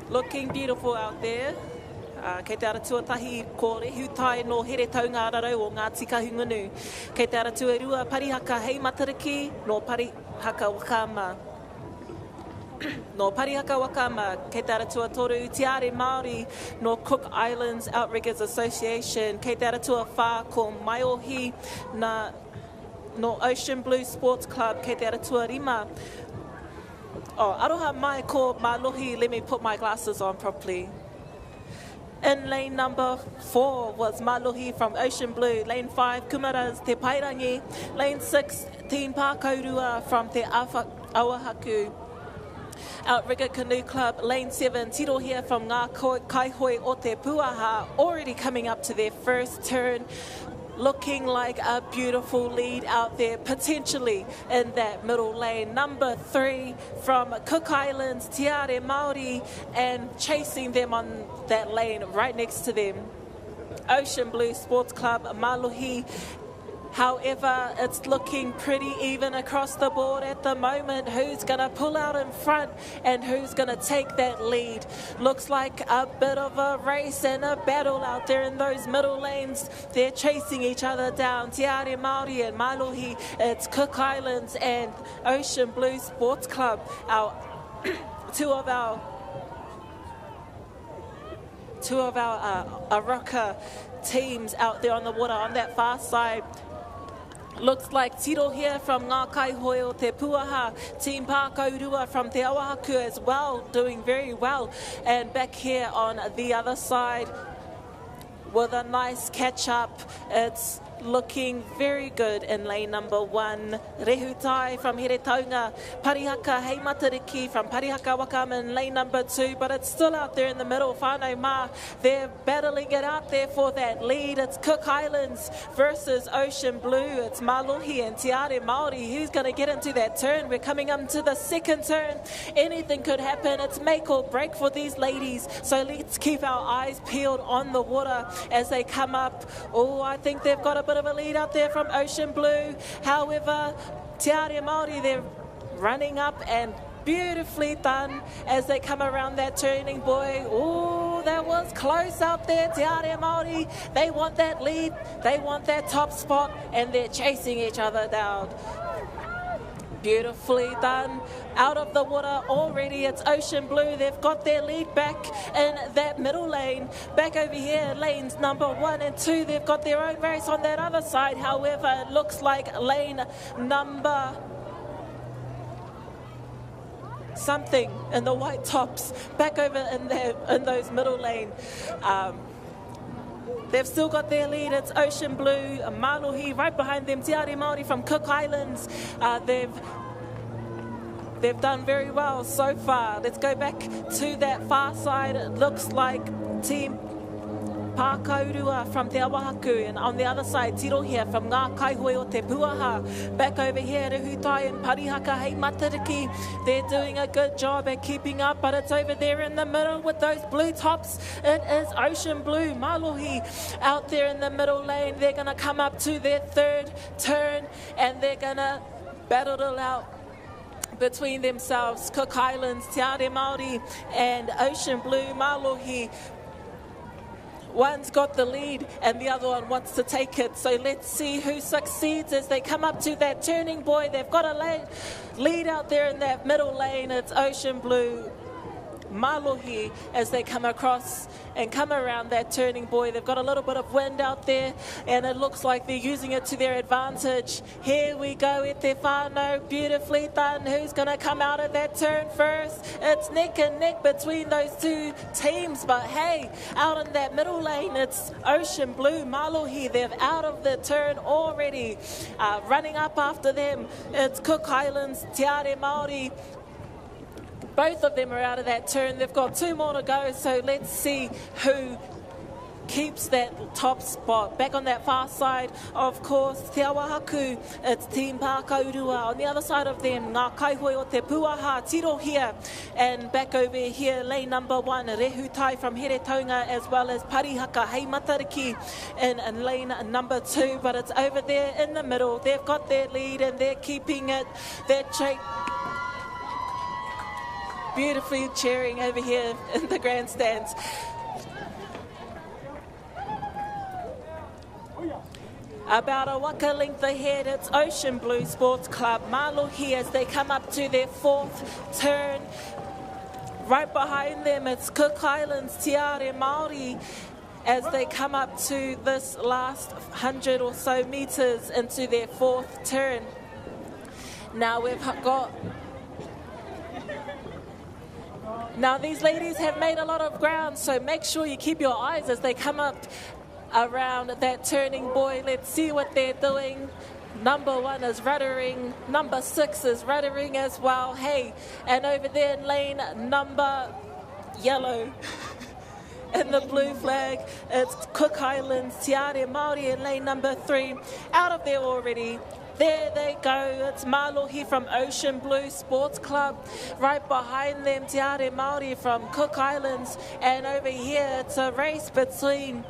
Looking beautiful out there. Kei te ara tuatahi kore hutai no here taunga rarau o ngā tika hungunu. Kei te ara tuarua parihaka hei matariki no parihaka wakama. No parihaka wakama, kei te ara tuatoru Tiare Māori no Cook Islands Outriggers Association. Kei te ara tuawha ko Maiohi no Ocean Blue Sports Club. Kei te ara tuarima. Oh, aroha mai ko Mālohi. Let me put my glasses on properly. In lane number 4 was Mālohi from Ocean Blue. Lane 5, Kumaras Te Pairangi. Lane 6, Team Pākaurua from Te Auahaku Outrigger Canoe Club. Lane 7, Tirohia from Ngā Kaihoi o Te Puaha, already coming up to their first turn. Looking like a beautiful lead out there, potentially in that middle lane. Number 3 from Cook Islands, Tiare Māori, and chasing them on that lane right next to them. Ocean Blue Sports Club, Mālohi. However, it's looking pretty even across the board at the moment. Who's going to pull out in front and who's going to take that lead? Looks like a bit of a race and a battle out there in those middle lanes. They're chasing each other down. Tiare Māori and Mālohi. It's Cook Islands and Ocean Blue Sports Club. Two of our two of our Aroka teams out there on the water. On that far side, looks like Tirohia from Ngā Kaihoi o Te Puaha, Team Pākaurua from Te Awahaku as well, doing very well. And back here on the other side, with a nice catch-up, it's looking very good in lane number 1. Rehutai from Heretaunga, Parihaka Hei Matariki from Parihaka Waka in lane number 2, but it's still out there in the middle. Whānau Mā, they're battling it out there for that lead. It's Cook Islands versus Ocean Blue. It's Malohi and Te Are Māori. Who's going to get into that turn? We're coming up to the second turn. Anything could happen. It's make or break for these ladies. So let's keep our eyes peeled on the water as they come up. Oh, I think they've got a bit of a lead out there from Ocean Blue. However, Te Are Māori, they're running up and beautifully done as they come around that turning buoy. Oh, that was close out there. Te Are Māori, they want that lead, they want that top spot, and they're chasing each other down. Beautifully done. Out of the water already, it's Ocean Blue. They've got their lead back in that middle lane. Back over here, lanes number 1 and 2, they've got their own race on that other side. However, it looks like lane number something in the white tops, back over in those middle lane. They've still got their lead. It's Ocean Blue, Malohi right behind them. Te Are Māori from Cook Islands. They've done very well so far. Let's go back to that far side. It looks like Team Pākaurua from Te Awahaku, and on the other side, Tirohia from Ngā Kaihoi o Te Puaha. Back over here, Rehutai and Parihaka Hei Matariki. They're doing a good job at keeping up, but it's over there in the middle with those blue tops. It is Ocean Blue, Malohi out there in the middle lane. They're going to come up to their third turn, and they're going to battle it out between themselves. Cook Islands, Te Are Māori and Ocean Blue, Malohi. One's got the lead and the other one wants to take it. So let's see who succeeds as they come up to that turning buoy. They've got a lead out there in that middle lane. It's Ocean Blue, Malohi as they come across and come around that turning buoy. They've got a little bit of wind out there and it looks like they're using it to their advantage. Here we go, E Te Whānau, beautifully done. Who's going to come out of that turn first? It's neck and neck between those two teams, but hey, out in that middle lane, it's Ocean Blue, Malohi. They're out of the turn already. Running up after them, it's Cook Islands, Te Are Māori. Both of them are out of that turn. They've got 2 more to go, so let's see who keeps that top spot. Back on that far side, of course, Te Awahaku, it's Team Pākaurua. On the other side of them, Ngā Kaihoi o Te Puaha, Tirohia. And back over here, lane number 1, Rehutai from Heretaunga, as well as Parihaka Hei Matariki in lane number 2. But it's over there in the middle. They've got their lead and they're keeping it. They're beautifully cheering over here in the grandstands. About a waka length ahead, it's Ocean Blue Sports Club, Malohi, as they come up to their 4th turn. Right behind them, it's Cook Islands, Te Are Māori, as they come up to this last 100 or so metres into their 4th turn. Now we've got... Now these ladies have made a lot of ground, so make sure you keep your eyes as they come up around that turning buoy. Let's see what they're doing. Number 1 is ruddering, number 6 is ruddering as well. Hey, and over there in lane number yellow in the blue flag, it's Cook Islands, Te Are Māori in lane number 3. Out of there already. There they go, it's Malohi from Ocean Blue Sports Club. Right behind them, Te Are Māori from Cook Islands. And over here, it's a race between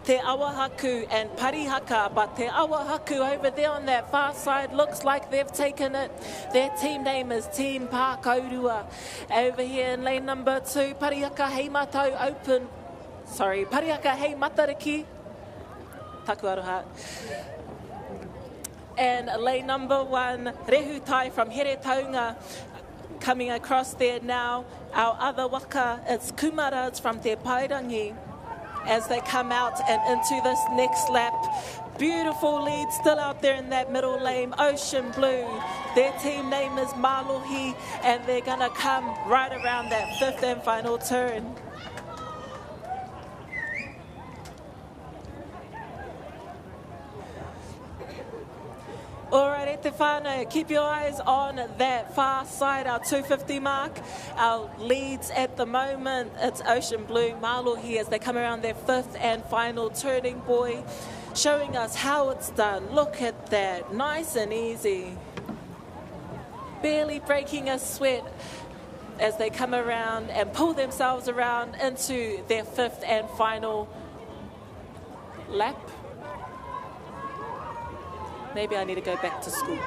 Te Awahaku and Parihaka. But Te Awahaku over there on that far side looks like they've taken it. Their team name is Team Pākaurua. Over here in lane number 2, Parihaka Hei Parihaka Hei Matariki. Taku aroha. And lane number 1, Rehutai from Heretaunga. Coming across there now, our other waka, it's Kumaras from Te Pairangi, as they come out and into this next lap. Beautiful lead still out there in that middle lane, Ocean Blue. Their team name is Malohi, and they're going to come right around that fifth and final turn. All right, Etefano, keep your eyes on that far side, our 250 mark. Our leads at the moment, it's Ocean Blue, Malohi, as they come around their fifth and final turning buoy, showing us how it's done. Look at that, nice and easy. Barely breaking a sweat as they come around and pull themselves around into their fifth and final lap. Maybe I need to go back to school.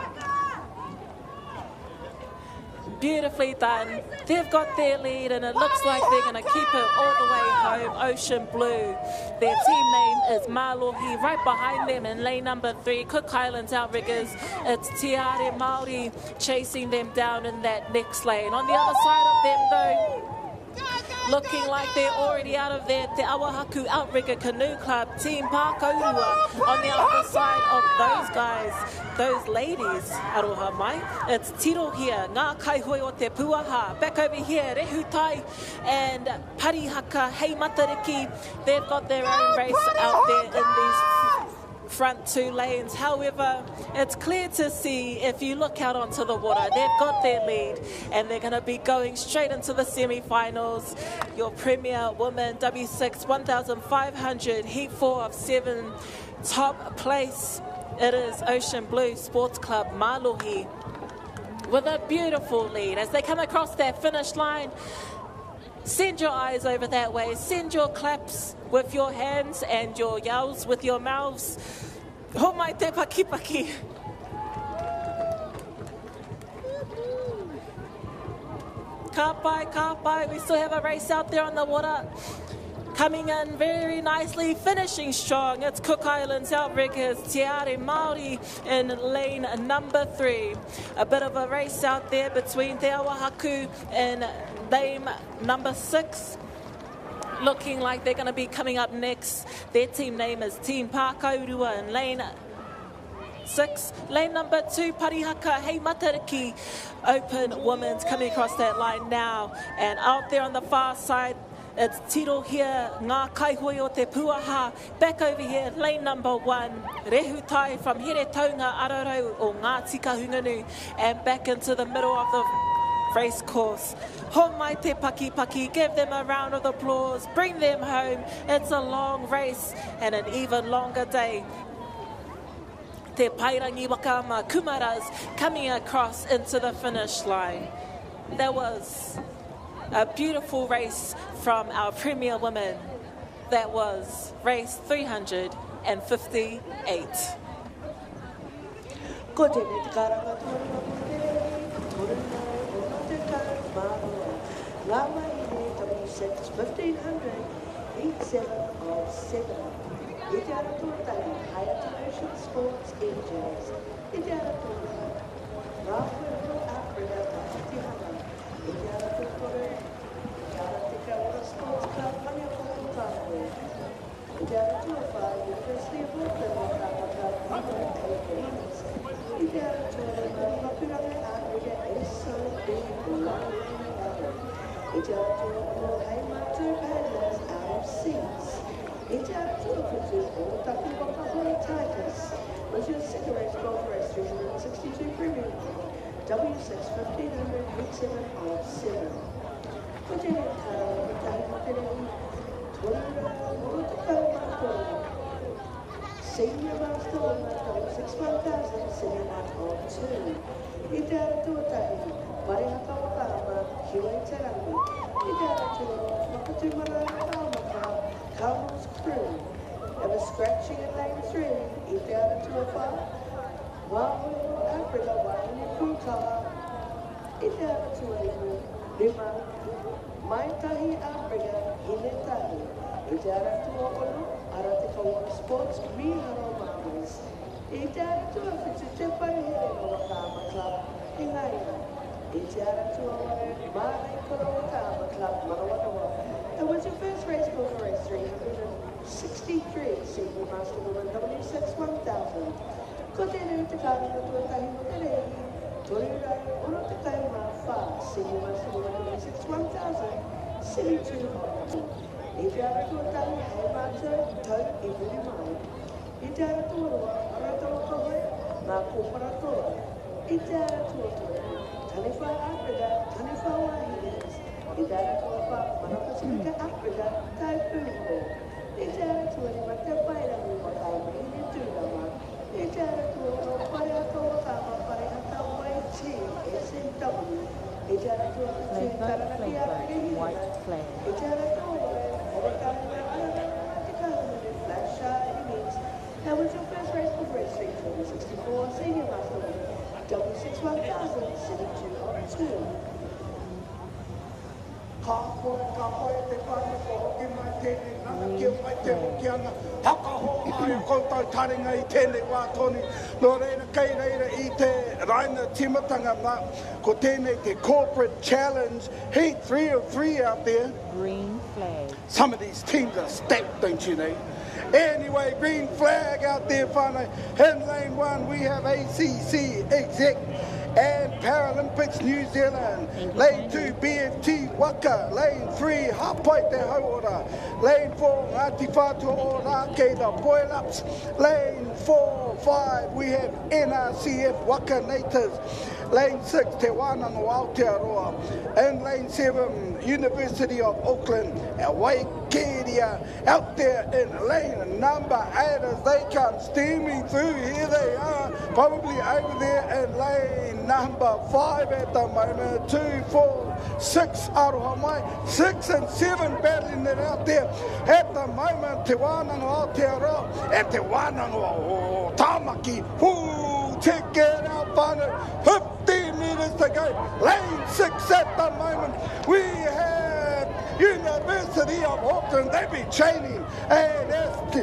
Beautifully done. They've got their lead, and it looks like they're going to keep it all the way home. Ocean Blue. Their team name is Malohi. Right behind them in lane number 3, Cook Islands Outriggers. It's Te Are Māori chasing them down in that next lane. On the other side of them, though, looking like they're already out of there, Te Awahaku Outrigger Canoe Club, Team Pākaurua. On the other side of those guys, those ladies, aroha mai, it's Tiro here, Ngā Kaihoi o Te Puaha. Back over here, Rehutai and Parihaka, Hei Matariki. They've got their own race out there in these front 2 lanes. However, it's clear to see, if you look out onto the water, they've got their lead, and they're going to be going straight into the semi-finals. Your Premier Women W6 1,500 Heat 4 of 7, top place. It is Ocean Blue Sports Club Malohi with a beautiful lead as they come across that finish line. Send your eyes over that way. Send your claps with your hands and your yells with your mouths. Ho mai te paki paki. Ka pai. We still have a race out there on the water. Coming in very nicely, finishing strong. It's Cook Islands Outriggers, Te Are Māori in lane number 3. A bit of a race out there between Te Awahaku and lane number 6. Looking like they're going to be coming up next. Their team name is Team Pākaurua in lane 6. Lane number 2, Parihaka, Hei Matariki. Open Women's coming across that line now. And out there on the far side, it's Tiro here, Ngā Kaihoi o Te Puaha. Back over here, lane number 1, Rehutai from Here Taunga Ararau o Ngā Tika Hunganu. And back into the middle of the race course. Ho mai te paki paki, give them a round of applause, bring them home. It's a long race and an even longer day. Te Pairangi Wakama Kumaras coming across into the finish line. That was a beautiful race from our Premier Women. That was race 358. Ko te me te karanga tōranga mo te rei, tōranga o ngā te karamaroa. Ngā mai ne W6 1500, Heat 7 of 7. I te ara tōtai, Aotearoa Sports Engines. I te ara tōtai, ngā whero Africa Tātihana. I te ara tōtore, I ara te Kaora Sports Club, Mania Koto Tāpoi. I te ara tōwhai, University of Auckland, Wakama Club, Mania Aikens. I te ara tōranga, Papiranga Africa, SOB, Longline Level. I te ara tōranga, Hei Matu Palas, out of seats. I te ara tōranga, o Taku Waka Hoi Titus, was your cigarettes golf race 362 premium. W6 1500, Heat 7 of 7. Ko te he tara, ko tahi mo te rei, tōranga, o te kaumatoa. Senior Master W6 1000, Senior of 2. I te ara tōtahi, Parihaka Wakama, Hiwai Terangi. I te ara tōranga, Whakatumara Kaumaka, Carmel's Crew. There was scratching in lane 3, I te ara tōwha. Wāhoi Africa, Wāhoi Kūkaha. I te ara tōihu, Rima. Mai tahi Africa, Hine tahi. I te ara tōono, ara te Kaora Sports, Miharo Mamas. I te ara tōwhitu te pai here o Wakama Club, Hingaia. That was your first race for race 363, Senior Master Woman W6 1000. Ko tēnei te kāinga tuatahi mo te rehi, Torerai oro te kaima whā, Senior Master Woman W6 1000, 72. I te ara tuatahi hei mātua tau I muri mai. I te ara tuarua, aratoa kohoi, ngā kōpara toa. I te ara tuatua, tani whai Afrika, tani whai Wahines. I te ara tuapa, mana Pasifika Afrika, tau pūko. I te ara tuari ma te whairangi ma kai mahine tūrama. I te ara tuaro, whare atoa tāma whare hata wai T, SNW. I te ara tuapa, tū taranaki Afrika hina. I te ara tuare, ora kāinga ara te kāinga flash innings. That was your first race for race 364, Senior Master W6 1000, 72. Ka koe te whare ko hoki mai tēnei nana kia mai te hokianga. Haka ho ai koutou taringa I tēnei wā toni. Nō reira kei reira I te raina timatanga mā. Ko tēnei te corporate challenge. Heat 3 of 3 out there. Green flag. Some of these teams are stacked, don't you know? Anyway, green flag out there, whānau. In lane 1, we have ACC Exec and Paralympics New Zealand. Lane 2, BFT Waka. Lane 3, Hapai Te Hauora. Lane 4, Ngāti Whātua o Rākei, the Boil-Ups. Lane 4, 5, we have NRCF Waka Natives. Lane 6, Te Wānanga Aotearoa. And lane 7, University of Auckland, Waikiria. Out there in lane number 8 as they come steaming through. Here they are, probably over there in lane number 5 at the moment. 2, 4, 6 aroha mai. 6 and 7 battling it out there at the moment. Te Wānanga Aotearoa and Te Wānanga o Tāmaki. Check it out, whānau. 15 metres to go. Lane 6 at the moment. We have University of Auckland. They've been training. And that's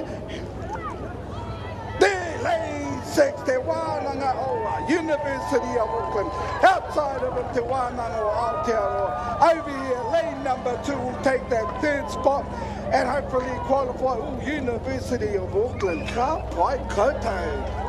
there, lane 6, Te Wānanga o University of Auckland. Outside of it, Te Wānanga o Aotearoa. Over here, lane number 2 will take that 3rd spot and hopefully qualify. Ooh, University of Auckland. Ka pai koutou.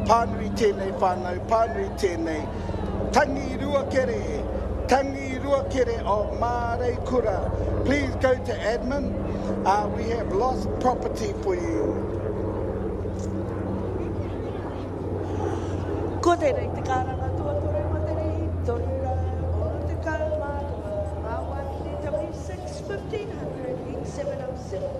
Pānui tēnei whānau, pānui tēnei. Tangi rua kere o Mārei Kura. Please go to admin. We have lost property for you. Ko tēnei te kāranga tua tore ma te rehi, Torerai oro te kaumātua, ngā wāhine W6 1500 in 707.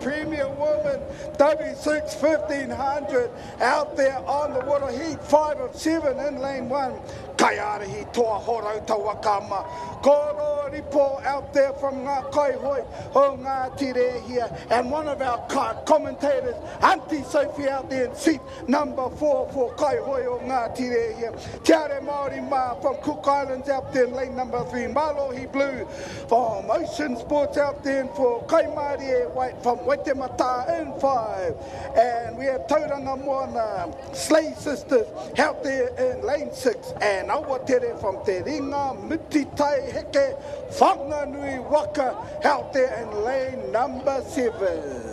Premier woman, W6 1500 out there on the water. Heat 5 of 7 in lane 1. Kai arahi toa horau ta Wakama. Koro ripo out there from ngā kaihoi o ngā tire here. And one of our commentators, Auntie Sophie out there in seat number 4 for kaihoi o ngā tire here. Te are Māori Ma from Cook Islands out there in lane number 3. Malohi Blue from Ocean Sports out there for Kaimarie White from Waitemata in 5. And we have Tauranga Moana, Slay Sisters out there in lane 6. And Aotearoa from Te Ringa, Mutitai Heke, Whanganui Waka out there in lane number 7.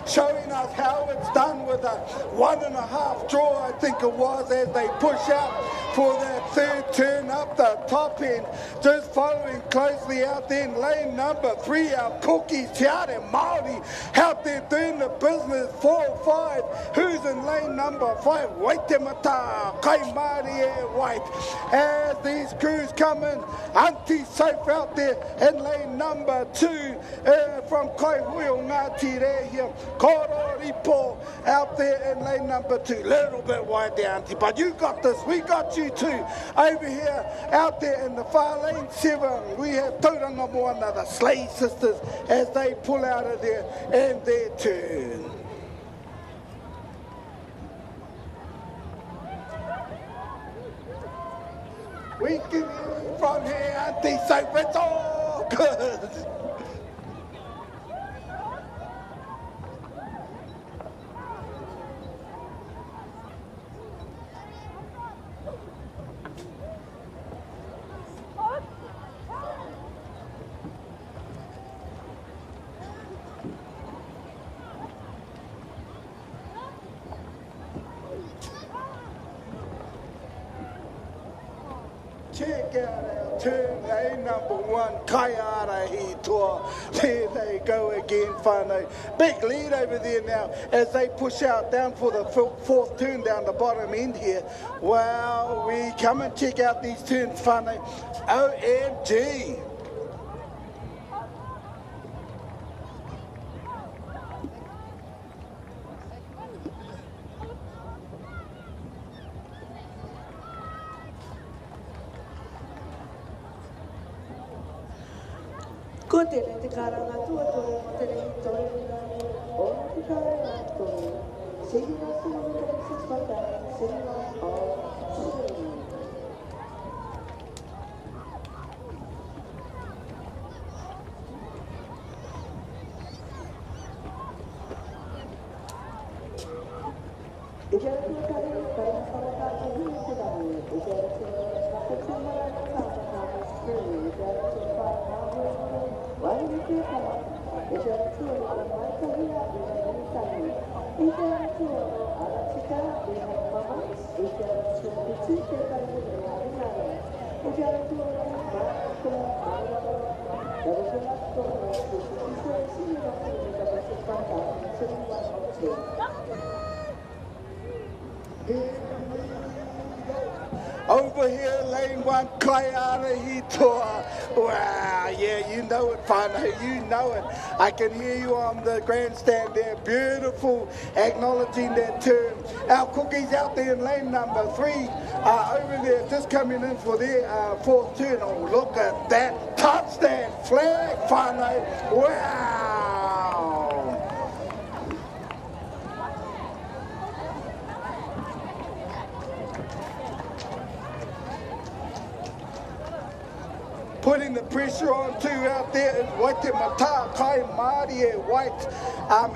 Showing us how it's done with a 1.5 draw, I think it was, as they push out for that third turn up the top end. Just following closely out there in lane number 3, our cookies, Te Are Māori, out there doing the business, 4-5. Who's in lane number 5? Waitemata, Kaimarie White. As these crews come in, Auntie Soap out there in lane number 2 from Kaihui o Ngā Tire here. Koro Ripo out there in lane number 2. Little bit wide there, Auntie, but you got this. We got you too. Over here, out there in the far lane 7, we have Tauranga Moana, the Slay Sisters, as they pull out of there in their turn. We can hear from here, Auntie Soap. It's all good. Check out our turn lane number 1, Kai Arahi Toa. There they go again, whānau. Big lead over there now as they push out down for the 4th turn down the bottom end here. Wow, we come and check out these turns, whānau. OMG. Ko tēnei te karanga tuatua mo tēnei torenga o te karanga toru. Senior Senior 6 Bata, Senior of Over here, lane one, Aotearoa. Wow, yeah, you know it, whānau, you know it. I can hear you on the grandstand there. Beautiful, acknowledging that turn. Our cookies out there in lane number 3 are over there, just coming in for their fourth turn. Oh, look at that. Touch that flag, whānau. Wow. Putting the pressure on too out there is Waka Mata, Kai Māori at White,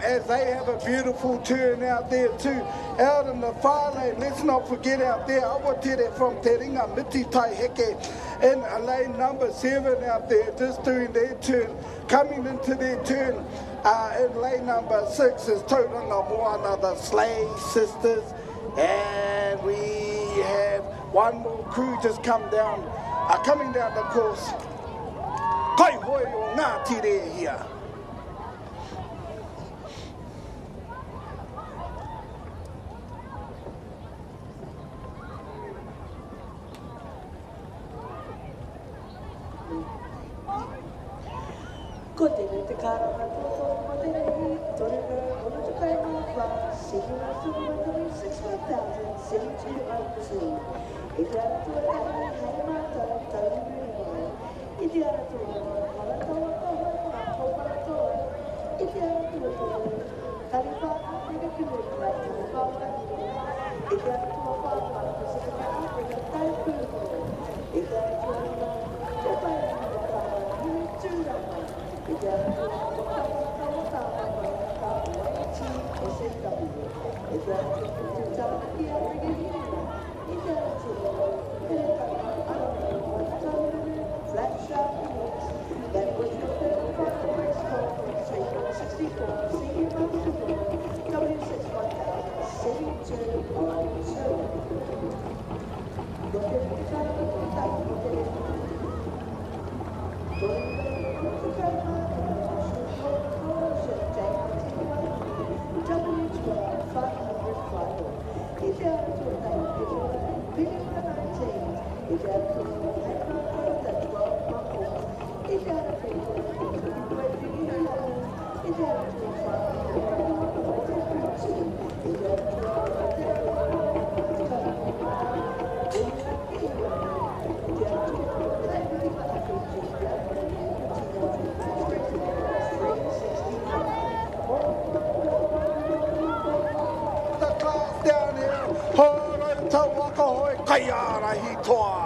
as they have a beautiful turn out there too. Out in the far lane, let's not forget out there, Aotearoa from Te Ringa Miti Tai Heke in lane number 7 out there, just doing their turn. Coming into their turn in lane number 6 is Tauranga Moana, the Slay Sisters. And we have one more crew just coming down the course. Kai hoi o ngā tire here. Ko tēnei te karanga tōtō mo te rei, tōreka ono te kai mawha, sehi ngā sumamatari 6,702. E te ara tua kare, hei mātara, tauri nui mai. E te ara tua, maratawa tawa, ngā tōpara toa. E te ara tua, kari whāna, tēne kuru, ngā tū whāna. E te ara tua whāna, Pacifica Africa, tai pūro. E te ara tua, te pai ngā whāna, nui tūranga. E te ara tua, tawa tawa tawa, ka waiti SNW. E te ara tua, te tawa ki a Rigirina. E te ara tua, te kaka ana, watauru, flat sharp mix. That was the third final race call from State 64, Senior Master W6 1072. Look at the time of the time of the Waka hoi kaiara hi toa.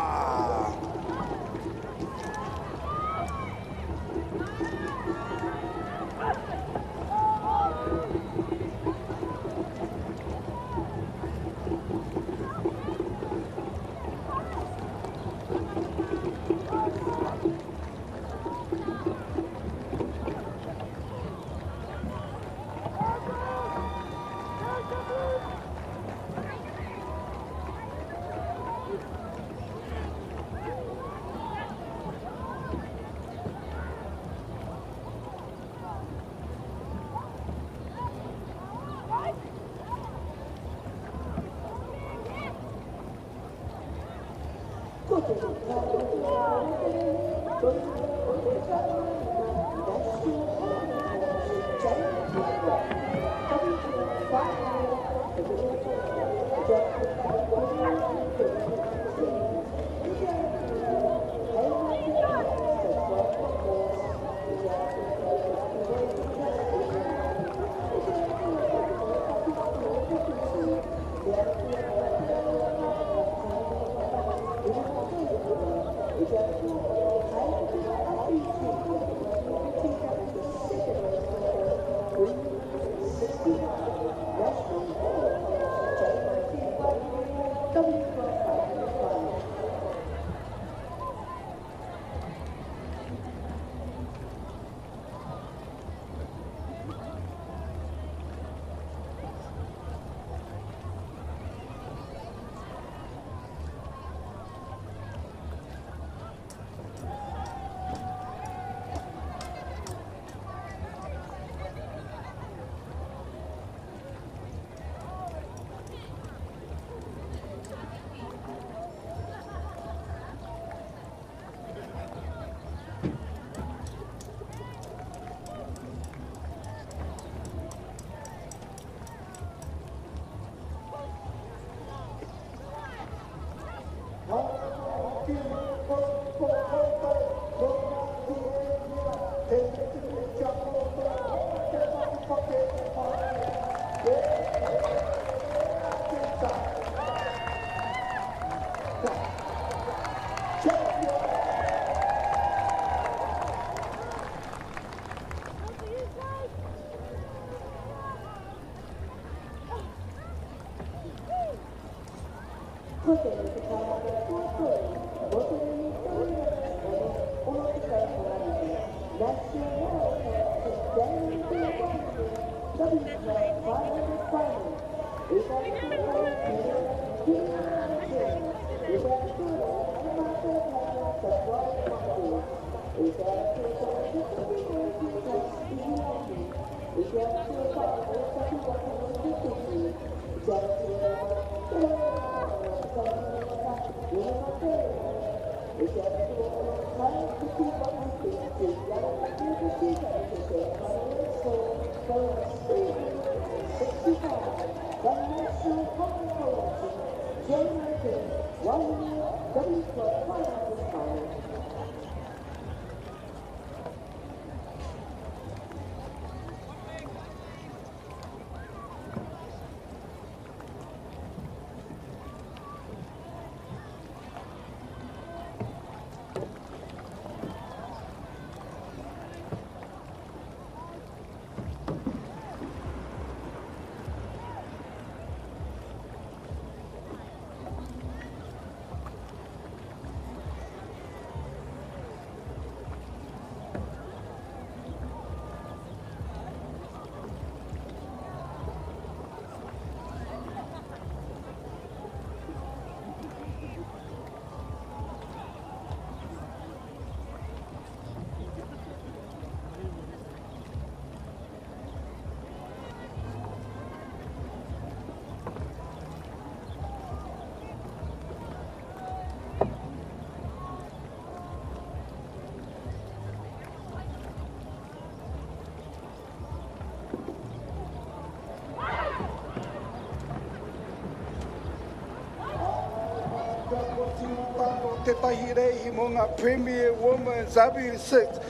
Te tahi reihi mo ngā Premier Women's W6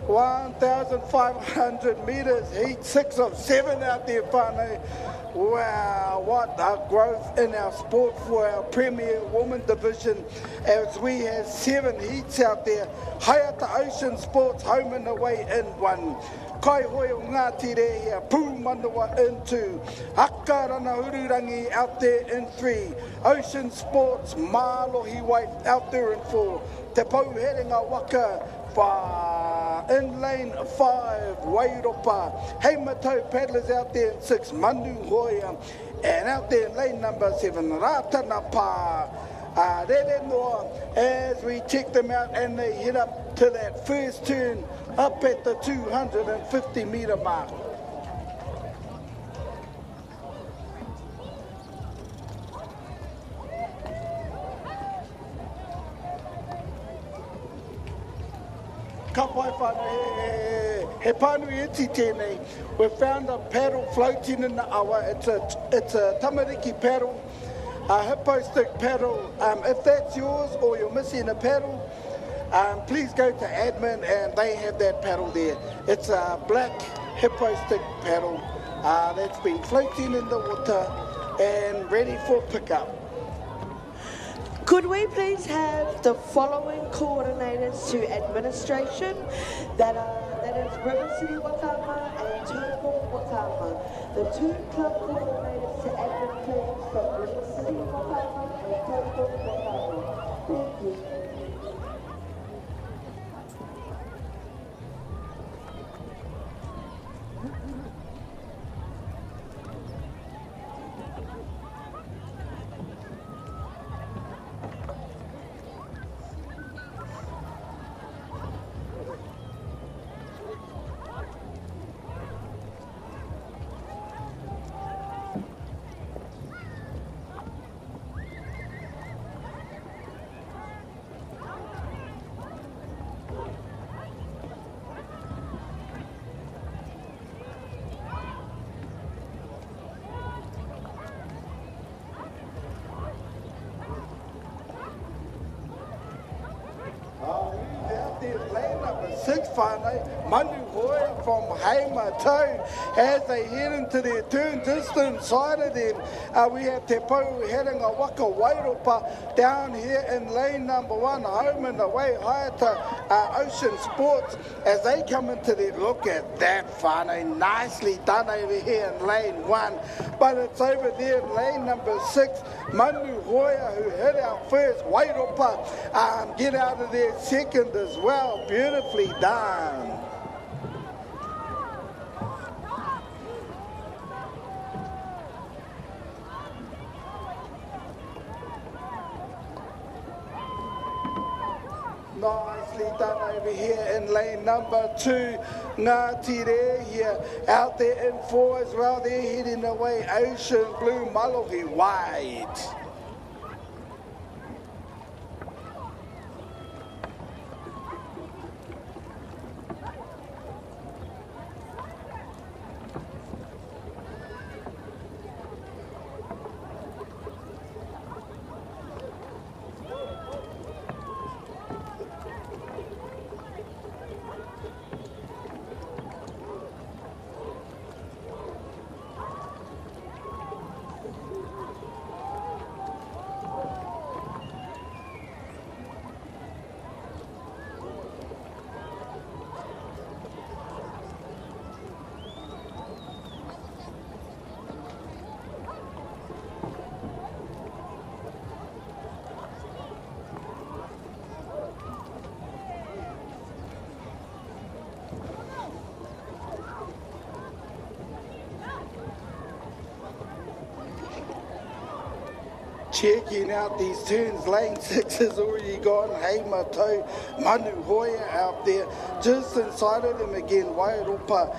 1,500 metres, heat 6 of 7 out there, whānau. Wow, what a growth in our sport for our Premier Women division as we have 7 heats out there. Hayata Ocean Sports home and away in 1. Kai hoi o Ngāti Rehia, Pū Manawa in 2. Akarana Ururangi out there in 3. Ocean Sports, Mālohi White out there in 4. Te Pauherenga Waka, in lane 5, Wairopa. Heimatau paddlers out there in 6, Manu Hoia. And out there in lane number 7, Ratanapa. As we check them out and they head up to that first turn up at the 250 metre mark. Ka pai whānau, he pānui iti tēnei. We found a paddle floating in the awa. It's a tamariki paddle, a hippo stick paddle. If that's yours or you're missing a paddle, please go to admin and they have that paddle there. It's a black hippo stick paddle that's been floating in the water and ready for pickup. Could we please have the following coordinators to administration? That is River City Wakama and Turnbull Wakama. The 2 club coordinators to admin please from River City Wakama and Turnbull Wakama. Thank you. Manu Hoia from Heimatau as they head into their turn. Just inside of them, we have Te Pauherenga Waka Wairopa down here in lane number 1, home and away, Hayata Ocean Sports as they come into their. Look at that whānau, nicely done over here in lane 1 but it's over there in lane number 6. Manu Hoya, who hit out first. Wairopa get out of there second as well. Beautifully done. Nicely done over here in lane number 2. Ngāti Re here, out there in 4 as well. They're heading away. Ocean Blue, Malohi wide. Checking out these turns, lane 6 has already gone. Hei Matou, Manu Hoya out there. Just inside of them again, Wairopa,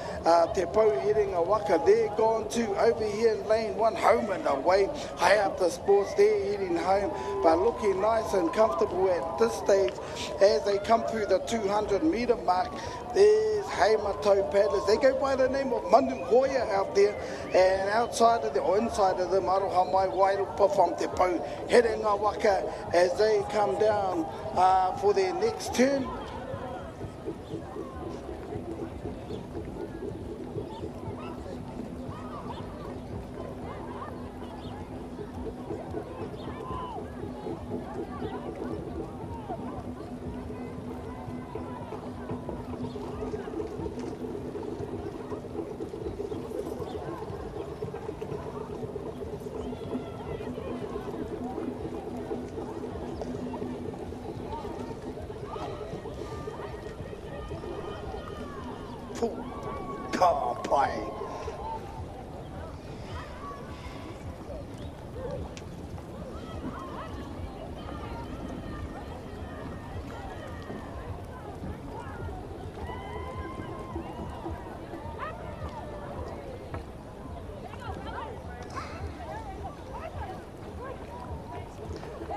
Te Pou heading a Waka. They're gone too. Over here in lane 1, home and away. High up the sports, they're heading home, but looking nice and comfortable at this stage as they come through the 200-metre mark. There's Hei Matou paddlers. They go by the name of Manu Hoya out there, and outside of them, or inside of them, Aroha Mai Wairopa from Te Pou heading a Waka as they come down for their next turn. Car play.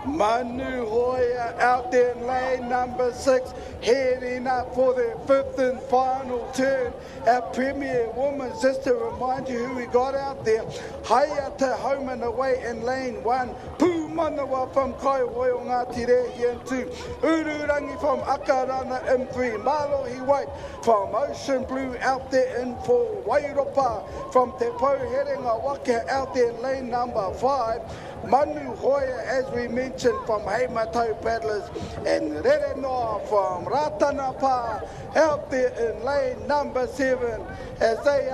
Manu Hoya out there in lane number 6, heading up for their 5th and final turn at Premier Women's. Just to remind you who we got out there. Hayata home and away in lane 1. Pū Manawa from Kaiwai o Ngāti Rehi in 2. Ururangi from Akarana in 3. Malohi White from Ocean Blue out there in 4. Wairopa from Te Pou heading a Waka out there in lane number 5. Manu Hoya, as we mentioned, from Hei Matou paddlers, and Rerenoa from Ratanapa out there in lane number 7 as they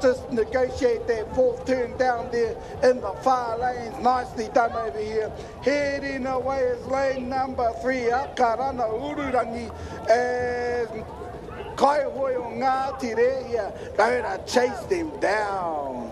just negotiate their 4th turn down there in the far lanes. Nicely done over here. Heading away is lane number 3, Akarana Ururangi, as Kaiwai o Ngāti Rehi going to chase them down.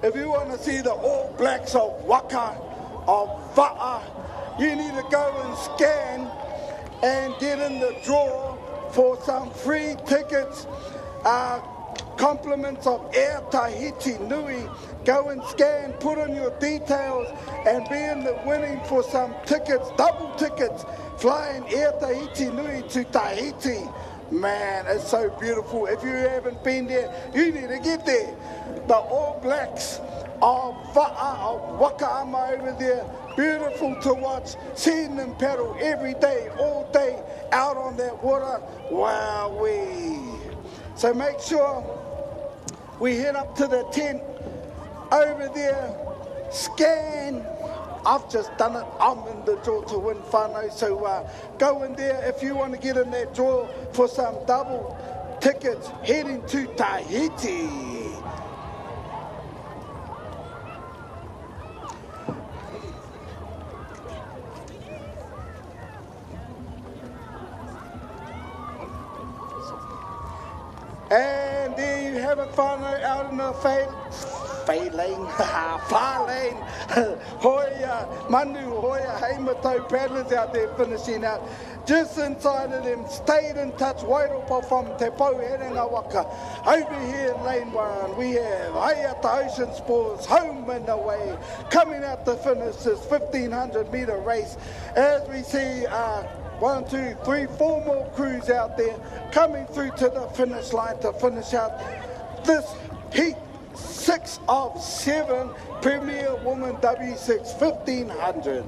If you want to see the All Blacks of Waka, of Va'a, you need to go and scan and get in the draw for some free tickets compliments of Air Tahiti Nui. Go and scan, put in your details, and be in the winning for some tickets, double tickets, flying Air Tahiti Nui to Tahiti. Man, it's so beautiful. If you haven't been there, you need to get there. The All Blacks of Waka over there, beautiful to watch, seeing them paddle every day, all day, out on that water. Wowee. So make sure we head up to the tent over there, scan. I've just done it. I'm in the draw to win whānau. So go in there if you want to get in that draw for some double tickets heading to Tahiti. And there you have it, whānau, out in the far lane. Hoia, Manu, Hoia, Heimatau paddlers out there finishing out. Just inside of them, stayed in touch, Wairopa from Te Pau, Herenga Waka. Over here in lane 1, we have Aiata Ocean Sports, home and away, coming out to finish this 1,500 metre race. As we see 1, 2, 3, 4 more crews out there coming through to the finish line to finish out this heat 6 of 7 Premier Women W6 1500.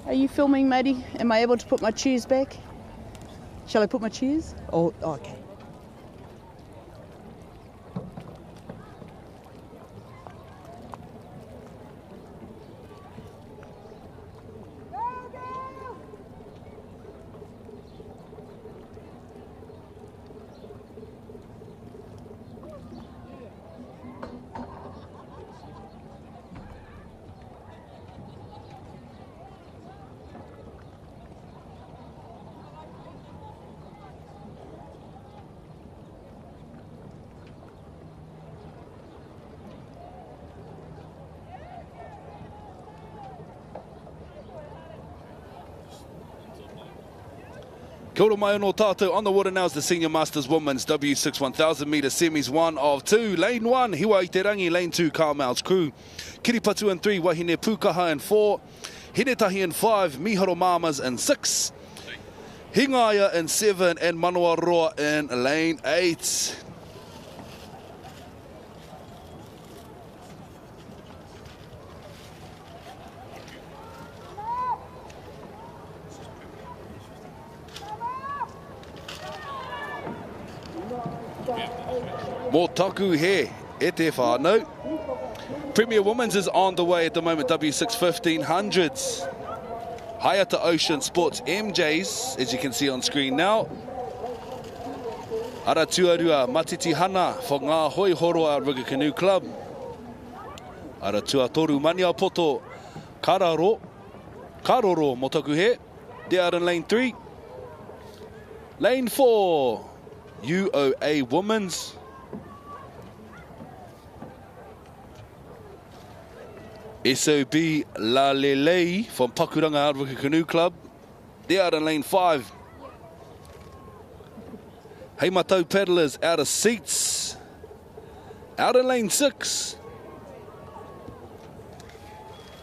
Are you filming, Maddie? Am I able to put my cheese back? Shall I put my cheese? Oh, okay. Kia ora mai anō tātou. On the water now is the Senior Masters Women's W6 1,000 metre semis 1 of 2. Lane 1, Hiwa i te rangi. Lane 2, Carmel's crew. Kiripatu in 3, Wahine Pukaha in 4. Hinetahi in 5, Miharo Mamas in 6. Hingaya in 7 and Manawaroa in lane 8. Mō taku he, e te whānau. Premier Women's is on the way at the moment, W6 1500s. Hayata Ocean Sports MJs, as you can see on screen now. Ara tuarua Matiti Hana for ngā hoi horoa Riga Canoe Club. Ara tuatoru Mania Poto Karoro mō taku he. They are in lane 3. Lane 4, UOA Women's. SOB La Lelei from Pakuranga Advocate Canoe Club. They're out in lane 5. Hey Matau Paddlers out of seats. Out in lane 6.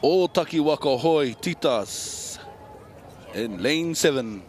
O Taki Waka Hoi Titas in lane 7.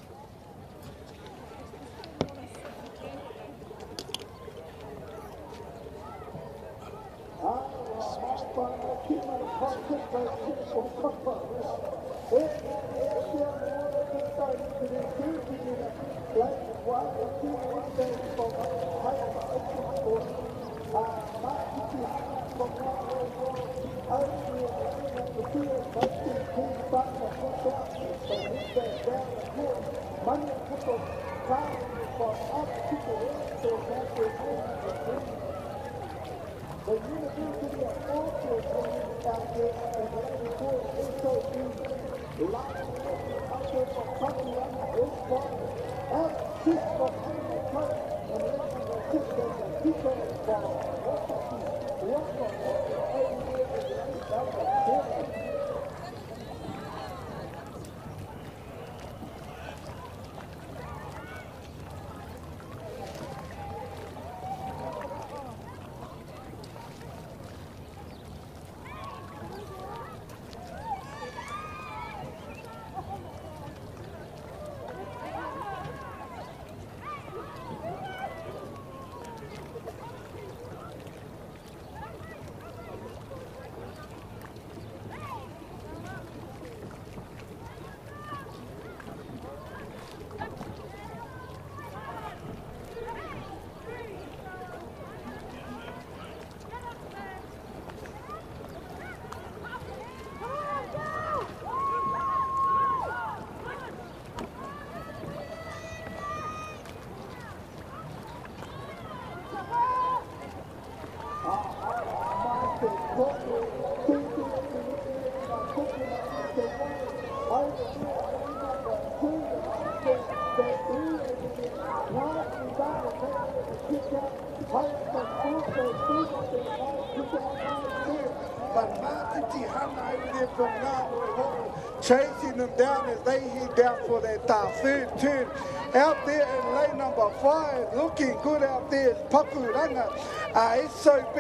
Chasing them down as they head down for that third turn. Out there in lane number 5, looking good out there is Pakuranga. SOB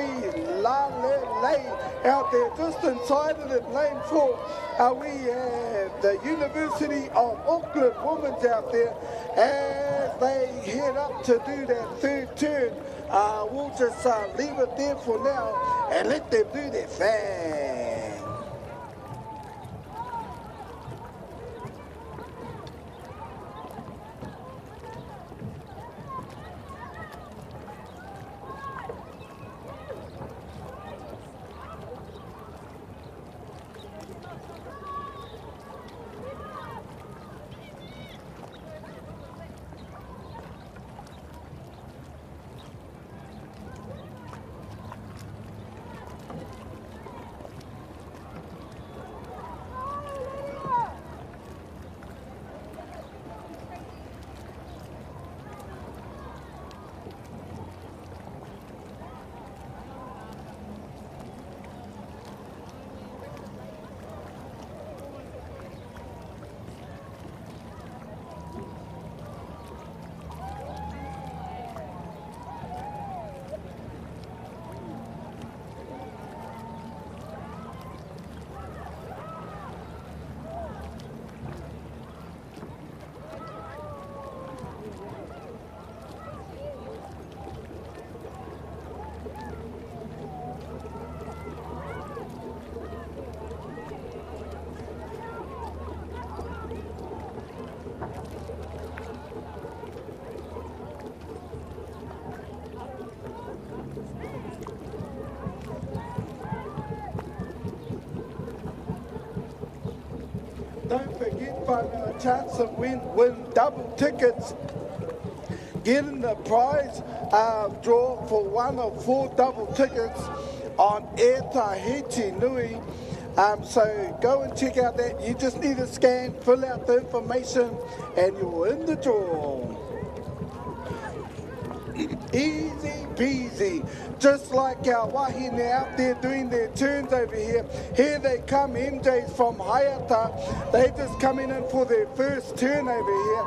La Lei out there just inside of it, lane 4. We have the University of Auckland Women's out there as they head up to do that third turn. We'll just leave it there for now and let them do their thing. Don't forget, partner, a chance to win double tickets. Getting the prize draw for one of 4 double tickets on Air Tahiti Nui. So go and check out that. You just need to scan, fill out the information, and you're in the draw. Easy peasy. Just like our wahine out there doing their turns over here. Here they come, MJs from Hayata. They just coming in for their first turn over here.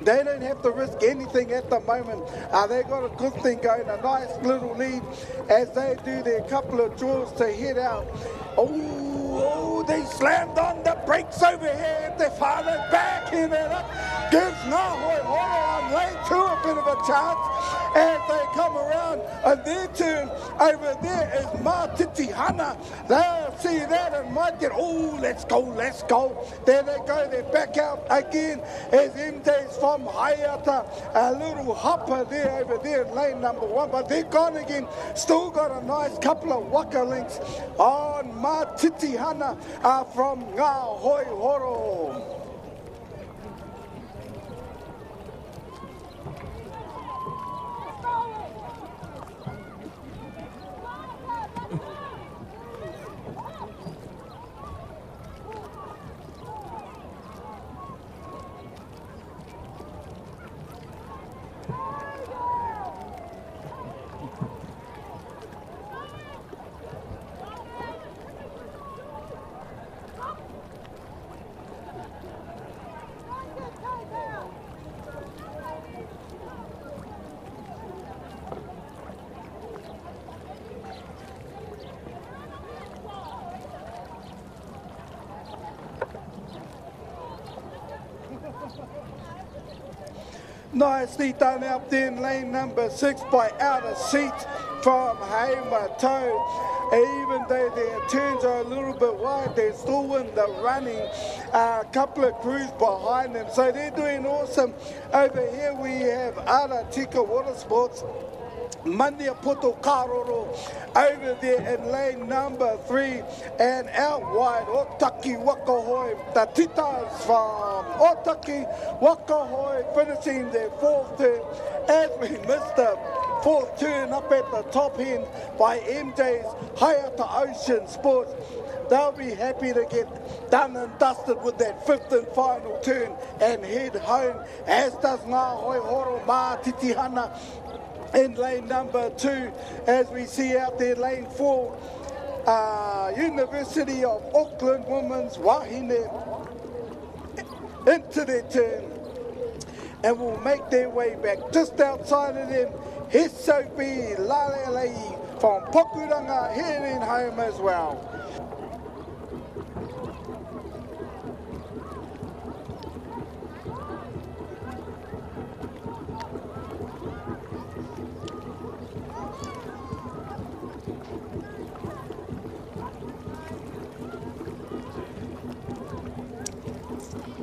They don't have to risk anything at the moment. They got a good thing going, a nice little lead as they do their couple of draws to head out. Oh, they slammed on the brakes over here. They finally backing it up. Gives Ngahoi Horo on lane 2 a bit of a chance as they come around. And their turn over there is Mātiti Hana. They'll see that and might get, oh, let's go, let's go. There they go, they're back out again as MJ's from Hayata. A little hopper there over there in lane number 1, but they're gone again. Still got a nice couple of waka links on Mātiti Hana from Ngahoi Horo. Nicely done out there in lane number 6 by Out of Seat from Heimato. Even though their turns are a little bit wide, they're still in the running. A couple of crews behind them, so they're doing awesome. Over here we have Aotearoa Water Sports. Mandia Poto Karoro over there in lane number 3 and out wide Otaki Wakahoi. The Titas from Otaki Wakahoi finishing their 4th turn as we missed the 4th turn up at the top end by MJ's Hayata Ocean Sports. They'll be happy to get done and dusted with that 5th and final turn and head home, as does Ngahoi Horo Mātiti Hana in lane number 2, as we see out there lane 4, University of Auckland Women's Wahine into their turn and will make their way back. Just outside of them, Hisopi Lalelei from Pokuranga heading home as well.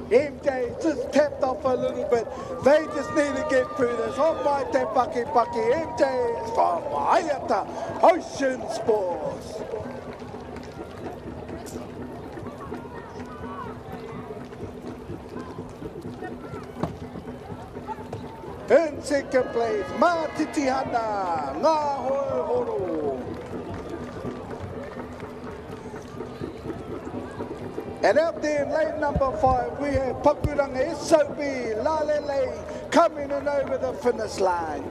MJ just tapped off a little bit. They just need to get through this. Oh my te paki paki. MJ is from Hayata Ocean Sports. In second place, Mātiti Hana, Ngahoi Horo. And out there in lane number 5, we have Pakuranga SOB Lalele coming in over the finish line.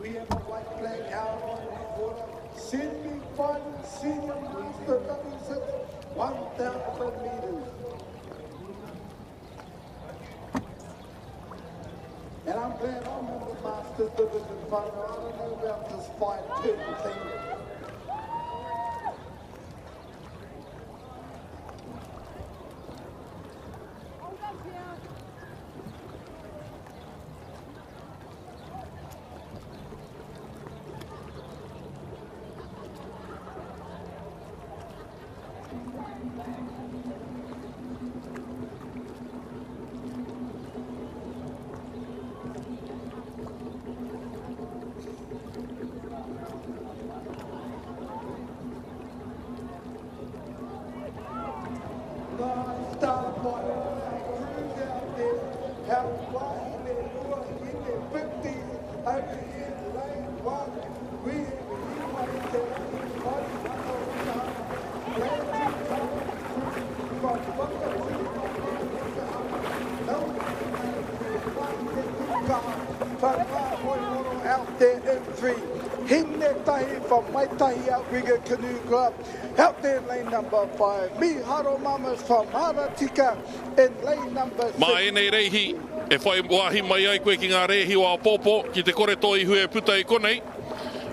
We have a white flag out for the semi-final senior master W6 1,000 meters. And I'm glad I'm in the Masters Division final. I don't know about this 5-10 thing. Out there in three, hitting that tahi from my tahi outrigger canoe club. Out there in lane number 5, Miharo Mamas from Haratika in lane number 6. Ma enei reihi, e whai wahi mai ai koe ki ngā reihi o Apopo, ki te kore tō ihu e puta i konei,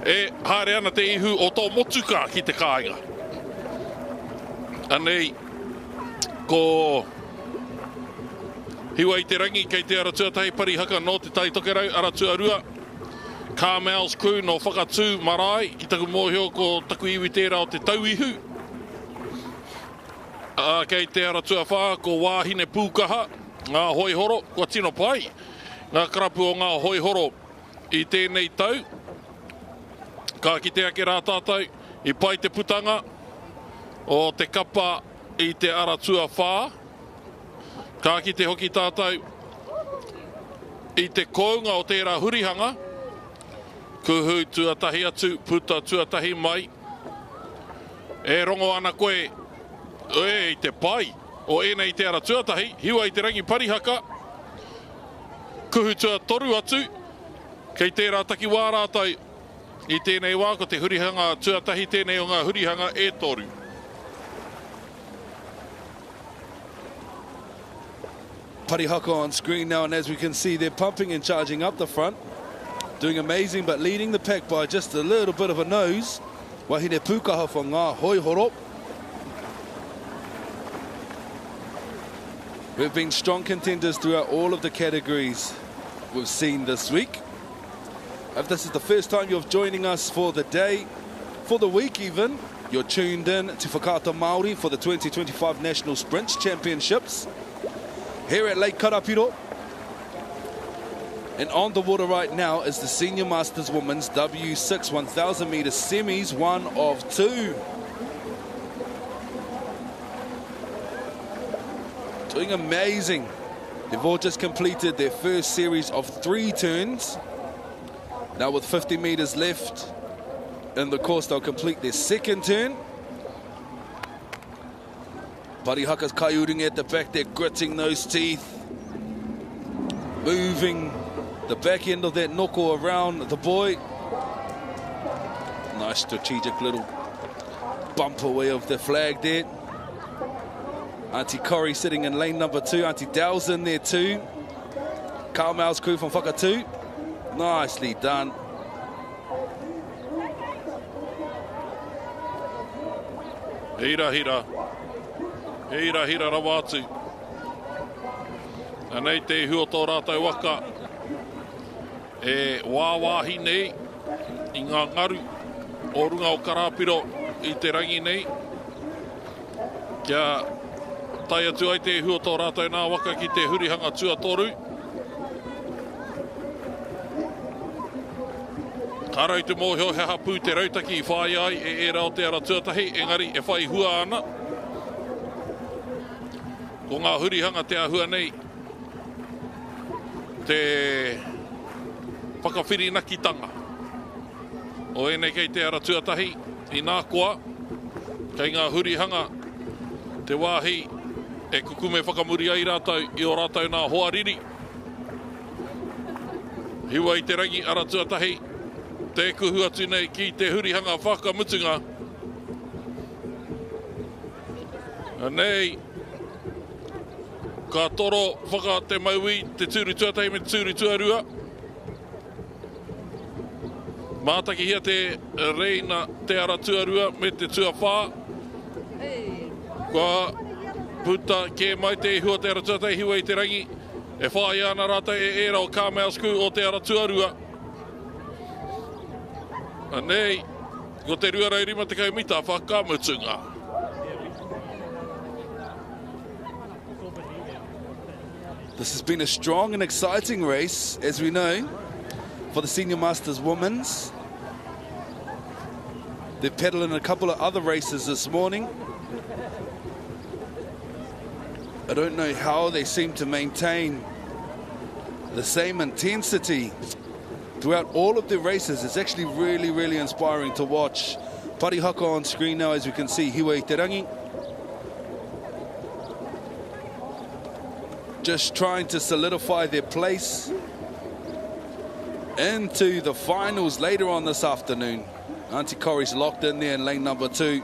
e haere ana te ihu o tō motuka ki te kāinga. Anei, ko hiwa i te rangi kei te aratua tahi parihaka no te tai tokerau aratua rua. Carmel's crew no whakatū marae ki taku mōhio ko taku iwi tērā o te tauihu. Kei te aratua whā ko wāhine pūkaha, ngā hoihoro, kua tino pai. Ngā karapu o ngā hoihoro i tēnei tau. Ka ki te ake rā tātou, i pai te putanga o te kapa i te aratua whā. Ka ki te hoki tātou i te kounga o tērā hurihanga. Kuhu tuatahi atu, puta tuatahi mai. E rongo ana koe, i te pai, o ena i te ara tuatahi, hiwa i te rangi parihaka. Kuhu tuatoru atu, kei tērā taki wārātai, i tēnei wā, ko te hurihanga tuatahi, tēnei o ngā hurihanga e toru. Parihaka on screen now, and as we can see, they're pumping and charging up the front. Doing amazing, but leading the pack by just a little bit of a nose. Wahine Pukaha for ngā hoihoro. We've been strong contenders throughout all of the categories we've seen this week. If this is the first time you're joining us for the day, for the week even, you're tuned in to Whakaata Māori for the 2025 National Sprints Championships here at Lake Karapiro. And on the water right now is the Senior Masters Women's W6 1,000 metre semis, 1 of 2. Doing amazing. They've all just completed their first series of 3 turns. Now with 50 meters left in the course, they'll complete their second turn. Parihaka's kaiuringa at the back there, gritting those teeth. Moving the back end of that noko around the boy. Nice strategic little bump away of the flag there. Auntie Corrie sitting in lane number 2. Auntie Dow's in there too. Carmel's crew from Waka 2. Nicely done. Hira, hira. Hira, hira rawa atu. Anei te hua tō rātou waka. E wāwāhi nei i ngā ngaru o runga o Karapiro i te rangi nei. Kia tai atu ai te hua tō rātou nā waka ki te hurihanga tuatoru. Karau te mōhio he hapū te rautaki I whai ai e Aotearoa tuatahi, engari e whai hua ana. Ko ngā hurihanga te ahua nei, te whakawhirinakitanga. O enei kei te ara tuatahi, I nā koa, kei ngā hurihanga, te wāhi e kukume whakamuri ai rātou I o rātou nā hoariri. Hiwa I te rangi ara tuatahi, te kuhu atu nei ki te hurihanga whakamutunga. Nei, ka toro whaka te maui, te tūru tuatahi me te tūru tuarua. Mātaki hia te reina te ara tuarua me te tuawhā. Kua puta ke mai te hua te ara tuatahi hiwa I te rangi. E whai ana rata e era o Kāmeasku o te ara tuarua. Nei, ko te ruarai rima te kaumita whakamutunga. This has been a strong and exciting race, as we know, for the Senior Masters Women's. They've pedalled in a couple of other races this morning. I don't know how they seem to maintain the same intensity throughout all of the races. It's actually really, really inspiring to watch. Parihaka on screen now, as we can see, Hiwa I te rangi. Just trying to solidify their place into the finals later on this afternoon. Auntie Corrie's locked in there in lane number 2.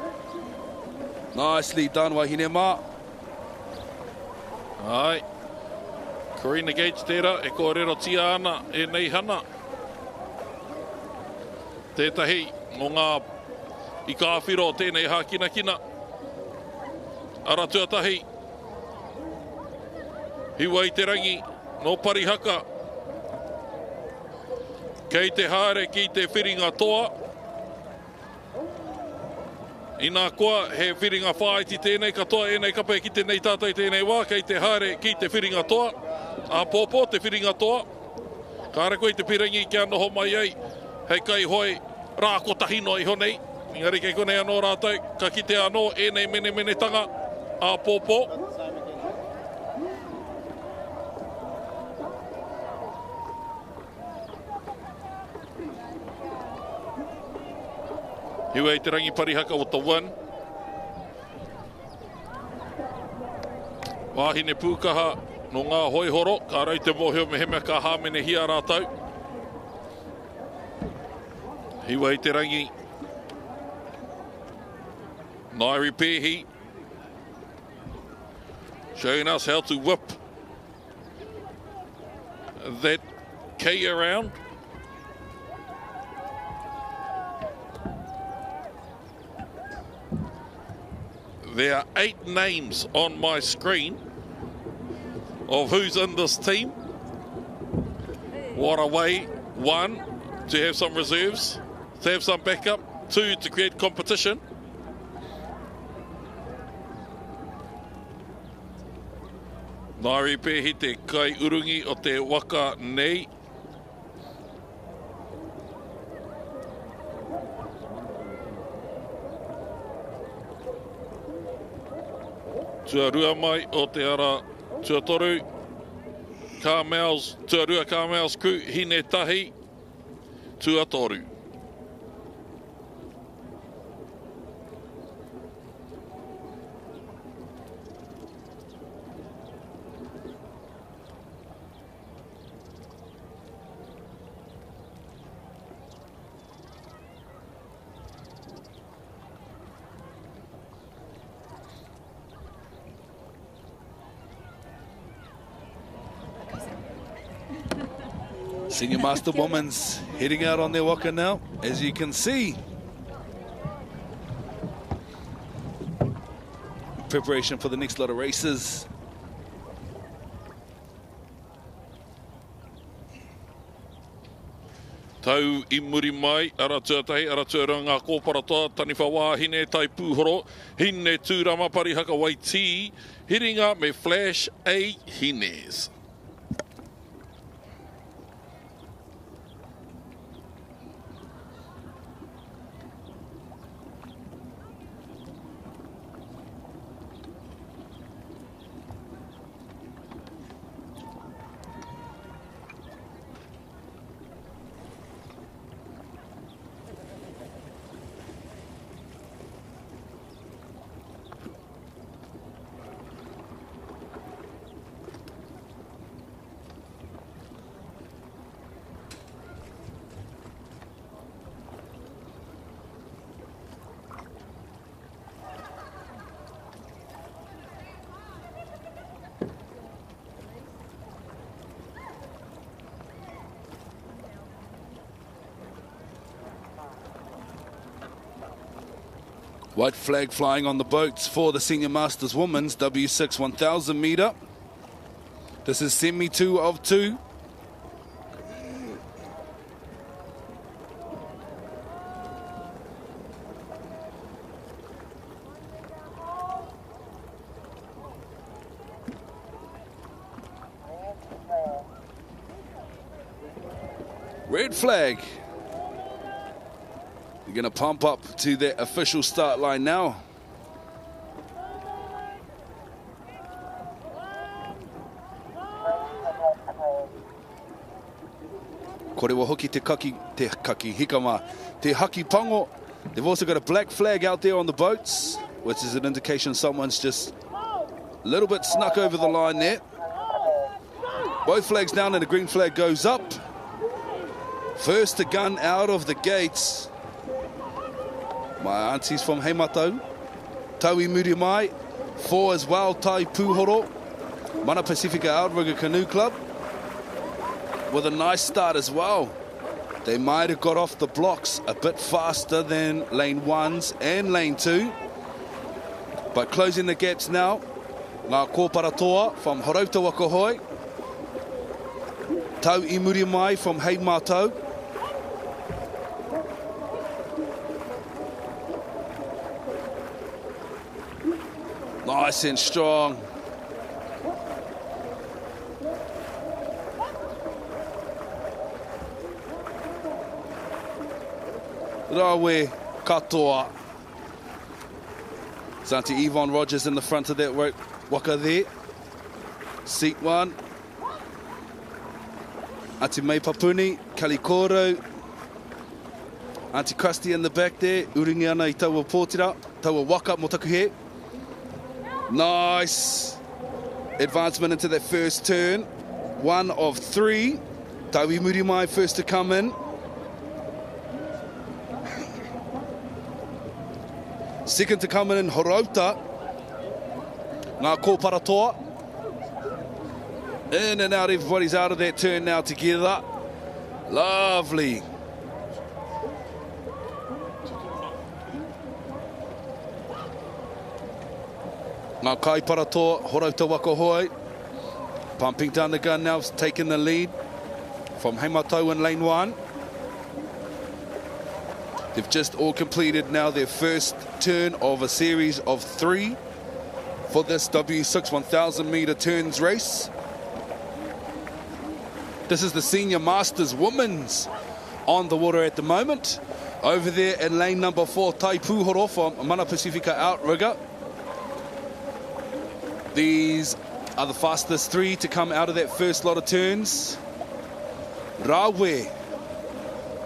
Nicely done, Wahine Ma. Ai. Corina Gates tērā, e kōrero tia ana, e nei hana. Tētahi, o ngā I kāwhiro o tēnei hākina-kina. Ara tuatahi. Hiwa I te rangi, no Parihaka. Kei te haere ki te whiringa toa. I nā koa, he whiringa whaiti tēnei katoa, enei kape ki tēnei tātou tēnei wā, kei te haere ki te whiringa toa. A pōpō, te whiringa toa. Kāre koe te pirangi kia noho mai ai, hei kai hoi rā ko tahino I honei. Engari kei konei anō rātou, ka kite anō, enei mene tanga, a pōpō. Hiwa I te rangi Parihaka o the win. Wāhine pūkaha no ngā hoihoro, ka rau te mōhio me he mea ka hāmene hia rātou. Hiwa I te rangi Nairi Pēhi, showing us how to whip that key around. There are 8 names on my screen of who's in this team. What a way, 1, to have some reserves, to have some backup, 2, to create competition. Nairi Pēhi te kai urungi o te waka nei. Tua rua mai o te ara Tuatoru, Carmel's, Tuarua Carmel's crew, Hine Tahi, Tuatoru. Senior Master Women's heading out on their waka now, as you can see. Preparation for the next lot of races. Tau I muri mai, ara tuatahi, ara tuarua ngā kōparatoa, tani whawā, hine tai pūhoro, hine tūrama pari haka waiti, hiringa me flash a hines. White flag flying on the boats for the Senior Masters Women's W6 1000 metre. This is semi 2 of 2. Red flag. You're going to pump up to the official start line now. Korewa hoki te kaki hikama, te haki pango. They've also got a black flag out there on the boats, which is an indication someone's just a little bit snuck over the line there. Both flags down and the green flag goes up. First to gun out of the gates. My aunties from Heimatau, Taui Muri Mai, 4 as well, Tai Pūhoro, Mana Pacifica Outrigger Canoe Club, with a nice start as well. They might have got off the blocks a bit faster than lane 1s and lane 2, but closing the gaps now, Ngā Kōparatoa from Horauta Wakahoe, Tau I Muri Mai from Heimatau, nice and strong. Rawe katoa. Santi Yvonne Rogers in the front of that waka there. Seat 1. Auntie May Papuni, Kalikoro. Auntie Krusty in the back there. Uringi ana I taua pōtira. Taua waka mo taku he. Nice advancement into that first turn. 1 of 3. Taui Muri Mai first to come in. Second to come in Horauta. Ngā Kōparatoa. In and out, everybody's out of that turn now together. Lovely. Ngā Kaiparatoa, Horauta Wakahoe, pumping down the gun now, taking the lead from Heimatau in lane 1. They've just all completed now their first turn of a series of 3 for this W6 1000 metre turns race. This is the Senior Masters Women's on the water at the moment. Over there in lane number 4, Tai Pūhoro from Mana Pacifica Outrigger. These are the fastest three to come out of that first lot of turns. Rawe.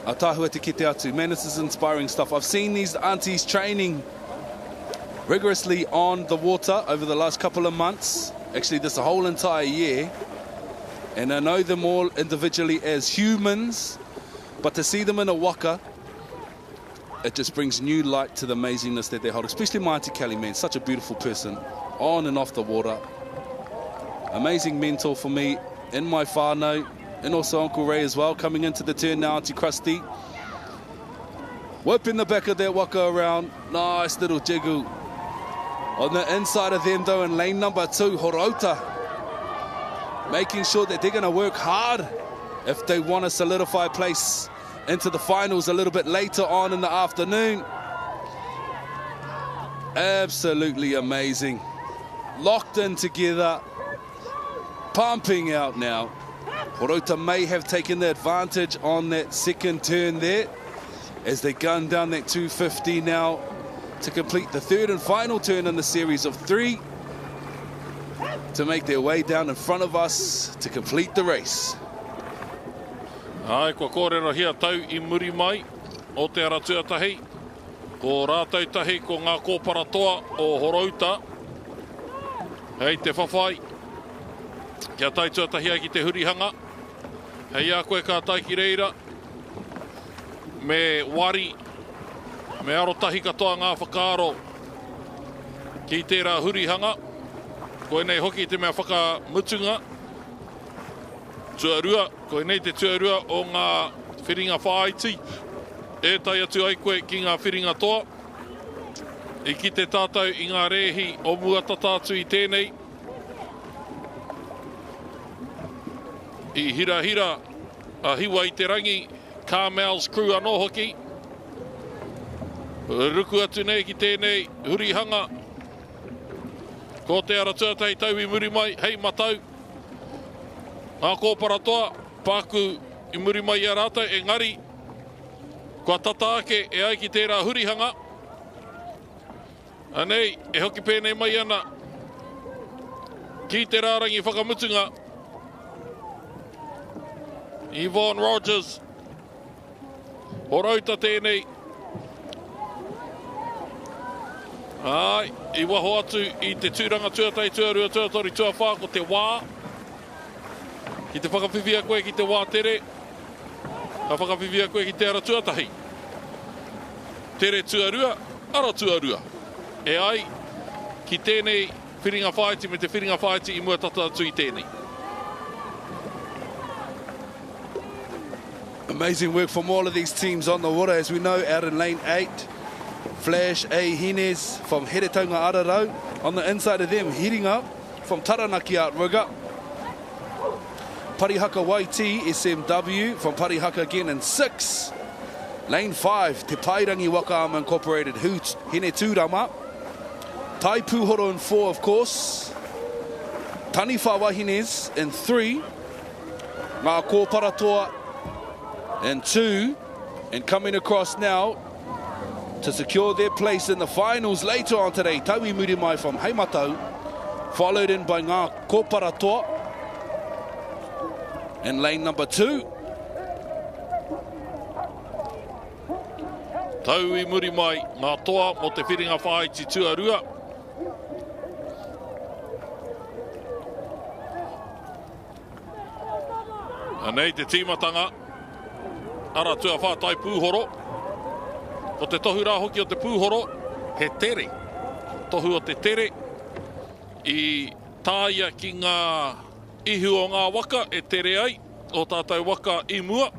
Atahua te kite atu. Man, this is inspiring stuff. I've seen these aunties training rigorously on the water over the last couple of months. Actually, this whole entire year. And I know them all individually as humans, but to see them in a waka, it just brings new light to the amazingness that they hold. Especially my Auntie Kelly, man, such a beautiful person, on and off the water. Amazing mentor for me in my whānau, and also Uncle Ray as well, coming into the turn now, Auntie Krusty. Whipping the back of that waka around, nice little jiggle. On the inside of them though, in lane number 2, Horota, making sure that they're going to work hard if they want to solidify place into the finals a little bit later on in the afternoon. Absolutely amazing. Locked in together, pumping out now. Horota may have taken the advantage on that second turn there as they gun down that 250 now to complete the third and final turn in the series of 3 to make their way down in front of us to complete the race. Ai, kua kōrero hia tau I muri mai o te ara tuatahi. Ko rātau tahi ko ngā kōparatoa o Horota. Hei te whawhai. Kia tai tuatahi ai ki te hurihanga. Hei a koe ka tai ki reira. Me wari. Me arotahi katoa ngā whakaaro. Ki tērā hurihanga. Koe nei hoki te mea whakamutunga. Tuarua, koe nei te tuarua o ngā whiringa whaaiti. E tai atu ai koe ki ngā whiringa toa. I ki te tātou I ngā rehi o muatata atu I tēnei. I hira a hiwa I te rangi Carmel's crew anō hoki. Ruku atu nei ki tēnei hurihanga. Ko te ara tuatai tau I muri mai, hei matau. Ngā kōparatoa, pāku I muri mai I rātou, engari. Kua tata ake e ai ki tērā hurihanga. Anei, e hoki pēnei mai ana. Ki te rārangi whakamutunga. Yvonne Rogers. Horauta tēnei. Ai, I waho atu I te tūranga tuatai tuarua tuatori tuawha ko te wā. Ki te whakawhiwhia koe ki te wā tere. Ka whakawhiwhia koe ki te ara tuatahi. Tere tuarua, ara tuarua. E ai, ki tēnei whiringa whaiti me te whiringa whaiti I mua tata atu I tēnei. Amazing work from all of these teams on the water, as we know, out in lane 8. Flash A. Hines from Heretaunga Ararau. On the inside of them, heading up from Taranaki Aotearoa. Parihaka YT SMW from Parihaka again in 6. Lane 5, Te Pairangi Waka Incorporated Hoot Hene Tūrama. Tai Pūhoro in 4, of course. Taniwha Wahines in 3. Ngā Kōparatoa in 2. And coming across now to secure their place in the finals later on today. Taui Murimai from Heimatau, followed in by Ngā Kōparatoa in lane number 2. Taui Murimai, ngā toa mo te whiringa whaiti tuarua. Anei te tīmatanga, ara tua whātai pūhoro. O te tohu rā hoki o te pūhoro, he tere. Tohu o te tere. I tāia ki ngā ihu o ngā waka, e tere ai. O tātou waka I mua.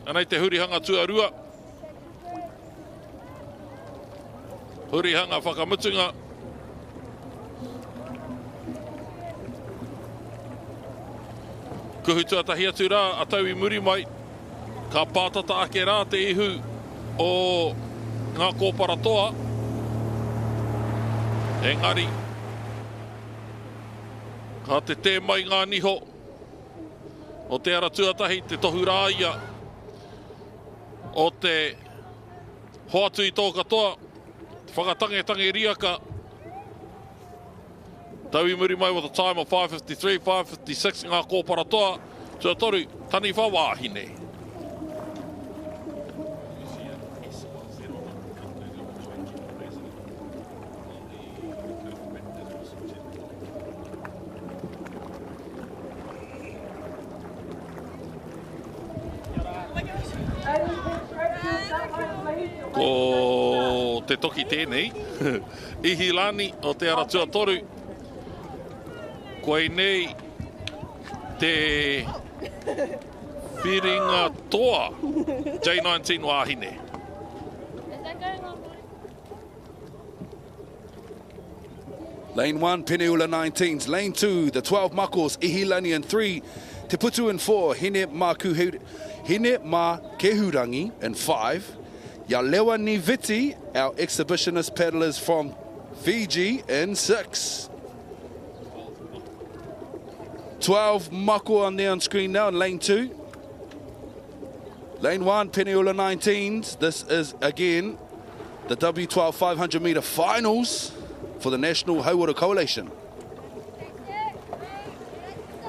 Anei te hurihanga tuarua. Hurihanga whakamutunga. Kuhu tuatahi atu rā, a tau I muri mai. Ka pātata ake rā te ihu o ngā kōparatoa. Engari, ka te tē mai ngā niho o te ara tuatahi, te tohu rāia o te hoatu I tō katoa, whakatange riaka Taui muri mai with a time of 5:53, 5:56 ngā kōpara toa. Tua toru, tani whawāhine. Ko te toki tēnei, ihi lani o te ara tua toru, koe nei te whiringa toa, J19 wāhine. Lane 1, Peniula 19s. Lane 2, the 12 Makos, Ihilani and 3, Te Putu and 4, Hine Ma Kehurangi and 5, Yalewa Niviti, our exhibitionist paddlers from Fiji in 6. 12 Mako on there on screen now in lane 2. Lane 1, Peniula 19s. This is again the W12 500 metre finals for the National Hauora Coalition.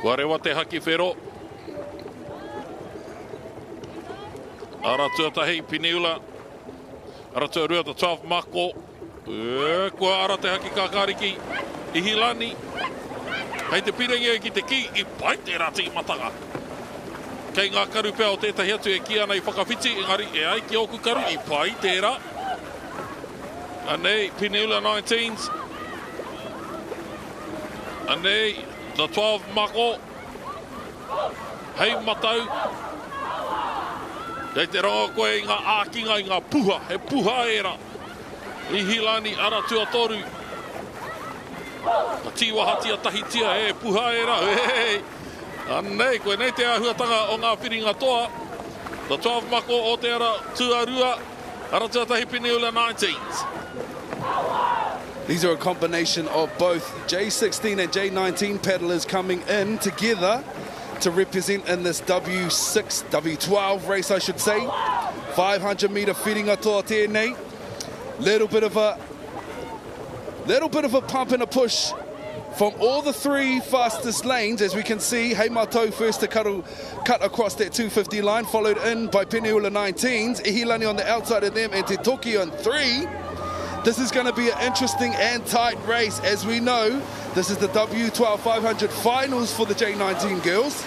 Kua rewa te haki whero. Ara tuatahi Peniula. Ara tuarua te 12 Mako. Kua ara te haki kakariki. Ihilani. Hei te pirangi ki te ki i pai te rati i matanga. Kei ngā karu pēo tētahi atu e ki ana i whakawhiti. Engari e ai ki oku karu i pai tērā. Anei, Peniula 19s. Anei, the 12 Mako. Hei matau. Kei te ronga koe i ngā ākinga i ngā puha. He puha era. I hilani ara tua toru. Ka tiwahati a tahitia e puha era. Hei. Anei, koe nei te ahuatanga o ngā whiringa toa. The 12 Mako o te ara tuarua. Ara tuatahi Peniula 19s. These are a combination of both J16 and J19 paddlers coming in together to represent in this W6, W12 race, I should say. 500 metre whiringa toa tēnei. Little bit of a pump and a push from all the 3 fastest lanes, as we can see. Hei Mātou first to cut across that 250 line, followed in by Peniula 19s. Ihilani on the outside of them, and Te Toki on 3. This is going to be an interesting and tight race. As we know, this is the W12 500 finals for the J19 girls.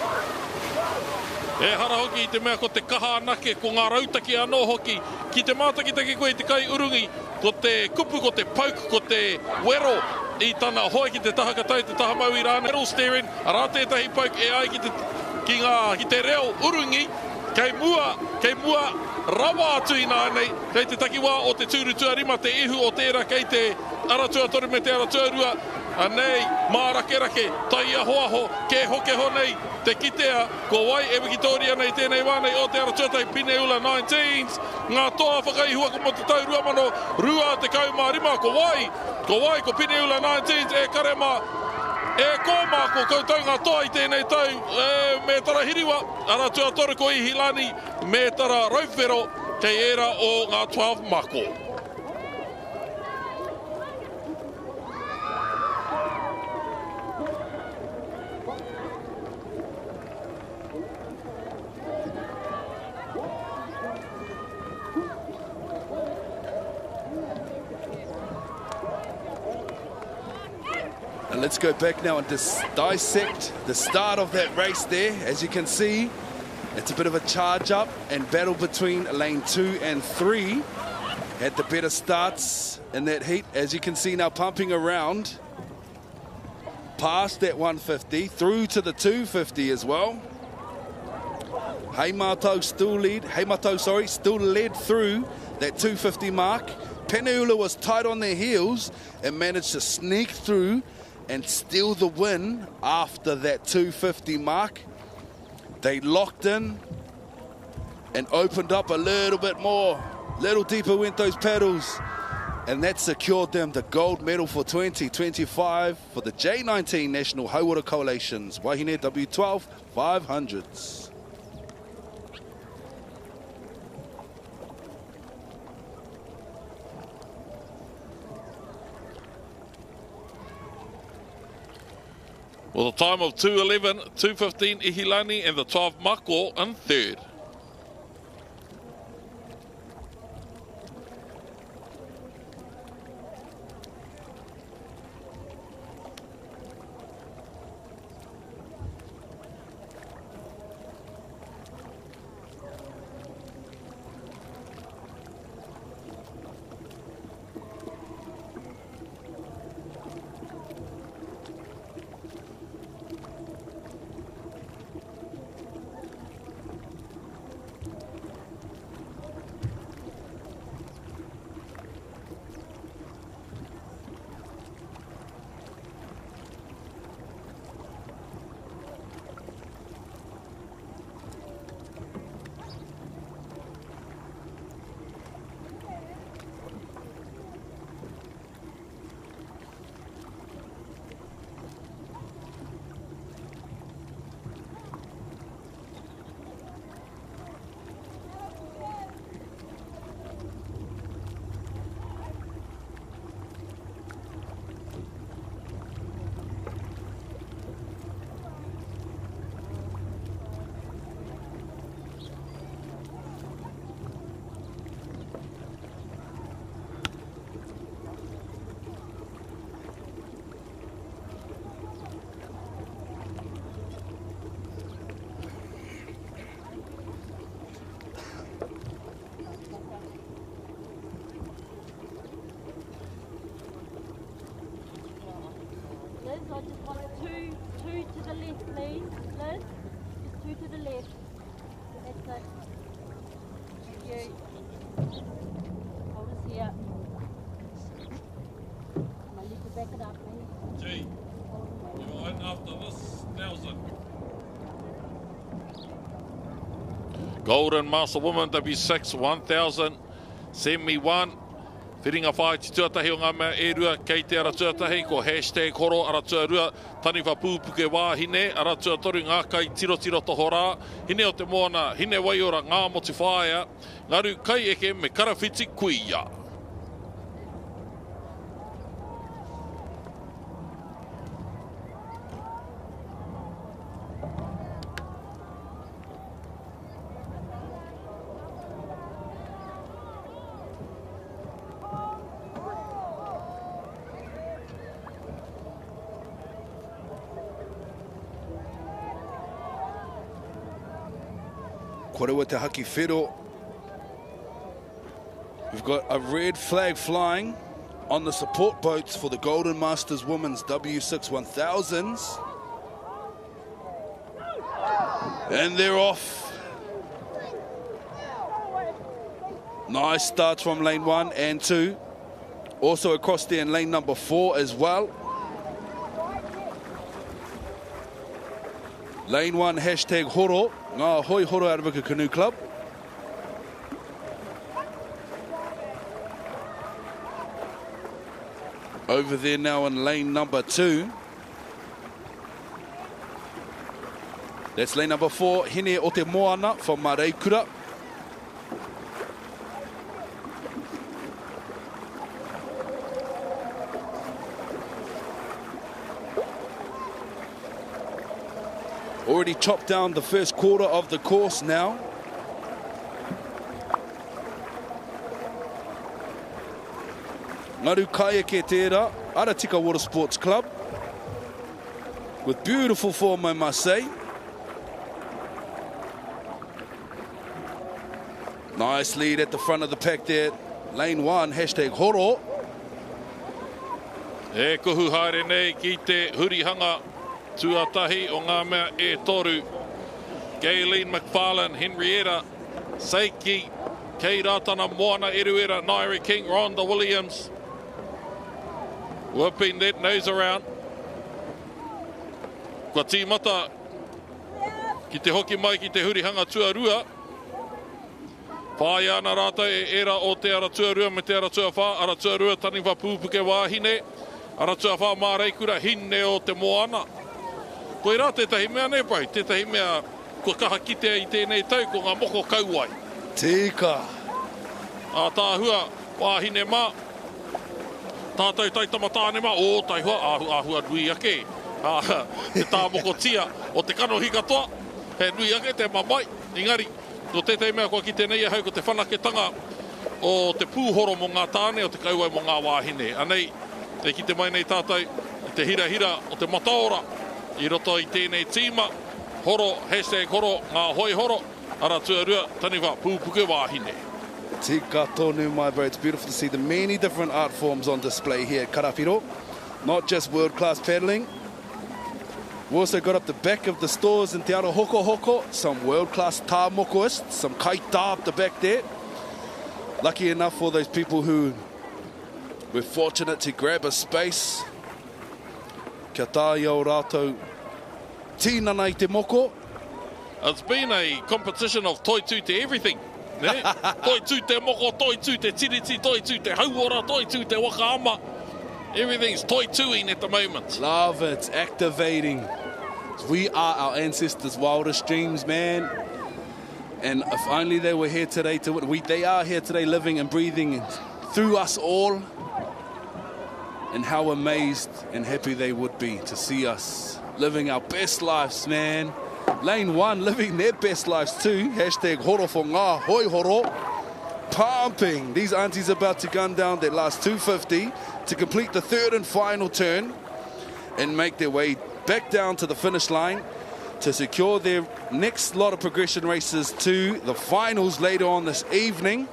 E hara hoki I te mea ko te kaha anake, ko ngā rautaki anō hoki. Ki te mātakitaki koe te kai urungi, ko te kupu, ko te pauk, ko te wero. I tana hoi ki te taha katau, te taha mau I rāna. Wero steering, arā tētahi pauk e ai ki te reo urungi. Kei mua rawa atu I nānei, kei te takiwā o te tūru tuarima, te ihu o tērā, kei te aratua toru me te aratua rua. Anei, mārake, tai ahoaho, ke hokeho nei, te kitea, ko wai e Victoria nei tēnei wānei o te aratua tai Peniula 19s. Ngā toa whakaihua ko mo te tau rua mano, rua te kaumārima, ko wai, ko Peniula 19s e karema, e kōma ko koutou ngā toa I tēnei tau, me tara hiriwa, ara tua toru ko Ihilani, me tara rauwhero, kei era o ngā 12 Mako. And let's go back now and dissect the start of that race there. As you can see, it's a bit of a charge up and battle between lane 2 and 3. Had the better starts in that heat. As you can see now, pumping around past that 150 through to the 250 as well. Hei Mātou still led through that 250 mark. Peniula was tight on their heels and managed to sneak through and steal the win after that 250 mark. They locked in and opened up a little bit more. Little deeper went those paddles, and that secured them the gold medal for 2025 for the J19 National Hauora Coalitions, Wahine W12 500s. With a time of 2:11, 2:15 Ihilani and the 12 Mako in third. Liz, I just want two to the left, please. Liz, just two to the left. That's it. Thank you. Hold us here. Now let you back it up, please. Gee, you're in after this, Nelson. Golden Master Woman W6 1000 semi-1. Whiringa whai te tuatahi o ngā mea e rua kei te ara tuatahi ko hashtag horo ara tuarua tani whapūpuke wāhine ara tuatoru ngā kai tiro toho rā hine o te moana hine wai ora ngā moti whaia ngaru kai eke me karawhiti kuia. Korewa te haki whiro. We've got a red flag flying on the support boats for the Golden Masters Women's W6 1000s. And they're off. Nice starts from lane 1 and 2. Also across there in lane number 4 as well. Lane 1, hashtag horo. Ngā hoi horo Arawaka Canoe Club. Over there now in lane number 2. That's lane number 4, Hine o te Moana from Mareikura. Already chopped down the first quarter of the course now. Ngaru Kaya ke tērā, Aratika Water Sports Club. With beautiful form, I must say. Nice lead at the front of the pack there. Lane 1, hashtag horo. E kuhu haere nei ki te hurihanga tuatahi o ngā mea e toru. Gayleen McFarlane, Henrietta, Seiki, Kei Rātana, Moana Eruera, Nairi King, Rhonda Williams. Whipping that nose around. Kua tīmata ki te hoki mai ki te hurihanga tuarua. Whai ana rātou e era o te ara tuarua me te ara tuawha. Ara tuarua tani whapūpuke wāhine. Ara tuawha Mareikura, hine o te moana. Koe rā tētahi mea ne pai, tētahi mea kua kaha kitea i tēnei tau ko ngā moko kauai. Tika. A tāhua, wāhine mā. Tātou taitama tāne mā, o taihua, āhua rui ake. Te tā moko tia o te kanohi katoa. He nui ake te mamai. Engari, no te mea kua ki tēnei hau ko te whanaketanga o te pūhoro mo ngā tāne o te kauai mo ngā wāhine. Anei, te ki te mai nei tātou, te hira o te mataora. I roto I tēnei tīma, horo, #horo, ngā hoi horo, ara tuarua, taniwha, pūpuke wāhine. Tika tonu, my bro. It's beautiful to see the many different art forms on display here at Karapiro. Not just world-class paddling. We also got up the back of the stores in Te Aro Hoko, some world-class tā mokoists, some kai tā up the back there. Lucky enough for those people who were fortunate to grab a space. Kia tā iau rātou tīnana I te moko. It's been a competition of toitu te everything. Toitu te moko, toitu te tiriti, toitu te hauora, toitu te waka ama. Everything's toituing at the moment. Love it, activating. We are our ancestors' wildest dreams, man. And if only they were here today to they are here today living and breathing through us all. And how amazed and happy they would be to see us living our best lives, man. Lane 1 living their best lives too. #horo for ngā hoi horo. Pumping. These aunties about to gun down their last 250 to complete the third and final turn and make their way back down to the finish line to secure their next lot of progression races to the finals later on this evening.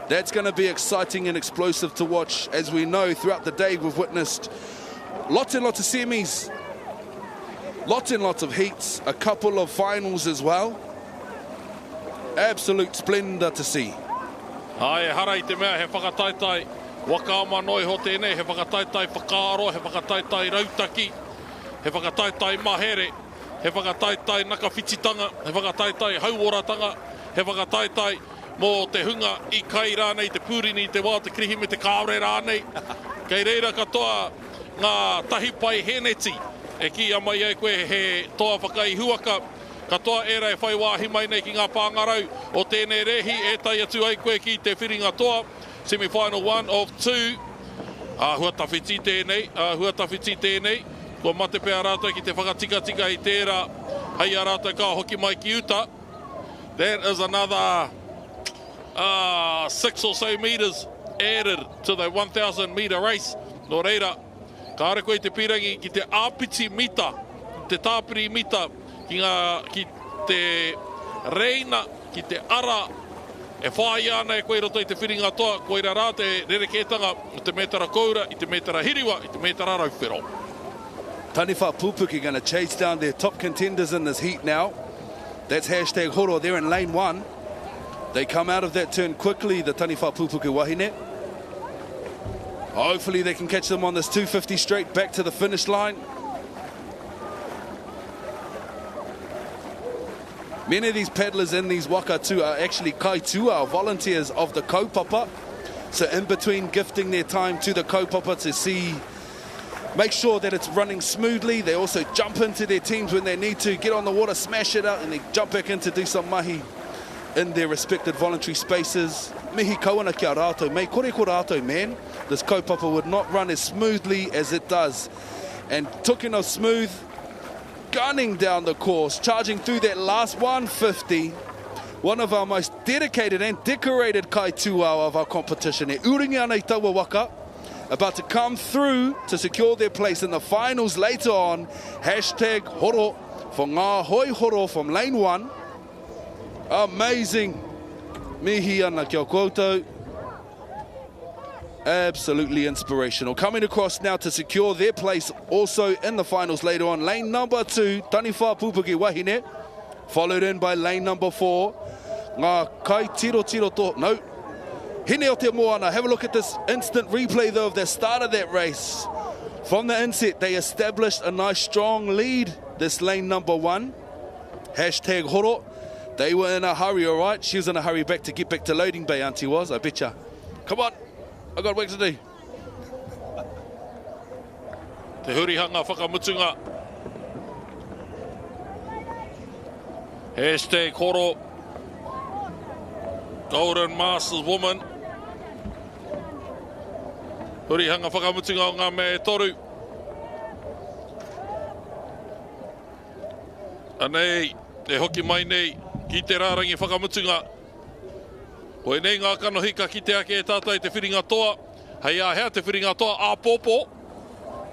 That's going to be exciting and explosive to watch. As we know, throughout the day, we've witnessed lots and lots of semis, lots and lots of heats, a couple of finals as well. Absolute splendor to see. Ai, hara I te mea, he whakataitai waka ama noi ho tēnei, he whakataitai whakaaro, he whakataitai rautaki, he whakataitai mahere, he whakataitai nakawhititanga, he whakataitai hauoratanga, he whakataitai mō te hunga I kai rānei, te pūrini, te wā, te krihi me te kāore rānei. Kei reira katoa ngā tahipai heneti, e ki ama I koe he toa whakai huaka, katoa era e whai wāhi mai nei ki ngā pāngarau o tēnei rehi, e tai atu ai koe ki te whiringa toa, semi-final 1 of 2. Hua tawhiti tēnei, kua mate pēr rātou ki te whakatika I tērā, hei a rātou ka hoki mai ki uta. That is another 6 or so meters added to the 1,000 meter race. No reira, ka are koe te pirangi ki te āpiti mita, te tāpiri mita, ki te reina, ki te ara, e whai ana e koe roto I te whiringa toa, koe rā te rerekētanga I te metara koura, I te metara hiriwa, I te metara rauwhero. Taniwha Pupuki going to chase down their top contenders in this heat now. That's #horo there in lane 1. They come out of that turn quickly, the Taniwha Pupuki wahine. Hopefully they can catch them on this 250 straight back to the finish line. Many of these paddlers in these waka too are actually kaituā, volunteers of the kaupapa. So in between gifting their time to the kaupapa to make sure that it's running smoothly, they also jump into their teams when they need to, get on the water, smash it out, and they jump back in to do some mahi in their respected voluntary spaces. Mihi kawana kia rātou, mei kore ko rātou, man. This kaupapa would not run as smoothly as it does. And talking of smooth, gunning down the course, charging through that last 150, one of our most dedicated and decorated kaituā of our competition, e uringi ana I taua waka, about to come through to secure their place in the finals later on. #horo for ngā hoi horo from lane 1. Amazing. Mihi ana kia koutou. Absolutely inspirational. Coming across now to secure their place also in the finals later on. Lane number 2, Taniwha Pupuki wahine. Followed in by lane number 4. Ngā kai tiro to. No. Hine o te moana. Have a look at this instant replay though of the start of that race. From the inset, they established a nice strong lead. This lane number 1. #horo. They were in a hurry, all right? She was in a hurry back to get back to loading bay, Auntie was, I betcha. Come on. I got work to do. Te hurihanga whakamutunga. #horo. Golden Masters woman. Hurihanga whakamutunga o ngā me toru. Anei, e hoki mai nei, ki te rārangi whakamutunga. Hoi nei ngā kanohika ki te ake e tātai te whiringa toa. Hei hea te whiringa toa a pōpō.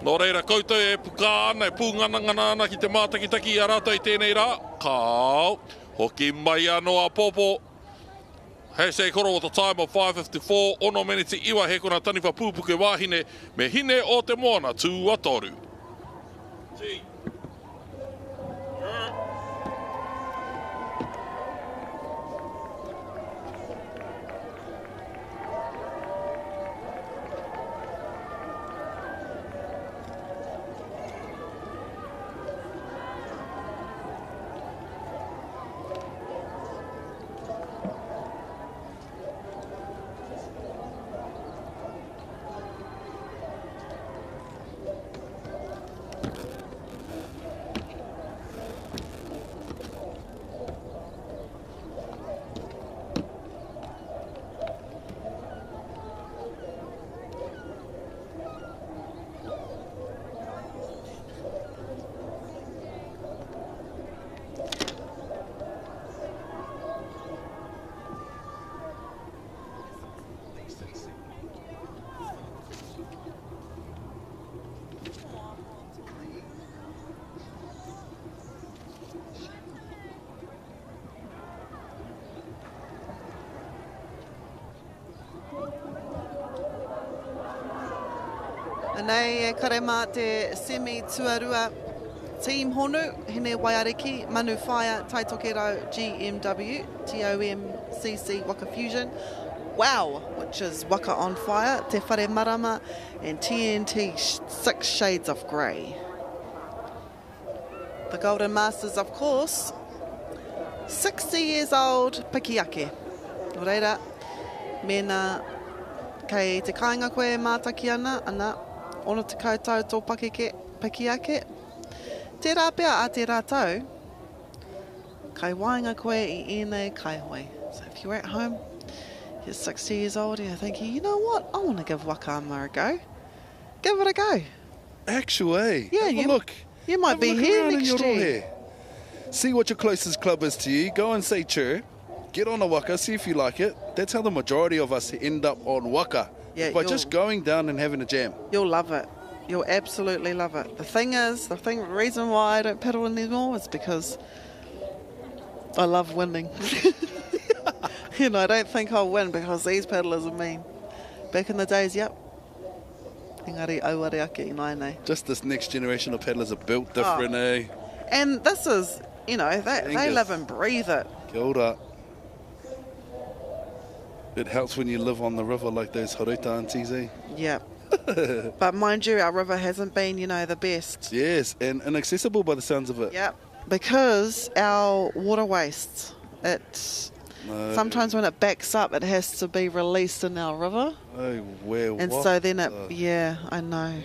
Nō reira koutou e puka ana, e pūngana ana ki te mātakitaki a rātou i tēnei rā. Kāu, hoki mai anō a pōpō. Hashtag koro with a time of 5:54. Ono meneti iwa he kona taniwha pūpuke wāhine me hine o te moana tū atoru. Nei, e kare mā te semi tuarua team honu, hine waiariki, manu whaia, tai toke rau GMW, TOMCC Waka Fusion, Wow, which is Waka on Fire, Te Whare Marama, and TNT 6 Shades of Grey. The Golden Masters, of course, 60 years old, Pikiake. Nō reira, mena, kei te kāinga koe mātaki ana, ono te koutou tō Pikiake. Te rāpea a te rātau, kai wainga koe I ēnei kaihoi. So if you're at home, you're 60 years old, and you're thinking, you know what, I want to give Wakama a go. Give it a go. Actually, yeah, you might be here next year. See what your closest club is to you. Go and say cheer. Get on a Waka, see if you like it. That's how the majority of us end up on Waka. Yeah, by just going down and having a jam. You'll love it. You'll absolutely love it. The reason why I don't pedal anymore is because I love winning. You know, I don't think I'll win because these pedalers are mean. Back in the days, yep. Engari auare ake I mai nei. Just this next generation of pedalers are built different, eh? And this is, you know, they live and breathe it. Kia ora. It helps when you live on the river like those Haruta aunties, eh? Yeah. But mind you, our river hasn't been, you know, the best. Yes, and inaccessible by the sounds of it. Yep. Because our water wastes, sometimes when it backs up, it has to be released in our river. Oh, well, and so then yeah, I know.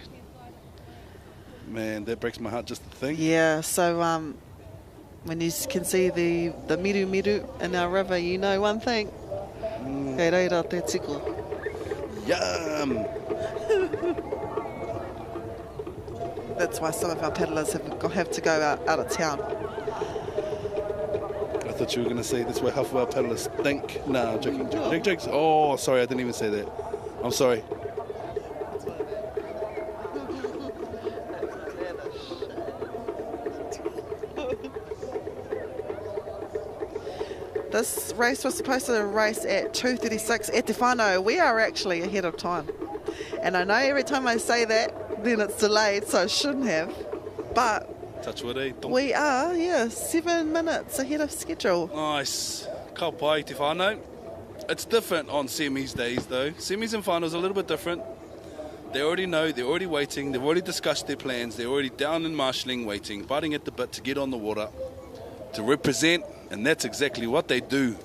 Man, that breaks my heart just to think. Yeah, so when you can see the miru in our river, you know one thing. Kei reira te tiko. Yum! That's why some of our pedalers have to go out of town. I thought you were going to say that's where half of our pedalers think. Nah, joking. Oh, sorry, I didn't even say that. I'm sorry. This race was supposed to race at 2:36 at Te Whānau. We are actually ahead of time. And I know every time I say that, then it's delayed, so I shouldn't have. But touch wood, eh? We are, 7 minutes ahead of schedule. Nice. Ka pai Te Whānau. It's different on semis days, though. Semis and finals are a little bit different. They already know, they're already waiting, they've already discussed their plans, they're already down in marshalling, waiting, biting at the bit to get on the water, to represent, and that's exactly what they do.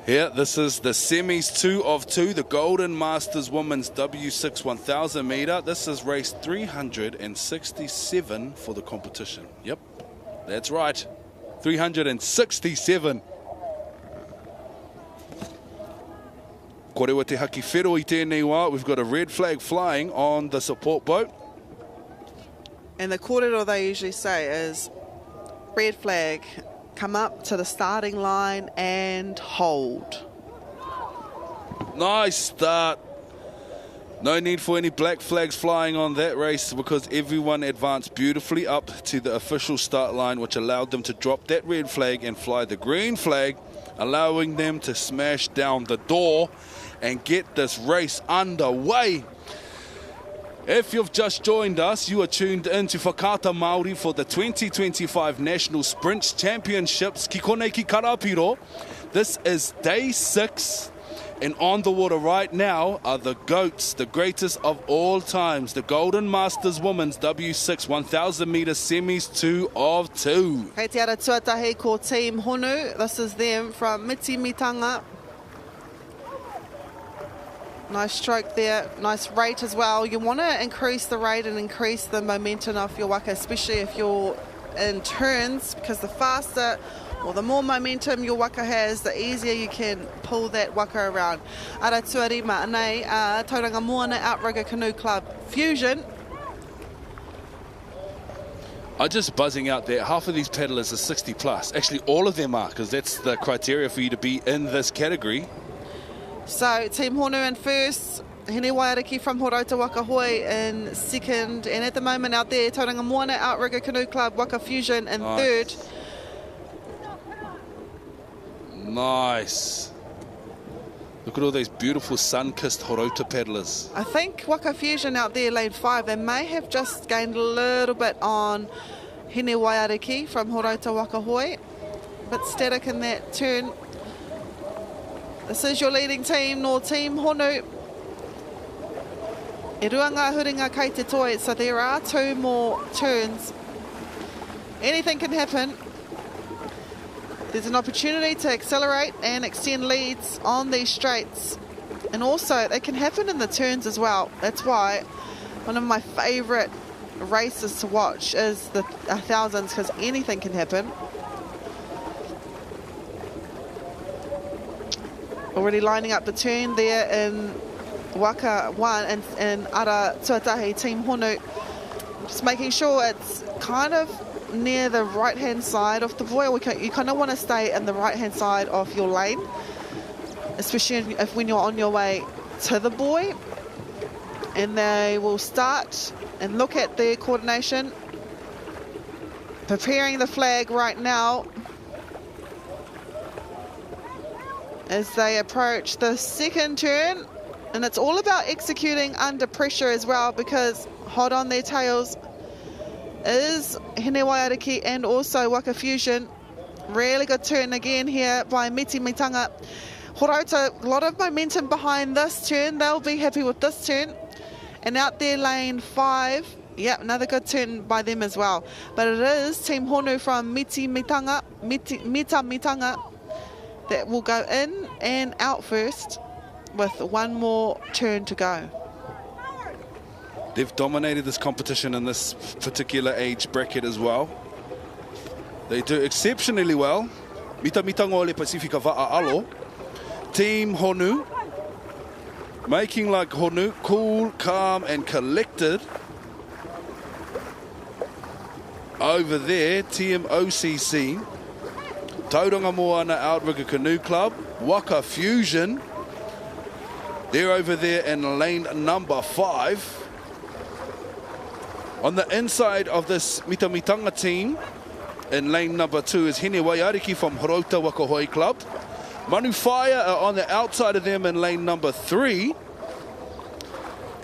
Here, this is the semis 2 of 2, the Golden Masters Women's W6 1000 metre. This is race 367 for the competition. Yep, that's right, 367. Korewa te haki whero I tēnei wā. We've got a red flag flying on the support boat. And the kōrero they usually say is red flag, come up to the starting line and hold. Nice start. No need for any black flags flying on that race because everyone advanced beautifully up to the official start line, which allowed them to drop that red flag and fly the green flag, allowing them to smash down the door and get this race underway. If you've just joined us, you are tuned in to Whakaata Māori for the 2025 National Sprint Championships ki konei ki Karapiro. This is day 6. And on the water right now are the GOATs, the greatest of all times, the Golden Masters Women's W6 1,000 metre semis 2 of 2. Kei te ara tuatahi ko Team Honu. This is them from Mitimitanga. Nice stroke there, nice rate as well. You want to increase the rate and increase the momentum of your waka, especially if you're in turns, because the faster or the more momentum your waka has, the easier you can pull that waka around. Ara tuarima anei, Tauranga Moana Outrigger Canoe Club Fusion. I'm just buzzing out there. Half of these paddlers are 60 plus. Actually, all of them are, because that's the criteria for you to be in this category. So, Team Honu in first, Hene Waiariki from Horota Waka Hoi in second, and at the moment out there, Tauranga Moana Outrigger Canoe Club Waka Fusion in third. Nice. Look at all these beautiful sun-kissed Horota paddlers. I think Waka Fusion out there, lane 5, they may have just gained a little bit on Hene Waiariki from Horota Waka Hoi. Bit static in that turn. This is your leading team, no Team Honu. E rua ngā huringa kei te toi, so there are 2 more turns. Anything can happen. There's an opportunity to accelerate and extend leads on these straights. And also, it can happen in the turns as well. That's why one of my favourite races to watch is the 1000s, because anything can happen. Already lining up the turn there in Waka 1 and Ara Tuatahi Team Honu. Just making sure it's kind of near the right-hand side of the buoy. You kind of want to stay in the right-hand side of your lane, especially when you're on your way to the buoy. And they will start and look at their coordination, preparing the flag right now as they approach the second turn. And it's all about executing under pressure as well, because hot on their tails is Hene Waiariki and also Waka Fusion. Really good turn again here by Mitimitanga. Horota, a lot of momentum behind this turn. They'll be happy with this turn. And out there, lane 5. Yep, another good turn by them as well. But it is Team Honu from Mitimitanga that will go in and out first with 1 more turn to go. They've dominated this competition in this particular age bracket as well. They do exceptionally well. Mitamitanga o le Pasifika Va'aalo. Team Honu, making like Honu, cool, calm and collected. Over there, TMOCC, Tauranga Moana Outrigger Canoe Club, Waka Fusion. They're over there in lane number 5. On the inside of this Mitamitanga team, in lane number 2 is Hene Waiariki from Horota Waka Hoi Club. Manu Fire are on the outside of them in lane number 3.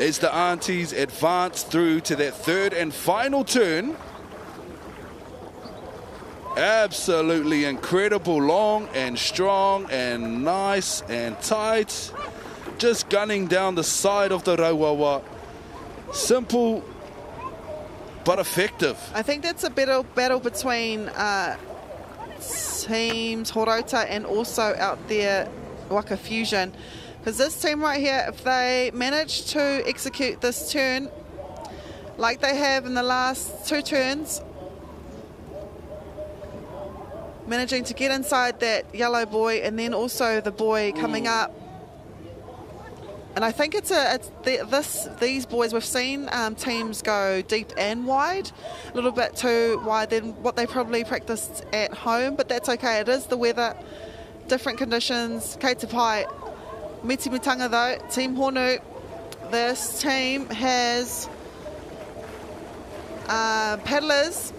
As the aunties advance through to that third and final turn. Absolutely incredible, long and strong and nice and tight. Just gunning down the side of the Rauawa. Simple but effective. I think that's a better battle between teams Horota and also out there Waka Fusion. Because this team right here, if they manage to execute this turn like they have in the last 2 turns, managing to get inside that yellow buoy and then also the buoy coming up, And I think these boys, we've seen teams go deep and wide, a little bit too wide than what they probably practiced at home, but that's okay. It is the weather, different conditions. Kei te pai, mitimitanga though, Team Honu. This team has paddlers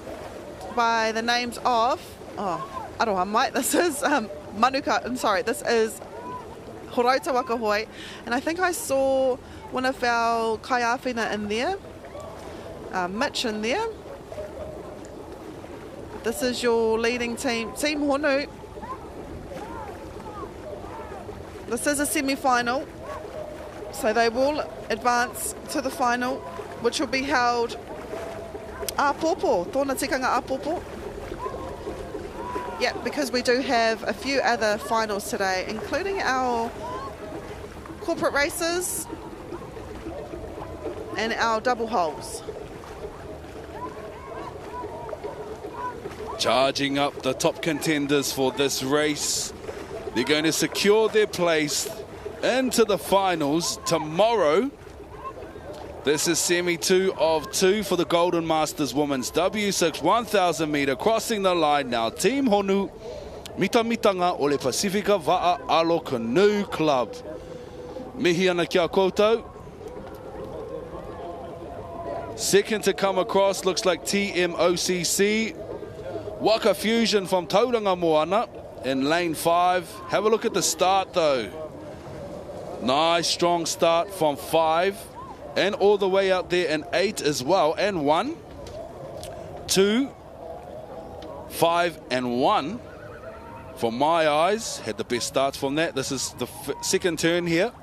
by the names of, aroha mai, this is Manuka, I'm sorry, this is Horauta Waka Hoi, and I think I saw one of our kaiawhina in there, Mitch in there. This is your leading team, Team Honu. This is a semi-final, so they will advance to the final, which will be held Apopo, tōna tikanga Apopo. Yeah, because we do have a few other finals today, including our corporate races and our double holes. Charging up the top contenders for this race. They're going to secure their place into the finals tomorrow. This is semi 2 of 2 for the Golden Masters Women's W6 1,000 metre. Crossing the line now, Team Honu, mitamitanga o le Pacifica Va'a Alo Canoe Club. Mihi ana kia koutou. Second to come across looks like TMOCC. Waka Fusion from Tauranga Moana in lane 5. Have a look at the start though. Nice strong start from 5. And all the way out there in 8 as well. And 1, 2, 5 and 1. For my eyes, had the best starts from that. This is the second turn here.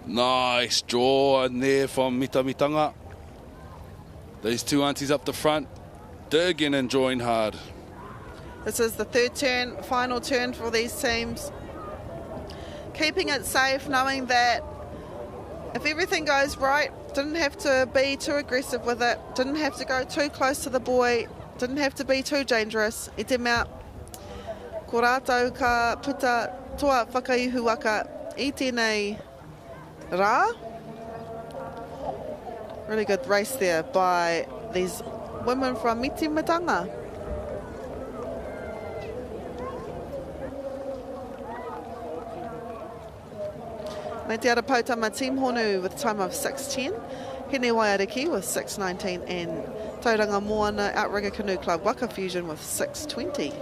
Nice draw in there from Mitamitanga. These two aunties up the front, digging and drawing hard. This is the third turn, final turn for these teams. Keeping it safe, knowing that if everything goes right, didn't have to be too aggressive with it, didn't have to go too close to the buoy, didn't have to be too dangerous. I te mea, ko rātou ka puta toa whakaihu waka I tēnei rā. Really good race there by these women from Mitimitanga. Nei te arapautama Team Honu with a time of 6:10. Hene Waiariki with 6:19 and Tauranga Moana Outrigger Canoe Club Waka Fusion with 6:20.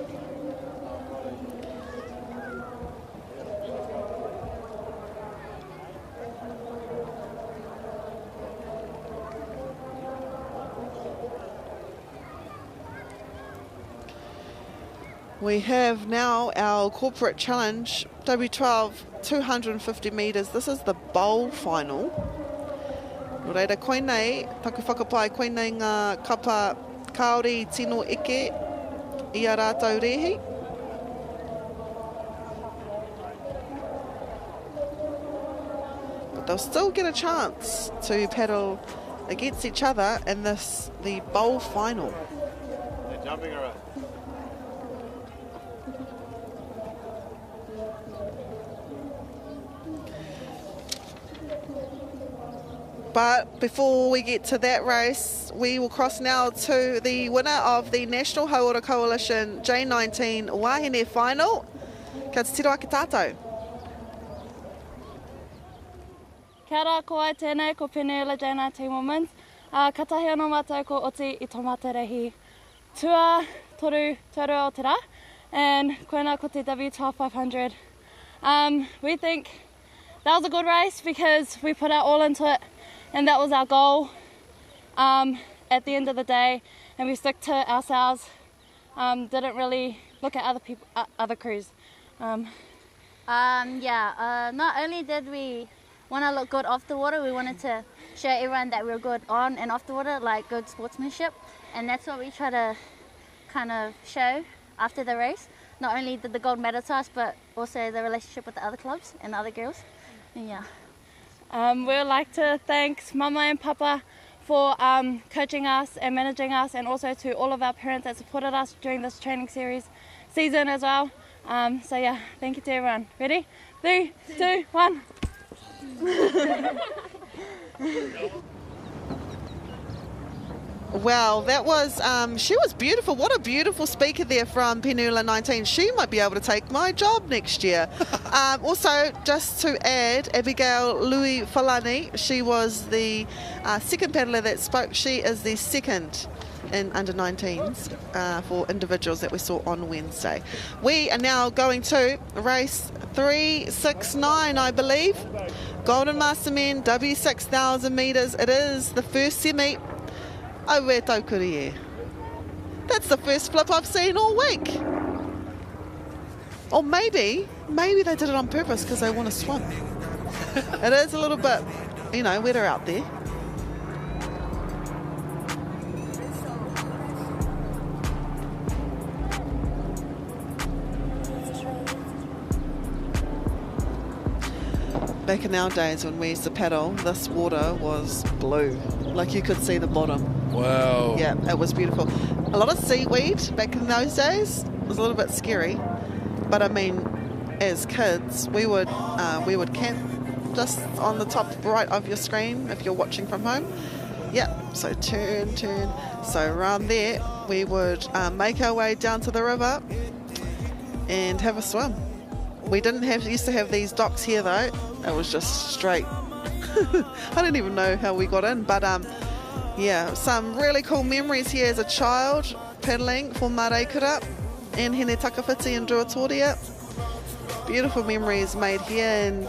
We have now our corporate challenge, W12, 250 metres. This is the bowl final. Reira koinei, taku whakapai koinei ngā kapa kaori tino eke I a rātou rehi. But they'll still get a chance to paddle against each other in the bowl final. They're jumping around. But before we get to that race, we will cross now to the winner of the National Hauora Coalition J19 Wahine Final. Kia te tiro ake tātou. Kia rā koe tēnei, ko Penela J19 Women's. Katahi anō mātou ko Oti I tō materehi. Tua toru Aotearoa, and koina ko te W12 500. We think that was a good race because we put our all into it. And that was our goal at the end of the day, and we stuck to ourselves. Didn't really look at other people, other crews. Not only did we want to look good off the water, we wanted to show everyone that we were good on and off the water, like good sportsmanship, and that's what we try to kind of show after the race. Not only did the gold matter to us, but also the relationship with the other clubs and the other girls. And yeah. We would like to thank Mama and Papa for coaching us and managing us, and also to all of our parents that supported us during this training season as well. So yeah, thank you to everyone. Ready? 3, 2, 1. Wow, that was, she was beautiful. What a beautiful speaker there from Penula 19. She might be able to take my job next year. Also, just to add, Abigail Louis Falani, she was the second paddler that spoke. She is the second in under 19s for individuals that we saw on Wednesday. We are now going to race 369, I believe. Golden Master Men, W6,000 metres. It is the first semi. Aotearoa Taukuri. That's the first flip I've seen all week. Or maybe they did it on purpose because they want to swim. It is a little bit, wetter out there. Back in our days when we used to paddle, this water was blue. Like you could see the bottom. Wow. Yeah, it was beautiful. A lot of seaweed back in those days. It was a little bit scary. But I mean, as kids, we would camp just on the top right of your screen if you're watching from home. Yeah, so turn. So around there, we would make our way down to the river and have a swim. We used to have these docks here though. It was just straight. I don't even know how we got in, but yeah, some really cool memories here as a child paddling for Mareikura and Hene Takawhiti and Ruatoria. Beautiful memories made here, and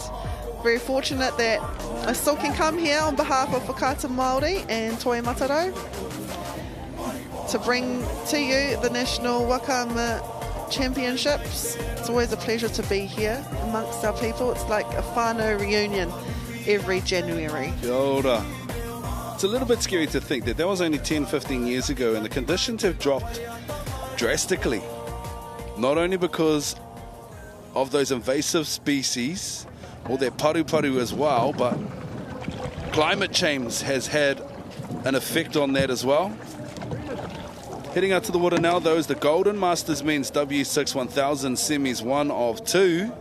very fortunate that I still can come here on behalf of Whakaata Māori and Toi Mataro to bring to you the National Waka Championships. It's always a pleasure to be here amongst our people. It's like a whānau reunion every January. Kia ora. It's a little bit scary to think that was only 10, 15 years ago, and the conditions have dropped drastically. Not only because of those invasive species, or their paru as well, but climate change has had an effect on that as well. Heading out to the water now, though, is the Golden Masters Men's W6 1000 semis 1 of 2.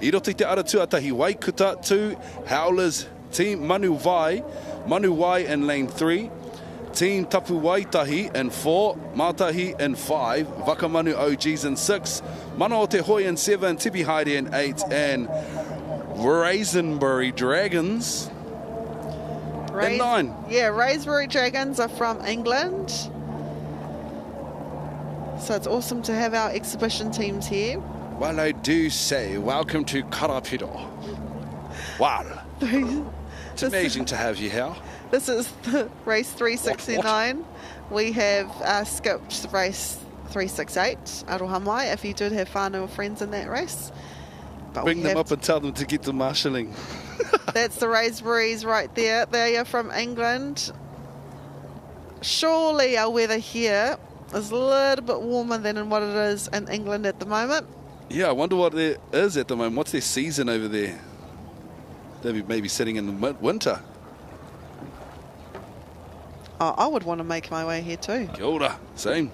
I roti te ara tuatahi Waikuta, 2 Howlers, Team Manu Wai in lane 3, Team Tapu Waitahi in 4, Mātahi in 5, Wakamanu OGs in 6, Mana o te Hoi in 7, Tipi Haere in 8, and Raisenbury Dragons in 9. Yeah, Raisenbury Dragons are from England. So it's awesome to have our exhibition teams here. Well, I do say, welcome to Karapiro. Wow. It's amazing to have you here. This is the race 369. We have skipped race 368, Aroha Mai, if you did have whānau friends in that race. But bring them up and tell them to get to marshalling. That's the Raspberries right there. They are from England. Surely our weather here is a little bit warmer than what it is in England at the moment. Yeah, I wonder what there is at the moment. What's their season over there? They'll be maybe sitting in the winter. Oh, I would want to make my way here too. Kia ora, same.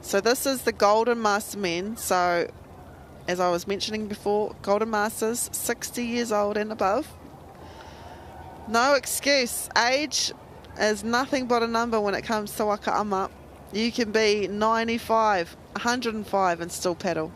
So this is the Golden Master Men. So as I was mentioning before, Golden Masters, 60 years old and above. No excuse. Age is nothing but a number when it comes to waka ama. You can be 95, 105 and still paddle.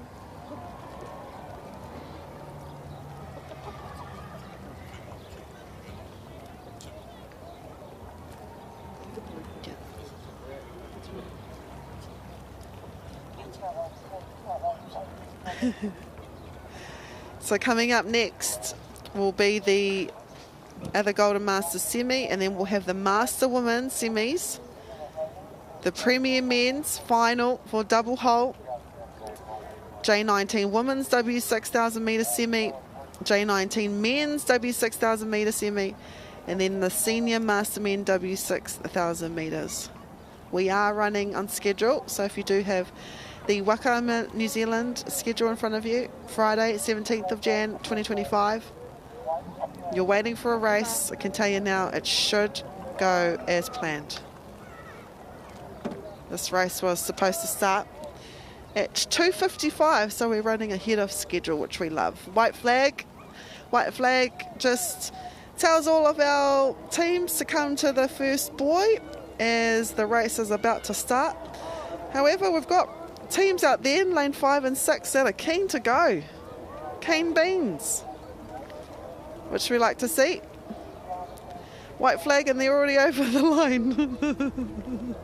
So coming up next will be the other Golden Masters semi, and then we'll have the Master Women's semis, the Premier Men's final for double hole, J19 Women's W6000 metre semi, J19 Men's W6000 metre semi, and then the Senior Master Men W6000 metres. We are running on schedule, so if you do have the Waka New Zealand schedule in front of you, Friday 17th of Jan 2025, you're waiting for a race. I can tell you now it should go as planned. This race was supposed to start at 2:55, so we're running ahead of schedule, which we love. White flag just tells all of our teams to come to the first buoy as the race is about to start. However, we've got teams out there in lane 5 and 6 that are keen to go. Keen beans, which we like to see. White flag and they're already over the line.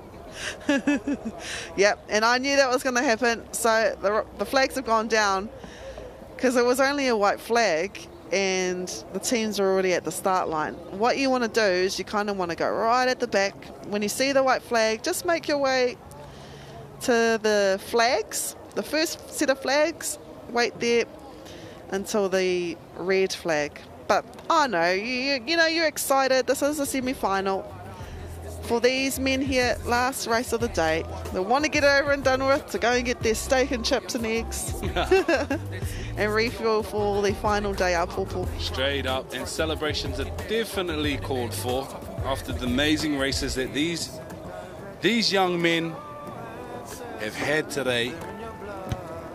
Yep, and I knew that was going to happen. So the flags have gone down because it was only a white flag and the teams are already at the start line. What you want to do is you kind of want to go right at the back. When you see the white flag, just make your way to the flags, the first set of flags, wait there until the red flag. But I know, you know, you're excited. This is a semi-final. For these men here, last race of the day, they want to get over and done with to go and get their steak and chips and eggs and refuel for the final day up. Straight up, and celebrations are definitely called for after the amazing races that these young men have had today.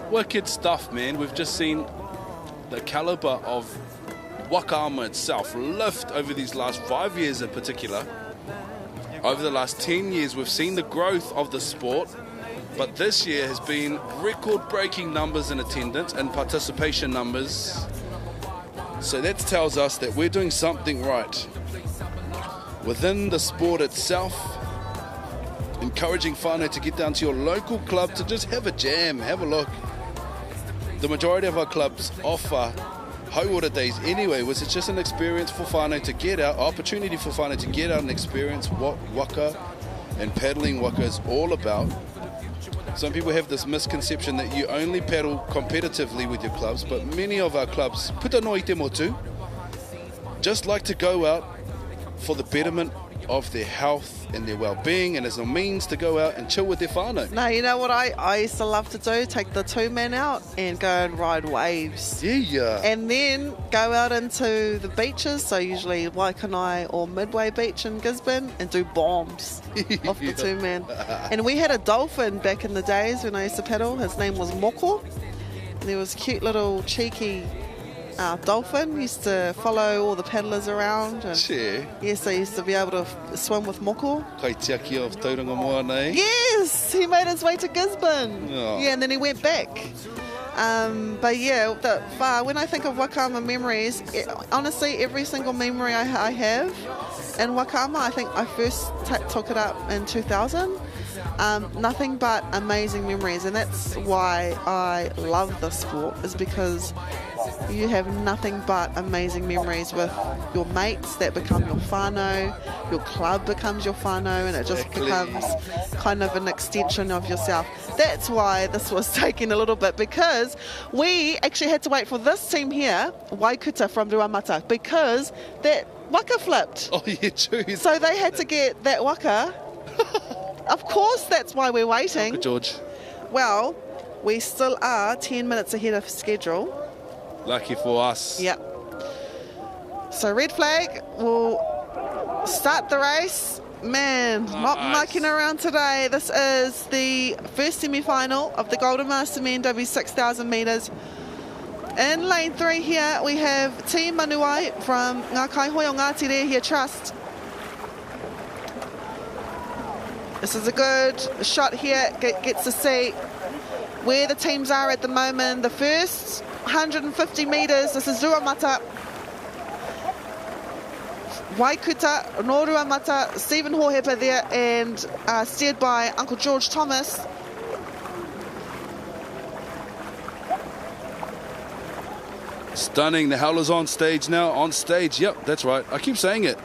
Wicked stuff, man. We've just seen the caliber of Waka itself lift over these last 5 years in particular. Over the last 10 years, we've seen the growth of the sport, but this year has been record-breaking numbers in attendance and participation numbers. So that tells us that we're doing something right. Within the sport itself, encouraging whānau to get down to your local club to just have a jam, have a look. The majority of our clubs offer Hauora days anyway, which is just an experience for whānau to get out, opportunity for whānau to get out and experience what Waka and paddling Waka is all about. Some people have this misconception that you only paddle competitively with your clubs, but many of our clubs, puta no i te motu, just like to go out for the betterment of their health and their well-being, and as a means to go out and chill with their whānau. No, you know what I used to love to do? Take the 2-man out and go and ride waves. Yeah. And then go out into the beaches, so usually Waikanai or Midway Beach in Gisborne, and do bombs off the 2-man. And we had a dolphin back in the days when I used to paddle. His name was Moko. And there was a cute little cheeky dolphin. He used to follow all the paddlers around. And yes, I used to be able to swim with Moko. Kai te aki of Tauranga Moana, eh? Yes, he made his way to Gisborne. Oh. Yeah, and then he went back. But yeah, when I think of Wakama memories, honestly, every single memory I have in Wakama, I think I first took it up in 2000. Nothing but amazing memories, and that's why I love the sport, is because you have nothing but amazing memories with your mates that become your whānau, your club becomes your whānau, and it just becomes kind of an extension of yourself. That's why this was taking a little bit, because we actually had to wait for this team here, Waikuta from Ruamata, because that Waka flipped. Oh yeah, true. So they had to get that Waka. Of course, that's why we're waiting. Uncle George. Well, we still are 10 minutes ahead of schedule. Lucky for us. Yep. So red flag will start the race. Man, not mucking around today. This is the first semi-final of the Golden Master Men W6000 metres. In lane 3 here, we have Team Manuai from Ngā Kaihoi o Ngāti Rehia Trust. This is a good shot here, gets to see where the teams are at the moment. The first 150 metres, this is Ruamata. Waikuta, no Ruamata, Stephen Hohepa there, and steered by Uncle George Thomas. Stunning, the Howlers on stage now, on stage, yep, that's right. I keep saying it.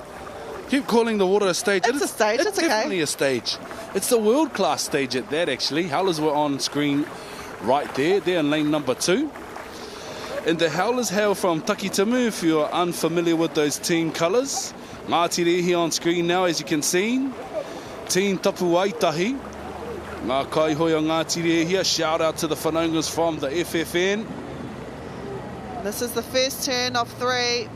Keep calling the water a stage. It's a stage, it's okay. It's definitely a stage. It's the world-class stage at that, actually. Howlers were on screen right there. They're in lane number 2. And the Howlers hail from Takitamu, if you're unfamiliar with those team colours. Ngāti Rehia on screen now, as you can see. Team Tapu Waitahi. Ngā Kaihoi o Ngāti Rehia. Shout out to the whanaungas from the FFN. This is the first turn of 3.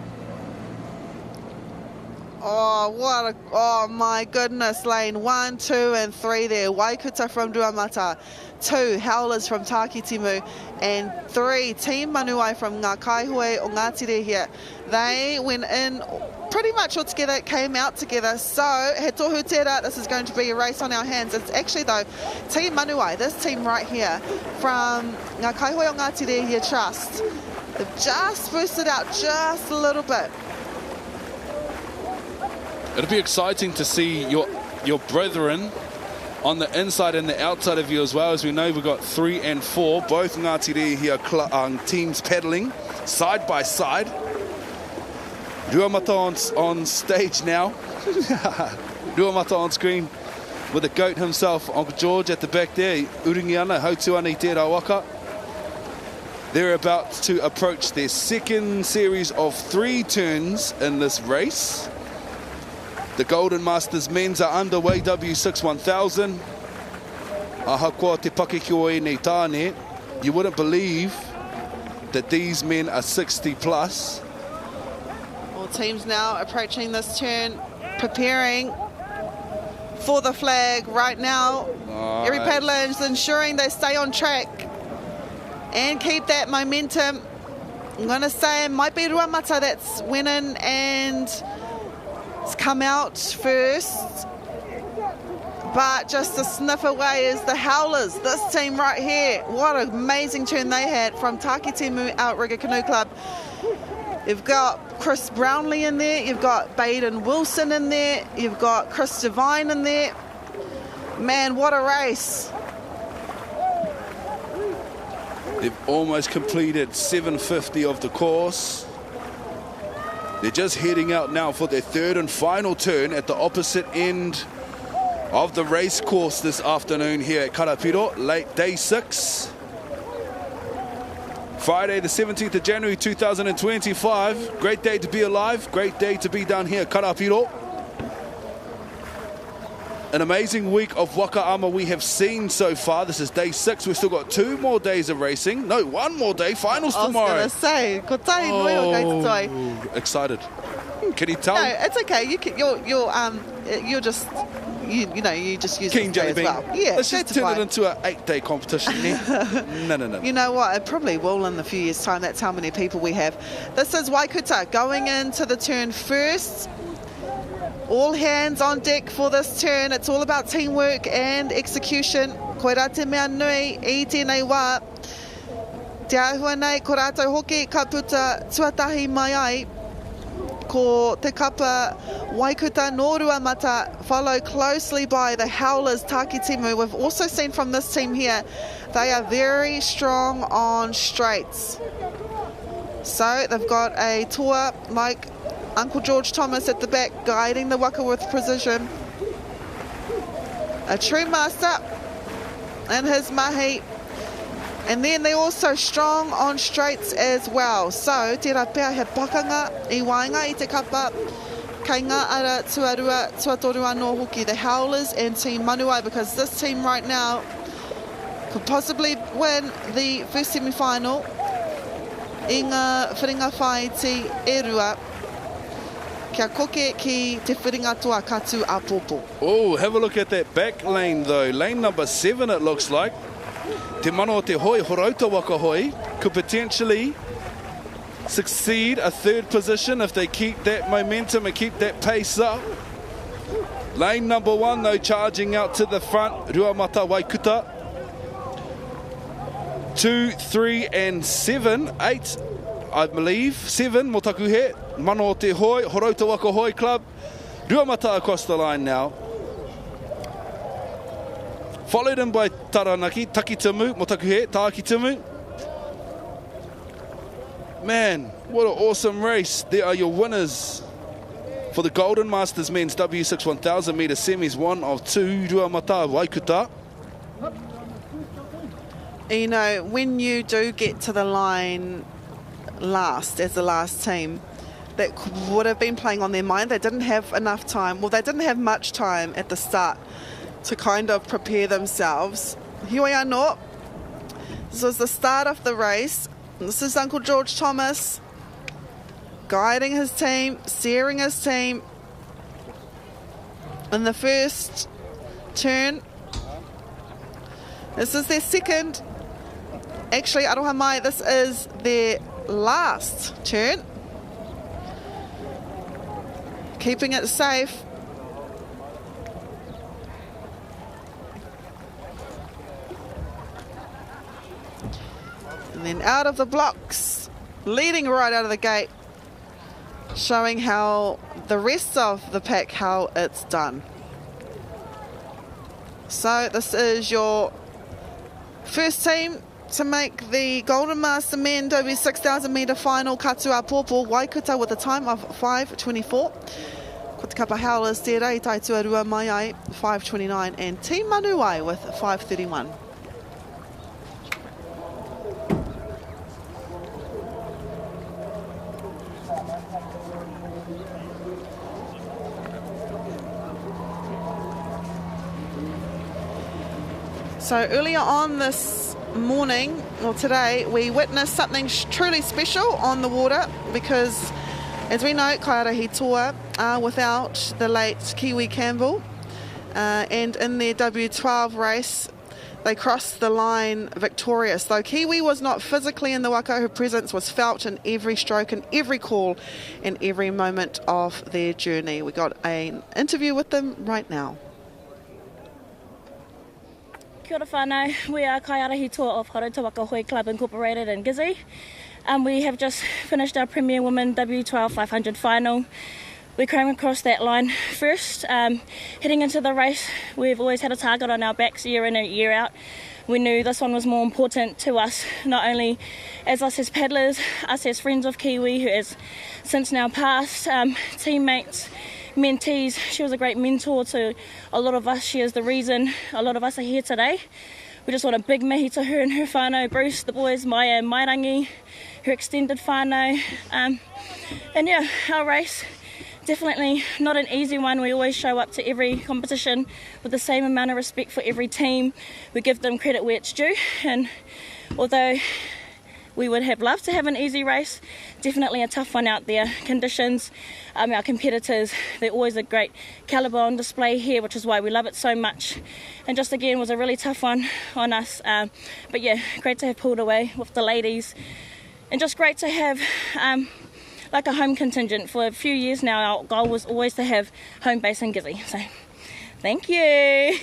Oh my goodness, lane 1, 2 and 3 there. Waikuta from Ruamata, 2 Howlers from Takitimu, and 3 Team Manuai from Ngā Kaihoi o Ngātire here. They went in pretty much all together, came out together. So, he tohu tērā, this is going to be a race on our hands. It's actually, though, Team Manuai, this team right here, from Ngā Kaihoi o Ngātire here Trust, they've just boosted out just a little bit. It'll be exciting to see your brethren on the inside and the outside of you as well. As we know, we've got 3 and 4, both Ngātire here teams paddling side by side. Ruamata on stage now. Ruamata on screen with the goat himself, Uncle George at the back there. Uringi ana, hautu ana I tērā waka. They're about to approach their second series of 3 turns in this race. The Golden Masters men's are underway, W6 1000. Ahakoa te pakekio e nei tāne. You wouldn't believe that these men are 60 plus. All teams now approaching this turn, preparing for the flag right now. Nice. Every paddler is ensuring they stay on track and keep that momentum. I'm going to say it might be Ruamata that's winning and it's come out first, but just a sniff away is the Howlers, this team right here. What an amazing turn they had from Takitimu Outrigger Canoe Club. You've got Chris Brownlee in there, you've got Baden Wilson in there, you've got Chris Devine in there. Man, what a race. They've almost completed 750 of the course. They're just heading out now for their 3rd and final turn at the opposite end of the race course this afternoon here at Karapiro, late day 6. Friday the 17th of January 2025. Great day to be alive, great day to be down here at Karapiro. An amazing week of waka ama we have seen so far. This is day 6. We've still got 2 more days of racing. No, 1 more day. Finals tomorrow. I was going to say, ko tahi nui o kei te toi. Excited. Can you tell? No, it's okay. You're just, you know, you just use King it as JB. well. Yeah, let's just turn it into an 8-day competition. No. You know what? It probably will in a few years' time. That's how many people we have. This is Waikuta going into the turn first. All hands on deck for this turn. It's all about teamwork and execution. Koe rā te mea nui I tēnei wā. Te ahua nei, ko rātou hoki ka puta tuatahi mai ai. Ko te kapa Waikuta no Ruamata, followed closely by the Howlers Takitimu. We've also seen from this team here, they are very strong on straights. So they've got a tour like Uncle George Thomas at the back, guiding the waka with precision. A true master in his mahi. And then they're also strong on straights as well. So, tērā pēr he pakanga I wainga I te kapa. Kei ngā ara tuarua, tuatoru anō hoki, the Howlers and Team Manuai, because this team right now could possibly win the first semi-final I ngā whiringa whai te erua. Kia koke ki te whiringa toa katu a popo. Oh, have a look at that back lane though. Lane number 7 it looks like. Te mana o te hoi, horauta waka hoi, could potentially succeed a 3rd position if they keep that momentum and keep that pace up. Lane number 1 though, charging out to the front, Ruamata Waikuta. 2, 3 and 7, 8 I believe, 7 motakuhe, mana o te hoi, horauta waka hoi club. Ruamata across the line now. Followed in by Taranaki, Takitimu, Motakuhe, Takitimu. Man, what an awesome race. There are your winners for the Golden Masters men's W6 1000 metre semis, 1 of 2, Ruamata Waikuta. You know, when you do get to the line last, as the last team, that would have been playing on their mind. They didn't have enough time. Well, they didn't have much time at the start to kind of prepare themselves. Hioi anō. This was the start of the race. This is Uncle George Thomas guiding his team, steering his team. in the first turn. This is their second. Actually, aroha mai, this is their last turn. Keeping it safe. And then out of the blocks, leading right out of the gate, showing how the rest of the pack, how it's done. So this is your first team to make the Golden Master Men W 6,000 metre final, Katua Pōpō Waikuta, with a time of 5:24. Ko te kapa howlers tērā I Aotearoa mai ai 5:29, and Team Manuai with 5:31. So earlier on this morning, or today, we witnessed something truly special on the water, because as we know, Aotearoa are without the late Kiwi Campbell, and in their W12 race they crossed the line victorious. Though Kiwi was not physically in the Waka, her presence was felt in every stroke and every call and every moment of their journey. We got an interview with them right now. Kia ora whānau, we are Kaiarahi Tour of Haroto Waka Hoi Club Incorporated in Gizzy. We have just finished our Premier Women W12 500 final. We came across that line first. Heading into the race, we've always had a target on our backs year in and year out. We knew this one was more important to us, not only as us as paddlers, us as friends of Kiwi, who has since now passed, teammates, mentees. She was a great mentor to a lot of us. She is the reason a lot of us are here today. We just want a big mihi to her and her whānau, Bruce, the boys, Maya and Mairangi, her extended whānau. And yeah, our race, definitely not an easy one. We always show up to every competition with the same amount of respect for every team. We give them credit where it's due, and although we would have loved to have an easy race, definitely a tough one out there. Conditions, our competitors, they're always a great calibre on display here, which is why we love it so much. And just again, was a really tough one on us. But yeah, great to have pulled away with the ladies. And just great to have like a home contingent. For a few years now, our goal was always to have home base in Gizzy. So, thank you.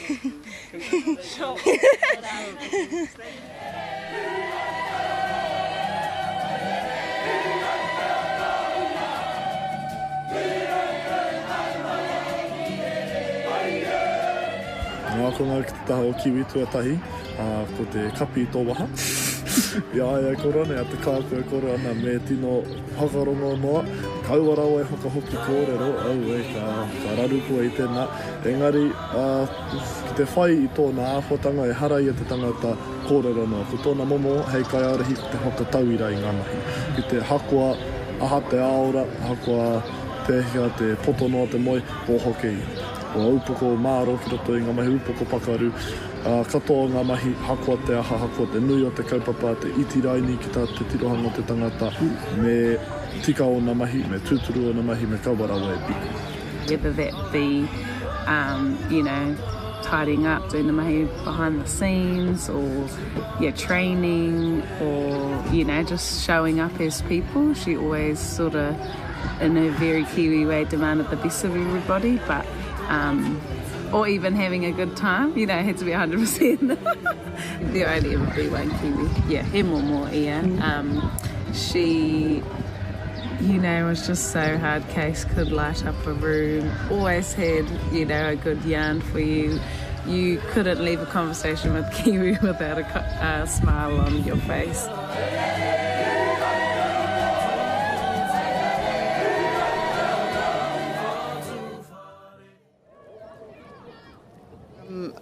Ngā ko ngā ki te taha o Kiwi tuatahi, ko te kapi tō waha. Ia kora, nea te kākua kora ana me tino hakarongo noa. Kauarawa e whakahoki kōrero, au e ka raru kua I tēnā. Engari, ki te whai I tōna āwhotanga e hara I te tangata kōrero noa. Ko tōna momo, hei kaiarahi ki te whakatauira I ngā mahi. Ki te hakua aha te aora, hakua pēhia te poto noa te moi, pōhoke I. O upoko māro ki roto I ngā mahi upoko pakaru. Katoa ngā mahi, hakua te aha, hakua te nui o te kaupapa, te itiraini ki tā te tirohanga o te tangata, me tika o ngā mahi, me tūturu o ngā mahi, me kauarawa e piku. Whether that be, you know, tidying up, doing the mahi behind the scenes, or training, or, you know, just showing up as people. She always sort of, in a very Kiwi way, demanded the best of everybody, but or even having a good time, you know, it had to be 100%. There only ever be one Kiwi. Yeah, he more, yeah. She, you know, was just so hard case, could light up a room, always had, you know, a good yarn for you. You couldn't leave a conversation with Kiwi without a smile on your face.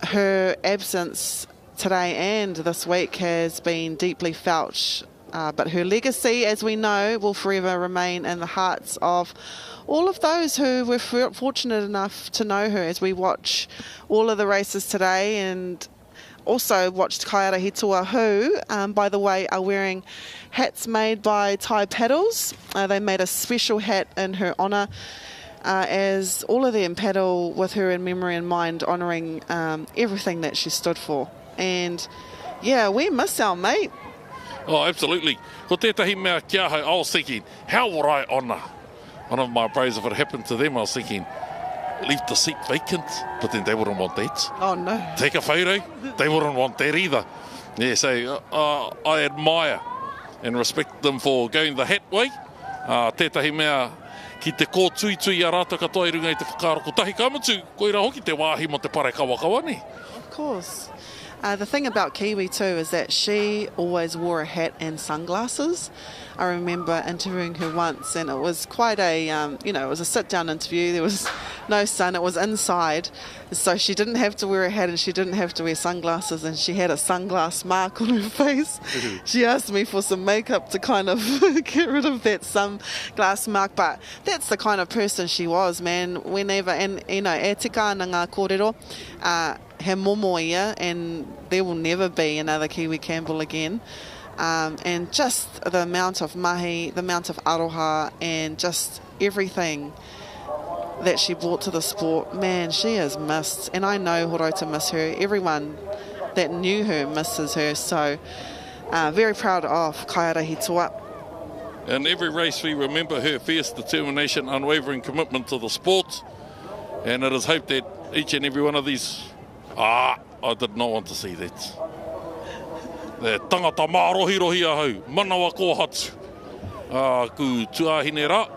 Her absence today and this week has been deeply felt, but her legacy, as we know, will forever remain in the hearts of all of those who were fortunate enough to know her, as we watch all of the races today and also watched Kaiarahi Toa, who, by the way, are wearing hats made by Thai Paddles. They made a special hat in her honour. as all of them paddle with her in memory and mind, honouring everything that she stood for. And yeah, we miss our mate. Oh, absolutely. Ko tētahi mea kia hau, I was thinking, how would I honour one of my bros if it happened to them? I was thinking, leave the seat vacant, but then they wouldn't want that. Oh, no. Take a photo, they wouldn't want that either. Yeah, so I admire and respect them for going the hat way. Tētahi mea ki te kō tui tui a rāta katoa I runga I te whakaaro ko tahi kamutu, koira hoki te wāhi mo te pare kawakawa ne. Of course. The thing about Kiwi too is that she always wore a hat and sunglasses. I remember interviewing her once, and it was quite a, it was a sit-down interview. There was no sun. It was inside, so she didn't have to wear a hat and she didn't have to wear sunglasses, and she had a sunglass mark on her face. She asked me for some makeup to kind of get rid of that sunglass mark, but that's the kind of person she was, man. Whenever, and e tika ana ngā kōrero, he momo ia, and there will never be another Kiwi Campbell again. And just the amount of mahi, the amount of aroha, and just everything that she brought to the sport, man, she is missed. And I know Horota miss her. Everyone that knew her misses her. So very proud of Kaiarahi Toa. In every race we remember her fierce determination, unwavering commitment to the sport. And it is hoped that each and every one of these... I did not want to see that. The tangata mārohi-rohi ahau, manawa kōhatu. Ku tuahine rā,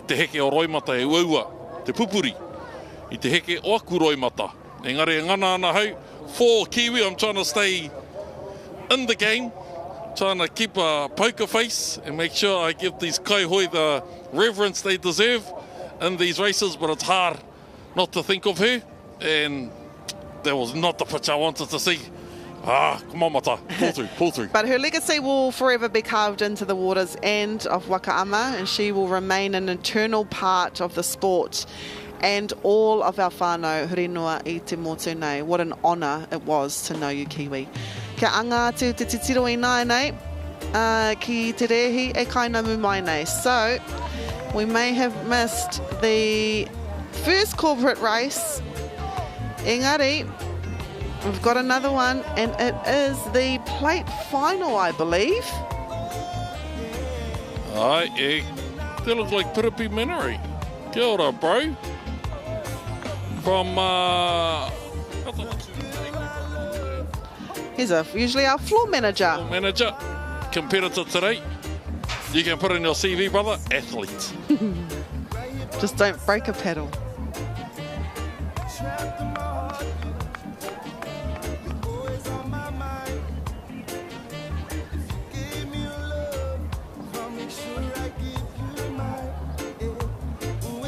te heke o roimata e uaua, te pupuri. I te heke o aku roimata. Engari e ngana ana hau, for Kiwi, I'm trying to stay in the game, trying to keep a poker face and make sure I give these kaihoi the reverence they deserve in these races, but it's hard not to think of her. And that was not the picture I wanted to see. Come on, mata. Pull through. But her legacy will forever be carved into the waters and of Waka ama, and she will remain an eternal part of the sport and all of our whānau hurinua I te motu nei. What an honour it was to know you, Kiwi. Kia anga atu te titiro I nai nei, ki te rehi e kainamu mai nei. So, we may have missed the first corporate race. Engari, we've got another one, and it is the plate final, I believe. Ai, that looks like Piripi Minery. Kia ora, bro. From, He's usually our floor manager. Floor manager, competitor today. You can put in your CV, brother, athlete. Just don't break a pedal.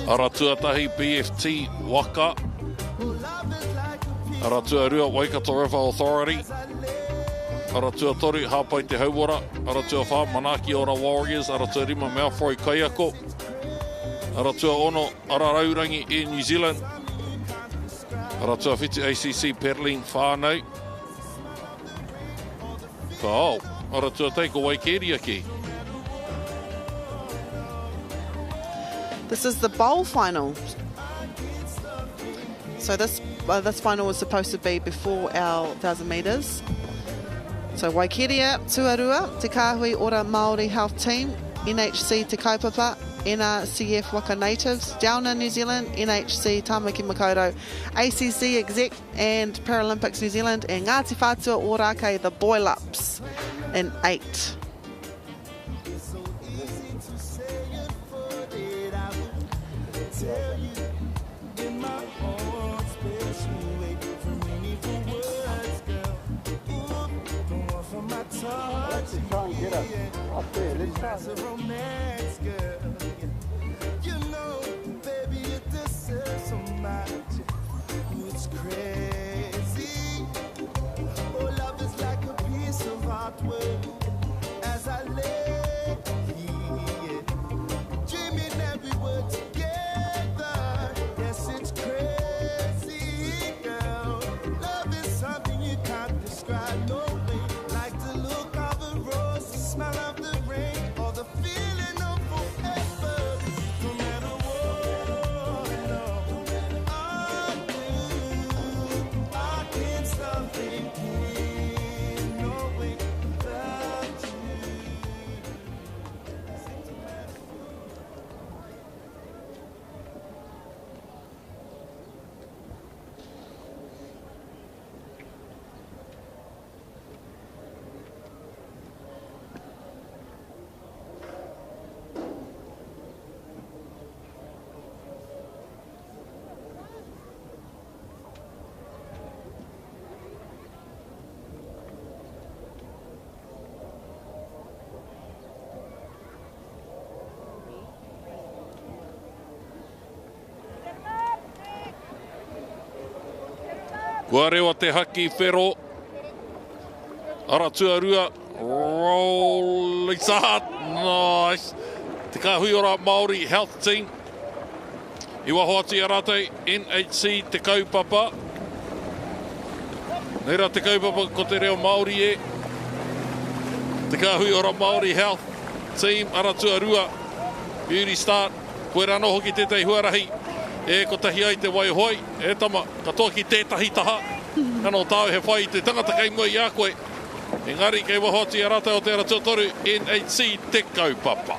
Aratua tahi BFT Waka. Aratua rua Waikato River Authority. Aratua tori Hapai te Hauora. Aratua wha Manaki Ora Warriors. Aratua rima Malfoy Kaiako. Aratua ono Araraurangi in New Zealand. Aratua whiti ACC Perling whānau. Ka Aratua teiko Waikeria ki. This is the bowl final. So this final was supposed to be before our 1,000 metres. So Waikeria, Tuarua, Te Kāhui Ora Māori Health Team, NHC Te Kaupapa, NRCF Waka Natives, Downer New Zealand, NHC Tāmaki Makaurau, ACC Exec and Paralympics New Zealand, and Ngāti Whātua Ōrākei, the Boil-Ups in 8. Let's try and get up there. Let's try. You know, baby, you deserve so much. It's crazy. Oh, love is like a piece of artwork. As I lay here, dreaming that we were together. Yes, it's crazy, girl. Love is something you can't describe. No way. Smell of the rain, or the feeling of forever. No matter Kua rewa te haki whero. Ara tuarua. Rolling start. Nice. Te kahui ora Māori Health Team. I waho ati aratei NHC te kaupapa. Neira te kaupapa ko te reo Māori e. Te kahui ora Māori Health Team ara tuarua. Beauty start. Koe rano hoki tētai huarahi. E ko tahi ai te waihoi. E tama, katoa ki tētahi taha. Kano tāu he whai te tangata kei mua i a koe. Engari kei waho ati arata o te ara tuatoru NHC te kaupapa.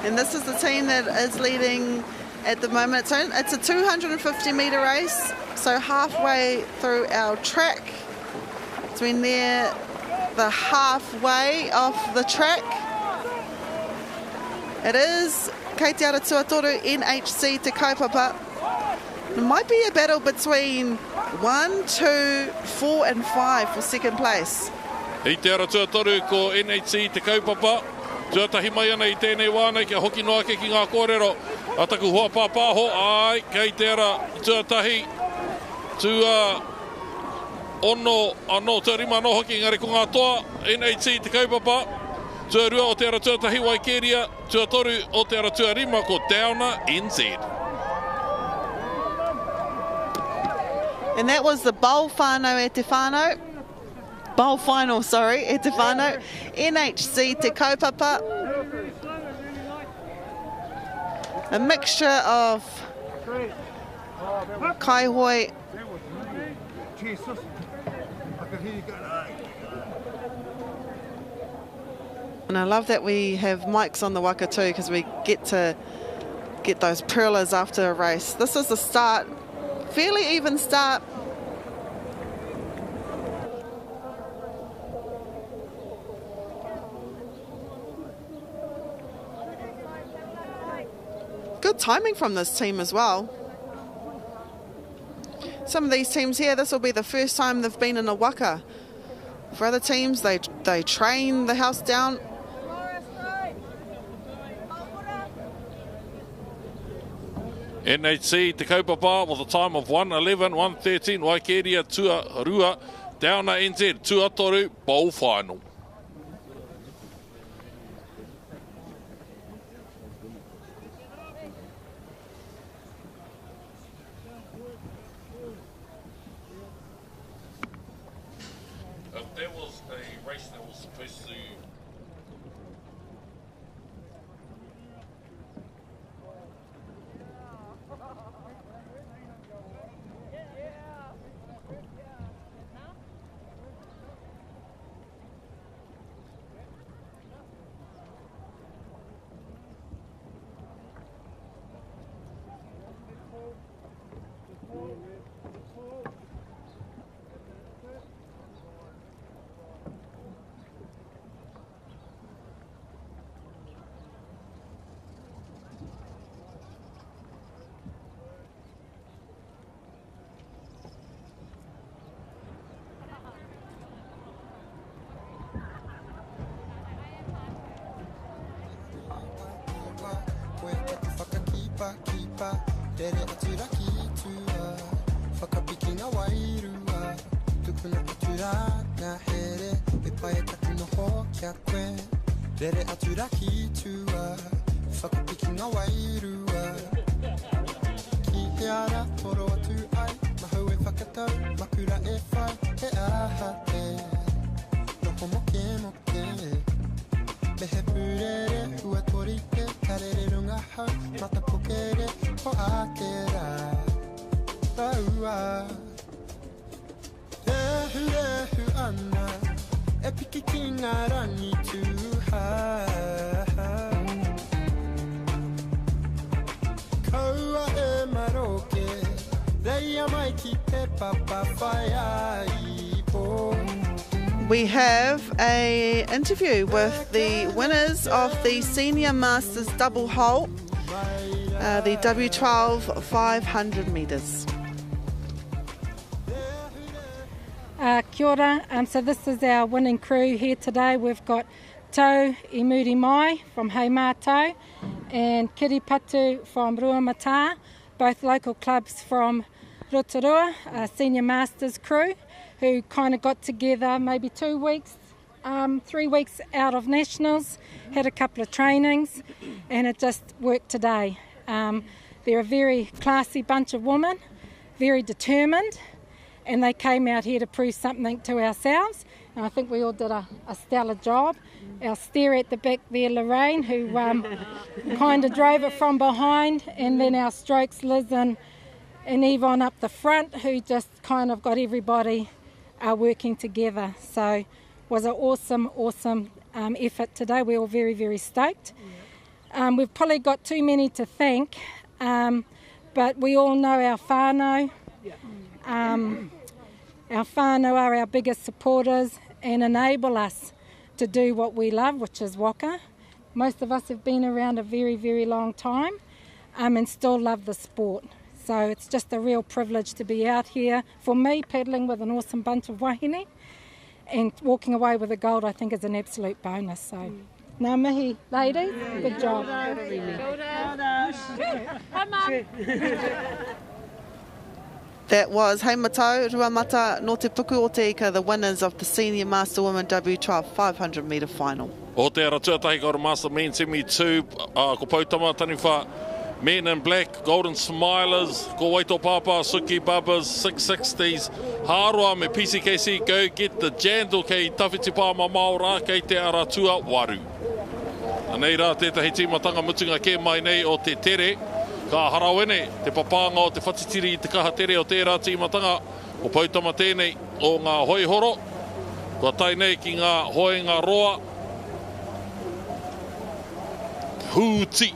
And this is the team that is leading at the moment. It's a 250 metre race, so halfway through our track. It's when they're the halfway of the track. It is Kei Te Ara Tuatoru NHC Te Kaupapa. It might be a battle between 1, 2, 4 and 5 for second place. Hei te ara tuatoru ko NHC te kaupapa. Tuatahi mai ana I tēnei wānei kia hoki noa ke ki ngā kōrero. Ataku hoa pāpāho ai kei te ara tuatahi. Tua ono anō tuarima anō hoki ngare ko ngā toa. NHC te kaupapa. Tuarua o te ara tuatahi Waikeria. Tuatoru o te ara tuarima ko Downer NZ. And that was the bowl whānau e te whānau. Bowl final, sorry, e te whānau. NHC te kaupapa. A mixture of kaihoi. And I love that we have mics on the Waka too, because we get to get those perlas after a race. This is the start. Fairly even start. Good timing from this team as well. Some of these teams here, this will be the first time they've been in a Waka. For other teams, they train the house down. NHC te kaupapa with a time of 1:11.113. Waikeria Tuarua. Downer NZ Tuatoru bowl final. There was a race that was supposed to Tere atura ki tua, whakapiki ngā wairua, tukuna atura ngā here, e pai e taku no ho kia koe. Tere atura ki tua, whakapiki ngā wairua, ki he ara toro atu ai, mahau e whakatau, makura e whai, he aha te, noho moke moke. Mehe purere, ua torite, karere runga hau, mata pokere, ho ātera, taua. Rehu rehu ana, e piki ki ngā rangi tūha. Kaua e maroke, reia mai ki te papa whai ai po. We have an interview with the winners of the Senior Masters double hole, the W12 500 metres. Kia ora. So this is our winning crew here today. We've got Tau I Muri Mai from Haumātau and Kiripatu from Ruamata, both local clubs from Rotorua, a senior masters crew, who kind of got together maybe 2 weeks, 3 weeks out of nationals, had a couple of trainings, and it just worked today. They're a very classy bunch of women, very determined, and they came out here to prove something to ourselves, and I think we all did a stellar job. Our steer at the back there, Lorraine, who kind of drove it from behind, and then our strokes, Liz and Yvonne up the front, who just kind of got everybody working together. So it was an awesome effort today. We're all very, very stoked. We've probably got too many to thank, but we all know our whānau. Our whānau are our biggest supporters and enable us to do what we love, which is Waka. Most of us have been around a very, very long time and still love the sport. So it's just a real privilege to be out here. For me, paddling with an awesome bunch of wahine and walking away with a gold, I think is an absolute bonus. So, ngā mihi, ladies, good job. That was Hei Matau, Ruamata, no te puku o te ika, the winners of the Senior Master Women W12 500 metre final. O te ara tuatahi ka Master Men Semi 2, ko Pautama taniwha, Men in Black, Golden Smilers, ko Waito Papa, Suki Babas, 660s, Hāroa me PCKC, go get the jandal kei tawhiti pāma maora kei te ara tua waru. Anei rā, tētahi tīmatanga mutunga ke mai nei o te tere, ka harawene, te papanga o te whatitiri i te kaha tere o tērā tīmatanga, o Pautama tēnei o ngā hoi horo, kua tai nei ki ngā hoi ngā roa, hūti.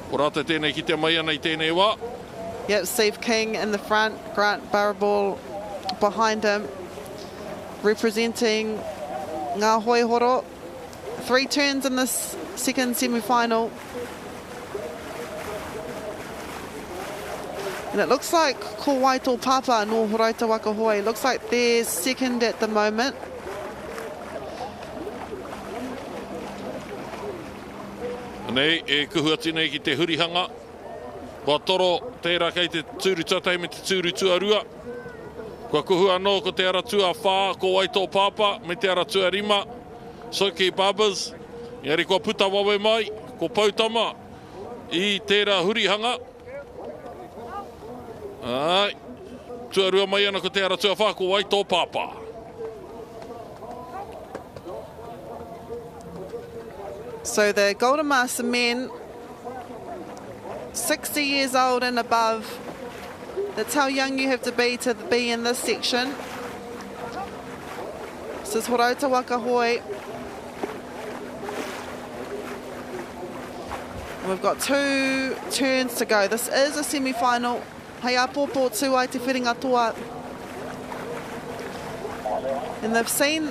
Ko rata tēnei ki te mai ana I tēnei wā. Yep, Steve King in the front, Grant Baraball behind him, representing ngā hoi horo. 3 turns in this second semi-final. And it looks like ko Waito Papa no Horaita Waka Hoi. Looks like they're second at the moment. Nei, e kuhua tinei ki te hurihanga. Kua toro tērā kei te tūru tuatai me te tūru tuarua. Kua kuhua no ko te aratua whā, ko Waito Papa, me te aratua rima. Soke Babas, iari kua puta wawe mai, ko Pautama, I tērā hurihanga. Ai, tuarua mai ana ko te aratua whā, ko Waito Papa. So the Golden Master men, 60 years old and above, that's how young you have to be in this section. This is Horaita Waka Hoi. We've got 2 turns to go. This is a semi-final. Hei apōpō tū ai te whiringa toa. And they've seen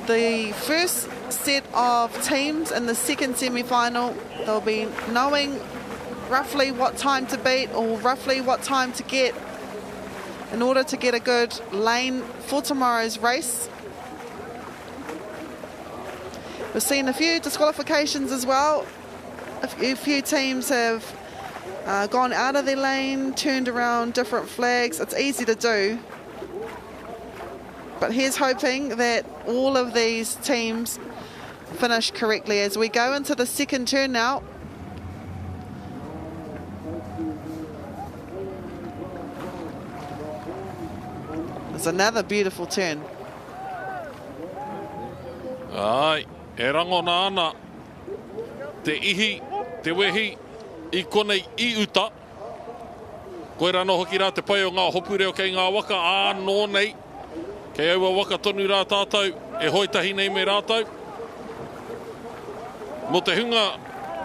the first set of teams in the second semi-final. They'll be knowing roughly what time to beat or roughly what time to get in order to get a good lane for tomorrow's race. We've seen a few disqualifications as well. A few teams have gone out of their lane, turned around different flags. It's easy to do. But here's hoping that all of these teams finish correctly as we go into the second turn now. There's another beautiful turn. Ai, e rangona ana. Te ihi, te wehi, I konei I uta. Koe rano hoki rā te pai o ngā hopureo kei ngā waka, nō nei. Kei aua waka tonu rā tātou, e hoitahi nei me rātou. Mo te hunga,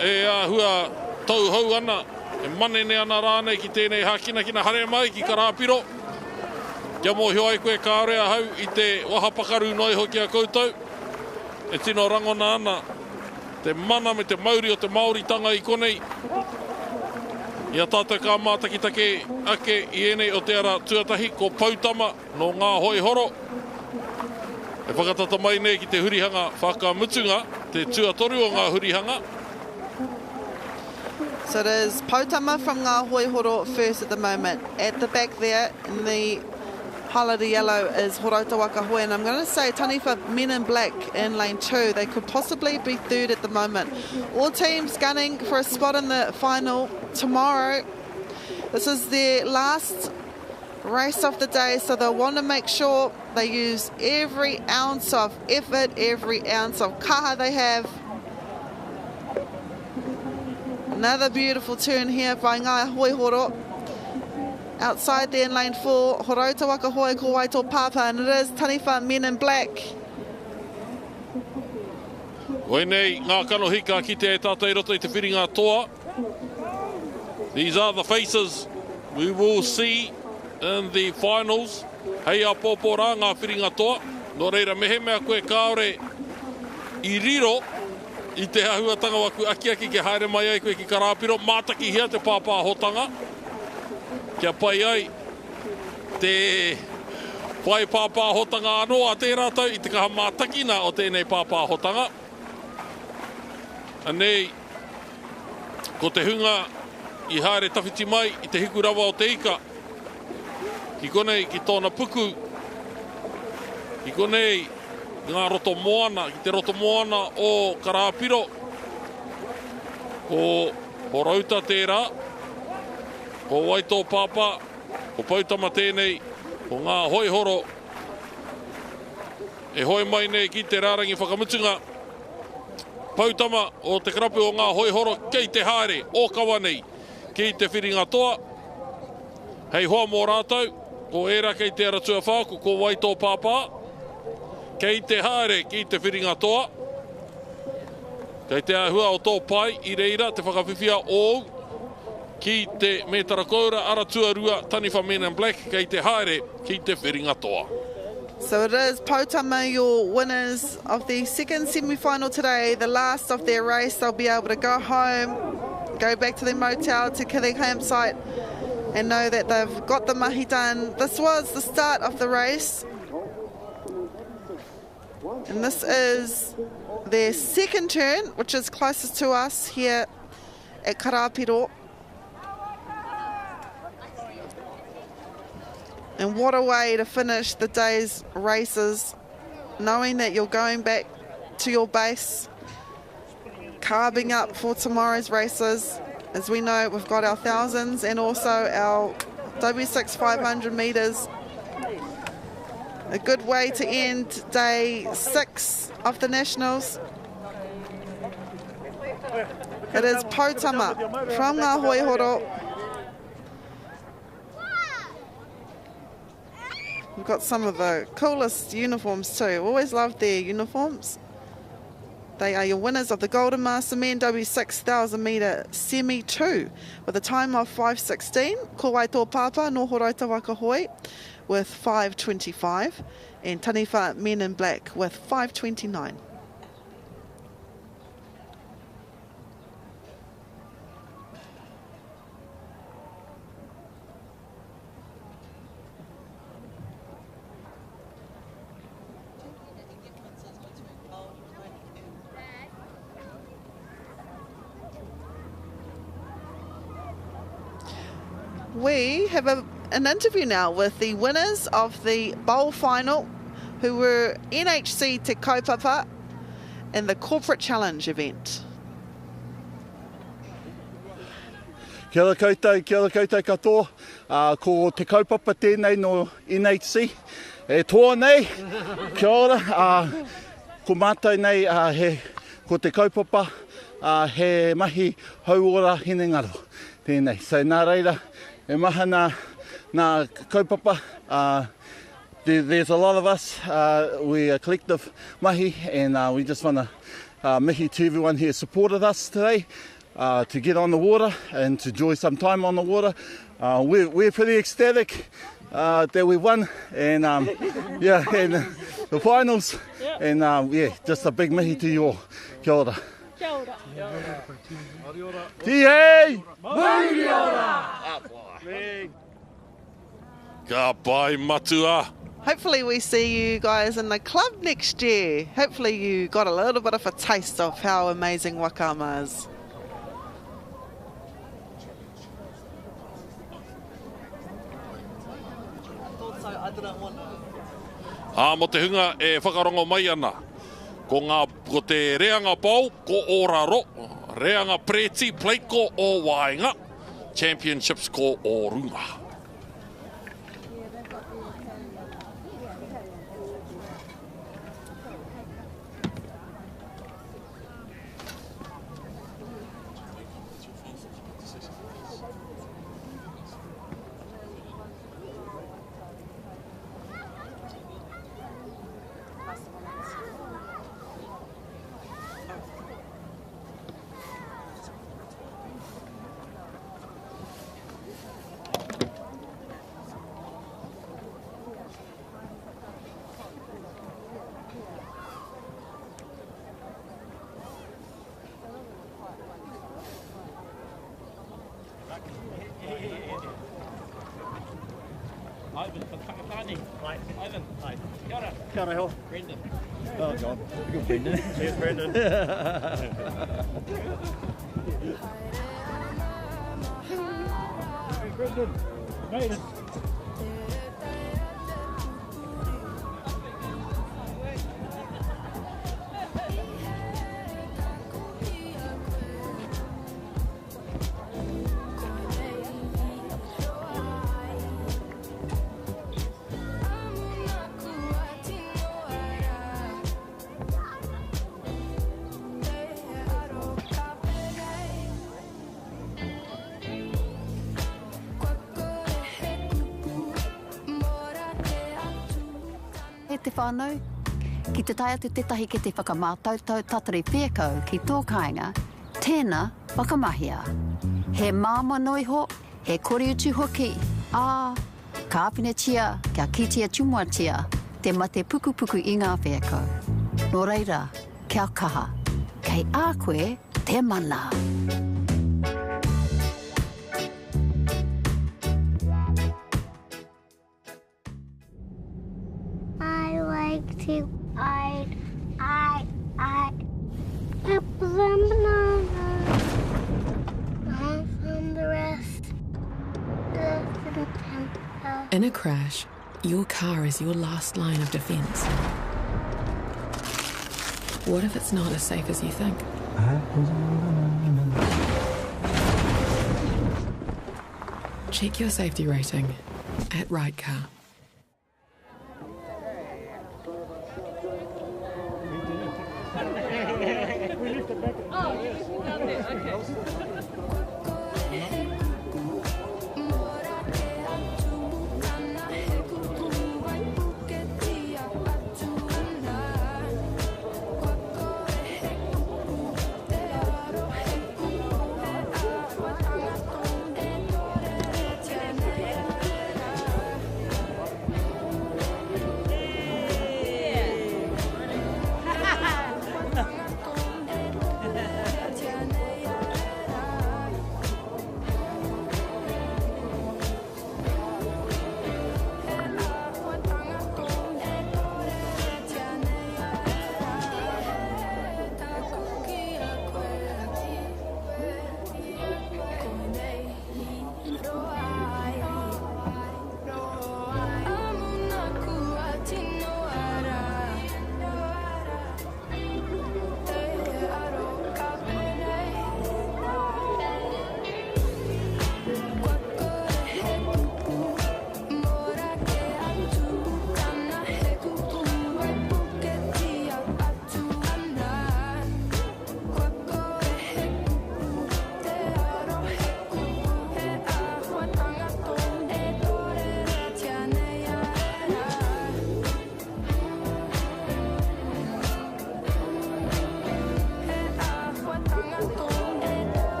e hua tau hau ana, e manene ana rānei ki tēnei hākina kina hare mai ki Karapiro. Kia mō hio ai koe kārea hau I te waha pakaru noi hoki a koutou. E tino rangona ana, te mana me te mauri o te Māoritanga I konei. Ia tātou ka mātakitake ake I enei o te ara tuatahi ko Pautama no ngā hoi horo. E whakatata mai nei ki te hurihanga whakamutunga, te tuatoru o ngā hurihanga. So it is Pautama from Ngā Hoihoro first at the moment. At the back there, in the highlighted yellow, is Horauta Waka Hoi. And I'm going to say Taniwha Men in Black in lane 2. They could possibly be third at the moment. All teams gunning for a spot in the final tomorrow. This is their last race of the day, so they'll want to make sure they use every ounce of effort, every ounce of kaha they have. Another beautiful turn here by Ngā Hoihoro. Outside there in lane 4, Horauta Waka Hoi ko Waito Papa, and it is Taniwha Men in Black. Oi nei, ngā kano hika ki te tātai roto i te whiringa toa. These are the faces we will see in the finals. Hei a pōpōra ngā whiringa toa. No reira mehe mea koe kāore i riro i te ahuatanga waku aki ke haere mai ai koe ki Karapiro. Mātaki hia te pāpā hotanga. Kia pai ai te pai pāpā hotanga anō a te rātau i te kaha mātakina o tēnei pāpā hotanga. Anei, ko te hunga i haere tawhiti mai i te hiku rawa o te ika. Ki konei ki tōna puku. Ki konei ngā roto moana, ki te roto moana o Karapiro. Ko Horauta tērā, ko Waito Papa, ko Pautama tēnei, ko ngā hoihoro. E hoi mai nei ki te rārangi whakamutunga. Pautama o te karapu o ngā hoihoro kei te haere o kawa nei, ki te whiringa toa. Hei hoa mō rātau, ko era kei te aratua whāku, ko Waito Papa. Kei te haere ki te whiringa toa. Kei te ahua o tō pai i reira te whakawhiwhia o ki te metara koura aratua rua Taniwha Men in Black. Kei te haere ki te whiringa toa. So it is Pautama, your winners of the second semi-final today, the last of their race. They'll be able to go home, go back to their motel, to their campsite, and know that they've got the mahi done. This was the start of the race. And this is their second turn, which is closest to us here at Karapiro. And what a way to finish the day's races, knowing that you're going back to your base, carving up for tomorrow's races. As we know, we've got our thousands and also our W6 500 metres. A good way to end day 6 of the Nationals. It is Pautama from Ngā Hoihoro. We've got some of the coolest uniforms too. Always loved their uniforms. They are your winners of the Golden Master Men W6000 metre Semi 2 with a time of 5:16. Ko Waito Papa no Horauta Waka Hoi with 5:25 and Taniwha Men in Black with 5:29. We have an interview now with the winners of the bowl final, who were NHC Te Kaupapa in the Corporate Challenge event. Kia ora koutou katoa. Ko Te Kaupapa tēnei no NHC. E toa nei, kia ora. Ko mātou nei ko Te Kaupapa he mahi hauora hinengaro tēnei. So nā reira, e maha nā kaupapa. There's a lot of us. We're a collective mahi, and we just want to mihi to everyone who supported us today to get on the water and to enjoy some time on the water. We're pretty ecstatic that we won, and yeah, and the finals, and yeah, just a big mihi to you all. Kia ora. Kia ora. Tihei! Mauri ora! Ka pai matua. Hopefully we see you guys in the club next year. Hopefully you got a little bit of a taste of how amazing Wakama is. Mo te hunga e whakarongo mai ana. Ko te reanga pau, ko Oraro. Reanga preti, pleiko o Wainga. Championships ko o Runga. Ivan from Pakistani. Right. Ivan. Hi. Kia ora. Kia ora, Hill. Brendan. Oh, God. Good Brendan. Cheers, Brendan. Hey, Brendan. Made it. Te whānau, ki te tai atu tetahi ki te whakamātautau tatari whekau ki tō kāinga, tēnā whakamahia. He māma noiho, he kore utu hoki, ka apine tia, kia kitia tumuatia, te mate puku puku I ngā whekau. Nō reira, kia kaha, kei a koe te mana. In a crash, your car is your last line of defense. What if it's not as safe as you think? Check your safety rating at Right Car.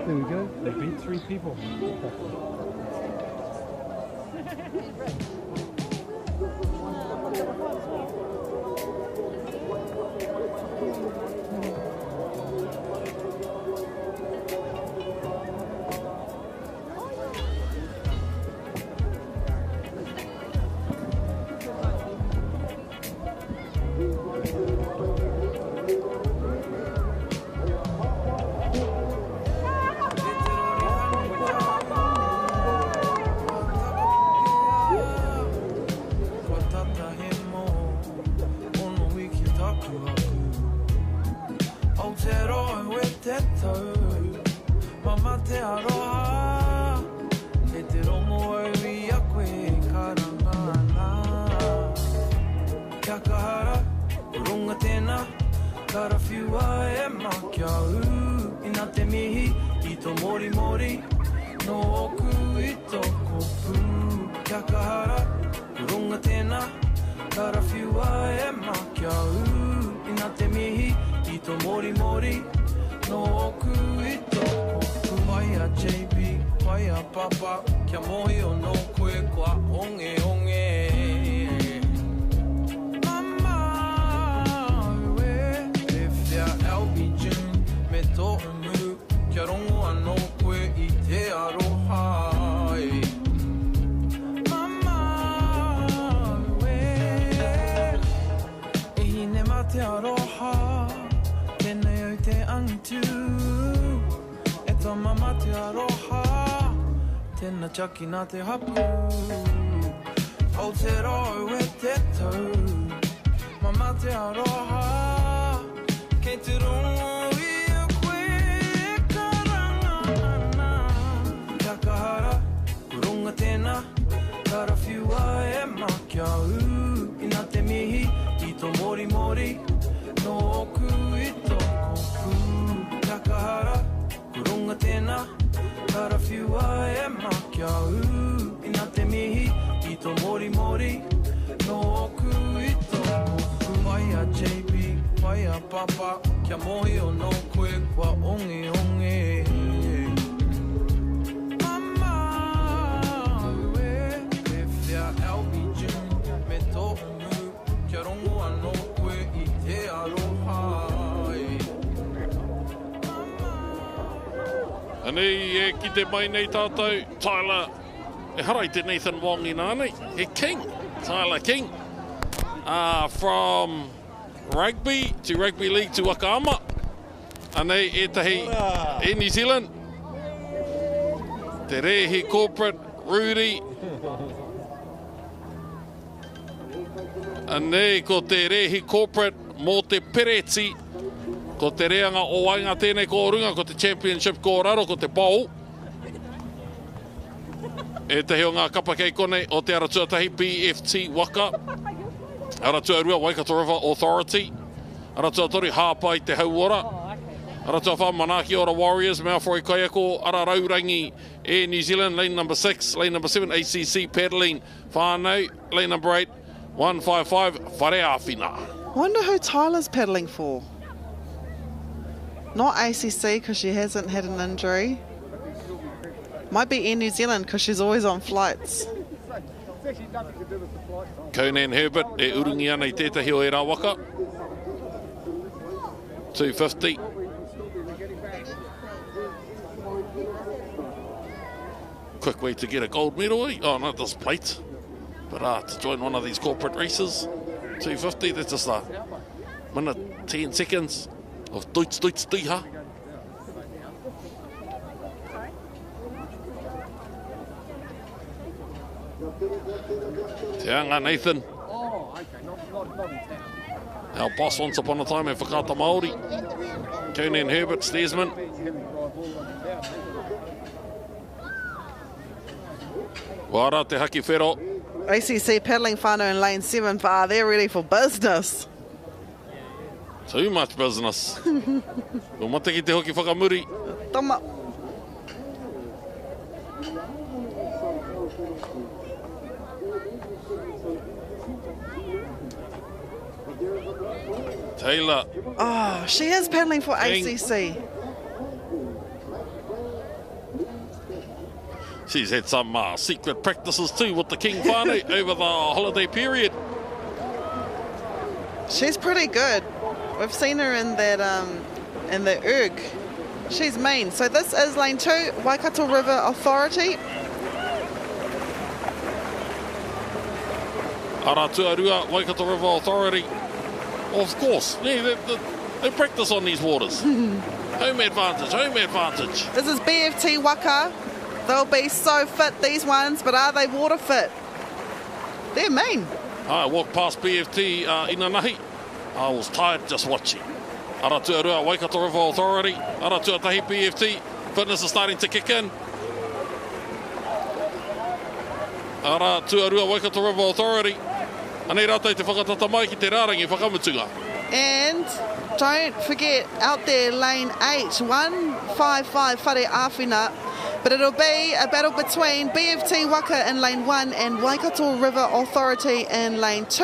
There we go. They beat 3 people. haku haku Aotearoa we te tau Mama te aroha E te rongo au I a koe karangana Kia kahara, runga tēnā Karawhiua e makiau Ina te mihi I tō mori mori No oku I tō kopu Kia kahara, runga tēnā Karawhiua e makiau Ina te mihi I tō mori mori No oku I tō kopu Waia JB, waia papa Kia mohi o no koe kua onge onge Me tō umu, kia rongo anō koe I te aroha Mama ue E hine ma te aroha Tēnei au te angitu E tō mama te aroha Tēnā chaki nā te hapu Aotearoa e te tau Mama te aroha Kei te rongo Kurunga tēnā, karawhiua e makiau Ina te mihi, I tō mori mori No oku I tō kopu Kia kahara, kurunga tēnā Karawhiua e makiau Ina te mihi, I tō mori mori No oku I tō kopu Waia JB, waia papa Kia mohi o no koe kua onge onge Anei, e ki te mai nei tātou, Tyler, e harai te Nathan Wong I nānei, he King, Tyler King. From rugby to rugby league to Waka ama. Anei, e tahi, in New Zealand. Te rehi corporate, Rudy. Anei, ko te rehi corporate, mō te pereti, ko te reanga o wainga tēnei ko runga, ko te championship ko raro, ko te pau. E te heo ngā kapa kei konei o te aratuatahi BFT Waka. Aratuarua Waikato River Authority. Aratuatori hāpai te hauora. Aratuawha Manaki Ora Warriors, Maoforoi Kaiako, Ara Raurangi Air New Zealand, lane number 6, lane number 7, ACC Paddling, whānau, lane number 8, 155, Whare Āwhina. Wonder who Tyler's paddling for. Not ACC because she hasn't had an injury. Might be in New Zealand because she's always on flights. Conan Herbert e urungi ana I tētahi o e rā waka. 250. Quick way to get a gold medal. Oh, no, this plate. But to join one of these corporate races, 250, that's just a minute, 10 seconds of Duits Tiha. Te anga Nathan. Our boss once upon a time in Whakata Māori. Conan Herbert, steersman. Wara te haki whero. ACC paddling whānau in lane 7, but they're ready for business. Too much business. Ko mate ki te hoki whakamuri. Tama. Taylor. Oh, she is paddling for ACC. She's had some secret practices too with the King whānau over the holiday period. She's pretty good. We've seen her in that in the erg. She's mean. So this is lane 2, Waikato River Authority. Aratuarua, Waikato River Authority. Of course, yeah, they practice on these waters. Home advantage, home advantage. This is BFT Waka. They'll be so fit, these ones, but are they water fit? They're mean. I walked past BFT in a nahi. I was tired just watching. Aotearoa, Waikato River Authority. Aotearoa PFT. Fitness is starting to kick in. Aotearoa, Waikato River Authority. Anei rātai te whakatata mai ki te rārangi whakamutunga. And don't forget, out there, lane 8, 155 Whare Āwhina. But it'll be a battle between BFT Waka in lane 1 and Waikato River Authority in lane 2.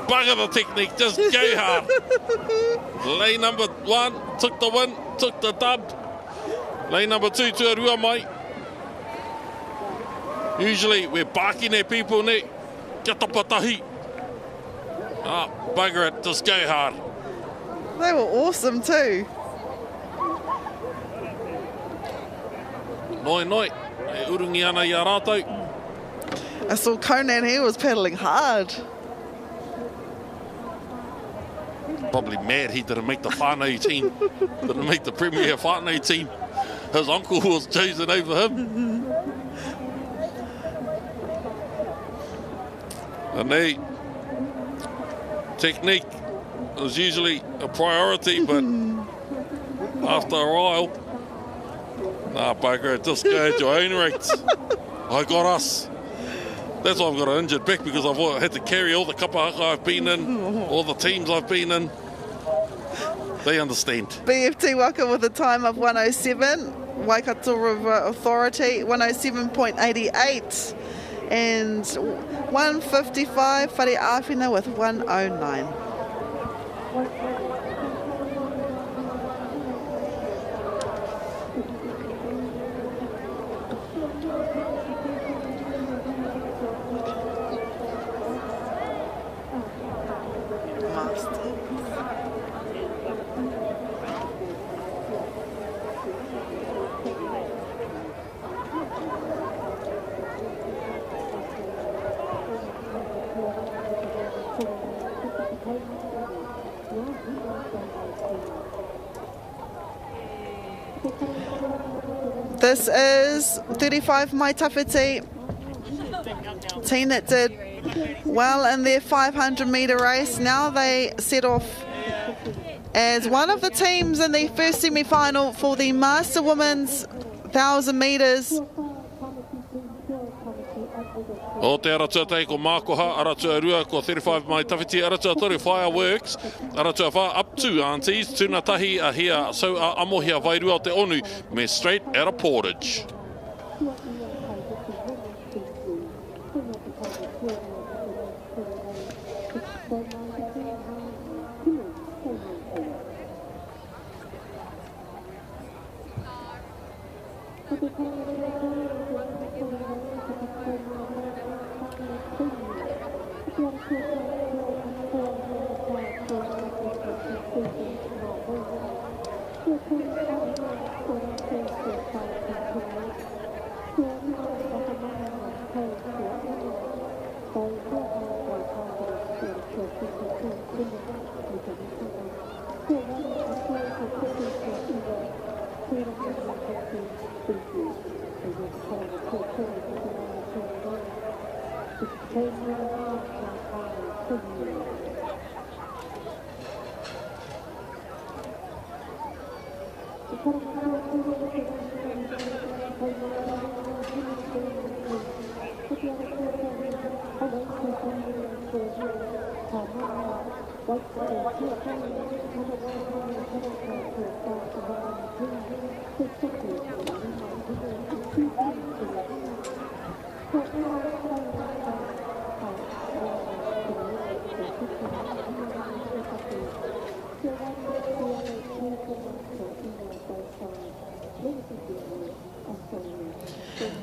Bugger the technique, just go hard. Lane number 1 took the win, took the dub. Lane number 2, Tuarua mai. Usually we're barking at people, ne. Kia tapatahi. Ah, bugger it, just go hard. They were awesome too. Noi, e urungi ana i a rātou. I saw Conan, he was pedalling hard. Probably mad he didn't make the whānau team. Didn't make the Premier whānau team. His uncle was chosen over him. And technique was usually a priority, but after a while, nah, bugger, just go at your own rates. I got us. That's why I've got an injured back, because I've had to carry all the kapahaka I've been in, all the teams I've been in. They understand. BFT Waka with a time of 107, Waikato River Authority 107.88, and 155 Whare Āwhina with 109. This is 35 Mai Tawhiti, team that did well in their 500 metre race. Now they set off as one of the teams in the first semi-final for the Master Women's 1,000 metres. O te aratua tei ko Mākoha, aratua rua ko 35 Mai Tawhiti, aratua toru fireworks, aratua wha up to aunties, tūna tahi a hia, so a amohia vairua o te onu, me straight out of Portage.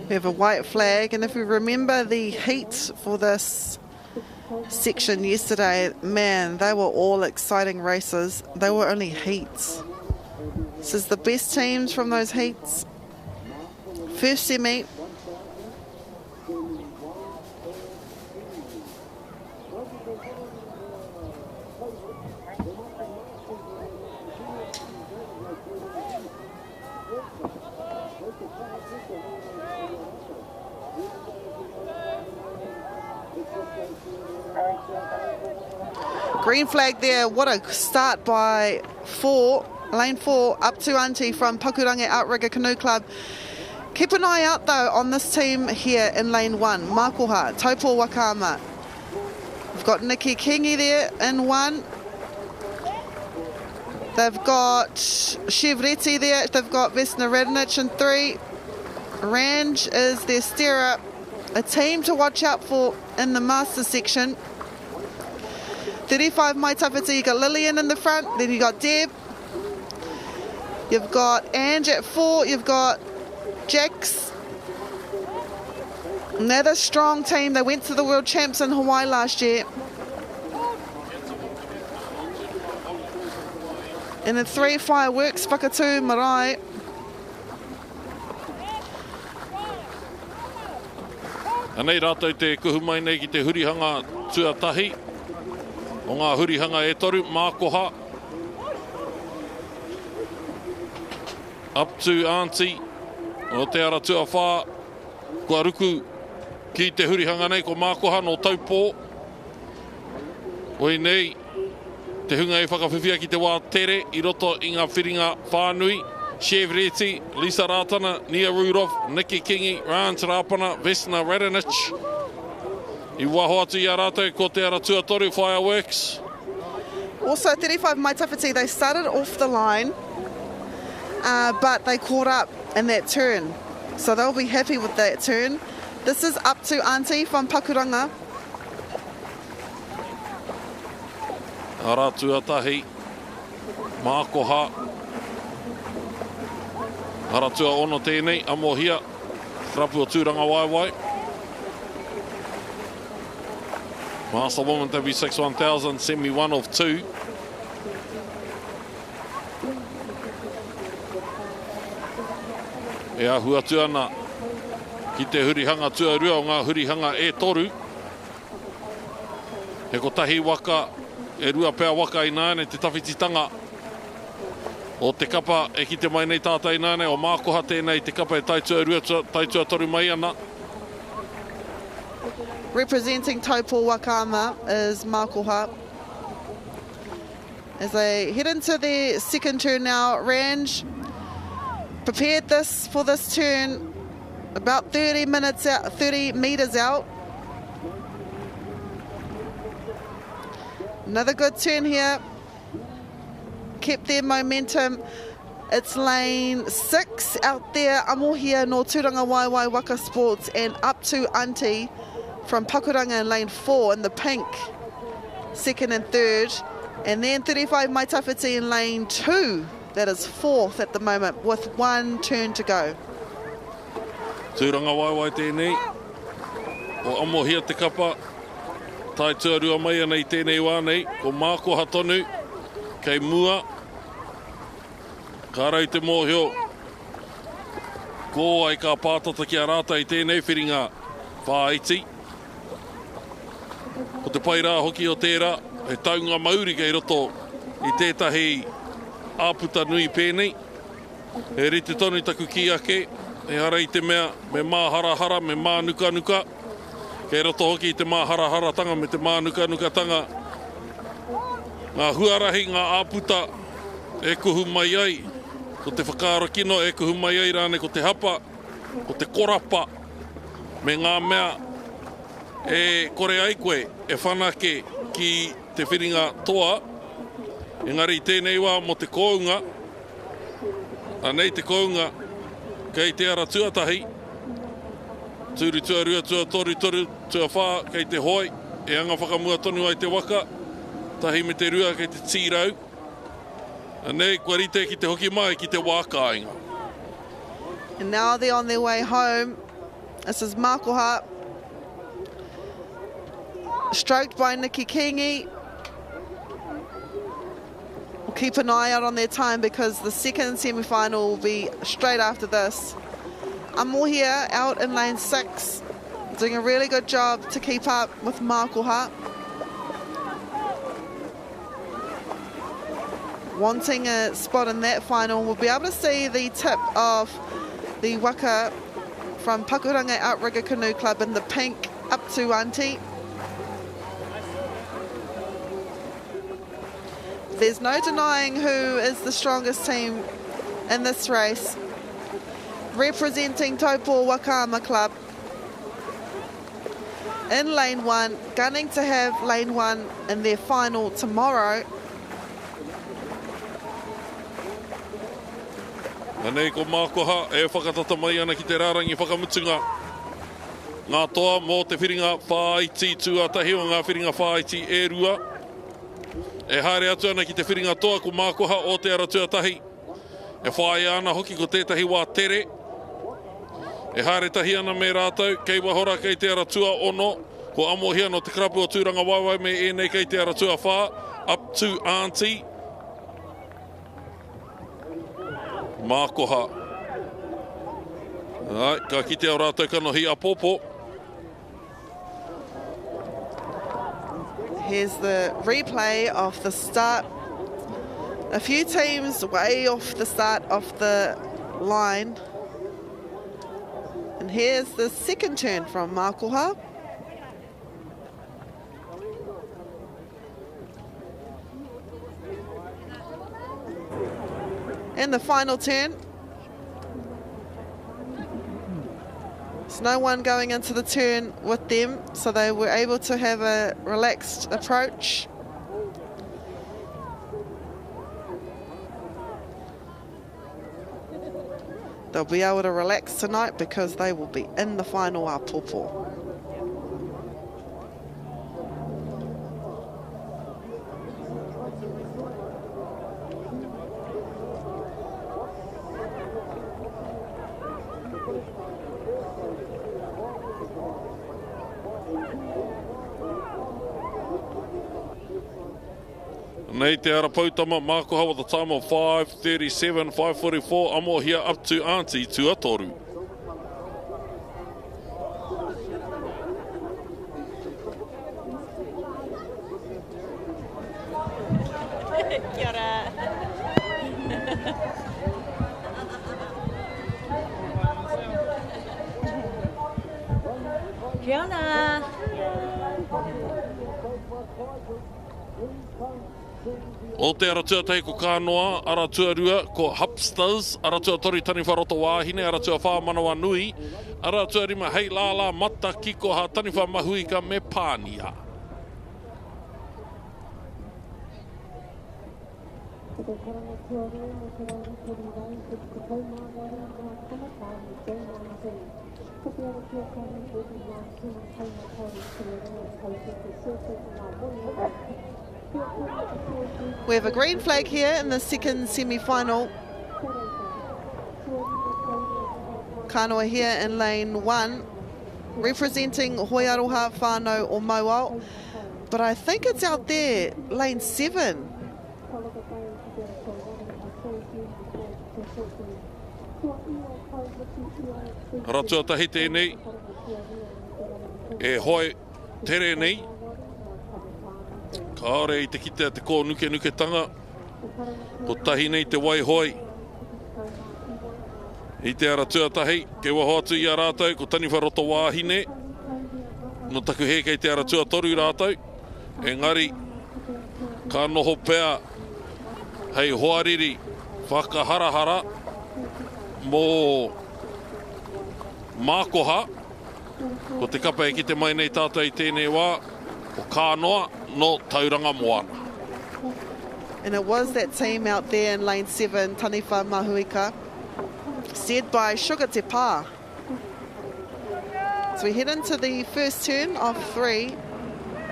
We have a white flag, and if we remember the heats for this section yesterday, man, they were all exciting races. They were only heats. This is the best teams from those heats. First semi. Green flag there. What a start by lane 4, up to Auntie from Pakuranga Outrigger Canoe Club. Keep an eye out though on this team here in lane 1. Makoha, Taupo Wakama. We've got Nikki Kingi there in 1. They've got Shivreti there. They've got Vesna Radinic in 3. Range is their steerer. A team to watch out for in the Masters section. 35 Mai Tawhiti, you got Lillian in the front. Then you got Deb. You've got Ange at 4. You've got Jax. Another strong team. They went to the World Champs in Hawaii last year. And the 3 Fireworks, Whakatū, Marae. Anei rātou te kuhu mai nei ki te hurihanga tuatahi. O ngā hurihanga e toru, Makoha. Up to Auntie. O te ara tuawha. Kua ruku ki te hurihanga nei ko Makoha no taupō. Oi nei. Te hunga e whakawhiwhia ki te wā tere i roto i ngā whiringa whānui. Chevreti, Lisa Ratana, Nia Rudolph, Nikki Kingi, Rans Rapana, Vesna Radinic. I waho atu i a rātou ko te ara tuatoru Fireworks. Also 35 Mai Tawhiti, they started off the line, but they caught up in that turn. So they'll be happy with that turn. This is up to Auntie from Pakuranga. Ara tuatahi, Makoha. Ara tua ono tēnei, amo hia, rapu o tūranga waiwai. Master woman W6 1000, semi 1 of 2. E ahua tuana ki te hurihanga tuarua o ngā hurihanga e toru. He ko tahi waka, e rua pēr waka i nāne te tawhititanga. O te kapa e ki te mai nei tātai nāne, o Makoha tēnei te kapa e taitua toru mai ana. Representing Taupo Wakama is Makoha. As they head into their second turn now, Range prepared this for this turn about 30 metres out. Another good turn here. Kept their momentum. It's lane 6 out there. Amohia no Turanga Waiwai Waka Sports, and up to Auntie from Pakuranga in lane 4 in the pink, second and third. And then 35 Mai Tawhiti in lane 2. That is 4th at the moment with 1 turn to go. Turanga Waiwai tēnei. O Amohia te kapa. Tai tuarua mai anei tēnei wānei. Ko Makoha tonu. Kei mua. Ka rau te mōhio. Ko ai ka pātata ki a rāta i tēnei whiringa whāiti. Ko te pairā hoki o tērā, he taunga mauri kei roto i tētahi āputa nui pēnei. He rite tonu taku ki ake, he hara i te mea, me mā hara-hara, me mā nuka-nuka. Kei roto hoki i te mā hara-hara tanga, me te mā nuka-nuka tanga. Ngā huarahi, ngā āputa, e kuhu mai ai. Ko te whakaaro kino, e kuhu mai ai rāne, ko te hapa, ko te korapa. Me ngā mea, e kore ai koe, e whanake ki te whiringa toa. Engari tēnei wā mo te kounga. Anei te kounga, kei te ara tuatahi. Tūru tuarua, toru, tua whā, kei te hoi. E anga whakamua tonu ai te waka. Tahi me te rua kei te tīrau. Anei, kua rite ki te hoki mai, ki te Waka ainga. And now they're on their way home. This is Makoha. Stroked by Nikki Kingi. We'll keep an eye out on their time because the second semi-final will be straight after this. Amohia out in lane 6. Doing a really good job to keep up with Makoha. Wanting a spot in that final. We'll be able to see the tip of the Waka from Pakuranga Outrigger Canoe Club in the pink up to Auntie. There's no denying who is the strongest team in this race. Representing Taupo Wakama Club. In lane 1, gunning to have lane 1 in their final tomorrow. Nei ko mākoha e whakatata mai ana ki te rārangi whakamutunga. Ngā toa mō te whiringa whāiti tuatahi o ngā whiringa whāiti e rua. E haere atu ana ki te whiringa toa ko mākoha o te ara tuatahi. E whae ana hoki ko tētahi wā tere. E haere tahi ana me rātou, kei wahora kei te ara tua ono. Ko amohia no te Karapiro tūranga waiwai me e nei kei te ara tua whā. Up to Auntie. Mākoha. Ai, ka kite o rātou kanohi a popo. Here's the replay of the start. A few teams way off the start of the line. And here's the second turn from Mākoha. And the final turn. There's no one going into the turn with them, so they were able to have a relaxed approach. They'll be able to relax tonight because they will be in the final Apopo. Nei te ara pautama, Mākoha with a time of 5:37, 5:44, amo here up to Auntie Tuatoru. Kia ora. Kia ora. O te ara tuatahi ko kānoa, ara tuarua ko Hupsters, ara tuatori taniwharoto wāhine, ara tua whāmanawa nui, ara tuarima hei lāla mata kiko ha taniwha mahuika me pānia. We have a green flag here in the second semi-final. Kanoa here in lane 1, representing Hoiaroha, whānau o Mauao. But I think it's out there, lane 7. Ratua tahi tēnei, e hoi tere nei, kāore i te kitea te kō nuke tanga, ko tahi nei te waihoi. I te ara tuatahi, ke waho atu i a rātou, ko taniwharoto wāhine, no taku he kei te ara tuatoru rātou, engari, ka noho pēa, hei hoariri, whakaharahara, mō Mākoha, ko te kapa e ki te mai nei tātou i tēnei wā, ko kānoa no tauranga moana. And it was that team out there in lane 7, Taniwha Mahuika, said by Sugar Te Pā. So we head into the first turn of 3.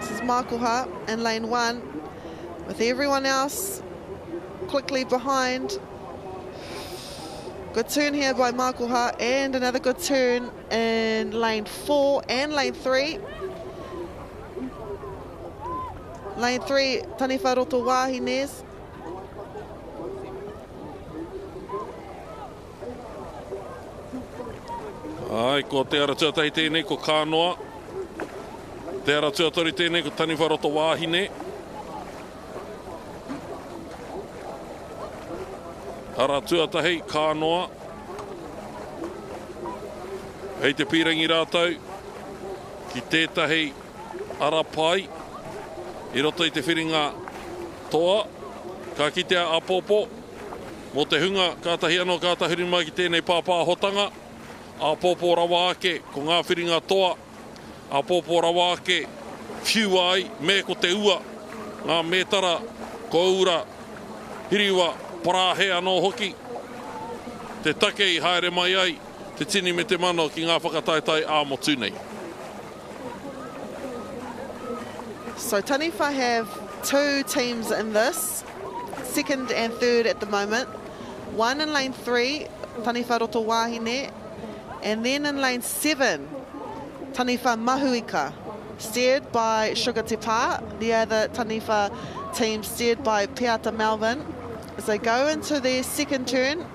This is Mākoha in lane 1, with everyone else quickly behind. Good turn here by Mākoha, and another good turn in lane 4 and lane 3. Lane 3, Taniwharoto Wāhines. Ai, ko te ara tuatahi tēnei, ko kānoa. Te ara tuatori tēnei, ko Taniwharoto Wāhine. Ara tuatahi, kānoa. Hei te pirangi rātou, ki tētahi ara pai, i roto i te whiringa toa, ka kitea Apopo. Mo te hunga, kātahi anō kātahuri mai ki tēnei pāpāhotanga. Apopo rawa ake, ko ngā whiringa toa. Apopo rawa ake, whiu ai, me ko te ua. Ngā mētara, ko ura, hiriwa, parāhe anō hoki. Te take I haere mai ai, te tini me te mano ki ngā whakataetai ā-motu nei. So Taniwha have 2 teams in this, second and third at the moment. One in lane 3, Taniwha Roto Wahine, and then in lane 7, Taniwha Mahuika, steered by Sugar Te Pā, the other Taniwha team steered by Peata Melvin. As they go into their second turn.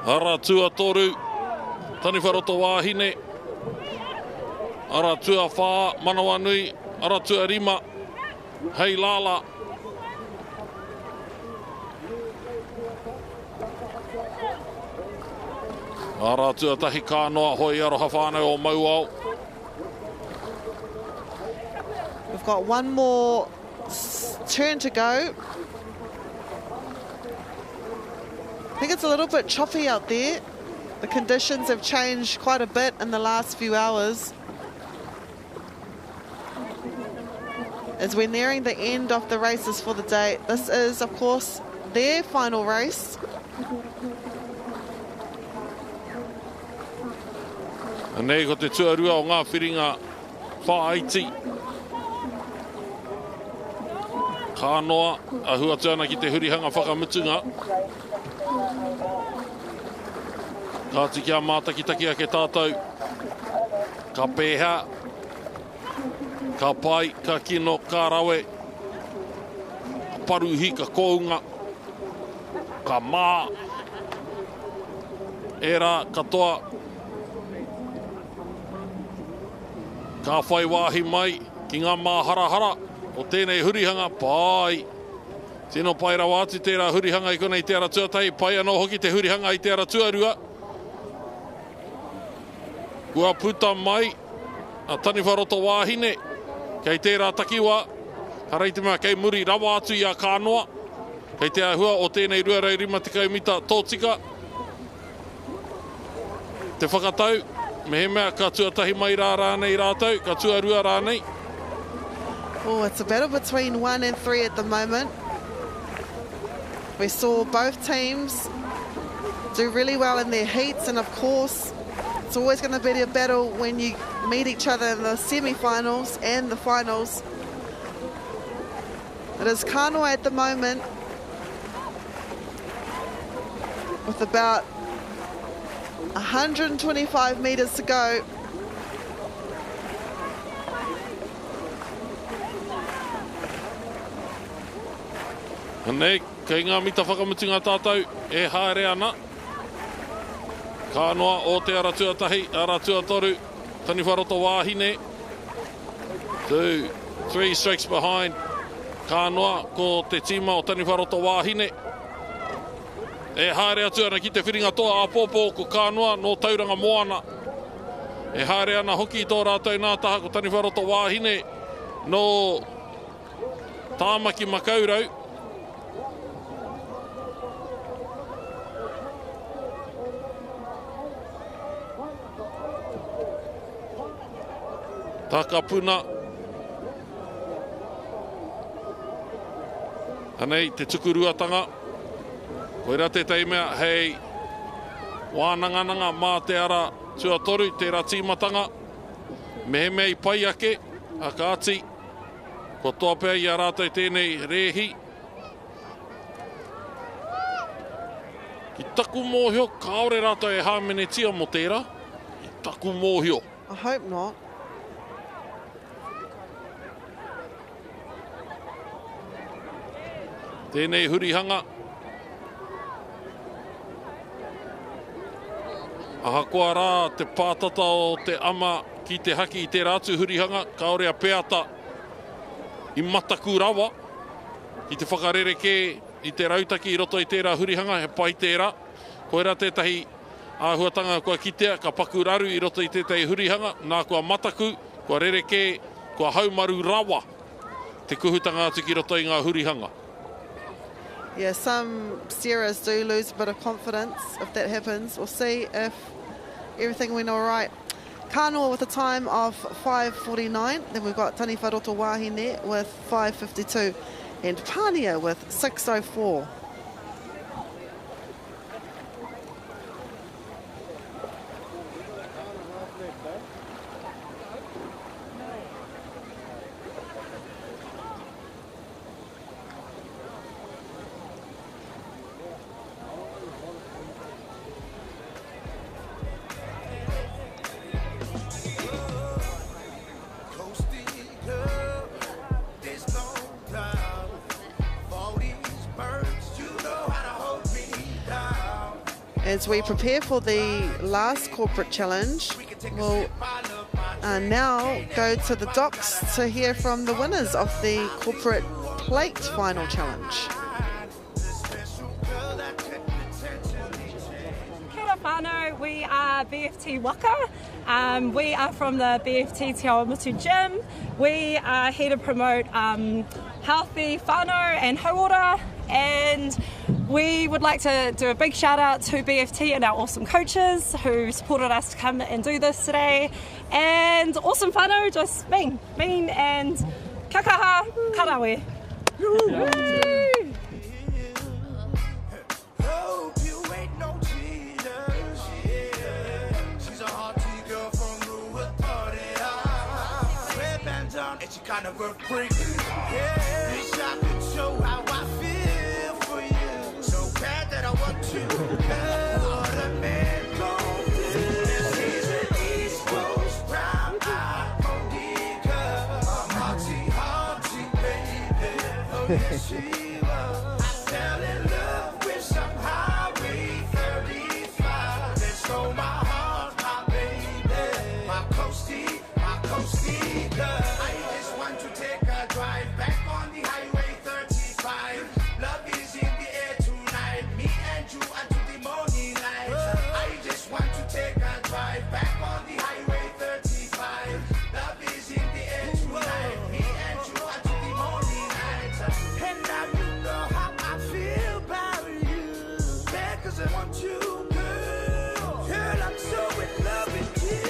Ara tua toru, Taniwha Roto Wahine. Ara tua whā, manawa nui, ara tua rima, hei lala. Ara tua tahi kānoa, hoi aroha whānau o Mauao. We've got one more turn to go. I think it's a little bit choppy out there. The conditions have changed quite a bit in the last few hours. As we're nearing the end of the races for the day, this is, of course, their final race. Nei ko te tuarua o ngā whiringa whaaiti. Kānoa, ahua tuana ki te hurihanga whakamutunga. Ka tiki a mātakitaki a ke tātou. Ka pēha. Ka pai, ka kino, ka rawe. Ka paruhi, ka kounga. Ka mā. Era, katoa. Ka whai wāhi mai ki ngā māharahara o tēnei hurihanga. Pai. Tēnō pai rawa atu tērā hurihanga I konei te ara tuatahi. Pai anō hoki te hurihanga I te ara tuarua. Kua puta mai a Taniwha Roto Wahine. Kei tērā takiwa. Hareiti mea kei muri rawa atu I a kānoa. Kei te ahua o tēnei ruarei rima tikau mita tōtika. Te whakatau. Me he mea ka tuatahi mai rā rānei rātau. Ka tuarua rānei. Oh, it's a battle between 1 and 3 at the moment. We saw both teams do really well in their heats, and of course, it's always going to be a battle when you meet each other in the semi-finals and the finals. It is Kānoa at the moment with about 125 metres to go. Nei, kei ngā mita whakamutunga tātou e haere ana. Kānoa o te ara tuatahi, ara tuatoru, Taniwha Roto Wahine. 2, 3 strikes behind. Kānoa ko te tima o Taniwha Roto Wahine. E haere atu ana ki te whiringa toa Apopo ko Kānoa no tauranga moana. E haere ana hoki tō rātou nā taha ko Taniwha Roto Wahine no tāmaki makaurau. Takapuna. Anei, te tukuruatanga. Koira te teimea, hei wānangananga mā te ara tuatoru, te ra tīmatanga. Mehe mei pai ake, a kāti. Ko toa pēr I a rātou tēnei rehi. Ki taku mōhio, kaore rātou e hāmene tia mo tērā. Ki taku mōhio. I hope not. Tēnei hurihanga. Ahakoa rā te pātata o te ama ki te haki I te rātu hurihanga. Kaore a peata I mataku rawa. Ki te whakarereke I te rautaki I roto I tērā hurihanga. He pai tērā. Koera tētahi Āhuatanga kua kitea, ka paku raru I roto I tētai hurihanga, nā kua mataku, kua rereke, kua haumaru rawa, te kuhutanga atu ki roto I ngā hurihanga. Yeah, some steerers do lose a bit of confidence if that happens. We'll see if everything went all right. Kānoa with a time of 5:49. Then we've got Tani Wharoto Wahine with 5:52. And Pānia with 6:04. As we prepare for the last corporate challenge, we'll now go to the docks to hear from the winners of the corporate plate final challenge. Kia ora whānau, we are BFT Waka. We are from the BFT Te Awamutu Gym. We are here to promote healthy whānau and hauora, and we would like to do a big shout out to BFT and our awesome coaches who supported us to come and do this today. And awesome whānau, just being and kakaha karawe. And she kind of a freak. Yeah, wish I could show how I feel for you. So bad that I want you. What a man gon' do. She's an East Coast brown eyed Monica. Hearty, baby. Oh, yes, she was. I fell in love with some highway 35. That stole my heart, my baby. My coastie, girl. To take a drive back on the highway 35. Love is in the air tonight. Me and you until the morning light. I just want to take a drive back on the highway 35. Love is in the air tonight. Me and you until the morning light. And now you know how I feel about you. Yeah, 'cause I want you, girl. Girl, I'm so in love with you.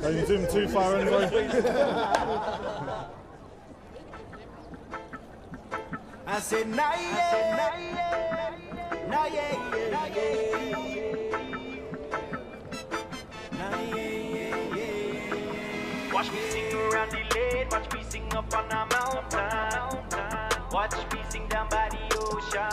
Don't you zoom too far in, bro. I said, nah, yeah, nah, yeah. Watch me sing around the lake, watch me sing up on a mountain, watch me sing down by the ocean.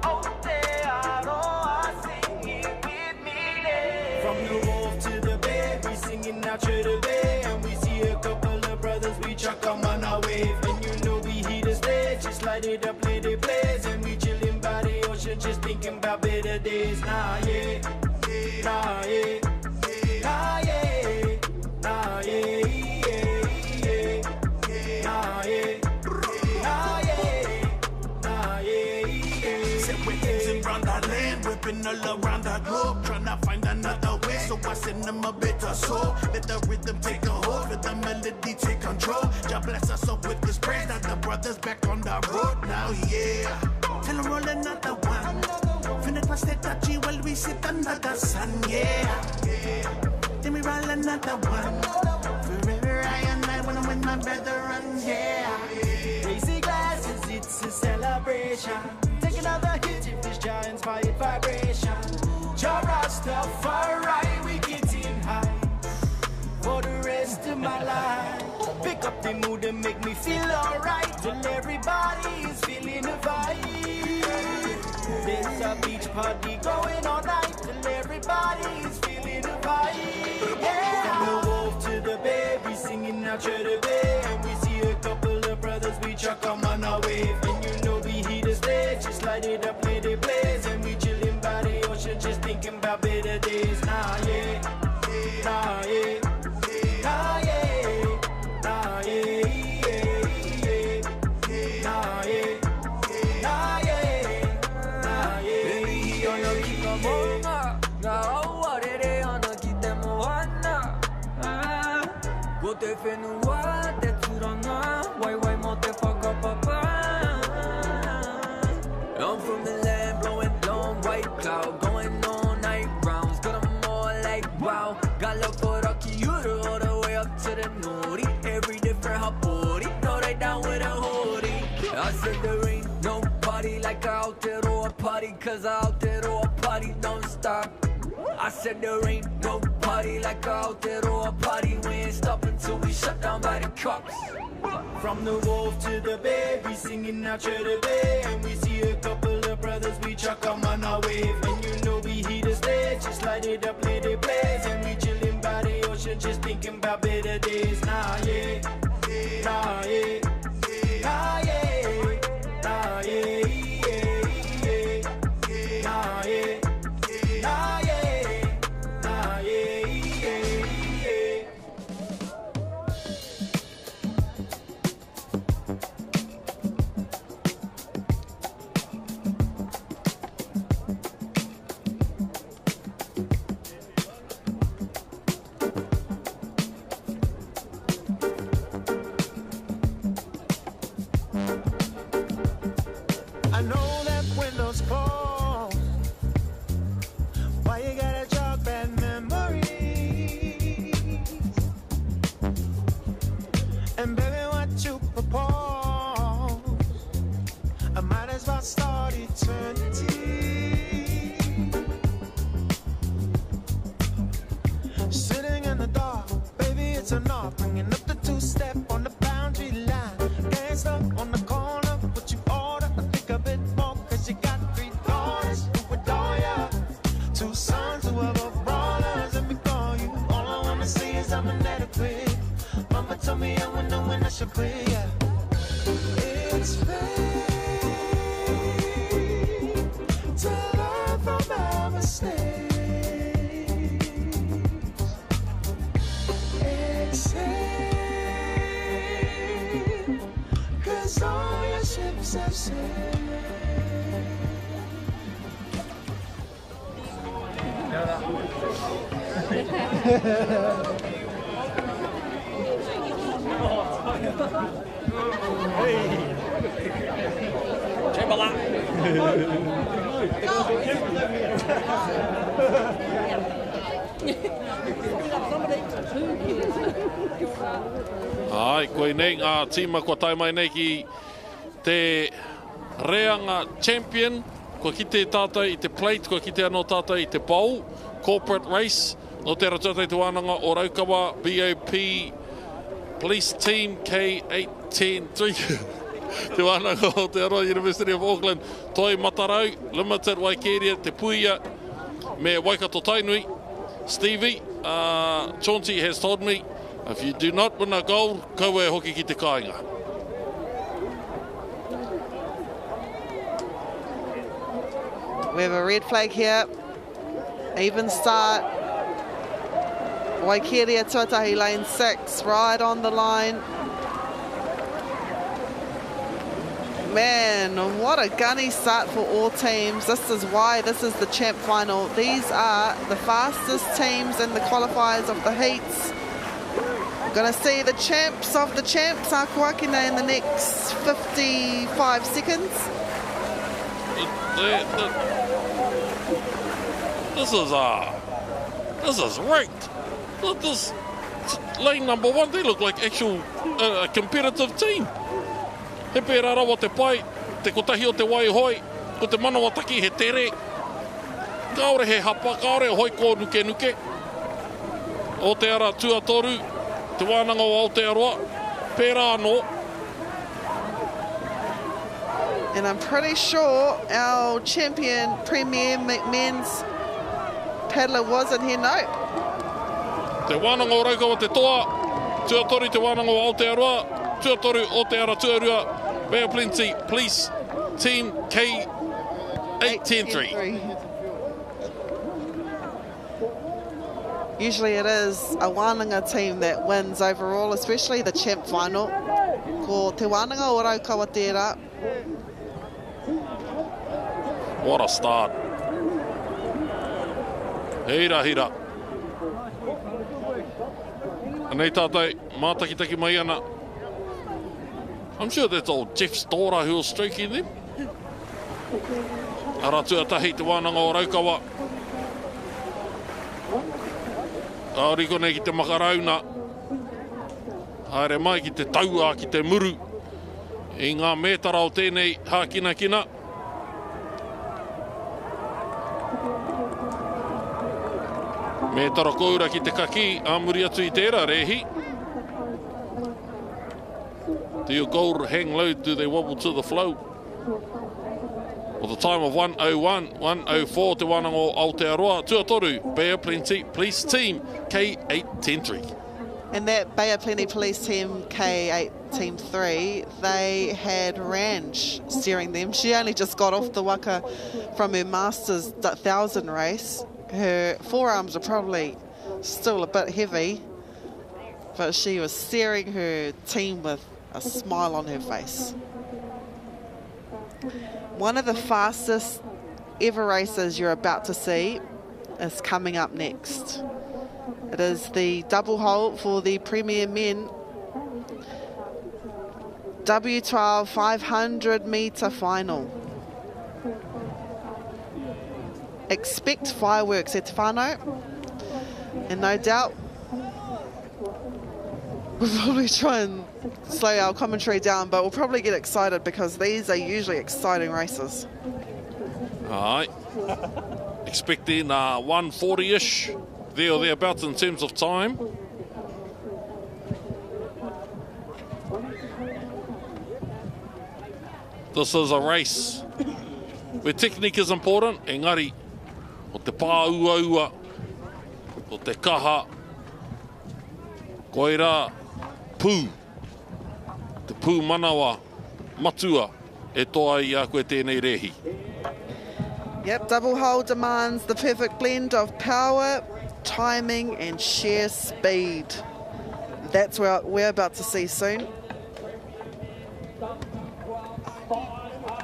Aotearoa, sing it with me there. From the wharf to the bay, we singing out to the bay, and we see a couple of brothers, we chuck 'em on our wave. And you know we heat the stage, just light it up, let it blaze, and we chillin' by the ocean, just thinking about better days. Nah, yeah, nah, yeah, nah, yeah, nah, yeah. Whipping all around the globe, trying to find another way. So I send them a bitter soul. Let the rhythm take a hold, let the melody take control. God bless us up with this praise. Now the brothers back on the road now, yeah. Tell them roll another one. Finna pass that touchy while we sit under the sun, yeah. Then we roll another one. Forever I and I when I'm with my brethren, yeah. Raise the glasses, it's a celebration. Take another hit if this giant's inspired vibration. Jah Rastafari, we getting high for the rest of my life. happy mood and make me feel alright. Till everybody is feeling the vibe. There's a beach party going all night. Till everybody is feeling the vibe. Yeah. From the wolf to the baby, singing out to the bay. And we see a couple of brothers, we chuck 'em on our wave. And you know we heat the stage, just light it up, play the blaze. And we chillin' by the ocean, just thinking about better days. Nah, yeah, nah, yeah, nah, yeah, nah, yeah, yeah, nah, yeah, nah, yeah, nah, yeah. Baby, yo, yo, keep 'em on, nah, oh, they wanna keep them on, nah. Go te whenua, te turanga, wai mo te whakapapa. I'm from the land, blowing long white cloud, going all night rounds, got 'em all like wow. Got love for Rocky Euro all the way up to the Nori. Every different hapori, know they down with a hoodie. I said there ain't no party like a Aotearoa party, cause a Aotearoa party don't stop. I said there ain't no party like a Aotearoa party. We ain't stopping till we shut down by the cops. From the wolf to the baby, singing out to the bay. And we see a couple of brothers, we chuck 'em on our wave. And you know we heat the stage, just light it up, let it blaze. And we chillin' by the ocean, just thinking about better days. Nah, yeah, nah, yeah, nah, yeah, nah, yeah, yeah, nah, yeah, nah, yeah, nah, yeah, yeah. I know that window's closed. Why you gotta jog bad memories? And baby, what you propose, I might as well start eternity. Sitting in the dark, baby, it's an art. Bringing up the two-step on the boundary line. Dance up on the corner, what you order. I think a bit more, cause you got 3 daughters who adore ya. 2 sons who are both brawlers. Let me call you, all I wanna see is I'm inadequate. Mama told me I would know when I should quit, yeah. It's fate to learn from our mistakes. Exhale, cause all your ships have sailed. Ai, koe nei ngā tīma kua tai mai nei ki te reanga champion, kua ki te tātai i te plate, kua ki te anō tātai i te bowl, corporate race, no te ratatei te wānanga o Raukawa, BOP, Police Team K810-3, te wānanga o te Aotearoa University of Auckland, Toi Matarau, Limited, Waikeria, te Puia, me Waikato Tainui, Stevie, Chauncey has told me, if you do not win a gold, kaua e hoki ki te kāinga. We have a red flag here. Even start. Waikeria Tuatahi lane 6, right on the line. Man, what a gunny start for all teams. This is why this is the champ final. These are the fastest teams in the qualifiers of the heats. Going to see the champs of the champs, Akuakina, in the next 55 seconds. This is rigged. This lane number 1, they look like actual competitive team. He pēra rawa te pai, te kotahi o te wai hoi, ko te manawa taki he tere. Kaore he hapa, kaore hoi ko nuke nuke. O te ara tuatoru, te wānanga o Aotearoa. pērā no. And I'm pretty sure our champion premier men's paddler wasn't here. No. Te wānanga o Raukawa te toa, tuatori te wānanga o Aotearoa, tuatori o te ara tuarua, Bay of Plenty Police Team K8-10-3. Usually it is a wānanga team that wins overall, especially the champ final. Ko te wānanga o Raukawa tērā. What a start. Hira, hira. Nei tātai, mātakitaki mai ana. I'm sure that's old Jeff's daughter who was stroking them. Ara tuatahi te wānanga o Raukawa. Auriko nei ki te makarauna. Haere mai ki te taua, ki te muru. I ngā mētara o tēnei hākina kina. Mētara koura ki te kaki, āmuri atu I tērā rehi. Do your gold hang low, do they wobble to the flow? With a time of 1:01, 1:04 te wānanga o Aotearoa, tuatoru, Bay of Plenty Police Team K8-10-3. And that Bay of Plenty Police Team K8-10-3, they had Range steering them. She only just got off the Waka from her Masters 1000 race. Her forearms are probably still a bit heavy, but she was steering her team with a smile on her face. One of the fastest ever races you're about to see is coming up next. It is the double hole for the Premier Men W12 500 metre final. Expect fireworks at Te Whānau, and no doubt we'll probably try and slow our commentary down, but we'll probably get excited because these are usually exciting races. Aye. Expecting 140-ish, there or thereabouts in terms of time. This is a race where technique is important, engari, o te pāua, o te kaha, koira, pū, te pū manawa, matua, e toa I a koe tēnei rehi. Yep, double hole demands the perfect blend of power, timing and sheer speed. That's what we're about to see soon.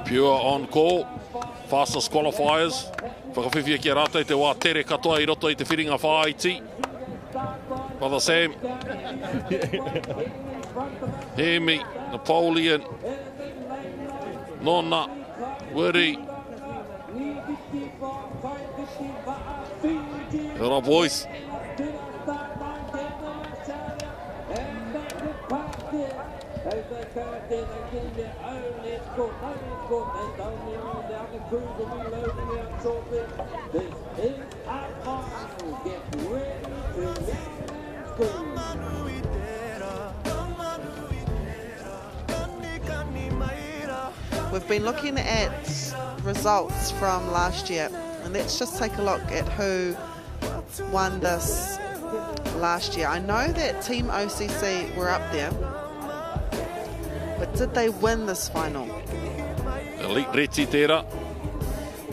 Pure on call, fastest qualifiers. Whakawhiwhia ki a rātou te wā tere katoa I roto I te whiringa whāiti. Brother Sam. Hemi, Napoleon, Nona, Wiri. Hello, boys. We've been looking at results from last year, and let's just take a look at who won this last year. I know that Team OCC were up there, but did they win this final? Elite Reti Tera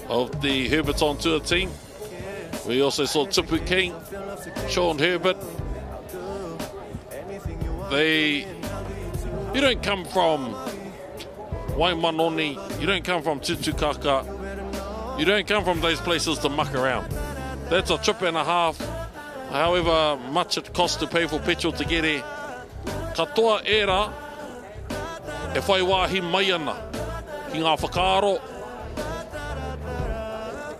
of the Herbert's on Tour team. We also saw Tipu King, Sean Herbert. You don't come from Waimanoni, you don't come from Tutukaka, you don't come from those places to muck around. That's a trip and a half, however much it costs to pay for petrol to get here. Katoa era, e whai wāhi mai ana, ki ngā whakaaro,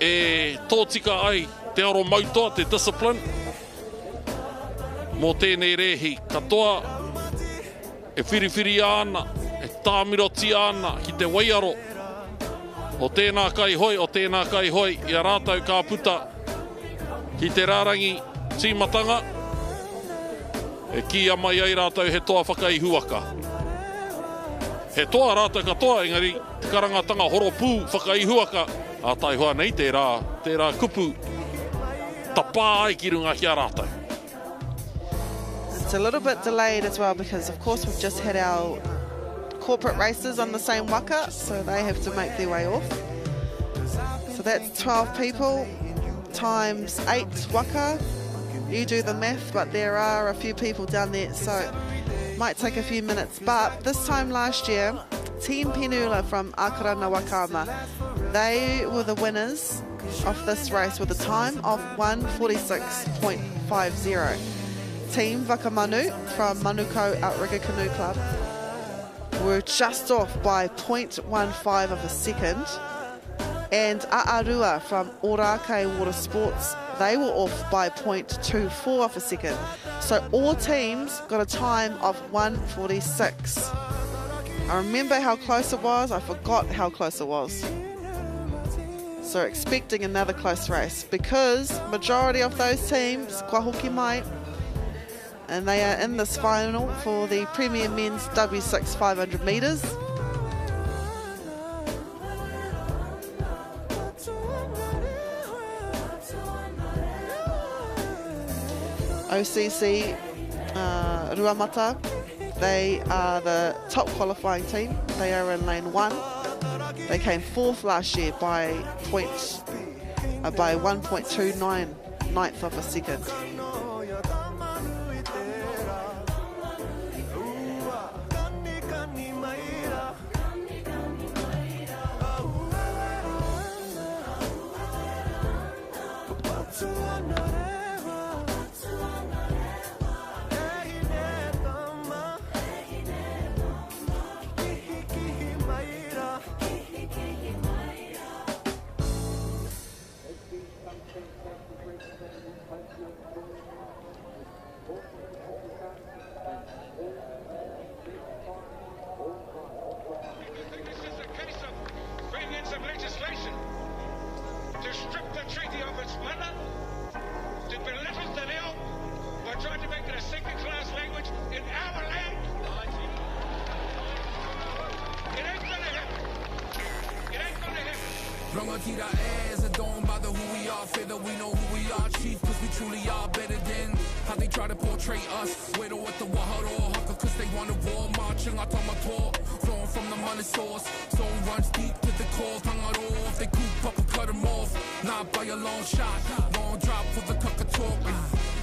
e tōtika ai te aro mautoa, te discipline, mō tēnei rehi, katoa, e whiriwhiri ana, e tāmiroti ana ki te waiaro. O tēnā kai hoi, o tēnā kai hoi, I a rātau ka puta ki te rārangi tīmatanga. E kia mai ai rātou he toa whakaihuaka. He toa rātou katoa, engari karangatanga horopū whakaihuaka. A tai hoa nei tērā kupu tapā ai ki runga ki a rātou. It's a little bit delayed as well because, of course, we've just had our corporate races on the same waka, so they have to make their way off. So that's 12 people times 8 waka. You do the math, but there are a few people down there, so it might take a few minutes. But this time last year, Team Penula from Aotearoa Wakama, they were the winners of this race with a time of 1:46.50. Team Wakamanu from Manukau Outrigger Canoe Club were just off by 0.15 of a second. And Aotearoa from Orake Water Sports, they were off by 0.24 of a second. So all teams got a time of 1:46. I remember how close it was, I forgot how close it was. So expecting another close race because majority of those teams, kua hoki mai, and they are in this final for the Premier Men's W6 500 metres. OCC Ruamata, they are the top qualifying team. They are in lane 1. They came 4th last year by 1.29 ninth of a second. Rangatira airs and don't bother who we are. Feather we know who we are, chief, cause we truly are better than how they try to portray us. Wait what the Waharo Haka, cause they want a war. Marching out on my tour, flowing from the money source. Soul runs deep to the core. Tangaro, if they coop up and cut them off. Not by a long shot, long drop for the tucker talk.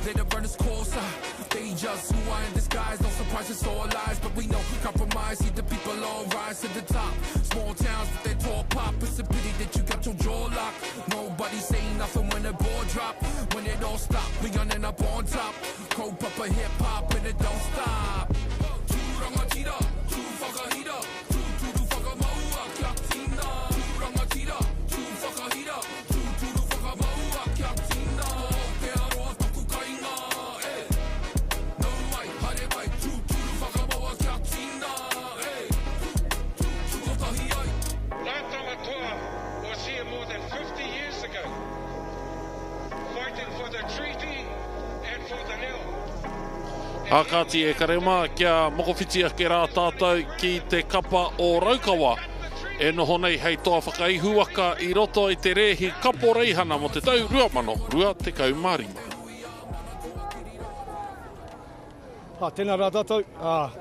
They the runners course, they just who are in disguise. No surprise, it's all lies, but we know compromise. See the people all rise to the top. Small towns with their tall pop. It's a pity that you got your jaw locked. Nobody saying nothing when the ball drop. When it all stop, we running up on top. Cold papa hip hop and it don't stop. Rangatira, whakahira. Whakamaua kia tina. Rangatira, whakahira. Whakamaua kia tina. Aotearoa taku kainga, no mai, hare mai. Whakamaua kia tina, whakahi ai. That Tamatoa was here more than 50 years ago, fighting for the treaty and for the nil. Akati e karema kia mokowhitia ke rā tātou ki te kapa o Raukawa. E noho nei hei toa whakaihuaka i roto i te rehi kapo reihana mo te tau 2025. Tēnā rā tātou,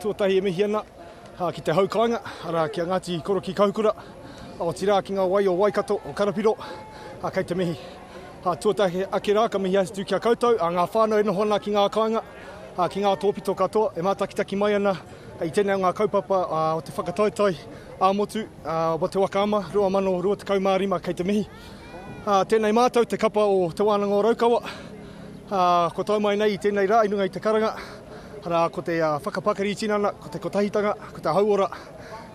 tuatahi e mihi ana ki te haukainga, ara kia Ngāti Koroki Kaukura, Aotearoa ki ngā wai o Waikato o Karapiro, kei te mihi. Tuatahi ake rā ka mihi asitu kia koutou, ngā whānau e noho ana ki ngā kainga, ki ngā tōpito katoa, e mātakitaki mai ana, i tēnei ngā kaupapa o te whakatautai āmotu, o te Wakama, 2025 kei te mihi. Tēnei mātou te kapa o te wānanga o Raukawa, ko tau mai nei i tēnei rā, inunga i te karanga, ko te whakapakari tinana, ko te kotahitanga, ko te hauora,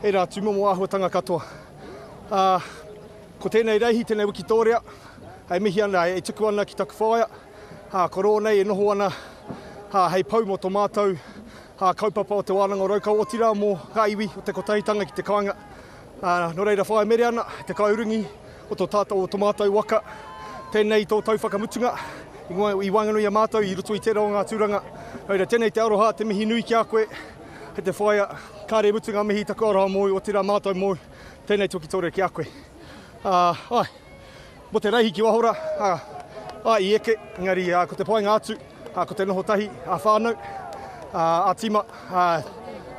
e rā tūmomo āhuatanga katoa. Ko tēnei reihi, tēnei wikitoria, hei mihi ana, e tuku ana ki taku whaia, ko rō nei e noho ana, hei pau mo tō mātou, kaupapa o te wānanga o Raukawa o tira mō ka iwi o te kotahitanga ki te kāinga. No reira whaia mere ana, te kaurungi o tō tātou o tō mātou waka, tēnei tō tau whakamutunga, I wanganu ia mātou, I roto I tērā o ngā tūranga. Reira, tēnei te aroha, te mihi nui ki a koe. He te whaia, kāre mutu ngā mihi tako aroha moi, o tērā mātou moi. Tēnei toki tore ki a koe. Ai, mo te reihi ki wahora, I eke, ngari ko te poenga atu, ko te noho tahi, whānau, a tima,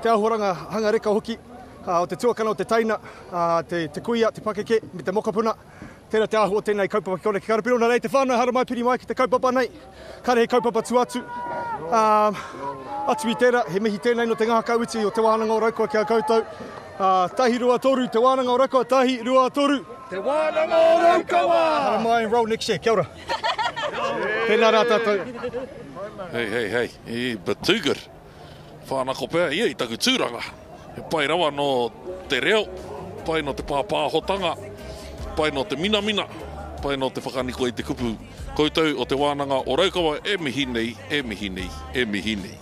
te ahoranga hangareka hoki, o te tuakana o te taina, te kuia, te pakeke, me te mokapuna. Tēnā te ahu o tēnei kaupapa ki Lake Karapiro. Nā rei te whānau, hara mai piri mai ki te kaupapa nei. Kare he kaupapa tu atu. Atu I tērā, he mihi tēnei no te ngaha kauiti o te wānanga o Raukua ki a koutou. Tahi rua toru, te wānanga o Raukua, tahi rua toru. Te wānanga o Raukawa! Hara mai and roll next year, kia ora. Tēnā rā tātou. Hei, Batugar. Whānako pēr, I taku tūranga. He pai rawa no te reo, pai no te pāpāhotanga, pai no te minamina, pai no te whakaniko I te kupu koutou o te wānanga o Raukawa, e mihi nei, e mihi nei, e mihi nei.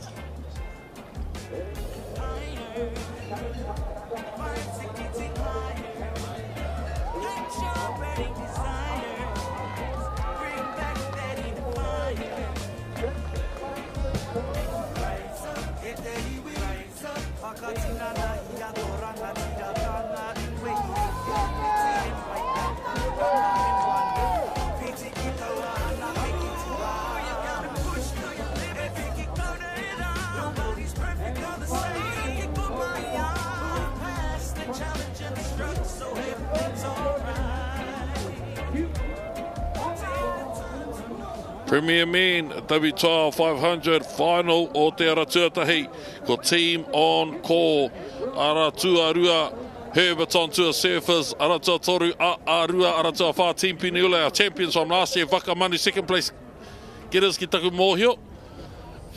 Premier Men W12 500 final o te ara tuatahi ko team on call ara tuarua Herberton Tour Surfers ara tuatoru arua ara tuawha team Piniula our champions from last year Waka money second place getters ki taku mōhio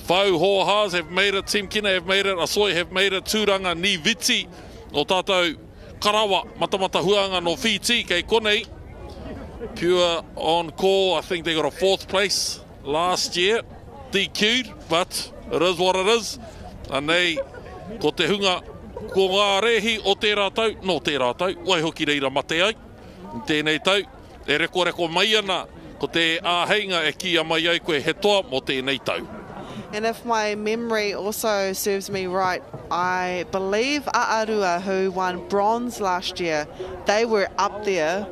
Fau Hoahas have made it, Team Kina have made it, Asoi have made it, Tūranga ni Viti o tātou Karawa matamata huanga no Fiti kei konei Pure on call, I think they got a 4th place last year, DQ'd, but it is what it is. And they, ko te hunga, ko ngā rehi o te rātau, no te rātau, waihoki reira mate ai, tēnei tau, e reko mai ana, ko te āheinga e ki a mai ai koe he toa mo tēnei tau. And if my memory also serves me right, I believe Aotearoa, who won bronze last year, they were up there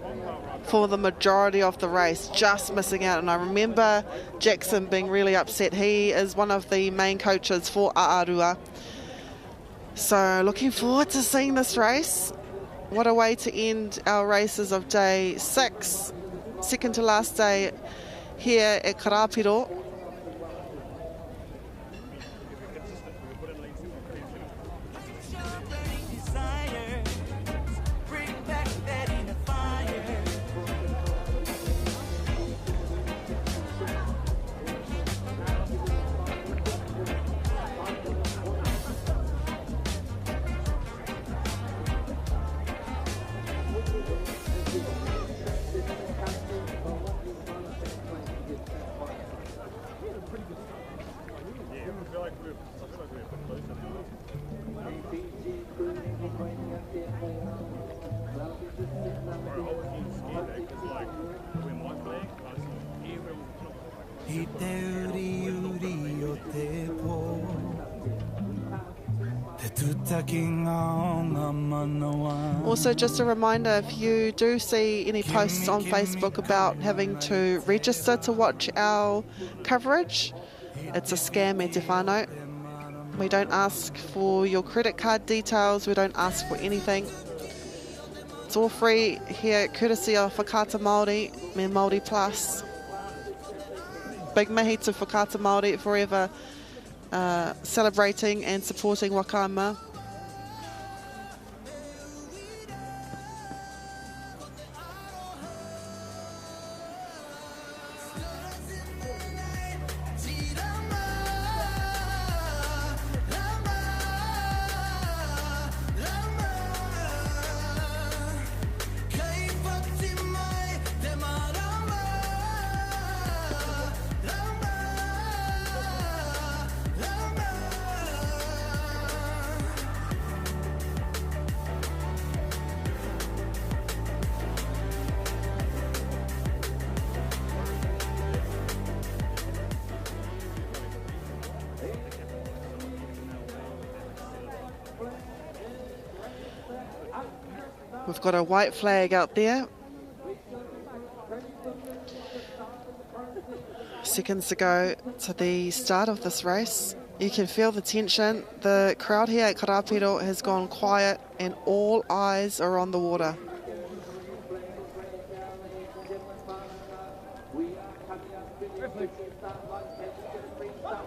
for the majority of the race, just missing out. And I remember Jackson being really upset. He is one of the main coaches for Aotearoa. So looking forward to seeing this race. What a way to end our races of day 6, second to last day here at Karapiro. Also, just a reminder, if you do see any posts on Facebook about having to register to watch our coverage, it's a scam, e te whānau. We don't ask for your credit card details, we don't ask for anything. It's all free here, courtesy of Whakaata Māori, me Māori Plus. Big mihi to Whakaata Māori, forever celebrating and supporting Waka. We've got a white flag out there. Seconds to go to the start of this race. You can feel the tension. The crowd here at Karapiro has gone quiet and all eyes are on the water.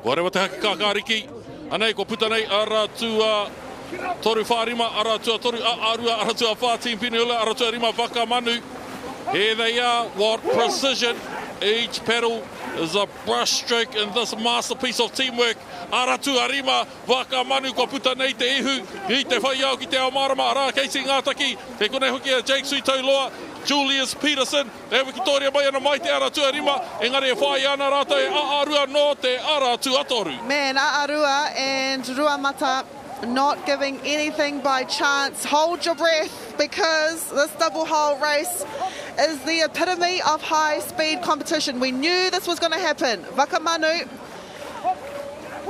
Warewa te haki kakariki. Anei ko puta nei ara tua toru wharima, ara tua toru arua, ara tua whātīm pineula, ara tua rima Waka manu. Here they are, what precision. Each pedal is a brush stroke in this masterpiece of teamwork. Ara tua rima Waka manu ko puta nei te ihu. I te whaiau ki te ao marama, ara keisi ngātaki. Te kone hoki a Jake Suitauloa. Julius Peterson, e Victoria mai ana mai te ara tua rima, engari e whai ana rata e Aarua no te ara tua toru. Man, Aarua and Ruamata not giving anything by chance. Hold your breath because this double hull race is the epitome of high speed competition. We knew this was going to happen. Waka manu.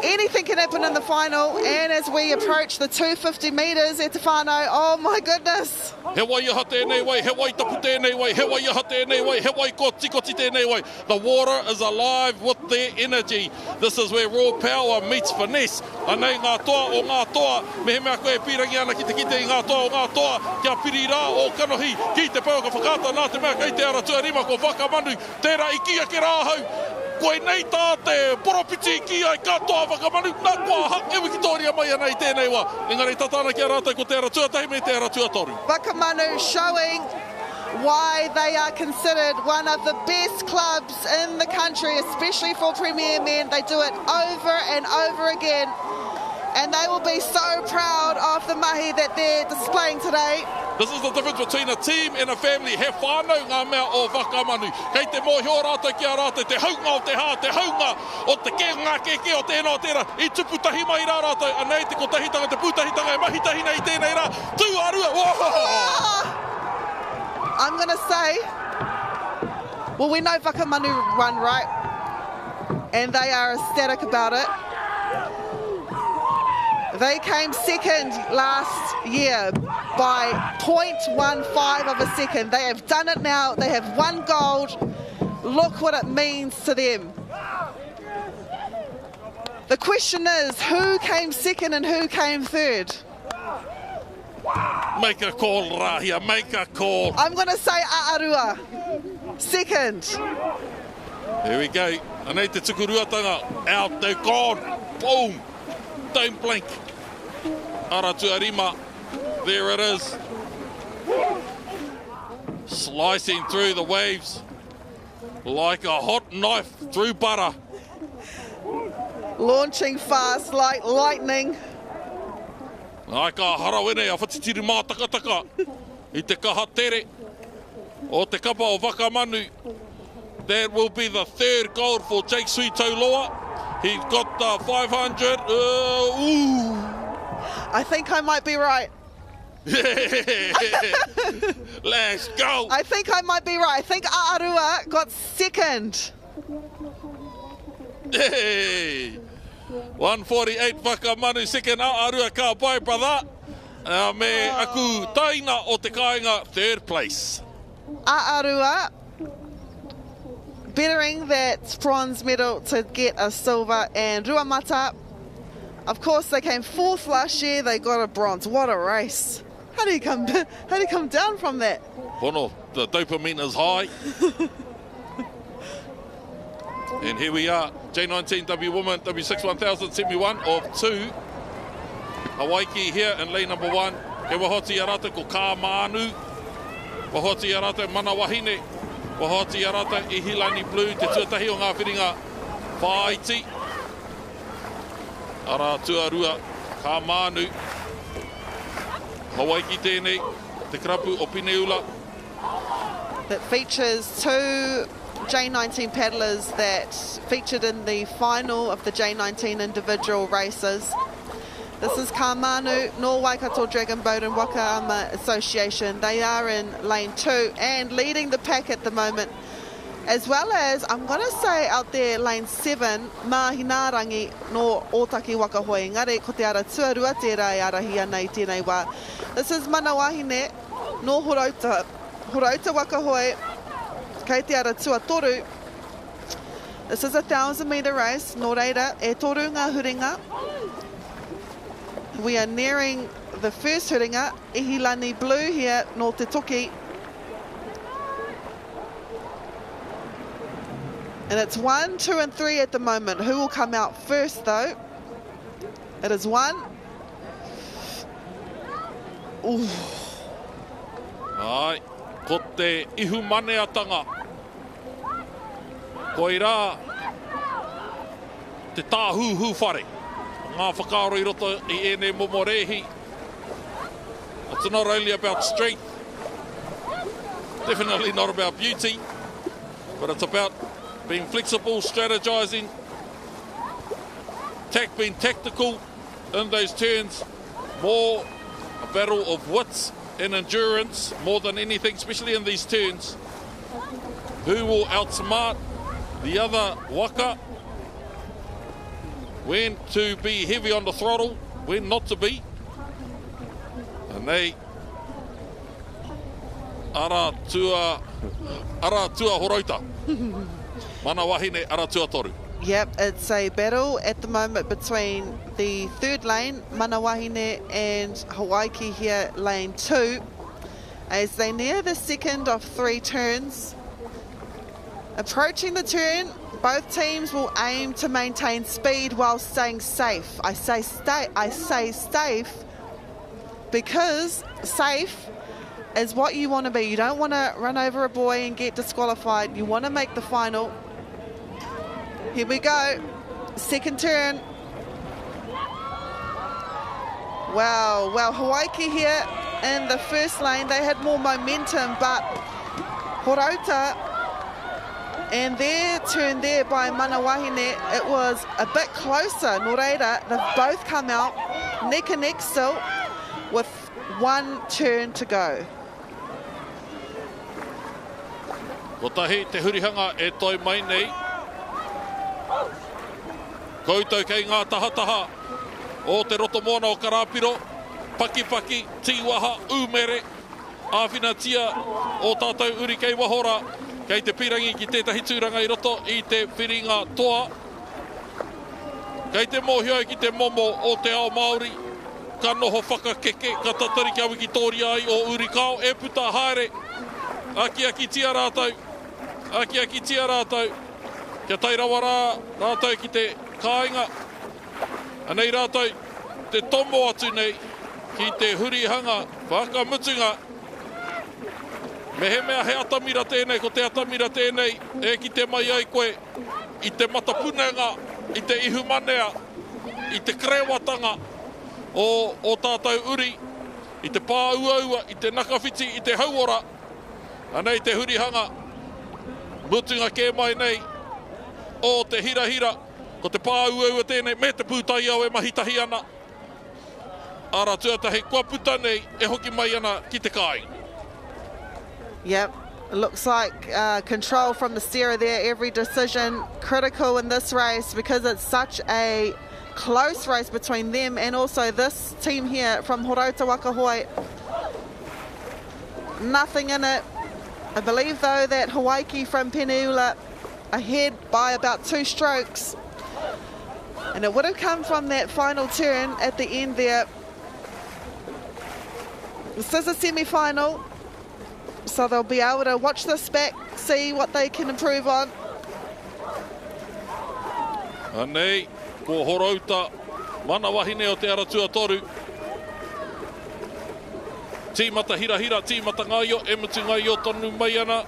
Anything can happen in the final, and as we approach the 250 metres at Te Whānau, oh my goodness. He wai aha tēnei wai, he wai tapu tēnei wai, he wai aha tēnei wai, he wai koti tēnei wai. The water is alive with their energy. This is where raw power meets finesse. Anei ngā toa o ngā toa, me he mea koe pirangi ana ki te kite i ngā toa o ngā toa, kia piri rā o kanohi, ki te pau ka whakata nā te mea kei te ara tua rima ko Waka manu, tērā i kia ke rāhau. Koe nei tā te poropiti ki ai katoa Waka manu, nā kua hak e Victoria mai ana i tēnei wā. Engari tatana ki a rātai ko te ara tuatahi me te ara tuatoru. Waka manu showing why they are considered one of the best clubs in the country, especially for Premier Men. They do it over and over again. And they will be so proud of the mahi that they're displaying today. This is the difference between a team and a family. He whānau ngā mea o Waka manu. Kei te mōhio rātou ki a rātou, te haunga o te hā, te haunga o te ngā keke o tēnā o tēnā. I tuputahi mai rā rātou, anei te kotahitanga, te putahitanga, e mahitahina i tēnei rā. Tū arua, I'm going to say, well, we know Waka manu won, right? And they are ecstatic about it. They came second last year by 0.15 of a second. They have done it now. They have won gold. Look what it means to them. The question is, who came second and who came third? Make a call, Rahia, make a call. I'm going to say Aarua, second. Here we go. Anei te tukuruatanga, out, they're gone. Boom. Don't blink. Ara tua rima, there it is. Slicing through the waves like a hot knife through butter. Launching fast like lightning. Ai ka harawene a whatitiri mā takataka I te kaha tere o te kapa o Waka manu. That will be the third gold for Jake Suitauloa. He's got the 500. I think I might be right. Let's go. I think I might be right. I think Aarua got second. Hey. 148 Waka manu second. Aarua ka pai, brother. Me aku taina o te kāinga third place. Aarua bettering that bronze medal to get a silver, and Ruamata, of course, they came fourth last year. They got a bronze. What a race! How do you come down from that? Bono, the dopamine is high. And here we are, J19 W Woman, W6 1000, semi-1 of 2. Hawaii here in lane number 1. Ke wahoti arata ko Kāmanu. Wahoti arata mana wahine. Wahoti arata I Hilani Blue, te tuatahi o ngā whiringa whaiti. Ara tuarua, Kāmanu. Hawaii tēnei, te krapu o Pineula. That features two J19 paddlers that featured in the final of the J19 individual races. This is Kāmanu, Nor Waikato Dragon Boat and Waka Association. They are in lane 2 and leading the pack at the moment. As well as, I'm going to say out there, lane 7, Mahinarangi no Otaki Waka Hoi. Ngare, ko te ara tuarua te rai arahia nei tēnei wā. This is Manawahine, no Horauta. Horauta Waka hoi, kei te ara tuatoru. This is a 1,000-metre race, nō reira, e toru ngā huringa. We are nearing the first huringa, Ihilani Blue here, no Te Toki. And it's 1, 2 and 3 at the moment. Who will come out first though? It is 1. Ooh. Ai, ko te ihu maneatanga. Koi rā, te tāhuhu whare. Ngā whakaaro I roto I ene momorehi. It's not only about strength, definitely not about beauty, but it's about being flexible, strategizing, being tactical in those turns. More a battle of wits and endurance more than anything, especially in these turns. Who will outsmart the other waka? When to be heavy on the throttle, when not to be. And they ara tua Horauta. Mana wahine ara tua toru. Yep, it's a battle at the moment between the third lane, Manawahine, and Hawaii here, lane 2. As they near the second of 3 turns. Approaching the turn, both teams will aim to maintain speed while staying safe. I say safe because safe is what you want to be. You don't want to run over a boy and get disqualified. You want to make the final. Here we go. Second turn. Wow, Hawaii here in the first lane, they had more momentum, but Horauta and their turn there by Manawahine, it was a bit closer. Nō reira, they've both come out neck and neck still with 1 turn to go. Ko tahi te hurihanga e toi mai nei. Koutou kei ngā tahataha o te roto moana o Karapiro. Paki, tiwaha, umere, āwhinatia o tātou uri kei wahora. Kei te pirangi ki tētahi tūranga I roto I te whiringa toa. Kei te mōhio ki te momo o te ao Māori. Ka noho whakakeke, ka tatari kia wiki tōri ai o uri kao. E puta haere, aki tia rātou. Aki tia rātou. Kia tai rawa rātou ki te kāinga. Anei rātou, te tomo atu nei ki te hurihanga, whakamutunga. Me he mea he atamira tēnei, ko te atamira tēnei, e ki te mai ai koe, I te matapunanga, I te ihumanea, I te krewatanga o tātou uri, I te pāuaua, I te nakawhiti, I te hauora. Anei te hurihanga, mutunga ke mai nei, o te hira, ko te pāuaua tēnei, me te pūtai au e mahitahi ana. Ara tuatahi, kua puta nei, e hoki mai ana ki te kāinga. Yep, it looks like control from the steerer there. Every decision critical in this race because it's such a close race between them and also this team here from Horauta Waka hoi. Nothing in it. I believe though that Hawaii from Peniula ahead by about 2 strokes. And it would have come from that final turn at the end there. This is a semi-final. So they'll be able to watch this back, see what they can improve on. Anei, ko Horauta, Manawahine o te aratua toru. Tīmata hira, tīmata ngaio, e mutu ngaio tonu mai ana.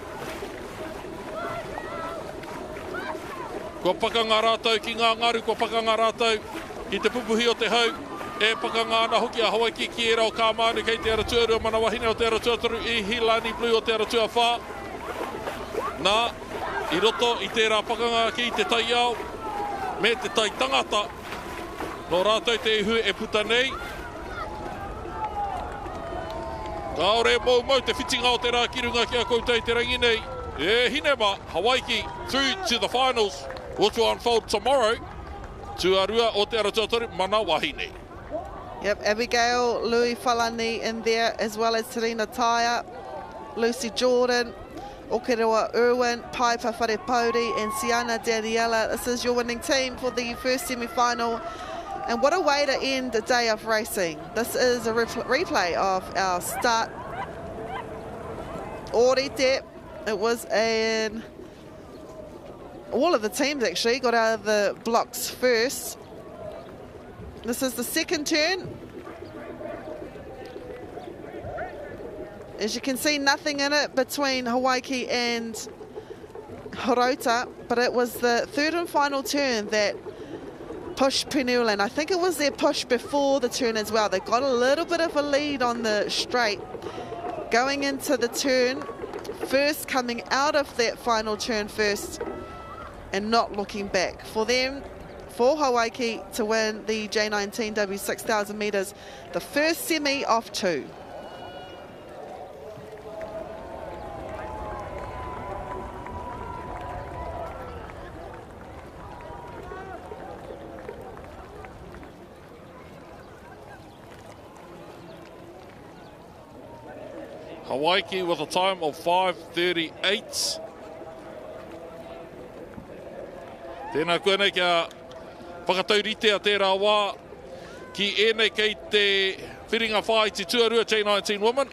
Ko pakanga rātou ki ngā ngaru, ko pakanga rātou ki te pupuhi o te hau. E pakanga ana hoki a Hawaii ki e rao kāmanu kei te aratua rua Manawahine o te aratua toru I Hilani Blue o te aratua whā. Nā, I roto I tērā pakanga ki te tai au, me te tai tangata. Nō rātou te ihu e puta nei. Kāore mau te whitinga o te rā kirunga ki a koutou te rangi nei. E hinema, Hawaii through to the finals, which will unfold tomorrow. Tuarua o te aratua toru Manawahine. Yep, Abigail Lui Falani in there, as well as Serena Taia, Lucy Jordan, Aotearoa Irwin, Paipa Wharepauri and Siana Daniela. This is your winning team for the first semi-final. And what a way to end a day of racing. This is a replay of our start. Orite, it was an... all of the teams actually got out of the blocks first. This is the second turn. As you can see, nothing in it between Hawaii and Horota, but it was the third and final turn that pushed Penula. I think it was their push before the turn as well. They got a little bit of a lead on the straight going into the turn first, coming out of that final turn first and not looking back. For them, for Hawaii to win the J19W 6,000 metres, the first semi of 2. Hawaii with a time of 5:38. Tēnā koe nei kia whakataurite a tērā wā ki ēnei kei te whiringa whaiti tuarua J19 women.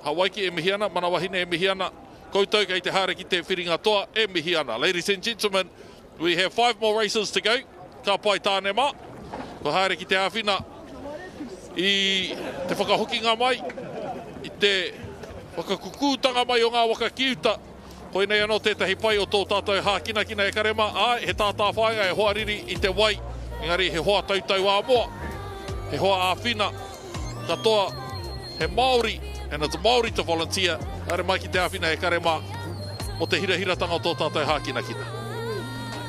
Hawaii e mihiana, manawahine e mihiana, koutou kei te hare ki te whiringa toa e mihiana. Ladies and gentlemen, we have 5 more races to go. Ka pai tāne mā. Ko hare ki te awhina i te whakahokinga mai, i te whakakukutanga mai o ngā waka kiuta. Koe nei anō tētahi pai o tō tātou hākina e karema. Ai, he tātā whaenga e hoariri i te wai. Engari, he hoa tautau a moa. He hoa āwhina. Katoa, he Māori, and it's Māori to volunteer. Are mai ki te āwhina e karema mo te hirahiratanga o tō tātou hākina.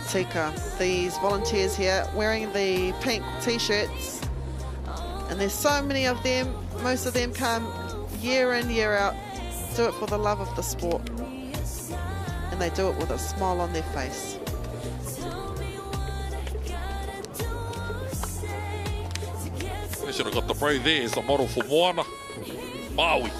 Tika, these volunteers here wearing the pink t-shirts. And there's so many of them. Most of them come year in, year out. Do it for the love of the sport. And they do it with a smile on their face. We should have got the brave there as the model for Moana. Maui.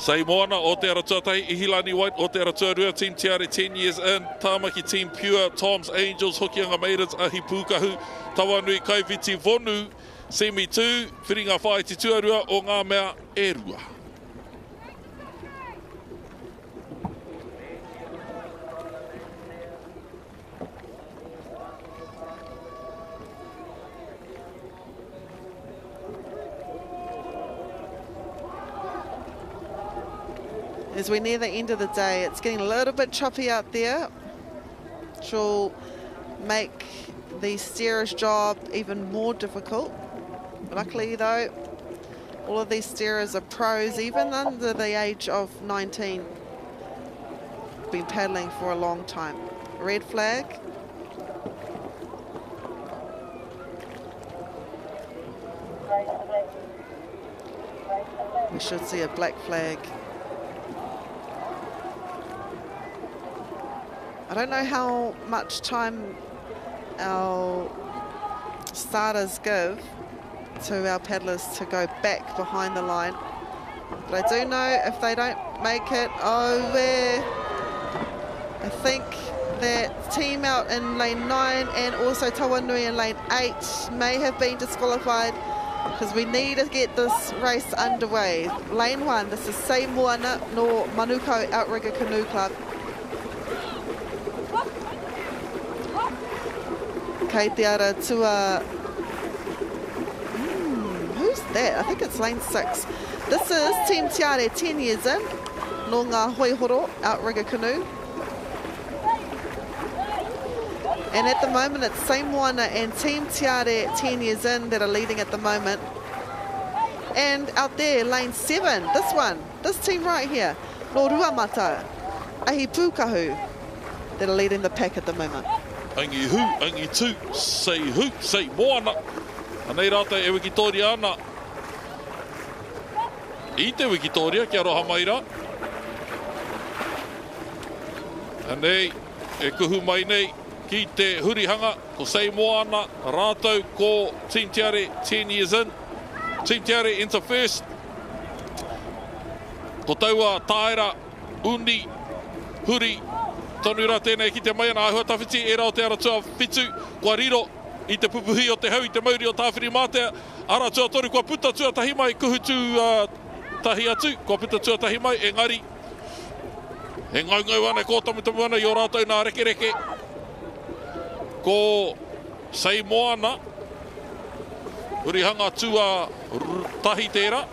Sei Moana, Aotearoa tahi, Ihilani White, Aotearoa Rua, Team Tiare 10 years in, Tāmaki Team Pure, Tom's Angels, Hokianga Maidens, Ahi Pūkahu, Tawanui Kaiviti Vonu, Semi 2, Whiringa Whaiti Tuarua, o ngā mea e rua. As we near the end of the day, it's getting a little bit choppy out there, which will make the steerer's job even more difficult. Luckily though, all of these steerers are pros, even under the age of 19. Been paddling for a long time. Red flag. We should see a black flag. I don't know how much time our starters give to our paddlers to go back behind the line. But I do know if they don't make it over, I think that team out in lane 9 and also Tawanui in lane 8 may have been disqualified because we need to get this race underway. Lane 1, this is Sei Moana no Manukau Outrigger Canoe Club. Kei te ara tua... who's that? I think it's lane 6. This is Team Tiare 10 years in. No ngā hoihoro Outrigger Canoe. And at the moment, it's Samoana and Team Tiare 10 years in that are leading at the moment. And out there, lane 7, this team right here, no Ruamata, Ahi Pukahu, that are leading the pack at the moment. Angi hu, angi tu, sei hu, sei moana. Anei rata e Wikitoria ana. I te Wikitoria, kia roha maira. Anei, e kuhu mai nei, ki te hurihanga, ko sei moana, rātou ko Team Tiare 10 years in. Team Tiare enter first. Ko taua taera, uni, huri, tonu rā tēnei ki te mai ana ahua tawhiti, e rao te Aotearoa whitu, kua riro i te pupuhi o te hau, i te mauri o tāwhiri mātea, ara tua toru, kua puta tua tahi mai, kuhu tū tahi atu, kua puta tua tahi mai, engari, he ngaungau ana, ko tamutamu ana, i o rātou nā reke, ko sei moana, hurihanga tua tahi tērā,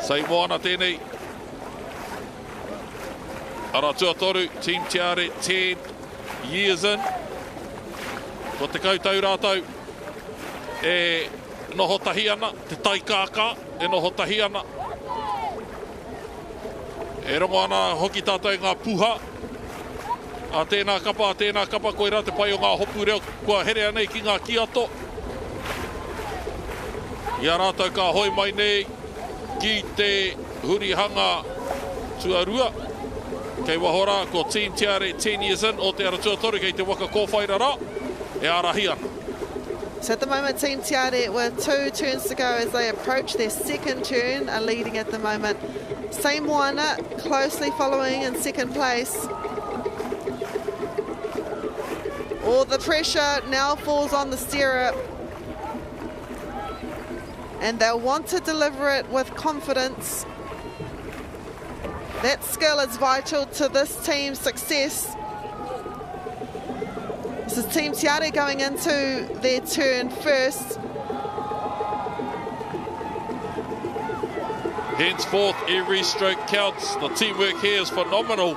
sei moana tēnei, ara tua toru, Team Tiare 10 years in. Ko te kautau rātou e noho tahi ana, te taikākā e noho tahi ana. E rongo ana hoki tātou ngā puha. A tēnā kapa, koe rā te pai o ngā hopu reo, kua here anei ki ngā kiato. Ia rātou ka hoi mai nei ki te hurihanga tuarua. Kei wahora ko Team Tiare 10 years in o te Aotearoa toru kei te Waka kōwhaira rā e arahi ana. So at the moment, Team Tiare with 2 turns to go as they approach their second turn are leading at the moment. Samoana closely following in second place. All the pressure now falls on the stirrup. And they'll want to deliver it with confidence. That skill is vital to this team's success. This is Team Tiare going into their turn first. Henceforth, every stroke counts. The teamwork here is phenomenal.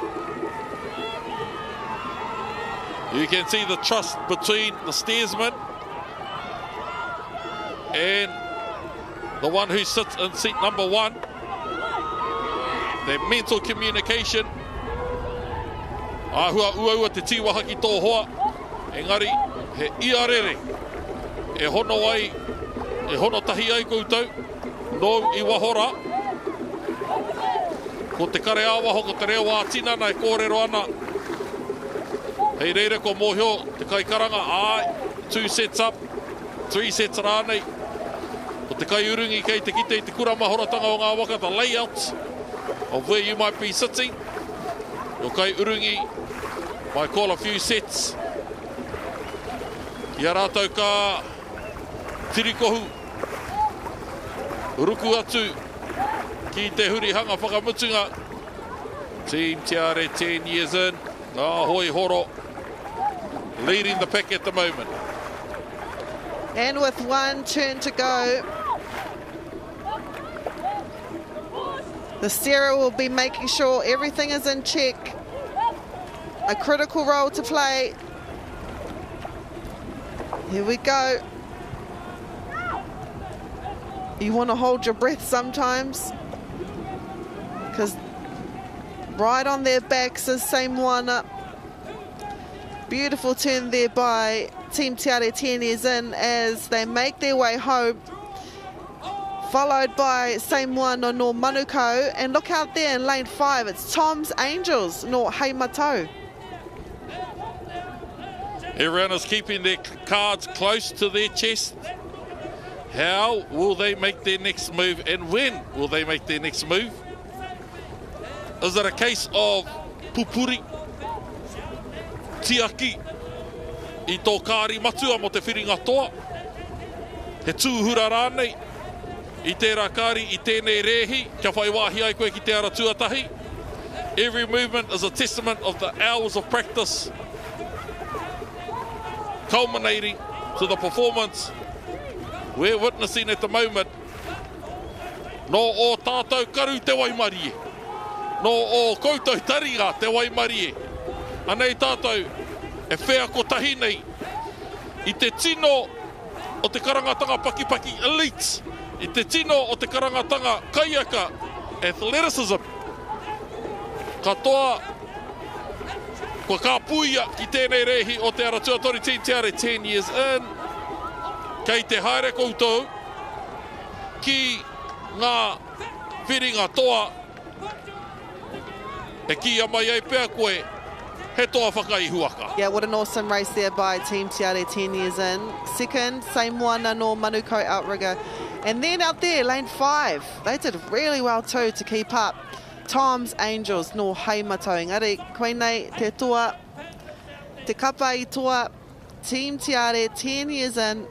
You can see the trust between the steersman and the one who sits in seat number 1. Their mental communication. Ahua uaua te tiwaha ki tō hoa. Engari, he iarere. E hono ai, e hono tahi ai koutou. No I wahora. Ko te kare awaho, ko te reo ātina, nei kōrero ana. Hei reira ko mōhio, te kaikaranga, ai, 2 sets up, 3 sets rānei. Ko te kai urungi kei te kite I te kuramahoratanga o ngā waka, the layouts of where you might be sitting. Ko kai urungi, might call a few sets. Ia rātou ka tirikohu, ruku atu, ki te hurihanga whakamutunga. Team Tiare 10 years in, ngā hoi horo, leading the pack at the moment. And with 1 turn to go, the steerer will be making sure everything is in check. A critical role to play. Here we go. You want to hold your breath sometimes, because right on their backs is Samoana. Beautiful turn there by Team Tiare 10 years in as they make their way home, followed by Samoana no Manukau. And look out there in lane 5, it's Tom's Angels no Heimatau. Everyone is keeping their cards close to their chest. How will they make their next move, and when will they make their next move? Is it a case of pupuri, tiaki, I tō kāri matua mo te whiringa toa? He tūhura rānei, I tērā kāri, I tēnei rehi, kia whai wāhi ai koe ki te ara tuatahi. Every movement is a testament of the hours of practice, culminating to the performance we're witnessing at the moment. No o tātou karu te waimarie. No o koutou taringa te waimarie. Anei tātou, e whea ko tahi nei i te tino o te karangatanga paki-paki elites, i te tino o te karangatanga kaiaka athleticism. Katoa, kua ka puia ki tēnei rehi o te Aotearoa Team Tiare 10 years in, kei te haere koutou, ki ngā whiringa toa, e ki a mai ei pēr koe, he toa whakaihuaka. Yeah, what an awesome race there by Team Tiare 10 years in. Second, same one, no Manuko outrigger. And then out there, lane 5, they did really well too to keep up. Tom's Angels, no heimato. Engari, koe nei te toa, te kapa I toa, Team Tiare 10 years in.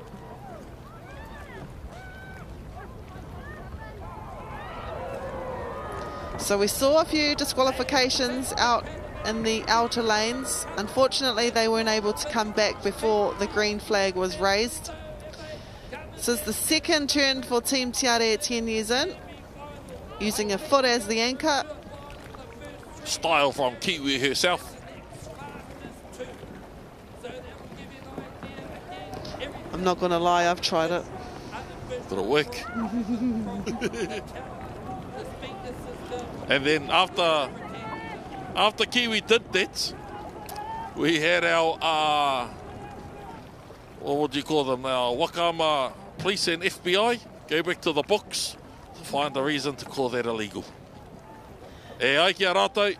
So we saw a few disqualifications out in the outer lanes. Unfortunately, they weren't able to come back before the green flag was raised. This is the second turn for Team Tiare 10 years in, using a foot as the anchor. Style from Kiwi herself. I'm not going to lie, I've tried it. Did it work? And then after Kiwi did that, we had our, what would you call them, our Waka police and FBI go back to the books to find a reason to call that illegal. E ai ki a rātou,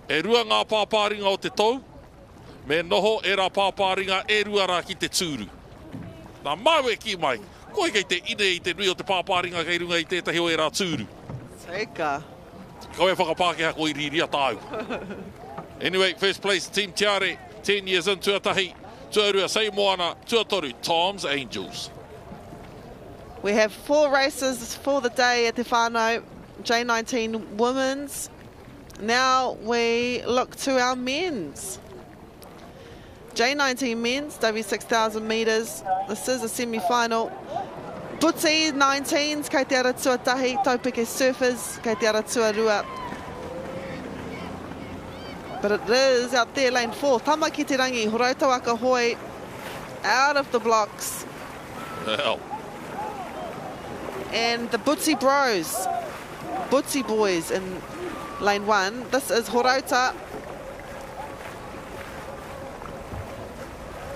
e rua ngā pāpāringa o te tau, me noho e rā pāpāringa e rua rā ki te tūru. Nā maue ki mai, koe kei te ine I te nui o te pāpāringa kei runga I tētahi o e rā tūru. Eka. Kau e whakapākehā ko I riria tāu. Anyway, first place, Team Tiare, 10 years in, tuatahi, tuarua, sei moana, tuatoru, Tom's Angels. We have 4 races for the day at Te Whānau, J19 women's. Now we look to our men's. J19 men's, W6000 metres. This is a semi-final. Puti 19s, kei te ara tuatahi, taupeke surfers, kei te ara tuarua. But it is out there, lane 4. Tama ki te rangi, Horauta Waka Hoi, out of the blocks. Hell. And the Butsi Bros, Butsi Boys in lane 1. This is Horauta.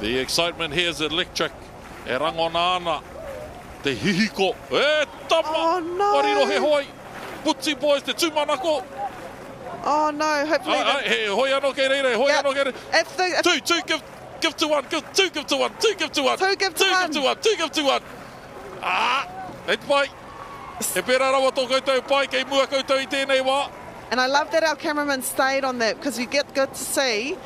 The excitement here is electric. E rangona ana. Te hihiko. E tama. Oh no. Wariro he hoi. Butsi Boys, te tūmanako. Oh no, hopefully. He hoi anō kei reire, hoi anō kei reire. Two, give to one, two give to one, two give to one. Two give to one. Ah, et pai. E pera rawa tō koutou pai, kei mua koutou I tēnei wā. And I love that our cameraman stayed on that because you get good to see.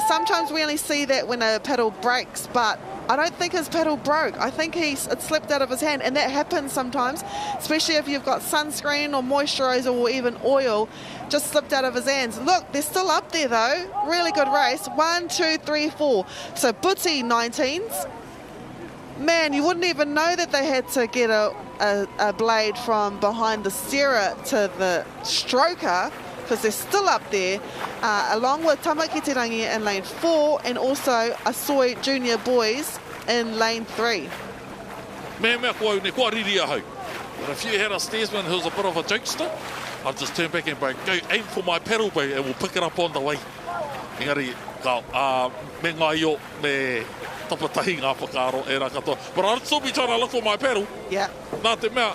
Sometimes we only see that when a pedal breaks, but I don't think his pedal broke. I think it slipped out of his hand, and that happens sometimes, especially if you've got sunscreen or moisturiser or even oil, just slipped out of his hands. Look, they're still up there though. Really good race. 1, 2, 3, 4. So Butsi 19s. Man, you wouldn't even know that they had to get a blade from behind the steerer to the stroker because they're still up there, along with Tamaki Te Rangi in lane 4 and also Asoi Junior Boys in lane 3. Mea kua ne kua riri ahau. But if you had a steersman who's a bit of a jokester, I'd just turn back and go aim for my pedal bow and we'll pick it up on the way. Engari, me ngai o, me tapatahi ngā whakaaro e rā katoa. But I'd still be trying to look for my pedal. Yeah. Nā te mea,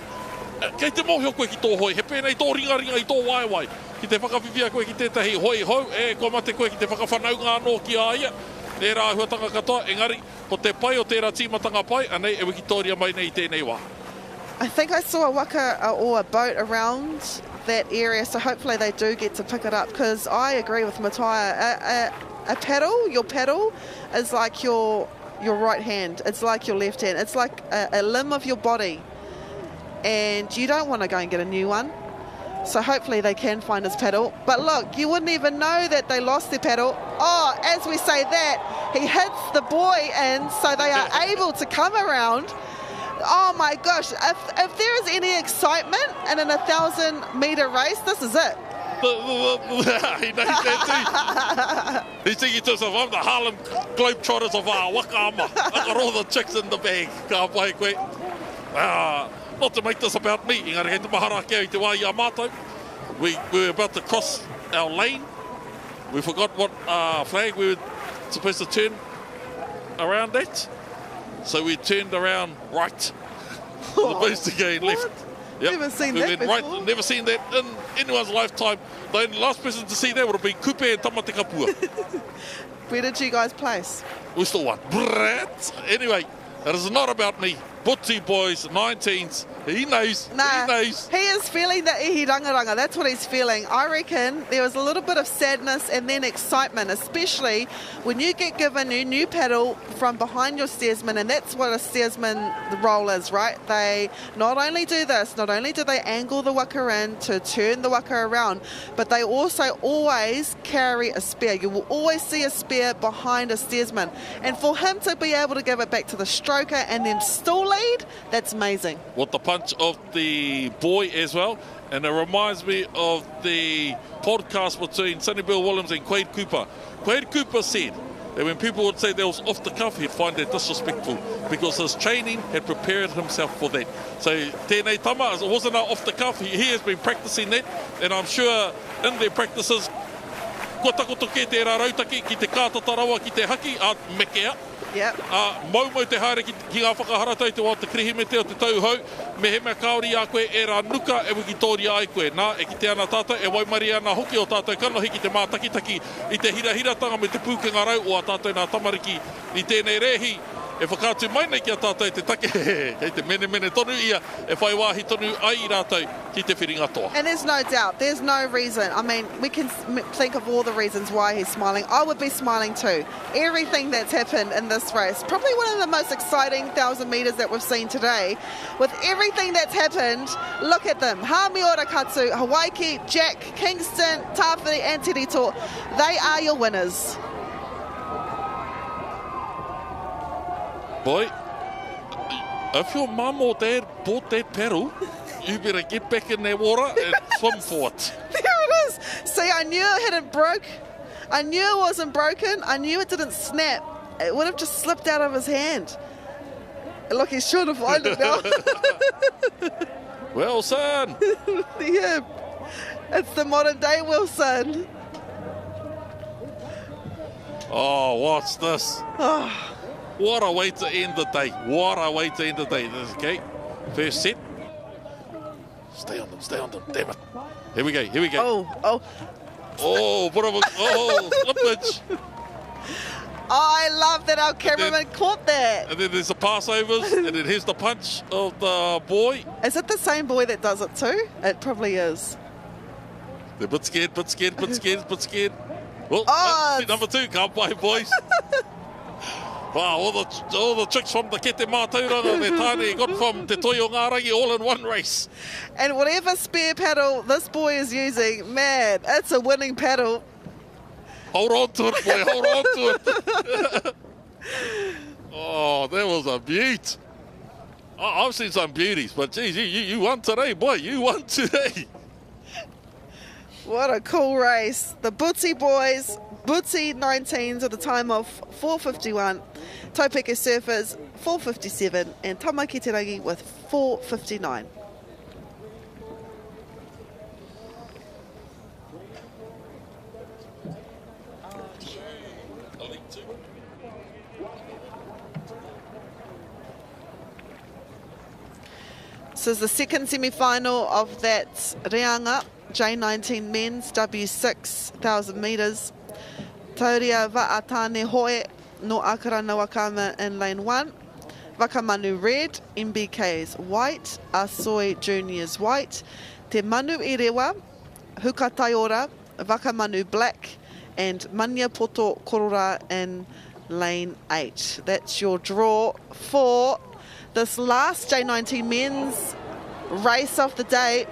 kei te mohio koe ki tō hoi, he pēnei tō ringa I tō waiwai. Ki te whakawhiwhia koe ki tētahi hoi hau, kua mate koe ki te whakawhanaunga anō ki aia. E rā huatanga katoa, engari, ko te pai o tērā tīmatanga pai, anei e wikitoria mai nei tēnei wā. I think I saw a waka or a boat around that area, so hopefully they do get to pick it up because I agree with Mataya. A pedal, your pedal is like your right hand. It's like your left hand. It's like a limb of your body. And you don't want to go and get a new one. So hopefully they can find his pedal. But look, you wouldn't even know that they lost their pedal. Oh, as we say that, he hits the buoy in so they are able to come around. Oh my gosh, if there is any excitement in an 1,000 metre race, this is it. He knows that too. He's thinking to himself, I'm the Harlem Globetrotters of Waka ama. I got all the chicks in the bag. Ka pai koe. Not to make this about me. Engari hei te mahara kia I te wā I a mātou. We were about to cross our lane. We forgot what flag we were supposed to turn around at. So we turned around right. As opposed to going left. Yep. Never seen we that went before. right. Never seen that in anyone's lifetime. The last person to see that would have been Kupe and Tamate Kapua. Where did you guys place? We still won. Brat. Anyway, it is not about me. Butty boys, 19s. He knows. Nah, He knows. he is feeling the ihi rangaranga. That's what he's feeling. I reckon there was a little bit of sadness and then excitement, especially when you get given a new paddle from behind your steersman, and that's what a steersman role is, right? They not only do this, not only do they angle the waka in to turn the waka around, but they also always carry a spear. You will always see a spear behind a steersman. And for him to be able to give it back to the stroker and then still lead, that's amazing. With the punch of the boy as well. And it reminds me of the podcast between Sonny Bill Williams and Quade Cooper. Quade Cooper said that when people would say that was off the cuff, he'd find it disrespectful because his training had prepared himself for that. So tēnei tama, it wasn't off the cuff. He has been practicing that, and I'm sure in their practices, kua takoto ke te rarautaki, ki te kātatarawa, ki te haki, mekea. Yep. Mau te haere ki ngā whakaharatau te wā te krihi me te o te tauhau, me he mea kaori a koe e rā nuka e wiki tōri ai koe. Nā, e ki te ana tātou, e waimari ana hoki o tātou kanohi ki te mātakitaki i te hirahiratanga me te pūkenga rau o a tātou nā tamariki i tēnei rehi. E whakātu mai nei ki a tātou te take, kei te mene tonu ia, e whai wāhi tonu ai I rātou ki te whiringa toa. And there's no doubt, there's no reason. I mean, we can think of all the reasons why he's smiling. I would be smiling too. Everything that's happened in this race, probably one of the most exciting 1,000 metres that we've seen today. With everything that's happened, look at them. Hamiora Katsu, Hawaii, Jack, Kingston, Tāwhiri and Tirito. They are your winners. Boy, if your mum or dad bought that paddle, you better get back in that water and swim for it. There it is. See, I knew it hadn't broke. I knew it wasn't broken. I knew it didn't snap. It would have just slipped out of his hand. Look, he's trying to find it now. Well, son. Yeah, it's the modern day Wilson. Oh, what's this? Oh. What a way to end the day. What a way to end the day. This is okay. First set. Stay on them. Damn it. Here we go. Oh, slippage. I love that our cameraman caught that. And then there's the passovers, and then here's the punch of the boy. Is it the same boy that does it too? It probably is. They're a bit scared. Well, Oh, number 2, can't play, boys. Wow, all the tricks from the Kete Mātauranga, the tāne got from Te Toi o Ngārangi all in one race. And whatever spare paddle this boy is using, man, it's a winning paddle. Hold on to it, boy, hold on to it. Oh, that was a beaut. I've seen some beauties, but geez, you won today, boy, you won today. What a cool race. The Bootsy boys, Bootsy 19s at the time of 4:51, Taupeke Surfers 4:57, and Tamaki Te Rangi with 4:59. This is the second semi-final of that reanga, J19 men's, W6,000 metres. Tauria Va'atane Hoe no Akara no Wakama in lane 1. Wakamanu red, MBK's white, Asoi Juniors white. Te Manu Irewa, Hukataiora, Wakamanu black, and Mania Poto Korora in lane 8. That's your draw for this last J19 men's race of the day.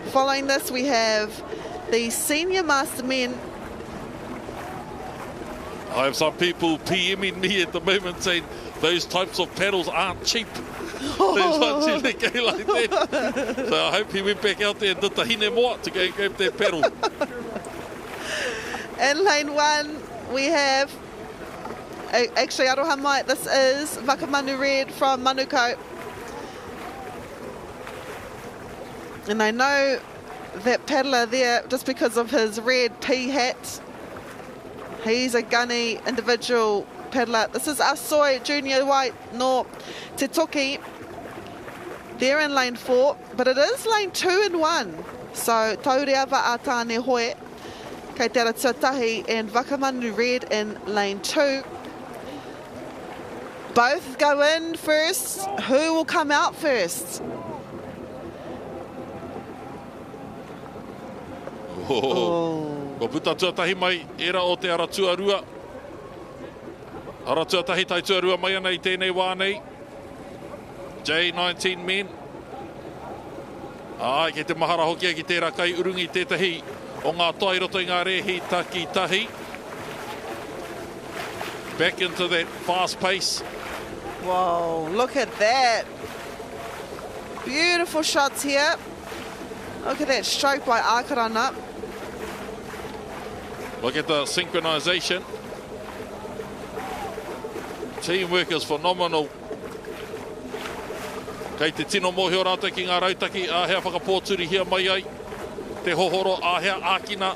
Following this, we have the senior master men. I have some people PMing me at the moment saying, those types of pedals aren't cheap. Those ones you let go like that. So I hope he went back out there and did the hine moa to go grab that pedal. In lane 1, we have, actually, aroha mai, this is Waka Manu Red from Manukau. And I know that paddler there, just because of his red P hat, he's a gunny individual paddler. This is Asoi Junior White no Te Toki. They're in lane 4, but it is lane 2 and 1. So Taureawa Atane Hoe, Kei Te Ara Tuatahi and Waka Manu Red in lane 2. Both go in first. Who will come out first? Ko puta tuatahi mai, era o te ara tuarua. Ara tuatahi tai tuarua mai ana I tēnei wānei. J19 men. Ai, ke te mahara hokia ki tērā kai urungi tētahi o ngā toa I roto I ngā rehi taki tahi. Back into that fast pace. Whoa, look at that. Beautiful shots here. Look at that stroke by Akarana. Look at the synchronization. Teamwork is phenomenal. Kei te tino mōhio rātou ki ngā rautaki, āhea whakapōturi hia mai ai. Te hohoro, āhea ākina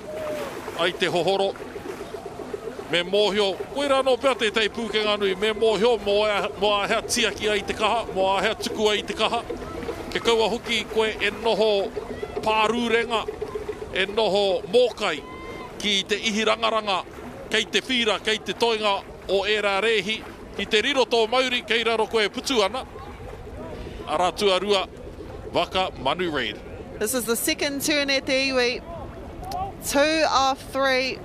ai te hohoro. Me mōhio, koe rā no pēr te tei pūkenga nui, me mōhio mō āhea tiaki ai te kaha, mō āhea tuku ai te kaha. Ke kaua hoki koe e noho pārūrenga, e noho mōkai ki te ihirangaranga, kei te whira, kei te toinga o era rehi, ki te riro tō mauri, kei raro koe putu ana. Ara tuarua, Waka Manu Red. This is the second turn at the iwi. 2 of 3.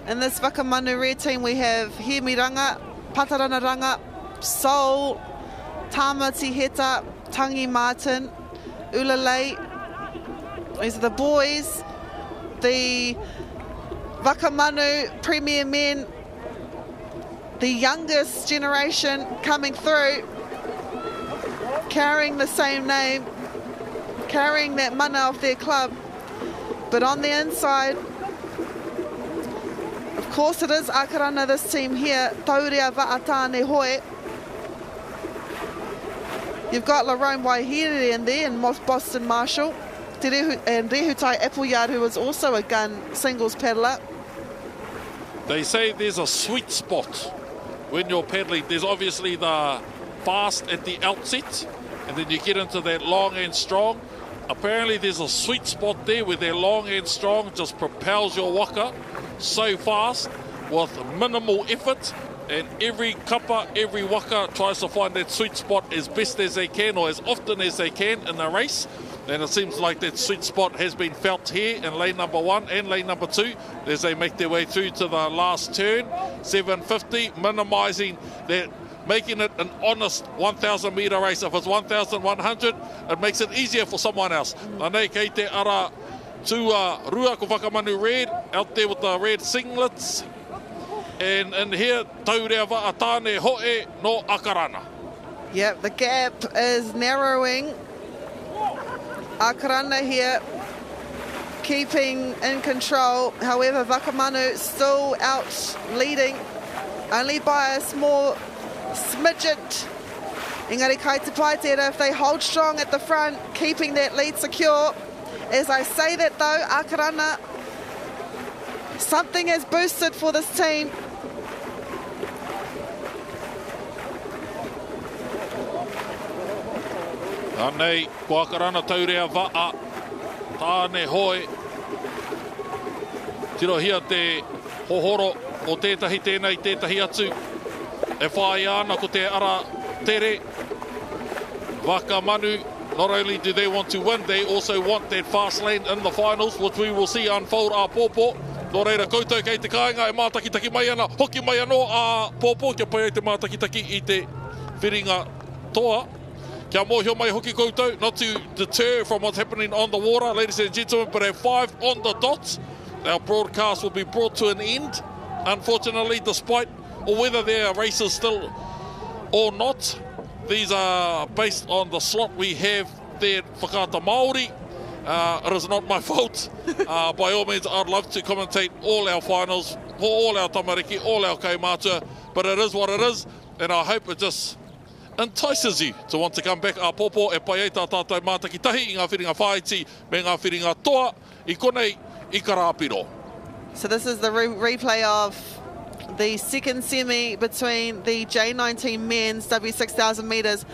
In this Waka Manu Red team, we have Himiranga, Pataranaranga, Sol, Tamati Heta, Tangi Martin, Ulalei. These are the boys. The Waka Manu Premier Men, the youngest generation coming through, carrying the same name, carrying that mana of their club. But on the inside, of course it is Akarana, this team here, Taureawa Atane Hoe. You've got Larone Waihiri in there and Boston Marshall, and Rehutai Appleyard, who was also a gun singles paddler. They say there's a sweet spot when you're paddling. There's obviously the fast at the outset, and then you get into that long and strong. Apparently there's a sweet spot there where their long and strong just propels your waka so fast with minimal effort, and every kapa, every waka tries to find that sweet spot as best as they can or as often as they can in the race. And it seems like that sweet spot has been felt here in lane number 1 and lane number 2 as they make their way through to the last turn. 750, minimising that, making it an honest 1,000 metre race. If it's 1,100, it makes it easier for someone else. Anei kei te ara rua ko Waka Manu Red, out there with the red singlets. And in here, Taureawa Atane Hoe no Akarana. Yep, the gap is narrowing. Akarana here keeping in control. However, Waka Manu still out leading, only by a small smidget. Engari kai te pai tērā, if they hold strong at the front, keeping that lead secure. As I say that though, Akarana, something has boosted for this team. Anei, ko Akarana Taureawa Tāne Hoe. Tiro hia te hohoro o tētahi tēnei, tētahi atu. E whai ana ko te ara tere. Waka Manu, not only do they want to win, they also want that fast lane in the finals, which we will see unfold a pōpō. Nō reira koutou kei te kāinga, e mātakitaki mai ana, hoki mai anō a pōpō, kia pai te mātakitaki I te whiringa toa. Kia mōhio mai hoki koutou, not to deter from what's happening on the water, ladies and gentlemen, but at 5 on the dot, our broadcast will be brought to an end, unfortunately, despite, or whether there are races still or not. These are based on the slot we have there at Whakaata Māori. It is not my fault. By all means, I'd love to commentate all our finals for all our tamariki, all our kaimātua, but it is what it is, and I hope it just entices you to want to come back. A popo e pai ei tā tātou mātakitahi i ngā whiringa whaiti me ngā whiringa toa i konei i Karapiro. So this is the replay of the second semi between the J19 men's W6,000 metres.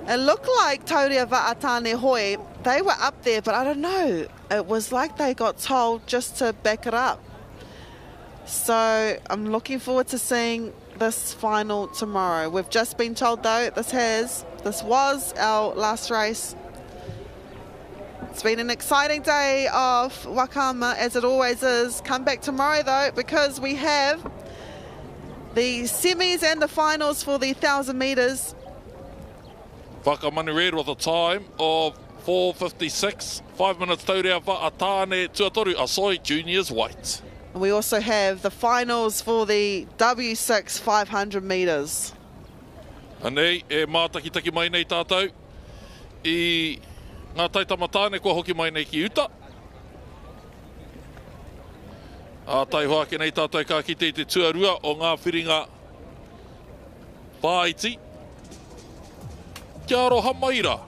It looked like Tauria Va'atane Hoi, they were up there, but I don't know. It was like they got told just to back it up. So I'm looking forward to seeing this final tomorrow. We've just been told though, this was our last race. It's been an exciting day of Wakama, as it always is. Come back tomorrow though, because we have the semis and the finals for the 1,000 metres. Whakamani red with a time of 4:56, 5 minutes taurea Va'atane Tuatoru Asoi Juniors white. And we also have the finals for the W6 500 metres. Anei, e mātakitaki mai nei tātou i ngā taitamatāne kua hoki mai nei ki uta. A tai hoake nei tātou ka kite te tuarua o ngā whiringa whaiti. Kia aroha maira.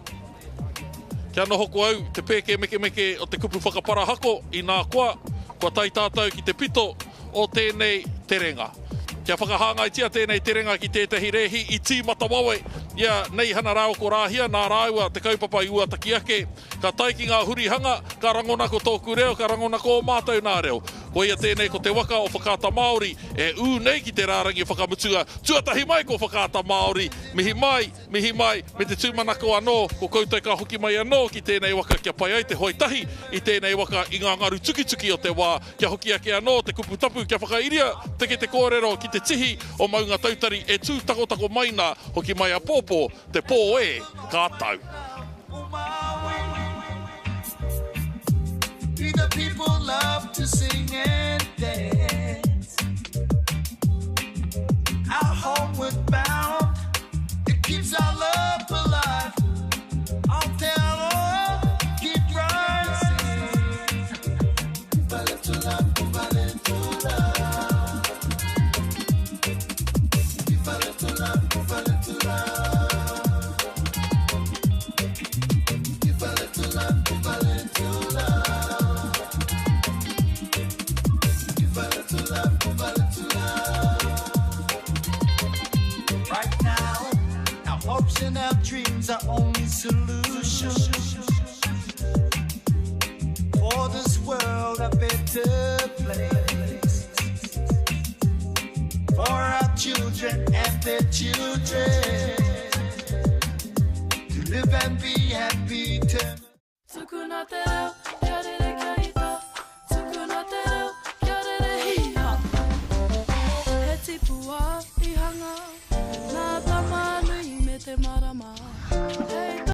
Kia noho ko au te pēke meke o te kupu whakapara hako i nā koa. Kua tai tātou ki te pito o tēnei terenga. Kia whakahāngaitia tēnei terenga ki tētahi rehi i tīmata wawe. Ia nei hana rāo ko rāhia, nā rāua te kaupapa i ua taki ake. Ka tai ki ngā hurihanga, ka rangona ko tōku reo, ka rangona ko o mātou nā reo. Ko ia tēnei ko te waka o Whakaata Māori, e nei ki te rārangi whakamutua. Tuatahi mai ko Whakaata Māori, mihi mai, me te tūmanako anō, ko koutou ka hoki mai anō ki tēnei waka kia pai ai te hoitahi, i tēnei waka i ngā ngaru tuki o te wā, kia hoki ake anō, te kupu tapu, kia whakairia, te kōrero ki te tihi o maunga tautari, e tū tako maina, hoki mai a pōpō, te pō e kātau. The people love to sing and dance. Our homeward bound, it keeps our love alive. Aotearoa, keep rising. Valentula. Right now, our hopes and our dreams are only solutions for this world a better place, for our children and their children to live and be happy.